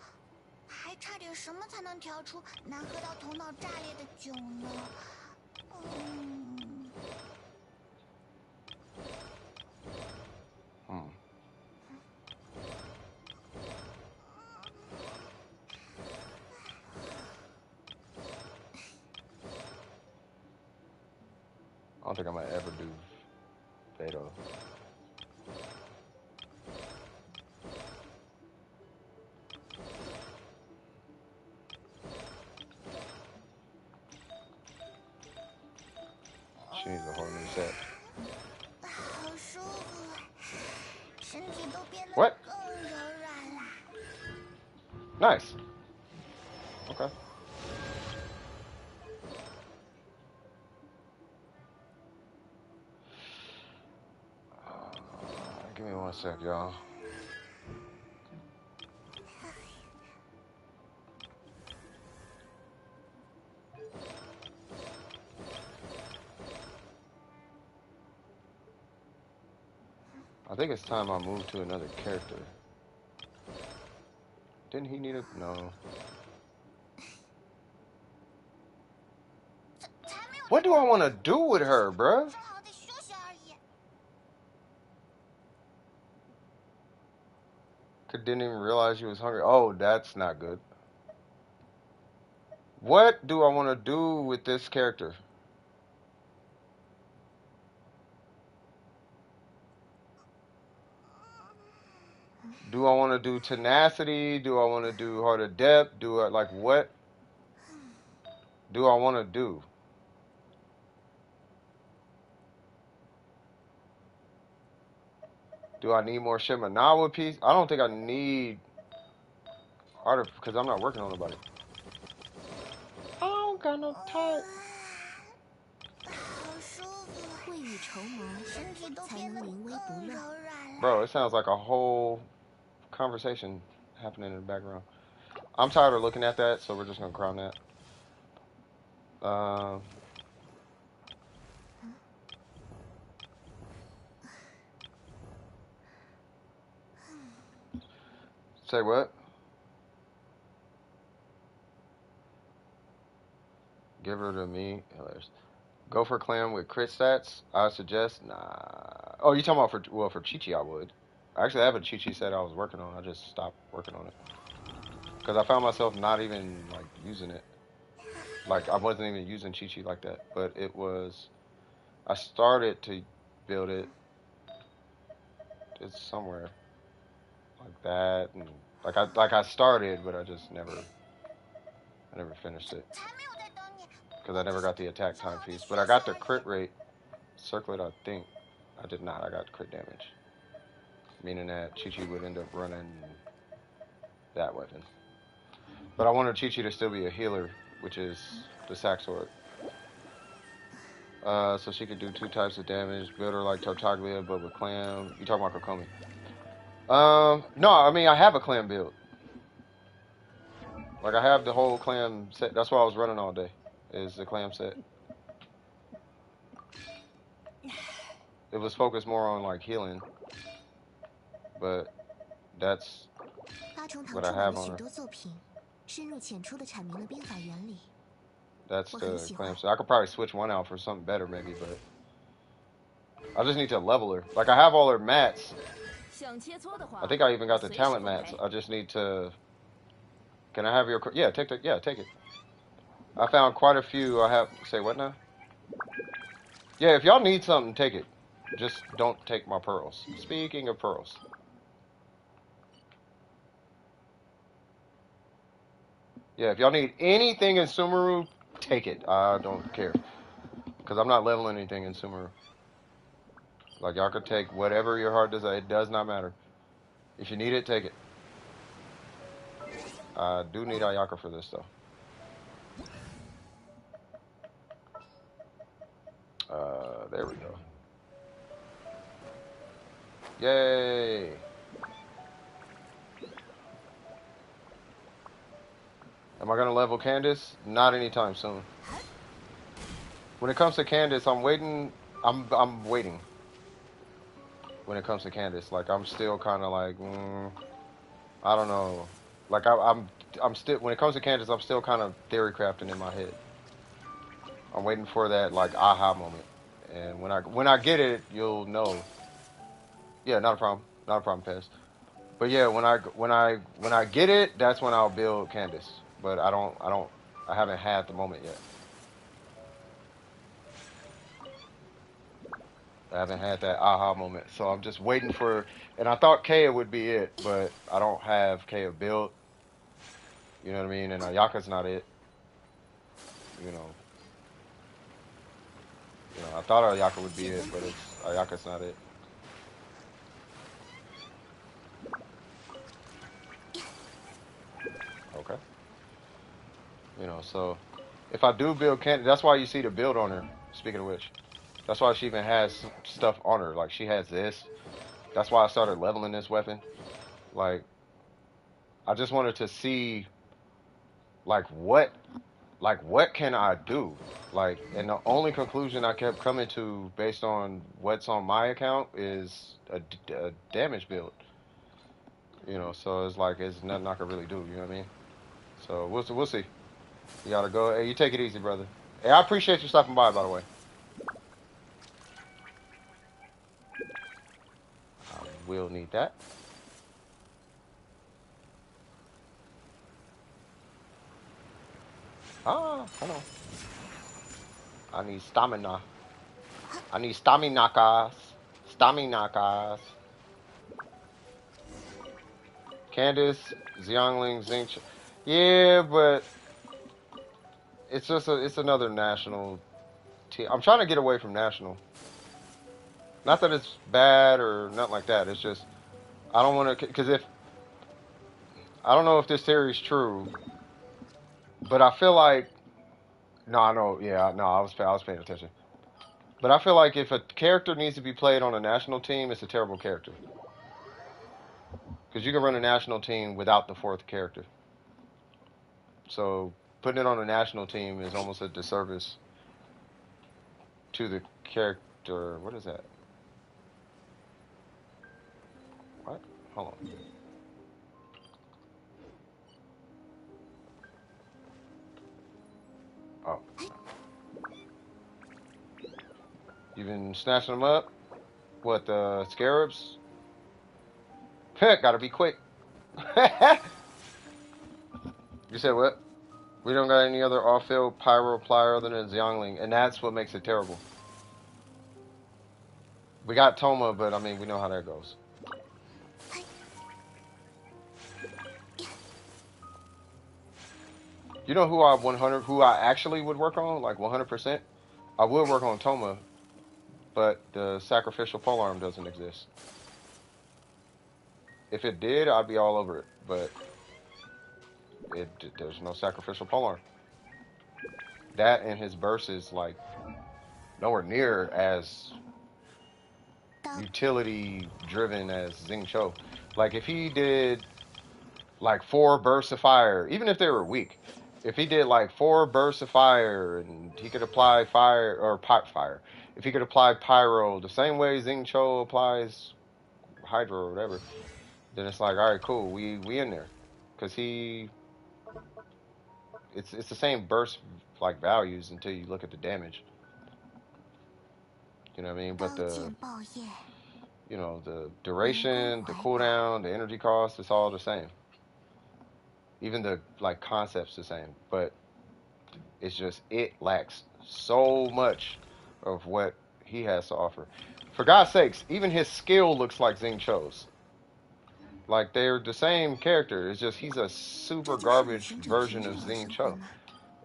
还差点什么才能调出难喝到头脑炸裂的酒呢？I don't think I might ever do Beto. She needs a whole new set. 好舒服，身体都变得 What? 更柔软啦。 Nice. Okay. Give me 1 sec, y'all. I think it's time I move to another character. Didn't he need a... No. What do I want to do with her, bruh? 正好得休息而已。 Didn't even realize you was hungry. Oh, that's not good. What do I want to do with this character? Do I want to do tenacity? Do I want to do heart of depth? Do I, like, what do I want to do? Do I need more Shimanawa piece? I don't think I need Harder because I'm not working on nobody. I don't got no time. 好舒服，未雨绸缪，身体都变得更柔软了。 Bro, it sounds like a whole conversation happening in the background. I'm tired of looking at that, so we're just gonna crown that. Say what? Give her to me. Hilarious. Go for clam with crit stats. I suggest nah. Oh, you talking about for Chi-Chi? I would. Actually, I have a Chi-Chi set I was working on. I just stopped working on it because I found myself not even like using it. Like I wasn't even using Chi-Chi like that. But it was. I started to build it. It's somewhere like that, and like I started, but I just never finished it because I never got the attack time piece. But I got the crit rate circlet. I think I did not. I got crit damage, meaning that Chi-Chi would end up running that weapon. But I wanted Chi-Chi to still be a healer, which is the sack sword. So she could do 2 types of damage. Build her like Tartaglia, but with clam. You talking about Kokomi? No, I mean I have a clam build. Like I have the whole clam set. That's why I was running all day. Is the clam set. It was focused more on like healing, but that's what I have on her. That's the clam set. I could probably switch one out for something better maybe, but I just need to level her. Like I have all her mats. I think I even got the talent mats. I just need to. Can I have your? Yeah, take it. I found quite a few. I have. Say what now? Yeah, if y'all need something, take it. Just don't take my pearls. Speaking of pearls. Yeah, if y'all need anything in Sumeru, take it. I don't care. Because I'm not leveling anything in Sumeru. Like, y'all could take whatever your heart desires. It does not matter. If you need it, take it. I do need Ayaka for this, though. There we go. Yay! Am I gonna level Candace? Not anytime soon. When it comes to Candace, I'm waiting. I'm waiting. When it comes to Candace, like I'm still kind of like, I don't know. Like I'm still. When it comes to Candace, I'm still kind of theory crafting in my head. I'm waiting for that like aha moment, and when I get it, you'll know. Yeah, not a problem. Not a problem, Pez. But yeah, when I get it, that's when I'll build Candace. But I haven't had the moment yet. I haven't had that aha moment, so I'm just waiting for. And I thought Kaya would be it, but I don't have Kaya built. You know what I mean? And Ayaka's not it. You know. I thought Ayaka would be it, but Ayaka's not it. Okay. So if I do build Candace, that's why you see the build on her. Speaking of which, that's why she even has stuff on her. Like she has this. That's why I started leveling this weapon. Like, I just wanted to see, like what can I do? Like, and the only conclusion I kept coming to based on what's on my account is a damage build. So it's like it's nothing I can really do. You know what I mean? So we'll see. You gotta go. Hey, you take it easy, brother. Hey, I appreciate you stopping by the way. I will need that. Hold on. I need stamina. I need staminakas. Staminakas. Candace, Xiangling, Xingqiu. Yeah, but it's just it's another national team. I'm trying to get away from national. Not that it's bad or nothing like that. It's just I don't want to, because if I don't know if this theory is true, but I feel like no, I know. Yeah, no, I was paying attention. But I feel like if a character needs to be played on a national team, it's a terrible character. Because you can run a national team without the fourth character. So putting it on a national team is almost a disservice to the character. What is that? What? Hold on. Oh. You been snatching them up? What, the scarabs? Gotta be quick. You said what? We don't got any other off-field pyro plier other than Xiangling, and that's what makes it terrible. We got Toma, but I mean, we know how that goes. You know who I actually would work on, like 100%? I would work on Toma, but the sacrificial polearm doesn't exist. If it did, I'd be all over it, but there's no sacrificial polearm. That and his burst is like nowhere near as utility driven as Xing Cho. Like if he did like 4 bursts of fire, even if they were weak, if he did like 4 bursts of fire and he could apply fire or pipe fire, if he could apply pyro the same way Xing Cho applies hydro or whatever, then it's like, all right, cool, we in there, because it's the same burst like values until you look at the damage. You know what I mean? But the duration, the cooldown, the energy cost, it's all the same. Even the like concept's the same, but it's just it lacks so much of what he has to offer. For God's sakes, even his skill looks like Xing Cho's. Like they're the same character. It's just he's a super garbage version of Xing Cho,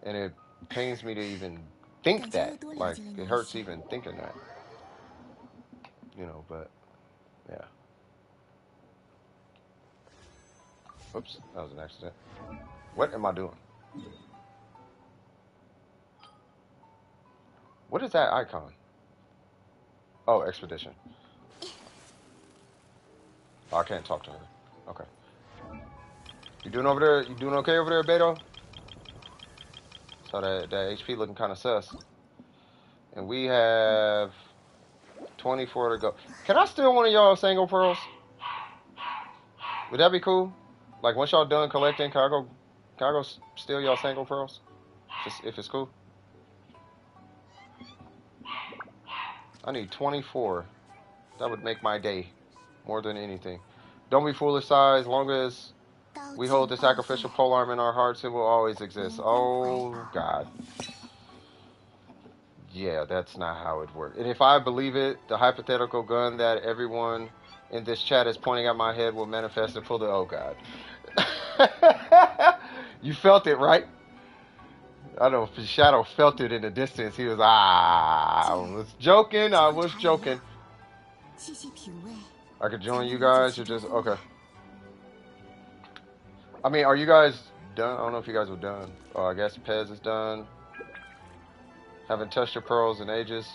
and it pains me to even think that. Like it hurts even thinking that. You know, but yeah. Oops, that was an accident. What am I doing? What is that icon? Oh, expedition. Oh, I can't talk to her. Okay. You doing over there? You doing okay over there, Beto? So that HP looking kind of sus. And we have 24 to go. Can I steal one of y'all Sango Pearls? Would that be cool? Like once y'all done collecting, can I go steal y'all Sango Pearls? Just if it's cool. I need 24. That would make my day more than anything. Don't be foolish, Sai. As long as we hold the sacrificial polearm in our hearts, it will always exist. Oh, God. Yeah, that's not how it works. And if I believe it, the hypothetical gun that everyone in this chat is pointing at my head will manifest and pull the... Oh, God. You felt it, right? I know Shadow felt it in the distance. He was, I was joking. I was joking. I could join you guys. You're just, okay. I mean, are you guys done? I don't know if you guys were done. Oh, I guess Pez is done. Haven't touched your pearls in ages.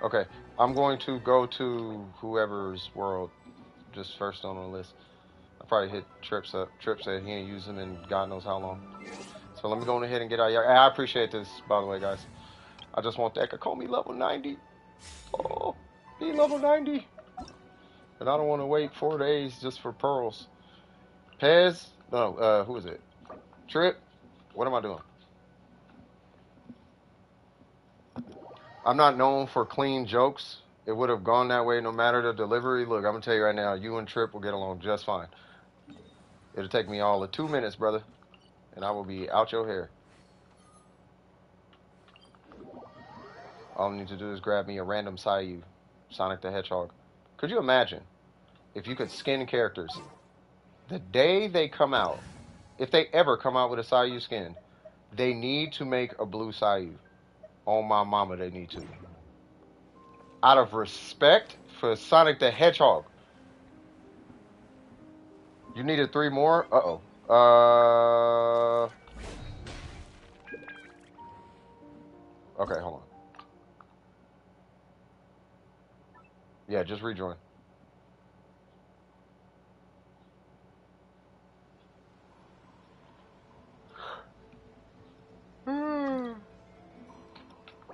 Okay, I'm going to go to whoever's world just first on the list. I probably hit Trips up. Trip said he ain't using them in God knows how long. So let me go ahead and get out here. I appreciate this, by the way, guys. I just want that. Call me level 90. Oh, be level 90. And I don't want to wait 4 days just for pearls. Pez? No, who is it? Trip? What am I doing? I'm not known for clean jokes. It would have gone that way no matter the delivery. Look, I'm going to tell you right now, you and Trip will get along just fine. It'll take me all of 2 minutes, brother. And I will be out your hair. All I need to do is grab me a random Sayu, Sonic the Hedgehog. Could you imagine if you could skin characters the day they come out, if they ever come out with a Sayu skin, they need to make a blue Sayu. On my mama, they need to. Out of respect for Sonic the Hedgehog. You needed 3 more? Uh-oh. Okay, hold on. Yeah, just rejoin.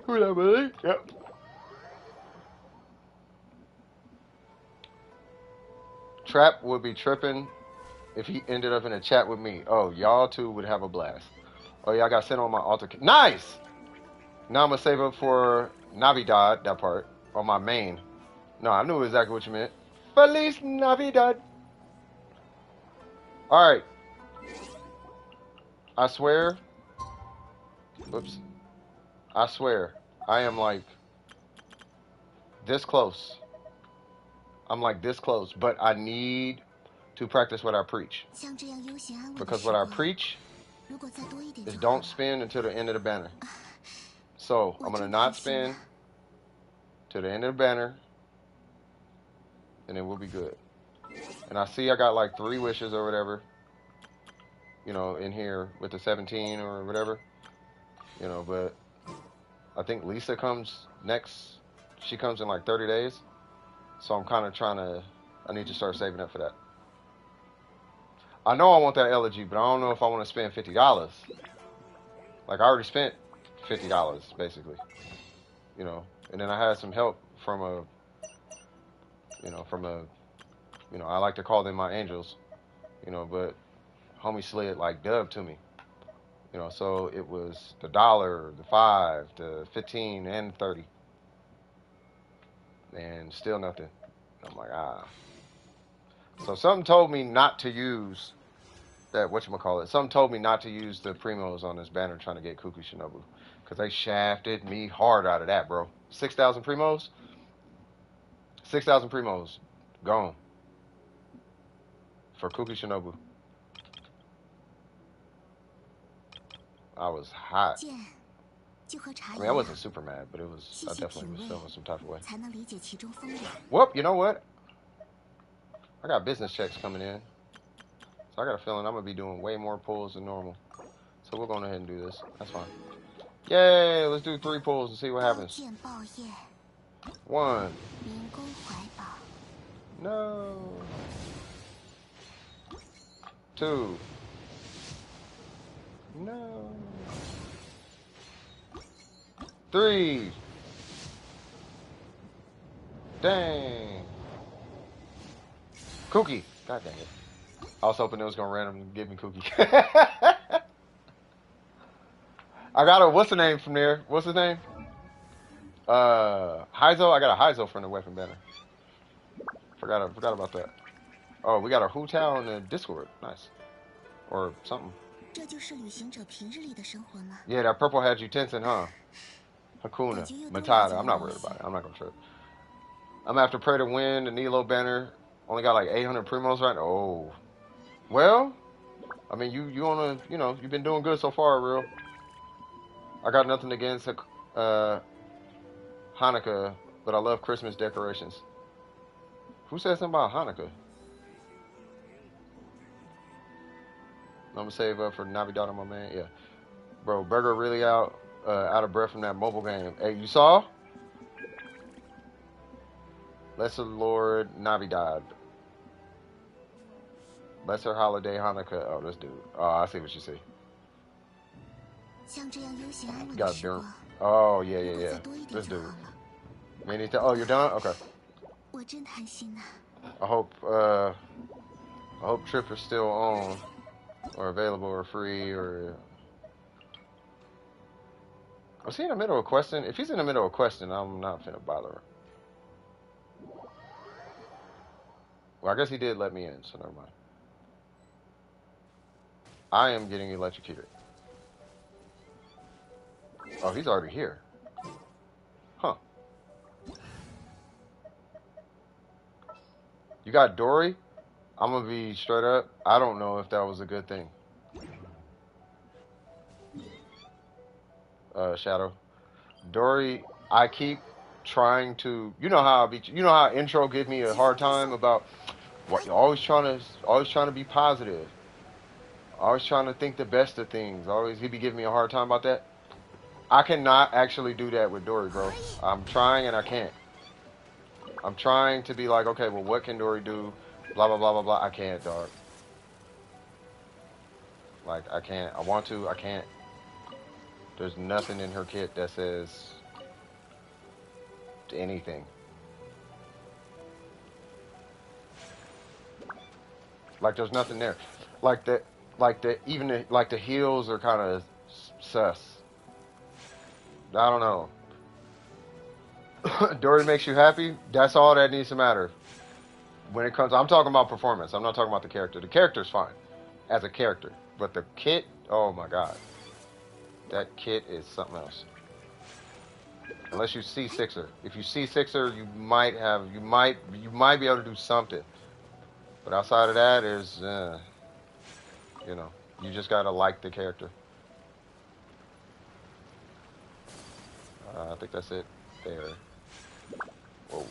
Who that, Billy? Yep. Trap would be tripping if he ended up in a chat with me. Oh, y'all two would have a blast. Oh, yeah, I got sent on my altar. Nice! Now I'm going to save up for Navidad, that part, on my main. No, I knew exactly what you meant. Feliz Navidad. All right. I swear. Oops. I swear. I am like this close. I'm like this close. But I need to practice what I preach. Because what I preach is don't spin until the end of the banner. So I'm going to not spin to the end of the banner. And then we'll be good. And I see I got like 3 wishes or whatever. You know, in here with the 17 or whatever. You know, but I think Lisa comes next. She comes in like 30 days. So I'm kind of trying to, I need to start saving up for that. I know I want that elegy, but I don't know if I want to spend $50. Like I already spent $50 basically. You know, and then I had some help from a, I like to call them my angels. You know, but homie slid like dub to me. You know, so it was the $1, the 5, the 15, and 30. And still nothing. I'm like, ah. So something told me not to use that, whatchamacallit. Something told me not to use the primos on this banner trying to get Kuku Shinobu. Because they shafted me hard out of that, bro. 6,000 primos? 6,000 primos. Gone. For Kuku Shinobu. I was hot. I mean, I wasn't super mad, but it was, I definitely was feeling some type of way. Whoop, you know what? I got business checks coming in. So I got a feeling I'm going to be doing way more pulls than normal. So we're going to go ahead and do this. That's fine. Yay, let's do 3 pulls and see what happens. 1. No. 2. No. 3. Dang. Cookie. God dang it. I was hoping it was going to randomly give me Cookie. I got a, what's the name from there? What's his name? Heizo. I got a Heizo from the weapon banner. Forgot about that. Oh, we got a Hu Tao in the Discord. Nice. Or something. Yeah, that purple had you tensing, huh? Hakuna. Matata. I'm not worried about it. I'm not going to trip. I'm after Pray to Win. The Nilo banner. Only got like 800 primos right now. Oh. Well, I mean, you wanna, you know, you've been doing good so far, real. I got nothing against Hanukkah, but I love Christmas decorations. Who said something about Hanukkah? I'm gonna save up for Navidad on my man. Yeah, bro, Burger really out of breath from that mobile game. Hey, you saw? Lesser Lord Navidad. Lesser Holiday Hanukkah. Oh, this dude. Oh, I see what you see. Got Durham. Oh, yeah. This dude. Oh, you're done? Okay. I hope Trip is still on, or available, or free, or. Was he in the middle of a question? If he's in the middle of a question, I'm not finna bother him. Well, I guess he did let me in, so never mind. I am getting electrocuted. Oh, he's already here. Huh. You got Dory? I'm gonna be straight up. I don't know if that was a good thing. Shadow. Dory, I keep trying to, you know how intro give me a hard time about what you're always trying to be positive. Always trying to think the best of things. Always, he be giving me a hard time about that. I cannot actually do that with Dory, bro. I'm trying and I can't. I'm trying to be like, okay, well, what can Dory do? Blah, blah, blah, blah, blah. I can't, dog. Like, I can't. I want to. I can't. There's nothing in her kit that says anything. Like, there's nothing there. Like the even the heels are kind of sus. I don't know. Dory makes you happy. That's all that needs to matter. When it comes, I'm talking about performance. I'm not talking about the character. The character's fine as a character, but the kit, oh my god, that kit is something else. Unless you C6er. If you C6er, you might be able to do something. But outside of that, there's, you know, you just gotta like the character. I think that's it there. Whoa.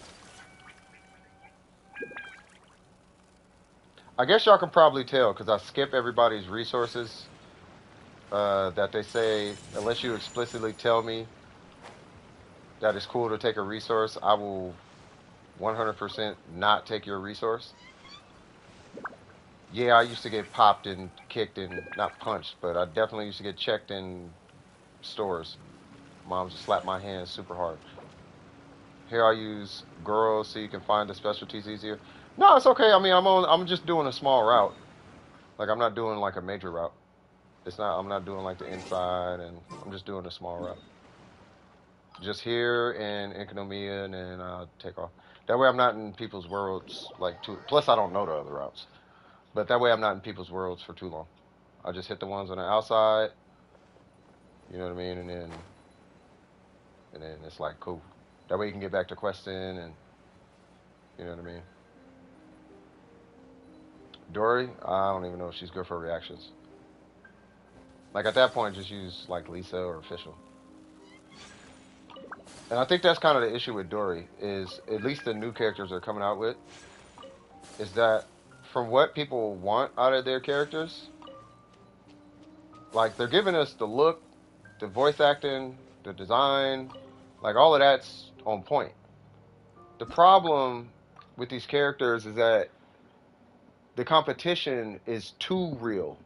I guess y'all can probably tell because I skip everybody's resources that they say, unless you explicitly tell me that it's cool to take a resource, I will 100% not take your resource. Yeah, I used to get popped and kicked and not punched, but I definitely used to get checked in stores. Moms would slap my hands super hard. Here I use girls so you can find the specialties easier. No, it's okay. I mean, I'm just doing a small route. Like, I'm not doing like a major route. I'm not doing like the inside, and I'm just doing a small route. Just here and Economia, and then take off. That way I'm not in people's worlds like too. Plus, I don't know the other routes. But that way I'm not in people's worlds for too long. I just hit the ones on the outside. You know what I mean? And then it's like, cool. That way you can get back to questing and, you know what I mean? Dory, I don't even know if she's good for reactions. Like, at that point, just use, like, Lisa or Official. And I think that's kind of the issue with Dory, is at least the new characters they're coming out with, is that from what people want out of their characters, like, they're giving us the look, the voice acting, the design, like, all of that's on point. The problem with these characters is that the competition is too real.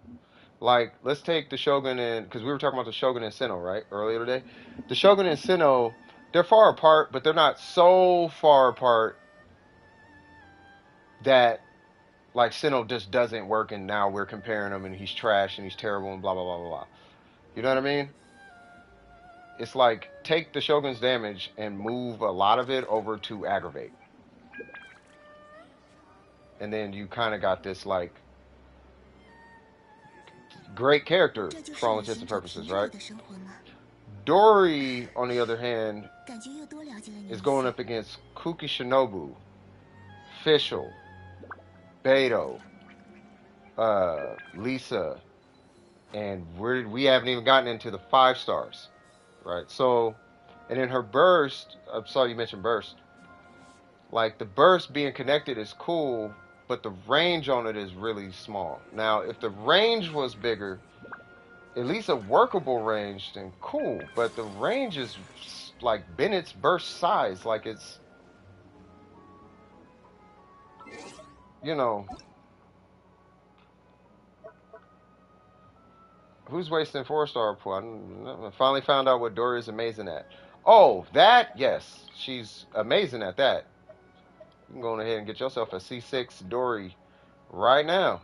Like, let's take the Shogun and, because we were talking about the Shogun and Sinnoh, right, earlier today. The Shogun and Sinnoh, they're far apart, but they're not so far apart that, like, Sinnoh just doesn't work and now we're comparing him and he's trash and he's terrible and blah, blah, blah, blah, blah. You know what I mean? It's like, take the Shogun's damage and move a lot of it over to aggravate. And then you kind of got this, like, great character for all intents and purposes, right? Dory, on the other hand, is going up against Kuki Shinobu, Fischl, Beto, Lisa, and we haven't even gotten into the 5 stars, right? So, and in her burst, I saw you mention burst. Like, the burst being connected is cool, but the range on it is really small. Now, if the range was bigger, at least a workable range, then cool. But the range is like Bennett's burst size. Like, it's, you know, who's wasting 4-star pool? I finally found out what Dory is amazing at. Oh, that, yes. She's amazing at that. You can go ahead and get yourself a C6 Dory right now.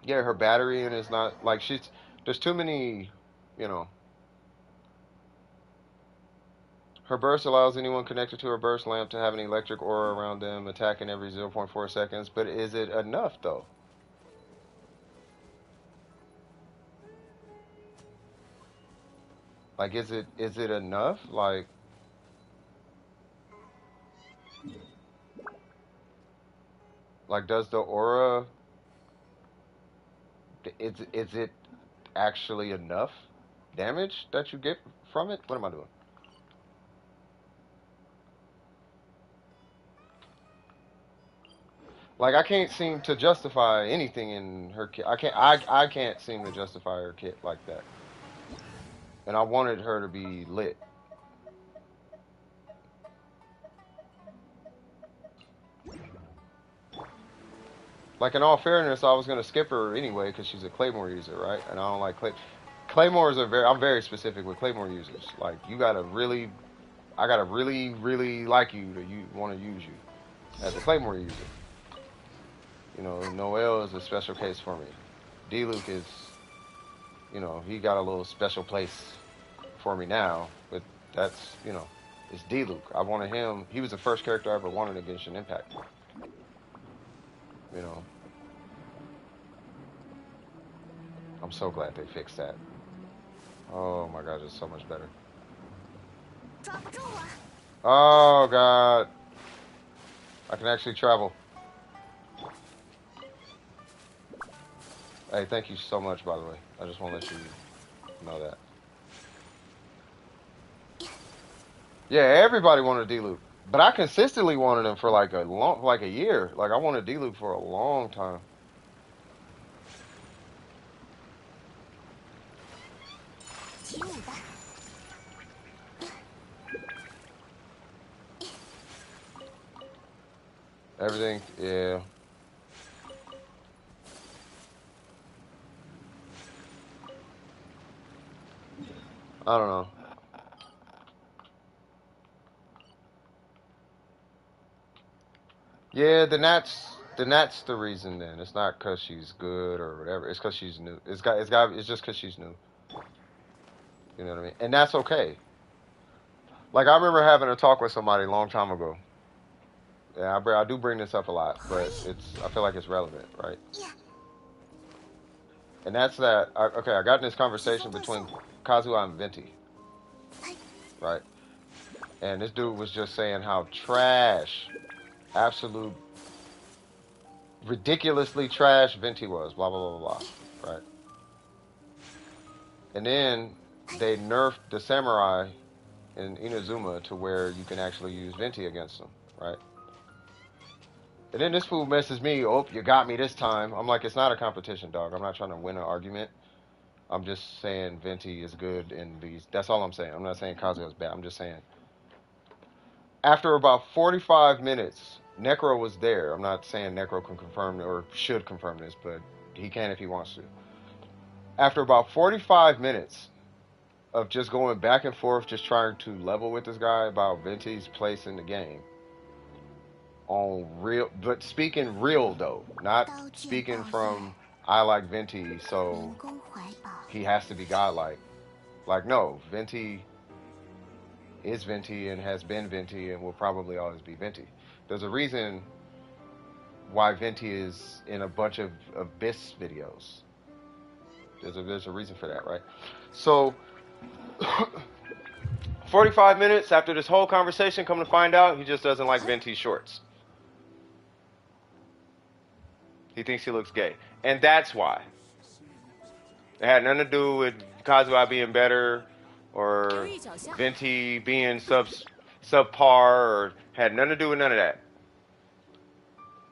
Yeah, her battery and is not, like, there's too many, you know. Her burst allows anyone connected to her burst lamp to have an electric aura around them, attacking every 0.4 seconds. But is it enough, though? Like, is it enough? Like, does the aura, is it actually enough damage that you get from it? What am I doing? Like, I can't seem to justify anything in her kit. I can't seem to justify her kit like that. And I wanted her to be lit. Like, in all fairness, I was gonna skip her anyway because she's a Claymore user, right? And I don't like Claymores are very. I'm very specific with Claymore users. Like, you gotta really, I gotta really, really like you to want to use you as a Claymore user. You know, Noel is a special case for me. D-Luke is, you know, he got a little special place for me now. But that's, you know, it's D-Luke. I wanted him. He was the first character I ever wanted in Genshin Impact. You know. I'm so glad they fixed that. Oh my god, it's so much better. Oh god. I can actually travel. Hey, thank you so much, by the way. I just want to let you know that. Yeah, everybody wanted D-Loop. But I consistently wanted him for like a year. Like, I wanted D-Loop for a long time. Everything, yeah. I don't know. Yeah, then that's the reason. Then it's not because she's good or whatever. It's because she's new. It's just because she's new. You know what I mean? And that's okay. Like, I remember having a talk with somebody a long time ago. Yeah, I do bring this up a lot, but I feel like it's relevant, right? And that's that. Okay, I got in this conversation between Kazuha and Venti, right? And this dude was just saying how trash, absolute, ridiculously trash Venti was, blah, blah, blah, blah, blah, right? And then they nerfed the samurai in Inazuma to where you can actually use Venti against them, right? And then this fool messes me. Oh, you got me this time. I'm like, it's not a competition, dog. I'm not trying to win an argument. I'm just saying Venti is good in these. That's all I'm saying. I'm not saying Kazuya is bad. I'm just saying. After about 45 minutes, Necro was there. I'm not saying Necro can confirm or should confirm this, but he can if he wants to. After about 45 minutes of just going back and forth, just trying to level with this guy about Venti's place in the game. On real, but speaking real though, not speaking from I like Venti, so he has to be godlike. Like, no, Venti is Venti and has been Venti and will probably always be Venti. There's a reason why Venti is in a bunch of Abyss videos. There's a reason for that, right? So 45 minutes after this whole conversation, come to find out, he just doesn't like Venti's shorts. He thinks he looks gay. And that's why. It had nothing to do with Kazuha being better or Venti being subpar, or had nothing to do with none of that.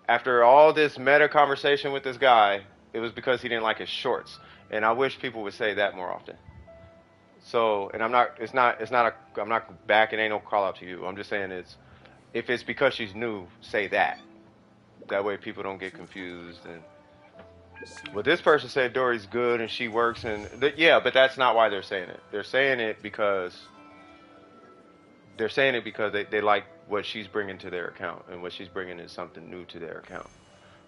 After all this meta conversation with this guy, it was because he didn't like his shorts. And I wish people would say that more often. So, and I'm not backing, ain't no call out to you. I'm just saying if it's because she's new, say that. That way people don't get confused. And well, this person said Dory's good and she works, and yeah, but that's not why they're saying it. They're saying it because they like what she's bringing to their account, and what she's bringing is something new to their account,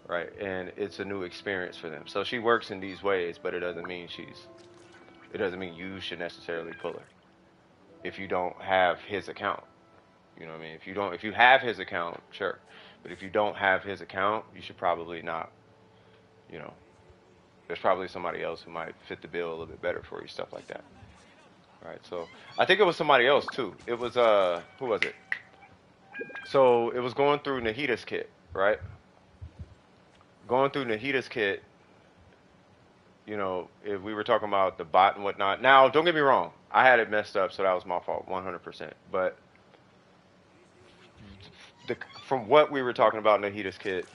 right? And it's a new experience for them. So she works in these ways, but it doesn't mean you should necessarily pull her if you don't have his account. You know what I mean? If you have his account, sure. But if you don't have his account, you should probably not, you know, there's probably somebody else who might fit the bill a little bit better for you, stuff like that. Right, so I think it was somebody else too. It was who was it? So it was going through Nahita's kit, right? Going through Nahita's kit, you know, if we were talking about the bot and whatnot. Now, don't get me wrong, I had it messed up, so that was my fault, 100%. But from what we were talking about in Nahita's kit,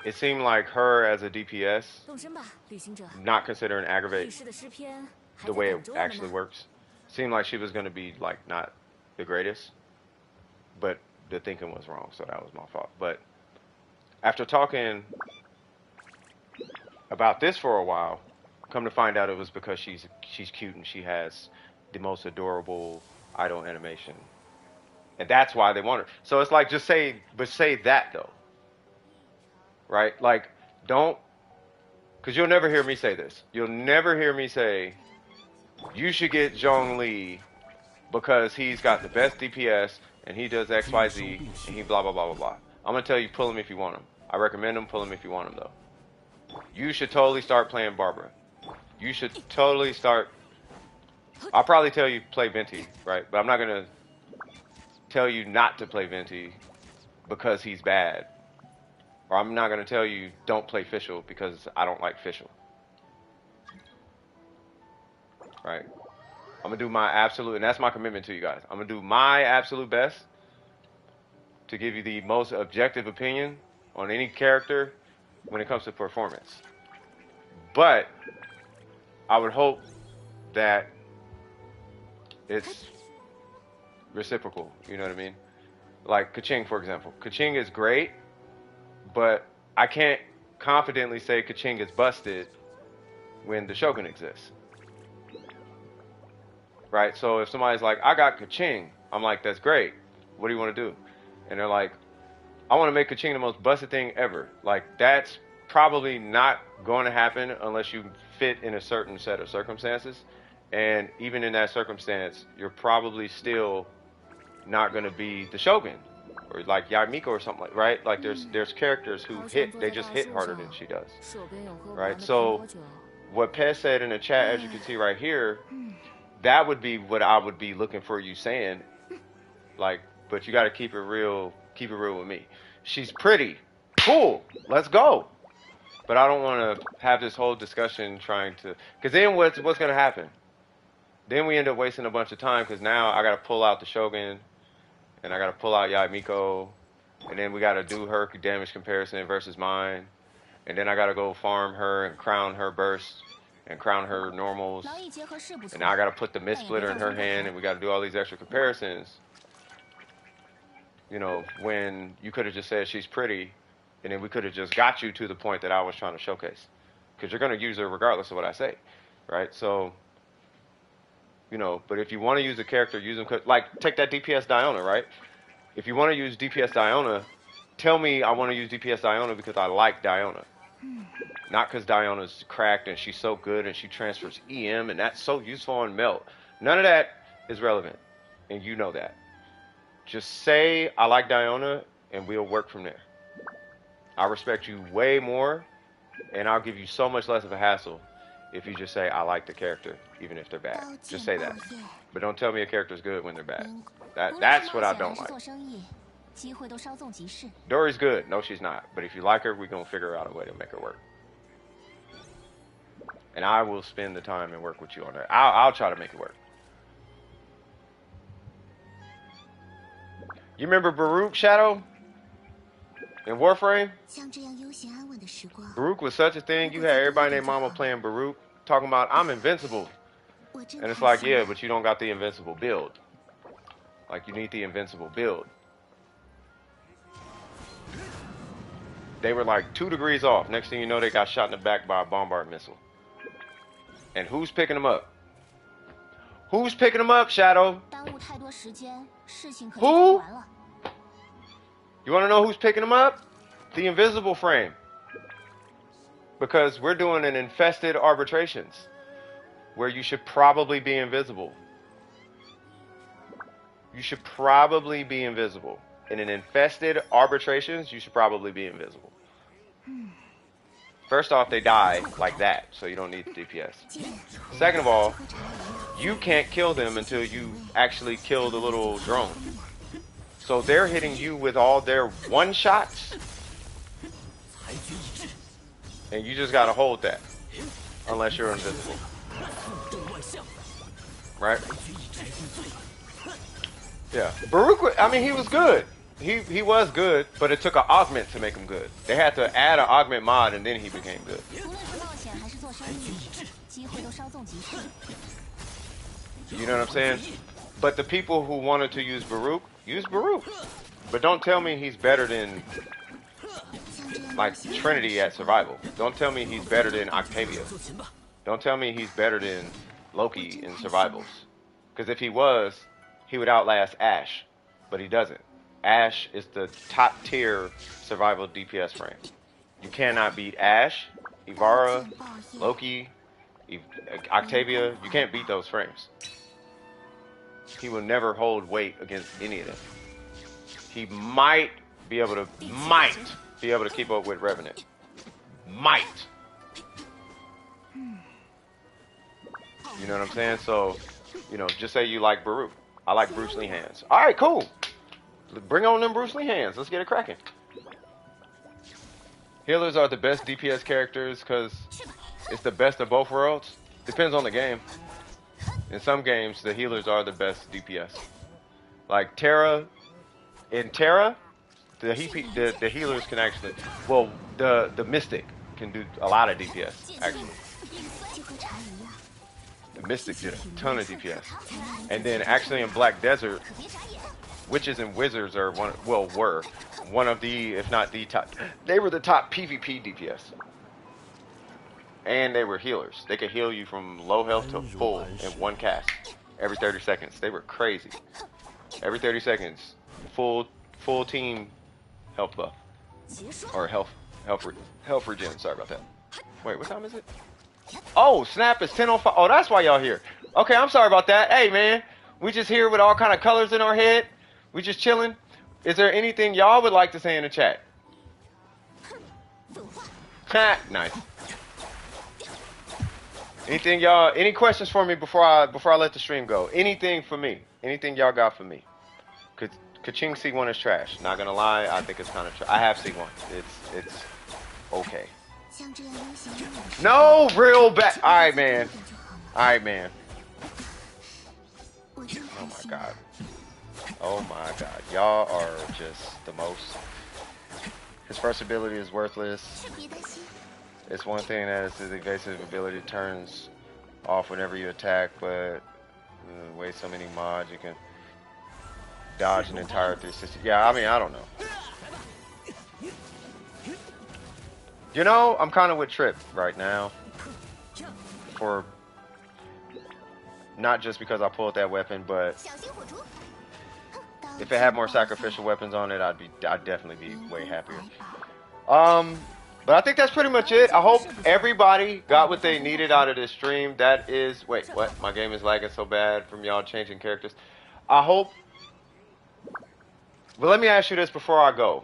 it seemed like her as a DPS, 动身吧，旅行者。 not considering 历 aggravate 史的诗篇还 the 在 way 等 it 着我们 actually 呢。 works, seemed like she was going to be like not the greatest, but the thinking was wrong, so that was my fault. But after talking about this for a while, come to find out it was because she's cute and she has the most adorable idol animation, and that's why they want her. So it's like, just say that though, right? Like, don't, because you'll never hear me say this. You'll never hear me say you should get Zhongli because he's got the best DPS and he does X, Y, Z and he blah blah blah blah blah. I'm gonna tell you, pull him if you want him. I recommend him. Pull him if you want him though. You should totally start playing Barbara. You should totally start. I'll probably tell you play Venti, right? But I'm not gonna tell you not to play Venti because he's bad. Or I'm not gonna tell you don't play Fischl because I don't like Fischl. Right? I'm gonna do my absolute, and that's my commitment to you guys. I'm gonna do my absolute best to give you the most objective opinion on any character when it comes to performance. But I would hope that it's reciprocal. You know what I mean? Like Kaching, for example. Kaching is great, but I can't confidently say Kaching is busted when the Shogun exists. Right? So if somebody's like, I got Kaching, I'm like, that's great. What do you want to do? And they're like, I want to make Kaching the most busted thing ever. Like, that's probably not going to happen unless you fit in a certain set of circumstances. And even in that circumstance, you're probably still not going to be the Shogun. Or like Yamiko or something like, right? Like there's characters who they just hit harder than she does. Right? So what Pez said in the chat, as you can see right here, that would be what I would be looking for you saying. Like, but you got to keep it real with me. She's pretty. Cool. Let's go. But I don't want to have this whole discussion trying to, because then what's going to happen? Then we end up wasting a bunch of time because now I got to pull out the Shogun and I got to pull out Yamiko, and then we got to do her damage comparison versus mine, and then I got to go farm her and crown her burst and crown her normals, and now I got to put the mist splitter in her hand, and we got to do all these extra comparisons. You know, when you could have just said she's pretty, and then we could have just got you to the point that I was trying to showcase, because you're going to use her regardless of what I say, right? So, you know, but if you want to use a character, use them. Like, take that DPS Diona, right? If you want to use DPS Diona, tell me I want to use DPS Diona because I like Diona. Not because Diona's cracked and she's so good and she transfers EM and that's so useful on Melt. None of that is relevant, and you know that. Just say I like Diona and we'll work from there. I respect you way more, and I'll give you so much less of a hassle if you just say I like the character, even if they're bad. Just say that. But don't tell me a character's good when they're bad. That's what I don't like. Dory's good. No, she's not. But if you like her, we're going to figure out a way to make her work. And I will spend the time and work with you on that. I'll try to make it work. You remember Baruch, Shadow? In Warframe? Baruch was such a thing. You had everybody named Mama playing Baruch, talking about, I'm invincible. And it's like, yeah, but you don't got the invincible build. Like, you need the invincible build. They were like 2 degrees off. Next thing you know, they got shot in the back by a bombard missile. And who's picking them up? Who's picking them up, Shadow? Who? You want to know who's picking them up? The invisible frame. Because we're doing an infested arbitrations where you should probably be invisible. You should probably be invisible. In an infested arbitrations, you should probably be invisible. First off, they die like that, so you don't need the DPS. Second of all, you can't kill them until you actually kill the little drone. So they're hitting you with all their one-shots, and you just gotta hold that, unless you're invisible. Right? Yeah. Baruch, I mean, he was good. he was good, but it took an augment to make him good. They had to add an augment mod, and then he became good. 无论是冒险还是做生意，机会都稍纵即逝。 You know what I'm saying? But the people who wanted to use Baruch, use Baruch. But don't tell me he's better than like Trinity at survival. Don't tell me he's better than Octavia. Don't tell me he's better than Loki in survivals. Because if he was, he would outlast Ash. But he doesn't. Ash is the top tier survival DPS frame. You cannot beat Ash, Ivara, Loki, Octavia. You can't beat those frames. He will never hold weight against any of them. He might be able to keep up with Revenant. Might. You know what I'm saying? So, you know, just say you like Baruch. I like Bruce Lee hands. All right, cool. Bring on them Bruce Lee hands. Let's get it cracking. Healers are the best DPS characters because it's the best of both worlds. Depends on the game. In some games, the healers are the best DPS. Like Terra, in Terra, the healers can actually, well, the Mystic can do a lot of DPS, actually. The Mystic did a ton of DPS. And then actually in Black Desert, Witches and Wizards are were one of the, if not the top, they were the top PvP DPS. And they were healers. They could heal you from low health to full in one cast every 30 seconds. They were crazy. Every 30 seconds, full team health buff or health regen. Sorry about that. Wait, what time is it? Oh, snap! It's 10:05. Oh, that's why y'all here. Okay, I'm sorry about that. Hey, man, we just here with all kind of colors in our head. We just chilling. Is there anything y'all would like to say in the chat? Nice. Anything y'all? Any questions for me before I let the stream go? Anything for me? Anything y'all got for me? Kaching C1 is trash. Not gonna lie, I think it's kind of trash. I have C1. It's okay. No real bad. All right, man. All right, man. Oh my god. Oh my god. Y'all are just the most. His first ability is worthless. It's one thing that his evasive ability turns off whenever you attack, but waste so many mods, you can dodge an entire 360. Yeah, I mean, I don't know. You know, I'm kind of with Trip right now. For not just because I pulled that weapon, but if it had more sacrificial weapons on it, I'd definitely be way happier. But I think that's pretty much it. I hope everybody got what they needed out of this stream. That is, wait, what? My game is lagging so bad from y'all changing characters. I hope. Well, let me ask you this before I go.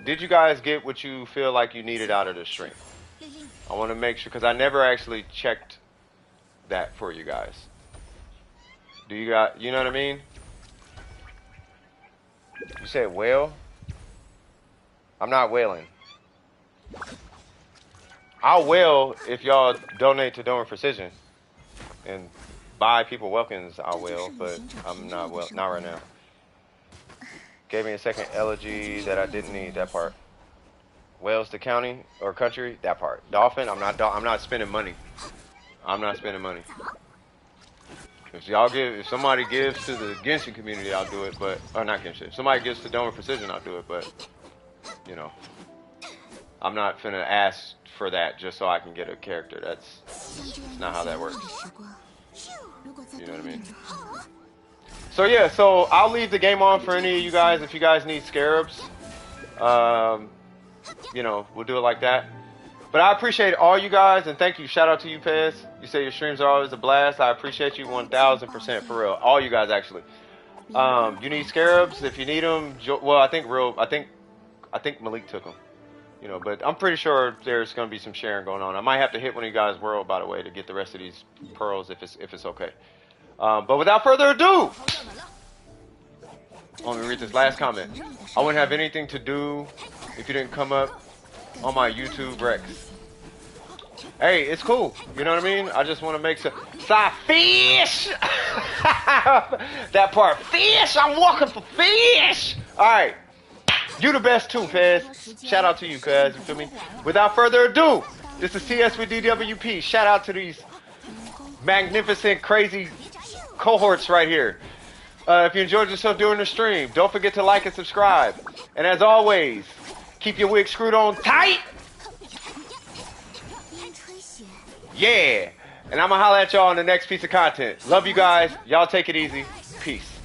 Did you guys get what you feel like you needed out of this stream? I want to make sure, because I never actually checked that for you guys. Do you got, you know what I mean? You said whale? I'm not whaling. I'll wail if y'all donate to Donor Precision and buy people Welkins. I'll wail, but I'm not not right now. Gave me a second elegy that I didn't need. That part. Wales to county or country. That part. Dolphin. I'm not spending money. I'm not spending money. If somebody gives to the Genshin community, I'll do it. But or not Genshin. If somebody gives to Donor Precision, I'll do it. But you know, I'm not finna ask for that just so I can get a character. That's not how that works. You know what I mean? So yeah, so I'll leave the game on for any of you guys if you guys need scarabs. You know, we'll do it like that. But I appreciate all you guys, and thank you. Shout out to you, Pez. You say your streams are always a blast. I appreciate you 1000% for real. All you guys actually. You need scarabs if you need them. Well, I think Malik took them. You know, but I'm pretty sure there's going to be some sharing going on. I might have to hit one of you guys' world, by the way, to get the rest of these pearls if it's okay. But without further ado, let me read this last comment. I wouldn't have anything to do if you didn't come up on my YouTube Rex. Hey, it's cool. You know what I mean? I just want to make some fish. That part, fish. I'm walking for fish. All right. You the best too, Fez. Shout out to you, cuz. You feel me? Without further ado, this is TS with DWP. Shout out to these magnificent, crazy cohorts right here. If you enjoyed yourself during the stream, don't forget to like and subscribe. And as always, keep your wig screwed on tight. Yeah. And I'm going to holler at y'all on the next piece of content. Love you guys. Y'all take it easy. Peace.